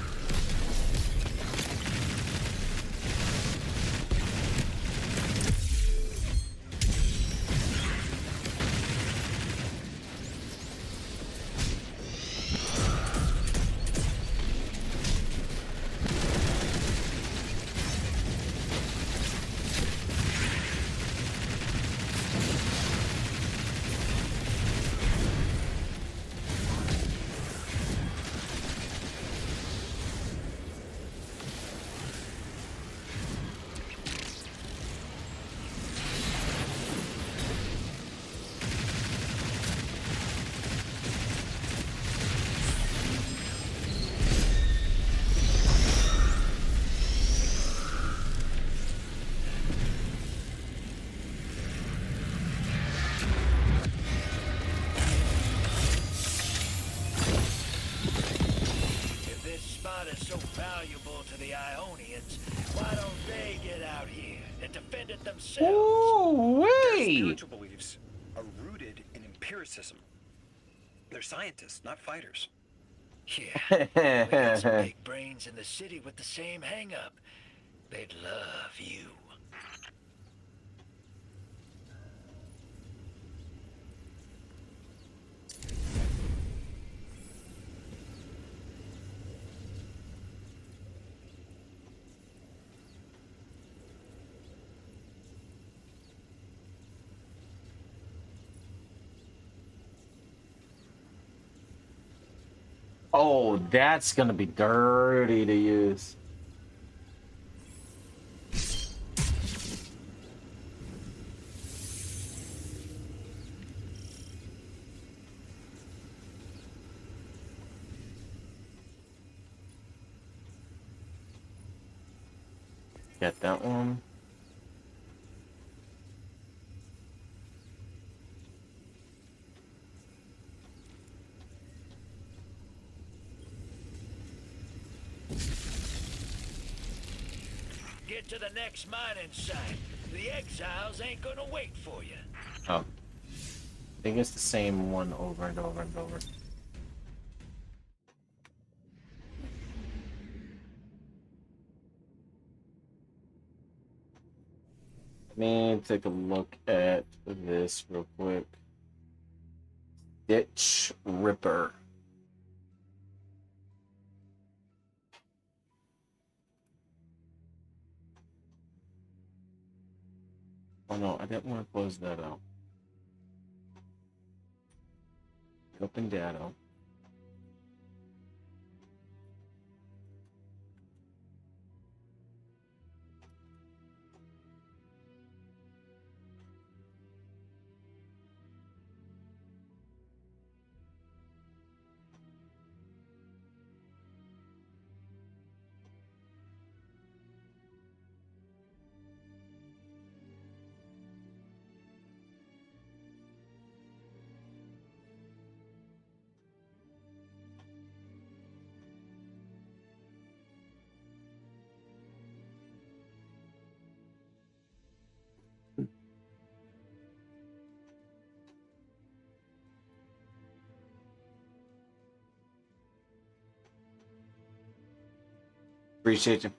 If this spot is so valuable to the Ionians, why don't they get out here and defend it themselves? Ooh-wee! Their spiritual beliefs are rooted in empiricism. They're scientists, not fighters. Yeah, we got some big brains in the city with the same hang-up. They'd love you. Oh, that's gonna be dirty to use. Get that one. Get to the next mining site. The exiles ain't gonna wait for you. Oh. I think it's the same one over and over and over. Let me take a look at this real quick. Ditch Ripper. Oh no, I didn't want to close that out. Open data. Appreciate you.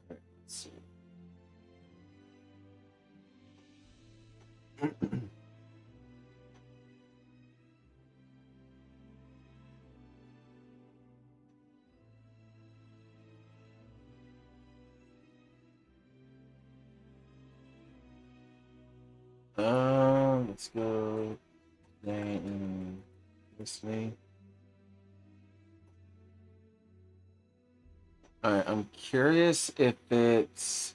Let's see. Let's go. Listening. Alright, I'm curious if it's.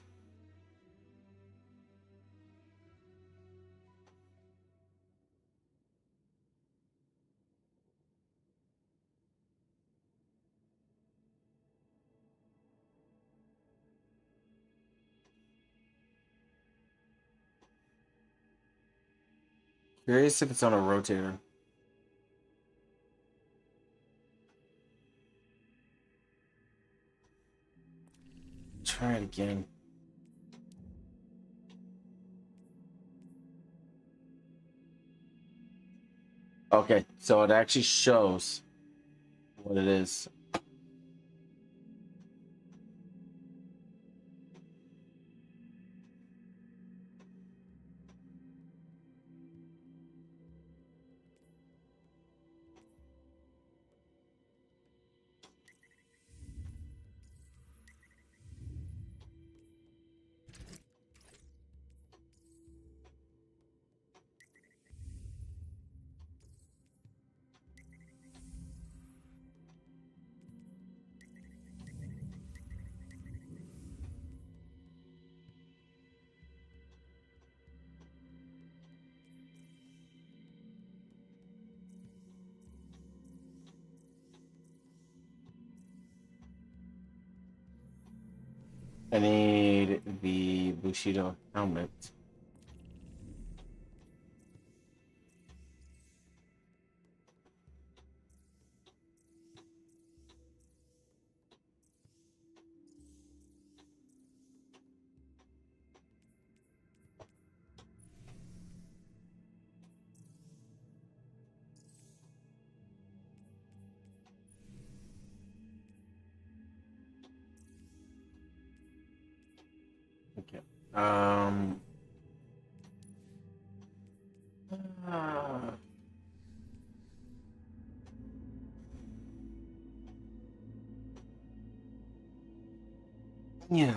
Curious if it's on a rotator. Try it again. Okay, so it actually shows what it is. I need the Bushido helmet. Okay. Yeah.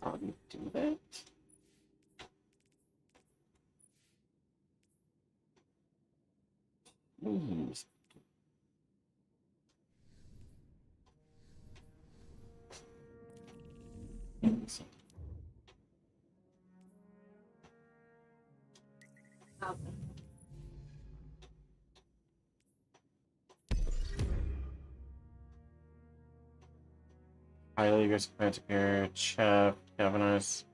How do you do that? Please. Highly aggressive plan to pair Chef, Cavernous.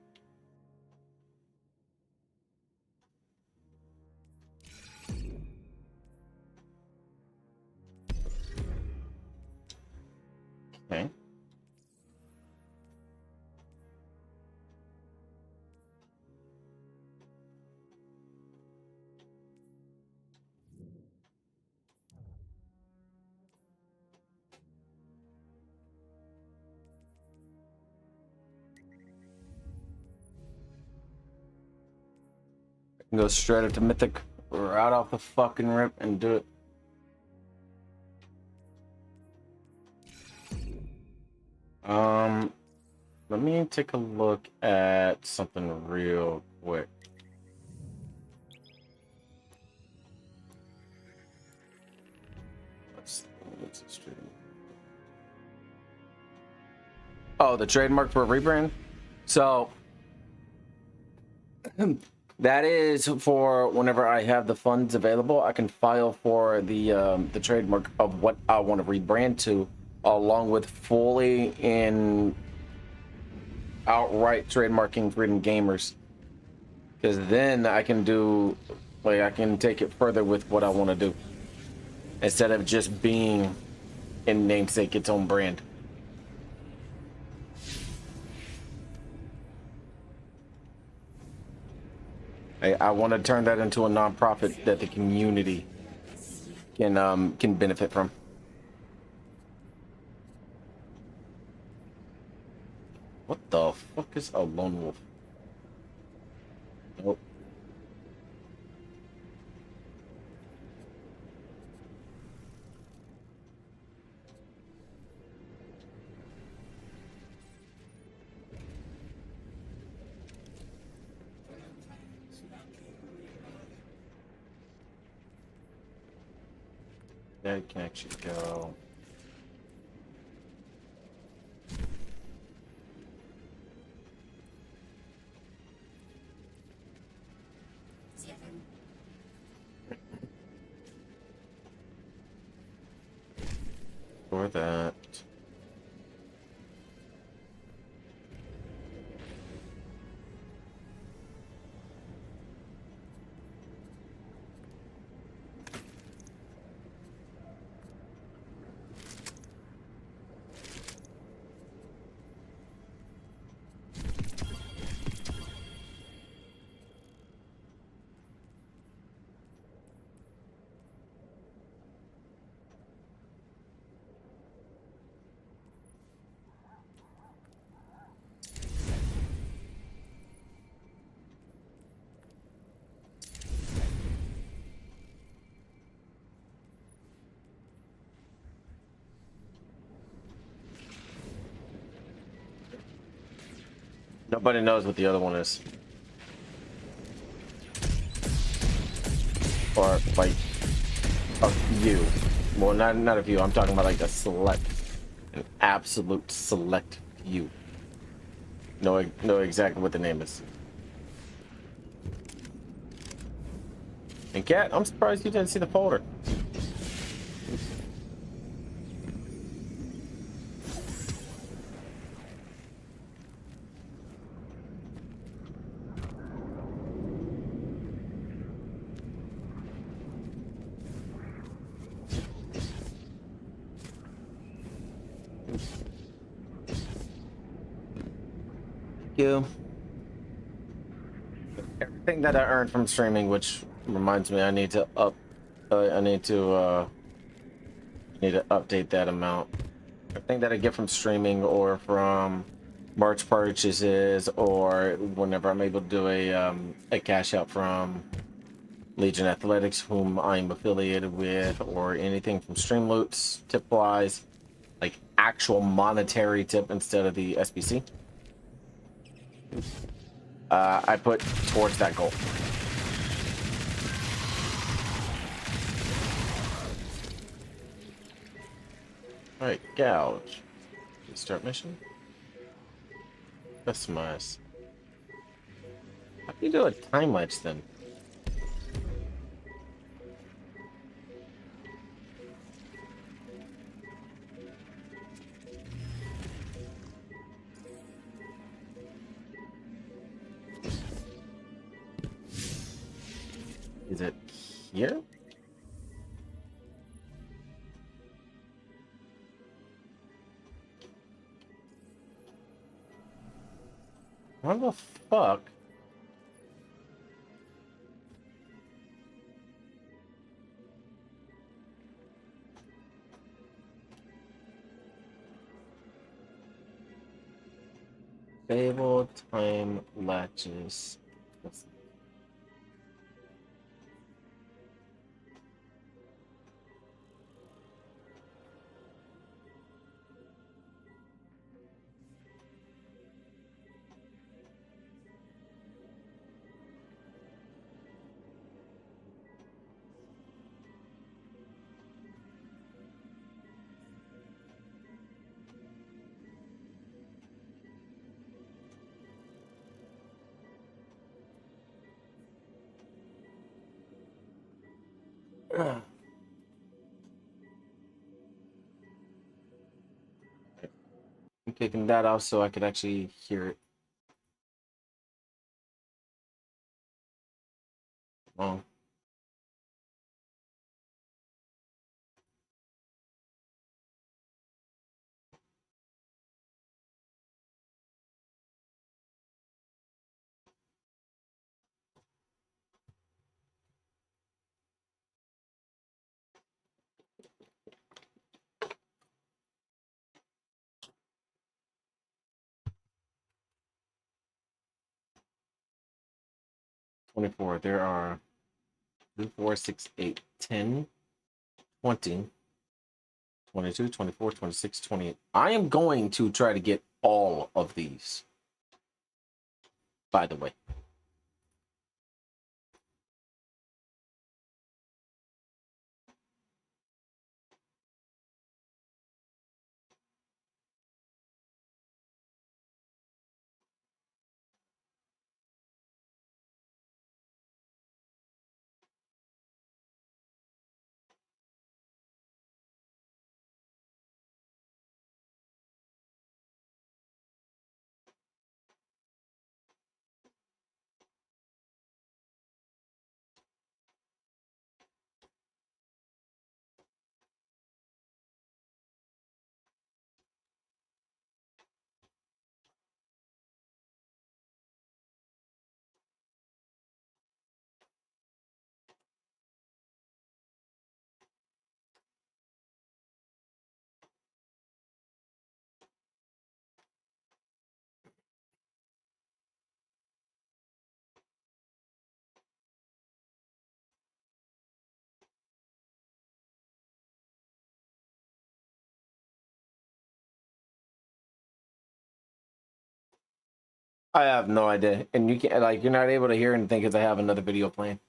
Okay. Go straight up to Mythic, right off the fucking rip, and do it. Let me take a look at something real quick. Oh, the trademark for a rebrand? So that is for whenever I have the funds available, I can file for the trademark of what I want to rebrand to, along with fully in outright trademarking Freedom Gamers. Because then I can do, like, I can take it further with what I want to do, instead of just being in namesake its own brand. I want to turn that into a nonprofit that the community can benefit from. What the fuck is a lone wolf? Nope. That can actually go. For that. Nobody knows what the other one is. Or like a few. Well, not a few. I'm talking about like a select, an absolute select few. Know exactly what the name is. And Cat, I'm surprised you didn't see the folder. You. Everything that I earned from streaming, which reminds me, I need to update that amount. Everything that I get from streaming or from merch purchases, or whenever I'm able to do a cash out from Legion Athletics, whom I'm affiliated with, or anything from Streamloots, tip wise, like actual monetary tip instead of the SBC. I put towards that goal. All right, gouge. Start mission. Customize. How do you do a time lapse then? Is it here? What the fuck? Stable time latches. I'm taking that off so I could actually hear it. Oh. 24. There are 2, 4, 6, 8, 10, 20, 22, 24, 26, 28. I am going to try to get all of these, by the way. I have no idea, and you can't like you're not able to hear anything because I have another video playing.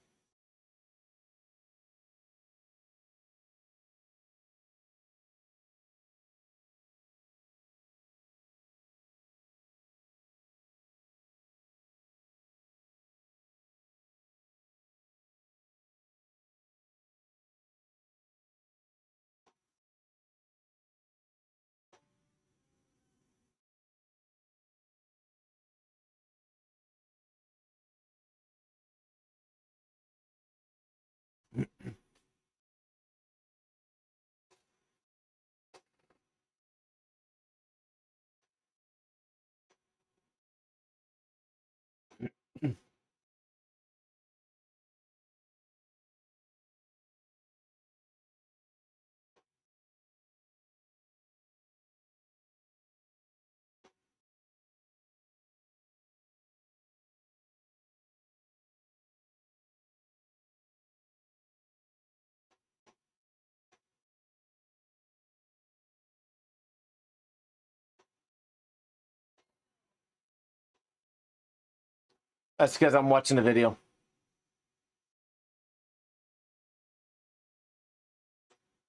That's because I'm watching the video.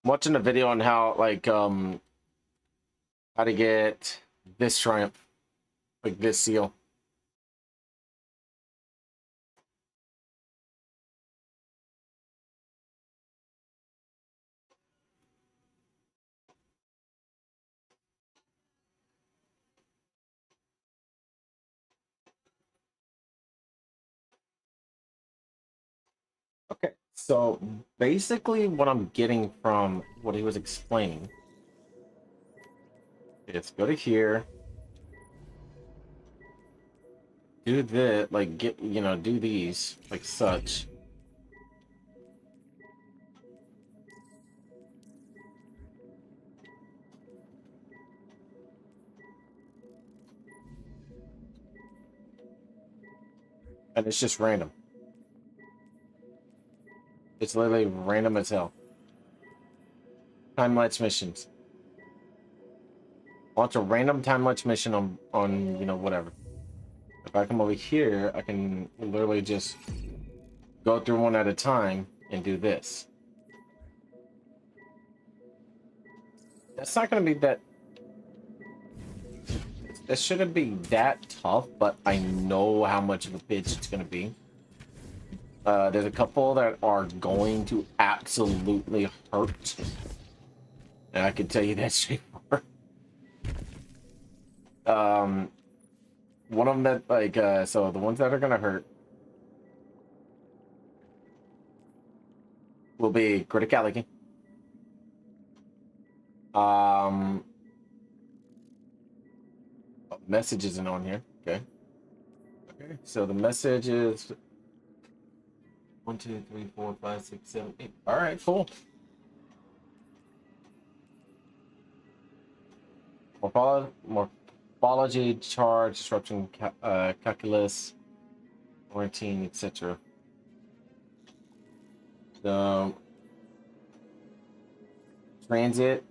I'm watching a video on how how to get this triumph, like this seal. Okay, so basically what I'm getting from what he was explaining is go to here, do this, like do these like such. And it's just random. It's literally random as hell. Time-lapse missions. Launch a random time-lapse mission on whatever. If I come over here, I can literally just go through one at a time and do this. That's not going to be that... That shouldn't be that tough, but I know how much of a bitch it's going to be. There's a couple that are going to absolutely hurt. And I can tell you that straightforward. One of them that, so the ones that are going to hurt will be criticality. Message isn't on here. Okay. Okay. So the message is 1, 2, 3, 4, 5, 6, 7, 8. All right, cool. Morphology, charge, disruption, calculus, quarantine, etc. So transit.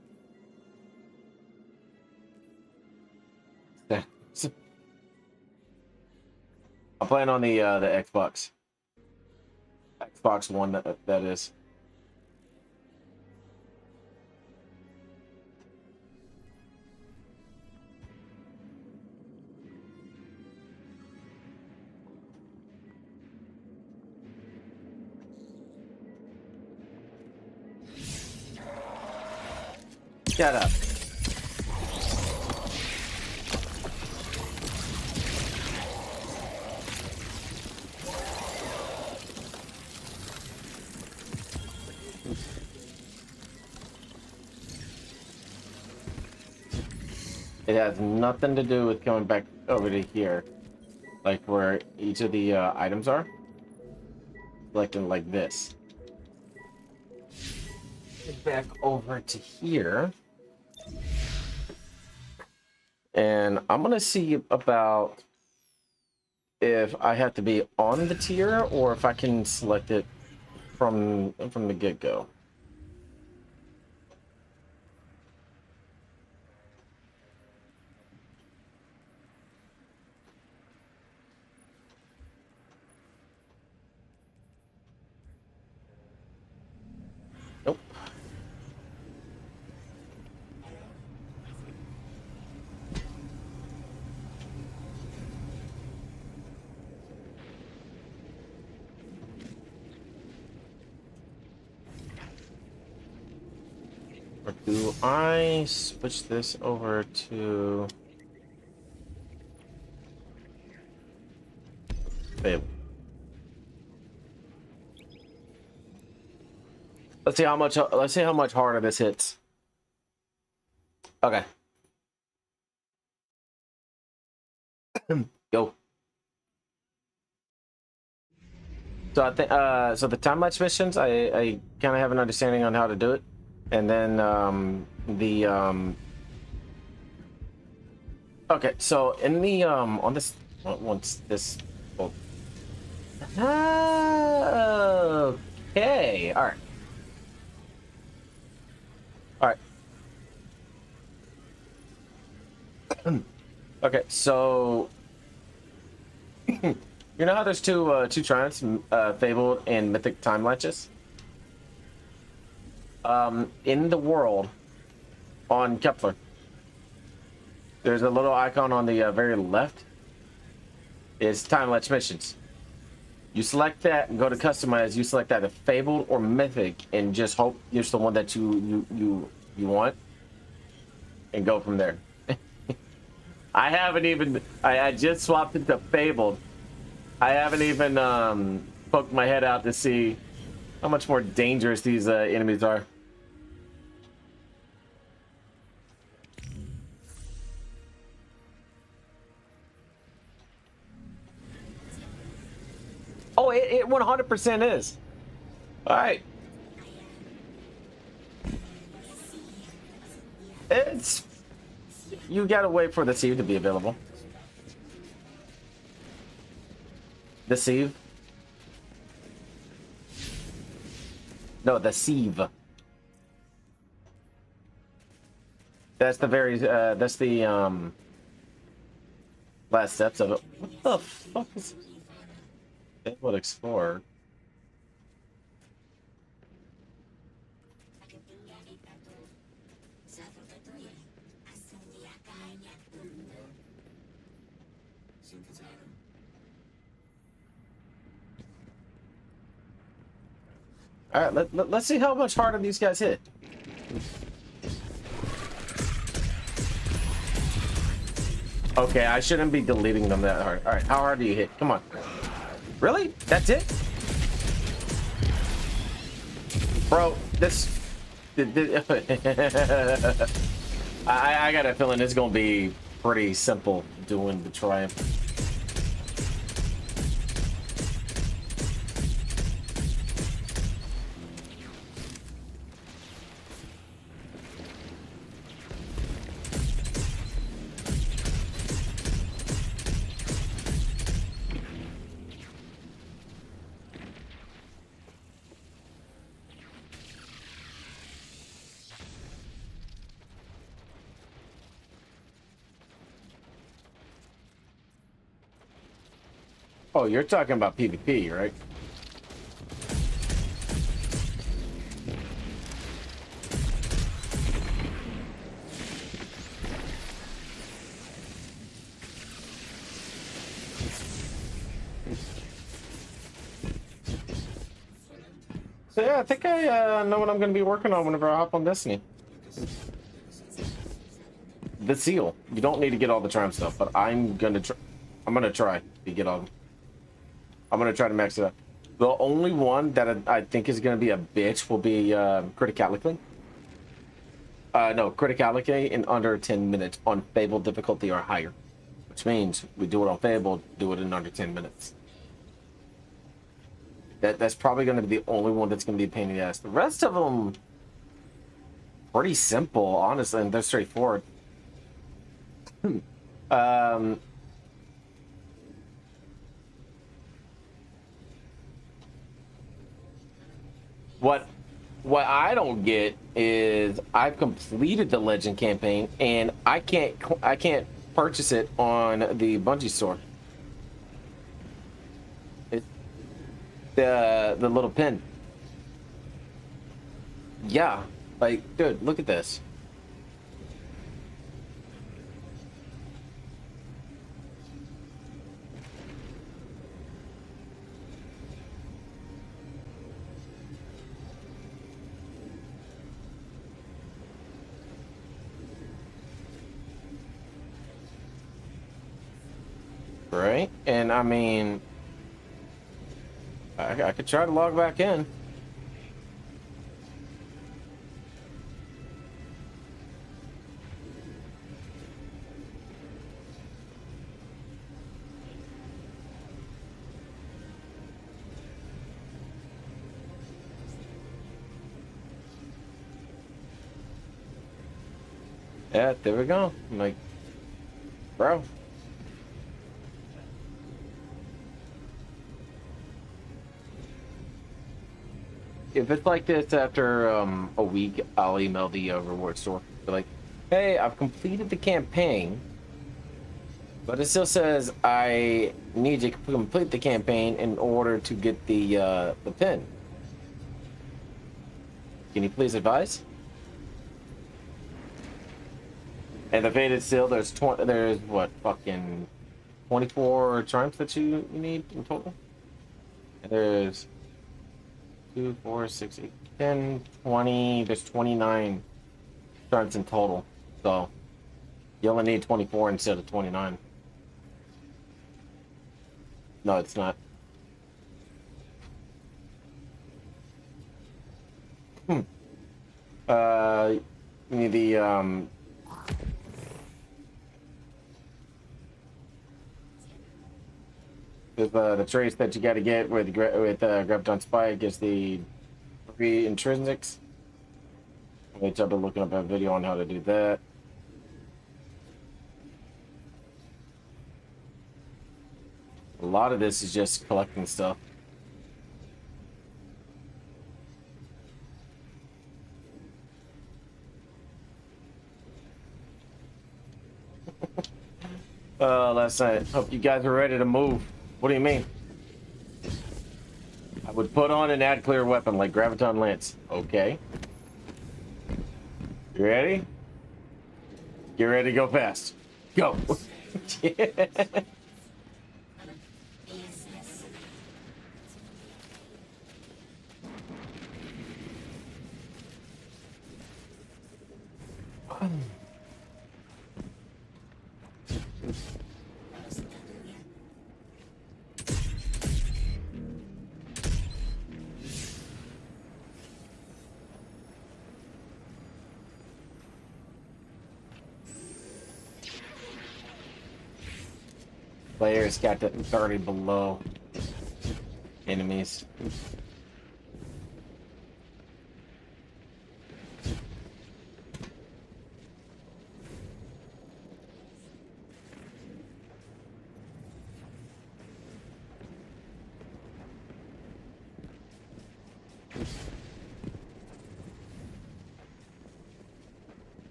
I'm playing on the Xbox. Xbox One, that is. Shut up. It has nothing to do with coming back over to here, like where each of the items are. Selecting like this. Get back over to here. And I'm gonna see about if I have to be on the tier or if I can select it from the get-go. Nope. Or do I switch this over to Fable? Let's see how much harder this hits. Okay. Go. So I think so the time lapse missions, I kind of have an understanding on how to do it. And then okay, so in the on this once this okay, all right. All right. Okay, so you know how there's two triumphs, Fabled and Mythic Time Latches? In the world on Kepler, there's a little icon on the very left. It's Time Latch missions. You select that and go to customize. You select either Fabled or Mythic and just hope it's the one that you want and go from there. I haven't even, I just swapped it to Fabled. I haven't even poked my head out to see how much more dangerous these enemies are. Oh, it 100% is. All right. It's... You gotta wait for the sieve to be available. The sieve? No, the sieve. That's the very, that's the, last steps of it. What the fuck is... Fabled Explorer. All right, let's see how much harder these guys hit. Okay, I shouldn't be deleting them that hard. All right, how hard do you hit? Come on. Really? That's it? Bro, this... I got a feeling it's gonna be pretty simple doing the triumph. Oh, you're talking about PvP, right? So yeah, I think I know what I'm going to be working on whenever I hop on Destiny. The seal. You don't need to get all the charm stuff, but I'm gonna try to get all. I'm gonna try to max it up. The only one that I think is gonna be a bitch will be criticality. No, criticality in under 10 minutes on Fable difficulty or higher, which means we do it on Fable, do it in under 10 minutes. That's probably gonna be the only one that's gonna be a pain in the ass. The rest of them, pretty simple, honestly, and they're straightforward. What I don't get is I've completed the Legend campaign and I can't purchase it on the Bungie store. It's the little pin. Yeah, like, dude, look at this. Right? And I mean, I could try to log back in. Yeah, there we go. I'm like, bro. If it's like this after a week, I'll email the reward store. Be like, hey, I've completed the campaign, but it still says I need to complete the campaign in order to get the pin. Can you please advise? And the Faded Seal, there's what, fucking 24 triumphs that you need in total? And there's 2, 4, 6, 8, 10, 20. There's 29 starts in total. So you only need 24 instead of 29. No, it's not. You need the the trace that you got to get with Graviton Spike is the 3 intrinsics. I started looking up a video on how to do that. A lot of this is just collecting stuff. Last night. Hope you guys are ready to move. What do you mean? I would put on an ad clear weapon like Graviton Lance. Okay. You ready? Get ready to go fast. Go. Players got that 30 below enemies.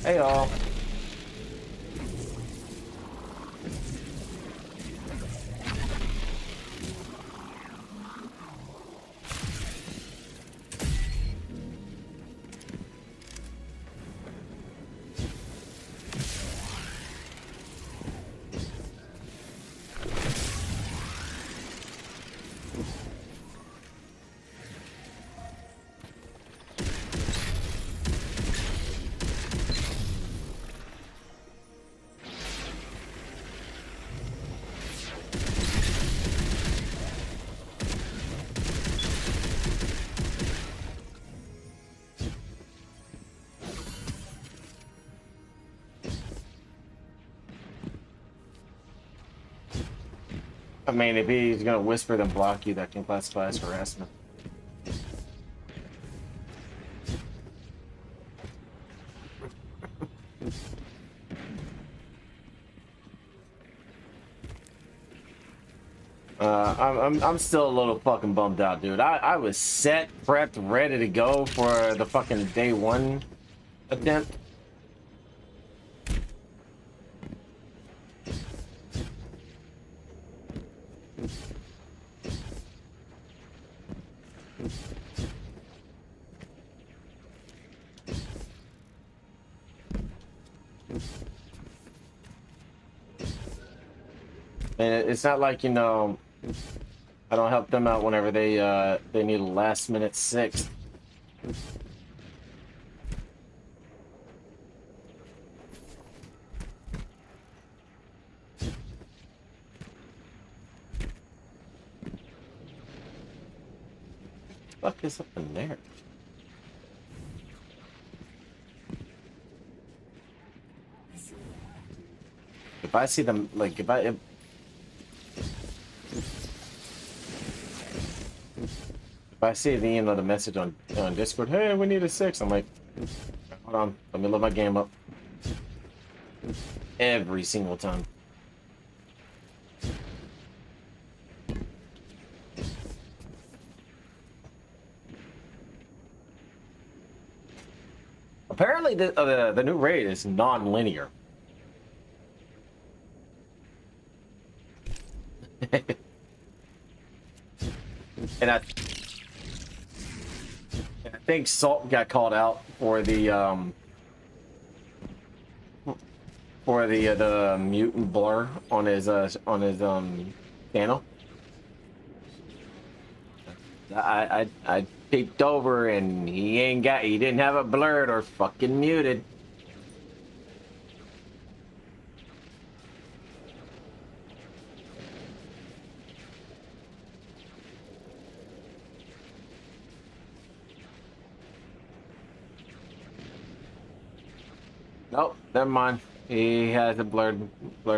Hey all. I mean, if he's gonna whisper then block you, that can classify as harassment. I'm still a little fucking bummed out, dude. I was set, prepped, ready to go for the fucking day one attempt. And it's not like, you know, I don't help them out whenever they need a last minute sixth. What the fuck is up in there? If I see them, like, if I see the, you know, the message on Discord, hey, we need a 6, I'm like, hold on, let me load my game up. Every single time. Apparently, the new raid is non-linear. And I think Salt got called out for the mutant blur on his channel. I peeked over and he didn't have it blurred or fucking muted. Nope, never mind. He has it blurred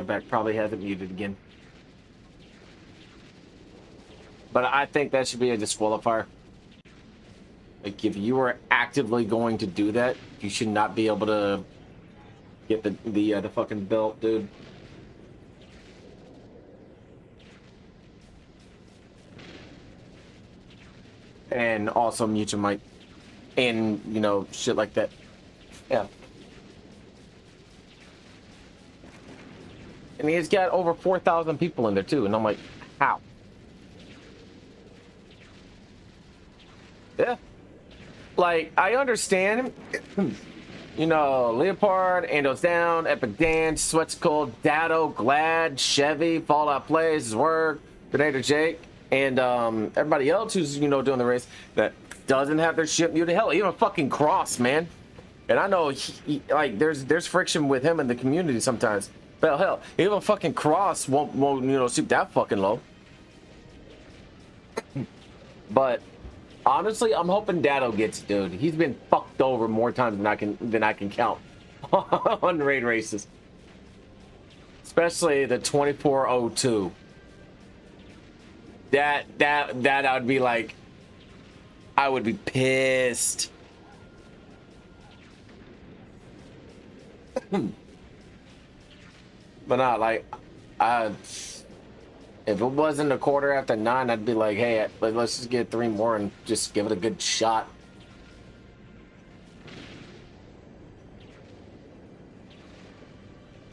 back. Probably has it muted again. But I think that should be a disqualifier. Like, if you are actively going to do that, you should not be able to get the fucking belt, dude. And also mute your mic. And, you know, shit like that. Yeah. And he's got over 4,000 people in there too, and I'm like, how? Yeah. Like, I understand, you know, Leopard, Ando's Down, Epic Dance, Sweat's Cold, Dado, Glad, Chevy, Fallout Plays, His Work, Grenadier Jake, and everybody else who's, you know, doing the race that doesn't have their shit muted. Hell, even fucking Cross, man. And I know, like, there's friction with him in the community sometimes. But hell, even fucking Cross won't you know, stoop that fucking low. But honestly, I'm hoping Dado gets it, dude. He's been fucked over more times than I can count on raid races. Especially the 2402. That I would be like, I would be pissed. But not like, if it wasn't a quarter after 9, I'd be like, hey, let's just get 3 more and just give it a good shot.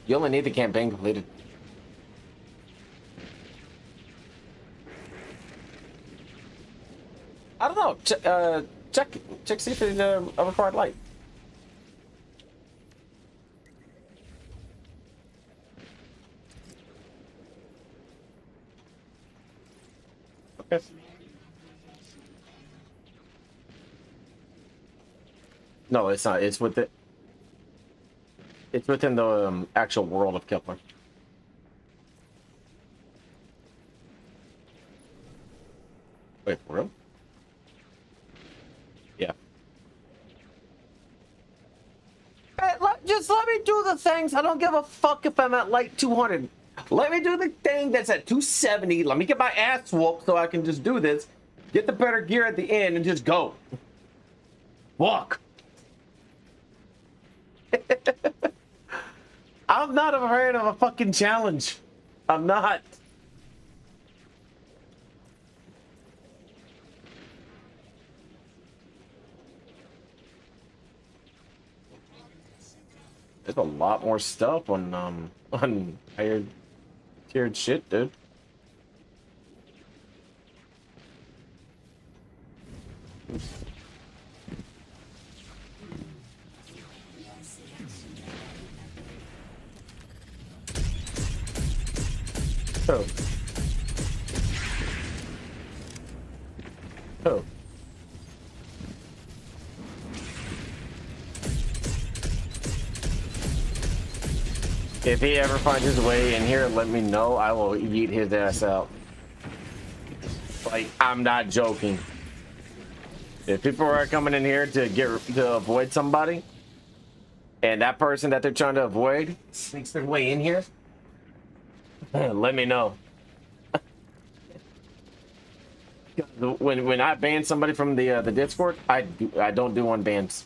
You only need the campaign completed. I don't know. Check see if it's a required light. Okay. No, it's not. It's with it. It's within the actual world of Kepler. Wait, for real? Yeah. Hey, just let me do the things. I don't give a fuck if I'm at like 200. Let me do the thing that's at 270. Let me get my ass whooped so I can just do this. Get the better gear at the end and just go. Walk. I'm not afraid of a fucking challenge. I'm not. There's a lot more stuff on higher tiered shit, dude. Oh. Oh. If he ever finds his way in here, let me know. I will eat his ass out. Like, I'm not joking. If people are coming in here to avoid somebody, and that person that they're trying to avoid sneaks their way in here, let me know. When I ban somebody from the Discord, I don't do unbans.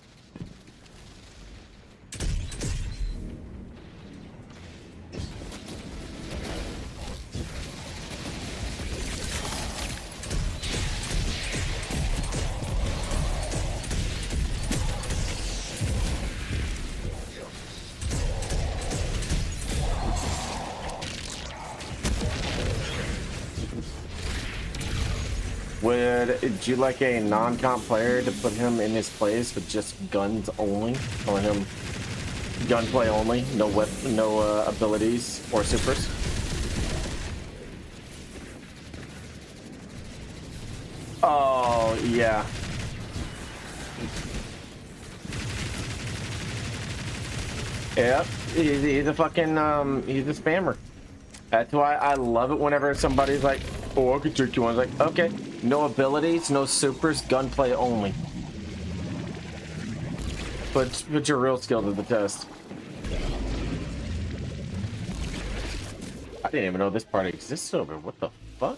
Would you like a non-comp player to put him in his place with just guns only, or him gunplay only, no weapon, no abilities or supers? Oh yeah. Yep, he's a fucking he's a spammer. That's why I love it whenever somebody's like, oh, I could trick you. I was like, okay, no abilities, no supers, gunplay only. Put your real skill to the test. I didn't even know this part exists over. What the fuck?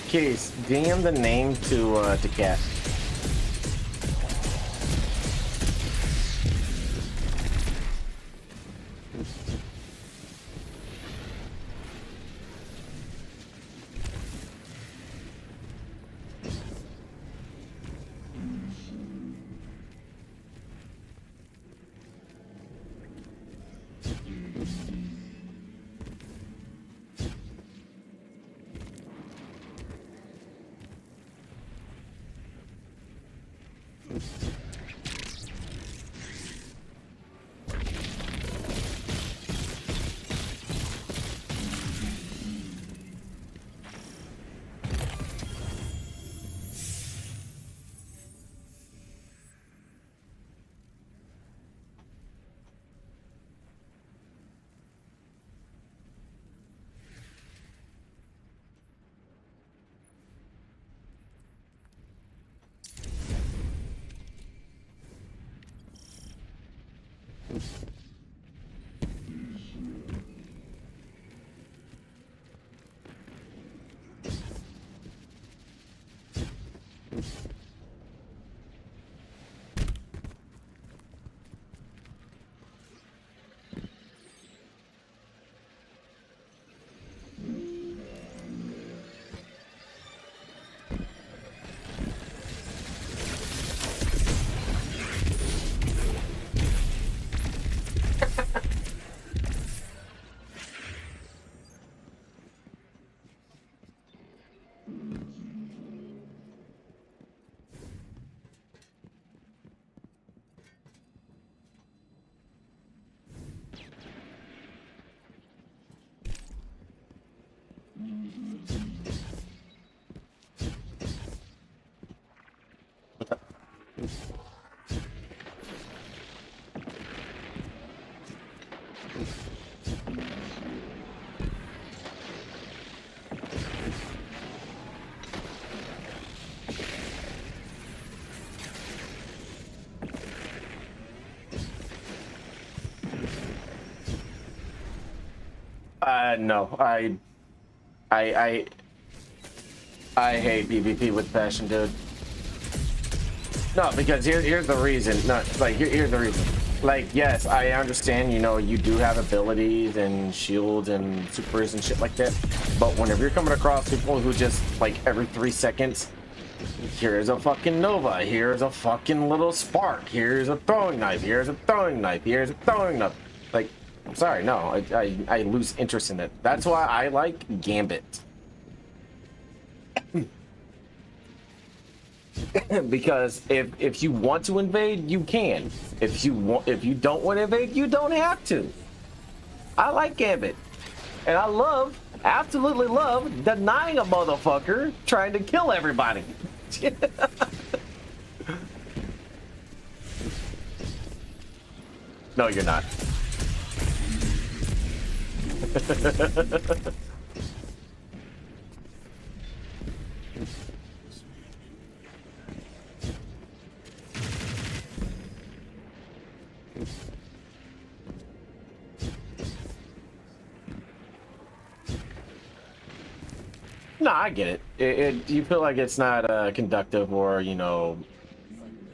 Case, DM the name to Cat. No, I hate PvP with passion, dude. No, because here's the reason. No, like here's the reason. Like, yes, I understand, you know, you do have abilities and shields and supers and shit like that. But whenever you're coming across people who just, like, every 3 seconds, here's a fucking Nova, here's a fucking little spark, here's a throwing knife, here's a throwing knife, here's a throwing knife. Like, I'm sorry, no, I lose interest in it. That's why I like Gambit. Because if you want to invade, you can. If you don't want to invade, you don't have to. I like Gambit, and I absolutely love denying a motherfucker trying to kill everybody. No, you're not. No, I get it. You feel like it's not conductive or, you know,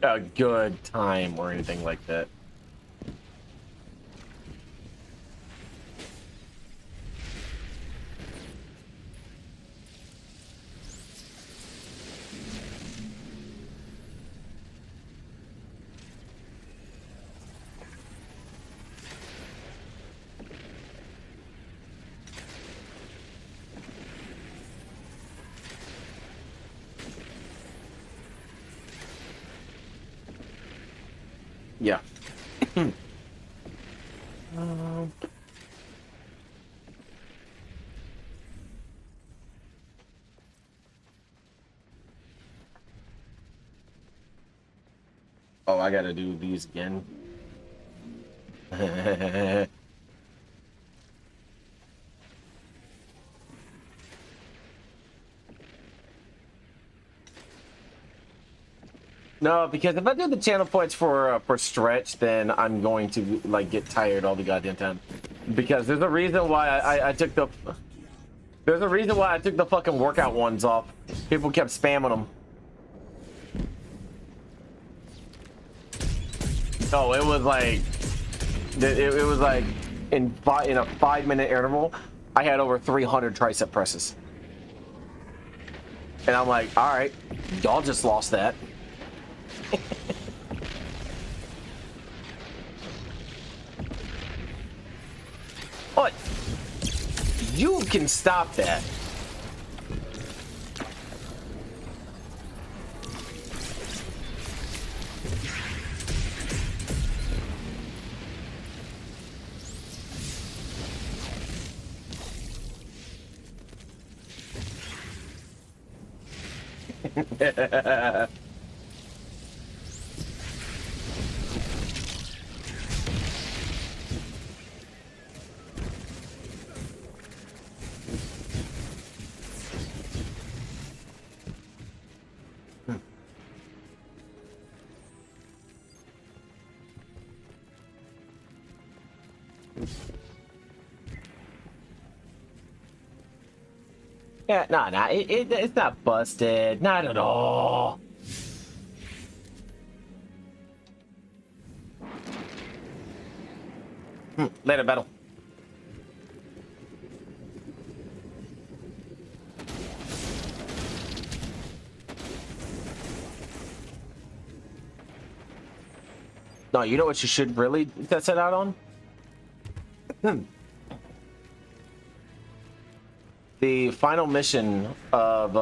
a good time or anything like that. Yeah. Oh, I gotta do these again. No, because if I do the channel points for stretch, then I'm going to like get tired all the goddamn time. Because there's a reason why I took the fucking workout ones off. People kept spamming them. Oh, it was like it was like in a 5-minute interval, I had over 300 tricep presses, and I'm like, all right, y'all just lost that. What? You can stop that. Yeah, nah, it's not busted, not at all. Later, battle. No, you know what you should really test it out on? The final mission of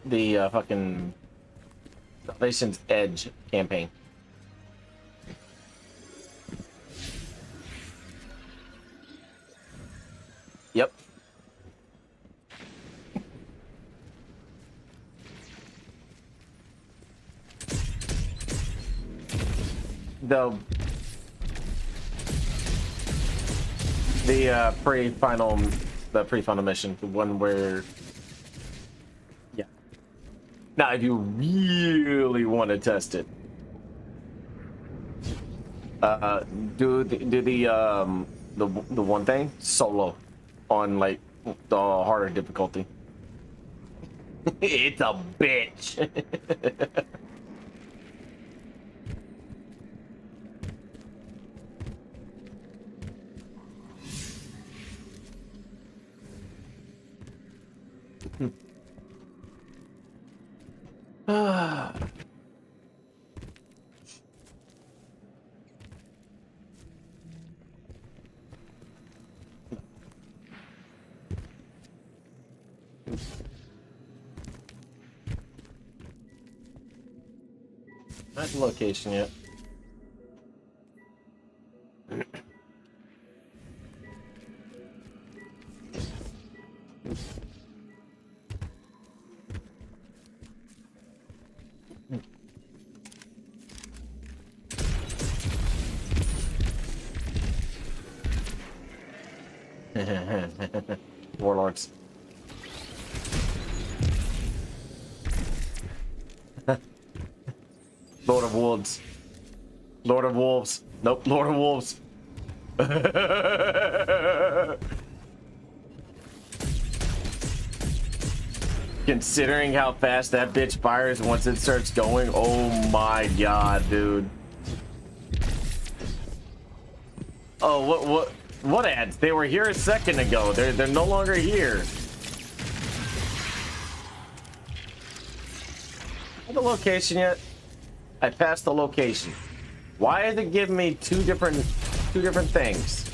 the fucking Salvation's Edge campaign. Yep. The pre-final mission, the one where, yeah. Now, if you really want to test it, do the one thing solo. on like the harder difficulty. It's a bitch. Ah. Not the location yet. Warlords. Lord of Wolves. Lord of Wolves. Nope, Lord of Wolves. Considering how fast that bitch fires once it starts going, oh my god, dude. Oh, what ads? They were here a second ago. They're no longer here. The location yet? I passed the location. Why is it giving me two different things?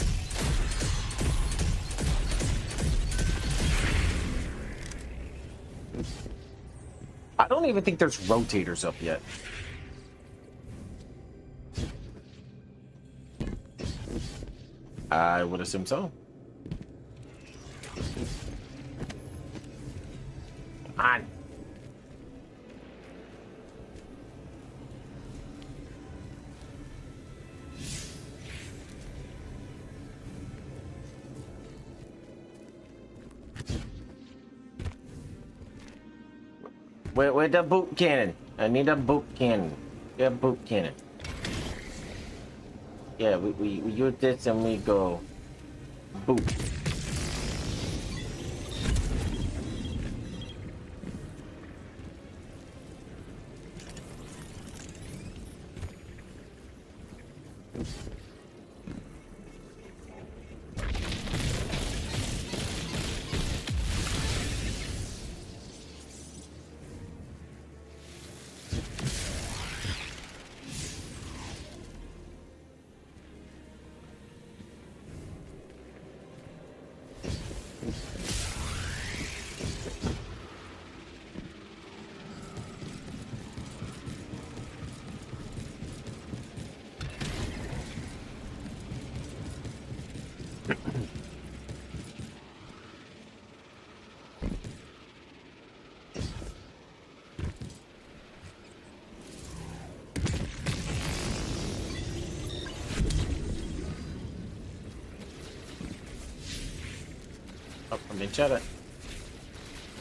I don't even think there's rotators up yet. I would assume so. Come on. Where the boot cannon? I need a boot cannon. Yeah, boot cannon. Yeah, we use this and we go boot. Oh, I'm in Cheddar.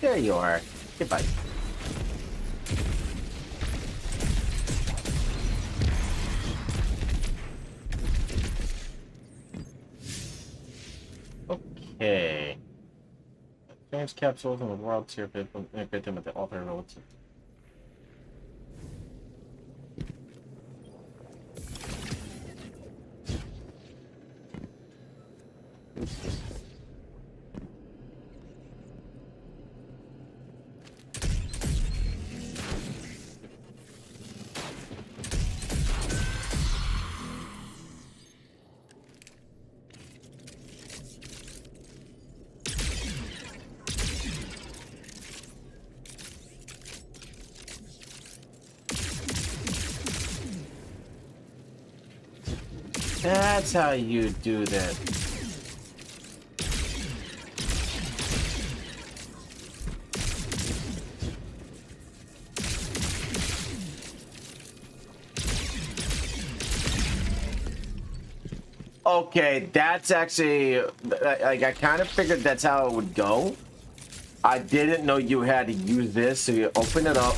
There you are. Goodbye. Okay. Change capsules in the world tier, integrate them with the alternate relative. That's how you do that. Okay, that's actually, like, I kind of figured that's how it would go. I didn't know you had to use this, so you open it up,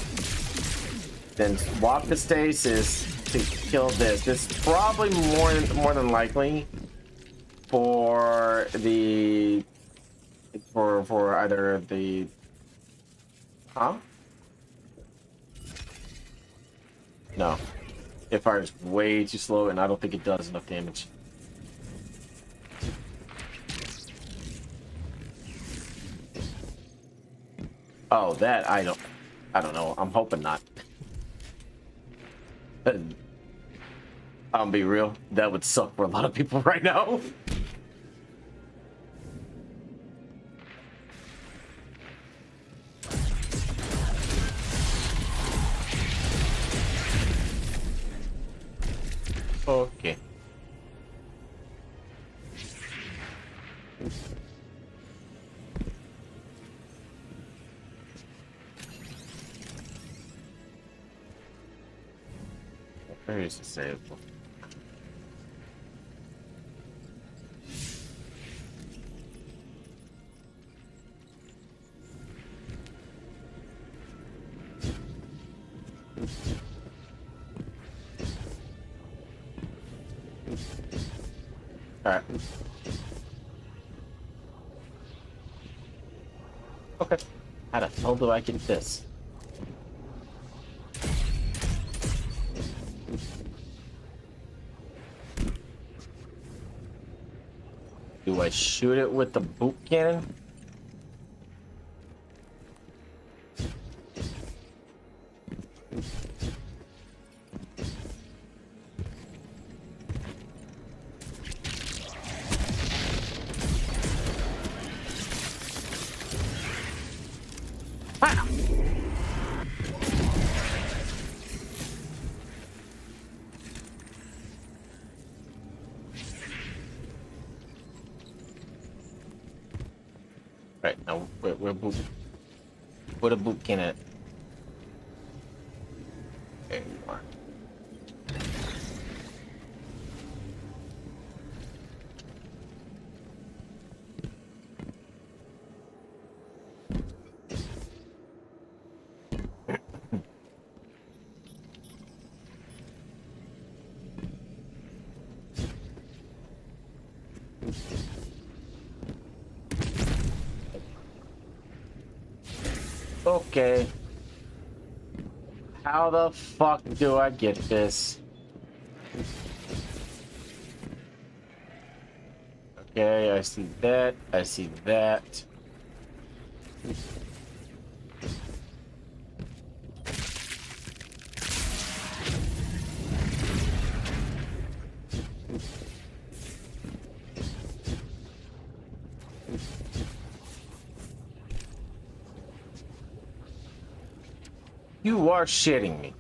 then swap the stasis to kill this. This is probably more than likely for the for either the. Huh? No. It fires way too slow, and I don't think it does enough damage. Oh, that I don't know. I'm hoping not. I'll be real. That would suck for a lot of people right now. Okay. Where is the save? Alright. Okay. How the hell do I get this? Do I shoot it with the boot cannon? Right now, where boot? Put a boot cannon at. There you are. Okay. How the fuck do I get this? Okay, I see that. I see that. You are shitting me.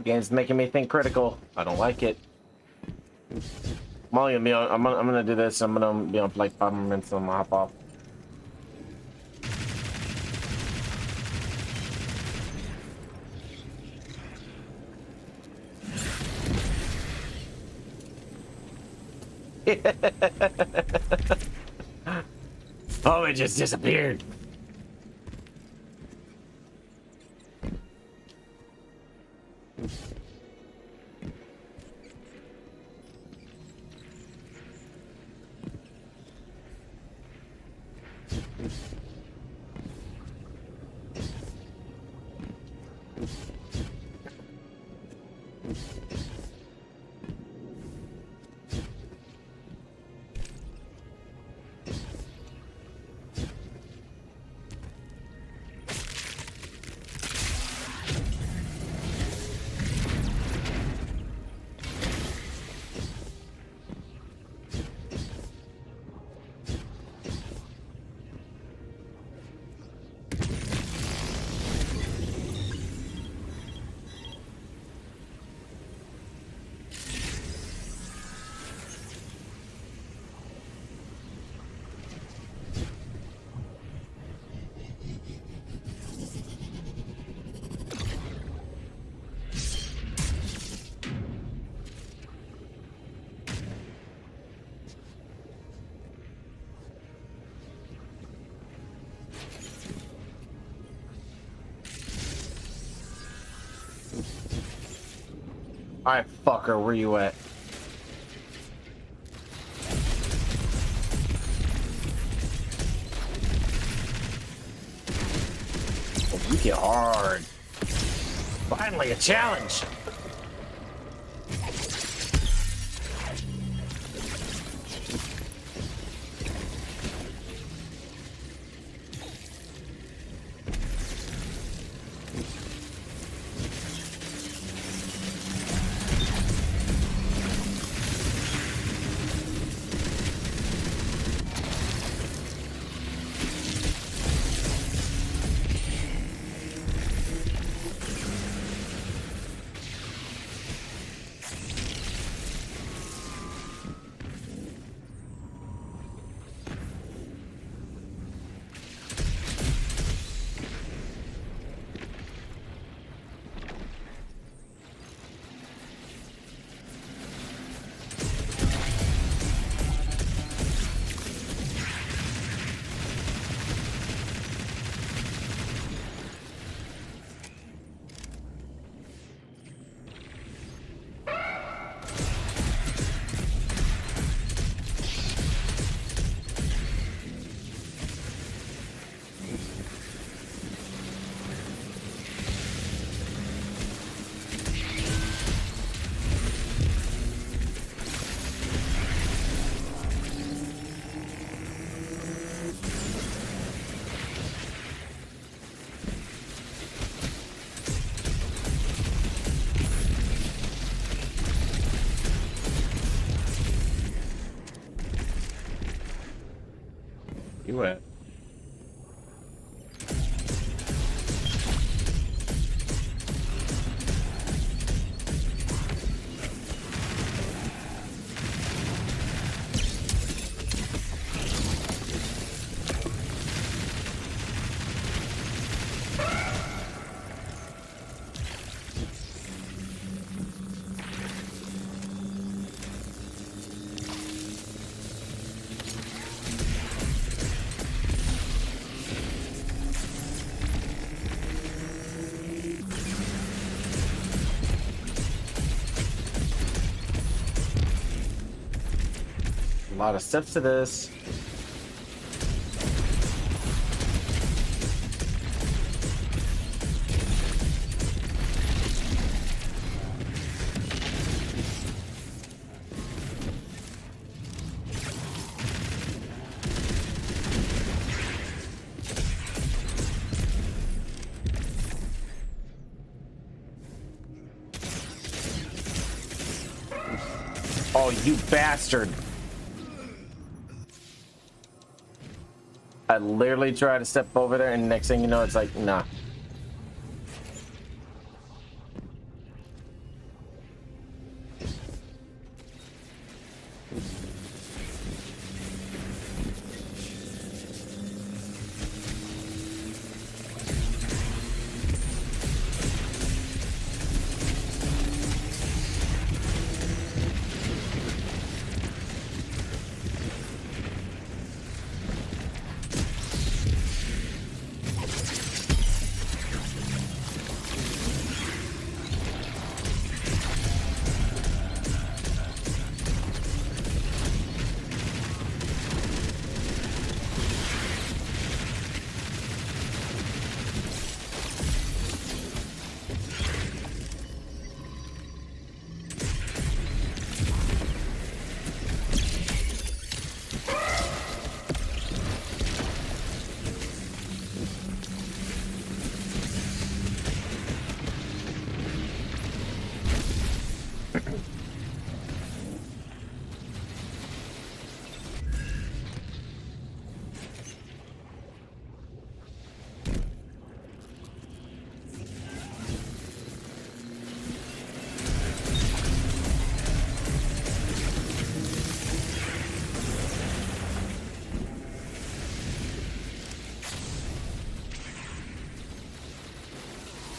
Game's making me think critical. I don't like it. I'm only gonna be on. I'm gonna do this. I'm gonna be on for like 5 minutes. I'm gonna hop off. Oh, it just disappeared. Alright, fucker, where you at? Oh, you get hard. Finally, a challenge. You at? A lot of steps to this. Oh, you bastard. I literally try to step over there, and next thing you know, it's like, nah.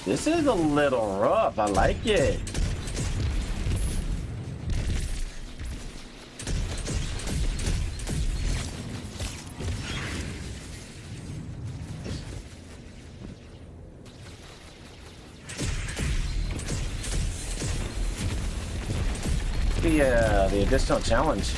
This is a little rough. I like it. the additional challenge.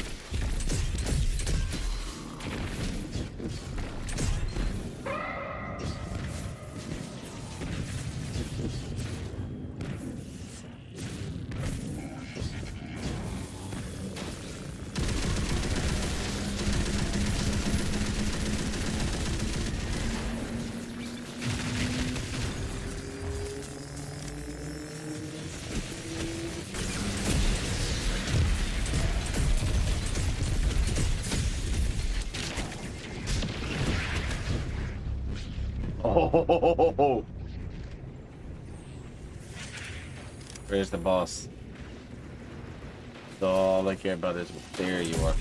Oh, where's the boss? All I care about is there you are.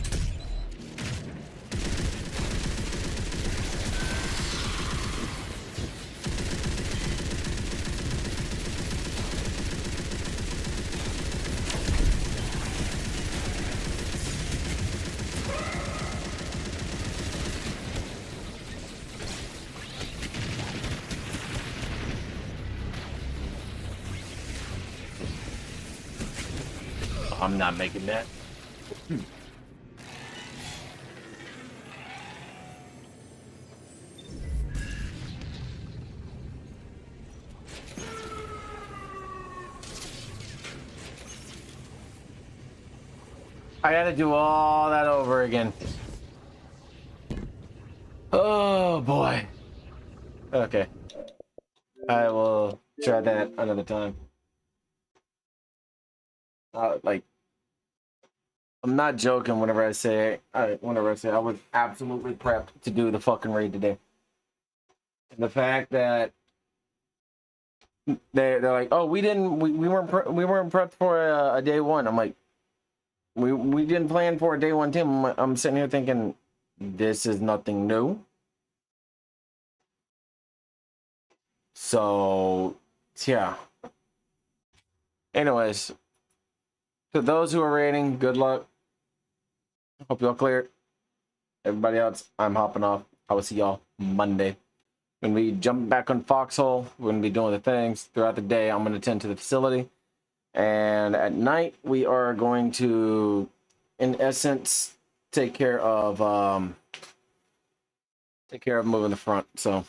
I'm not making that. I gotta do all that over again. Oh boy. Okay. I will try that another time. Like, I'm not joking whenever I say I was absolutely prepped to do the fucking raid today. And the fact that they're like, oh, we weren't prepped for a day one. I'm like, we didn't plan for a day one team. I'm sitting here thinking, this is nothing new. So yeah. Anyways, to those who are raiding, good luck. Hope y'all clear. Everybody else, I'm hopping off. I will see y'all Monday. When we jump back on Foxhole, we're gonna be doing the things throughout the day. I'm gonna tend to the facility, and at night we are going to, in essence, take care of moving the front. So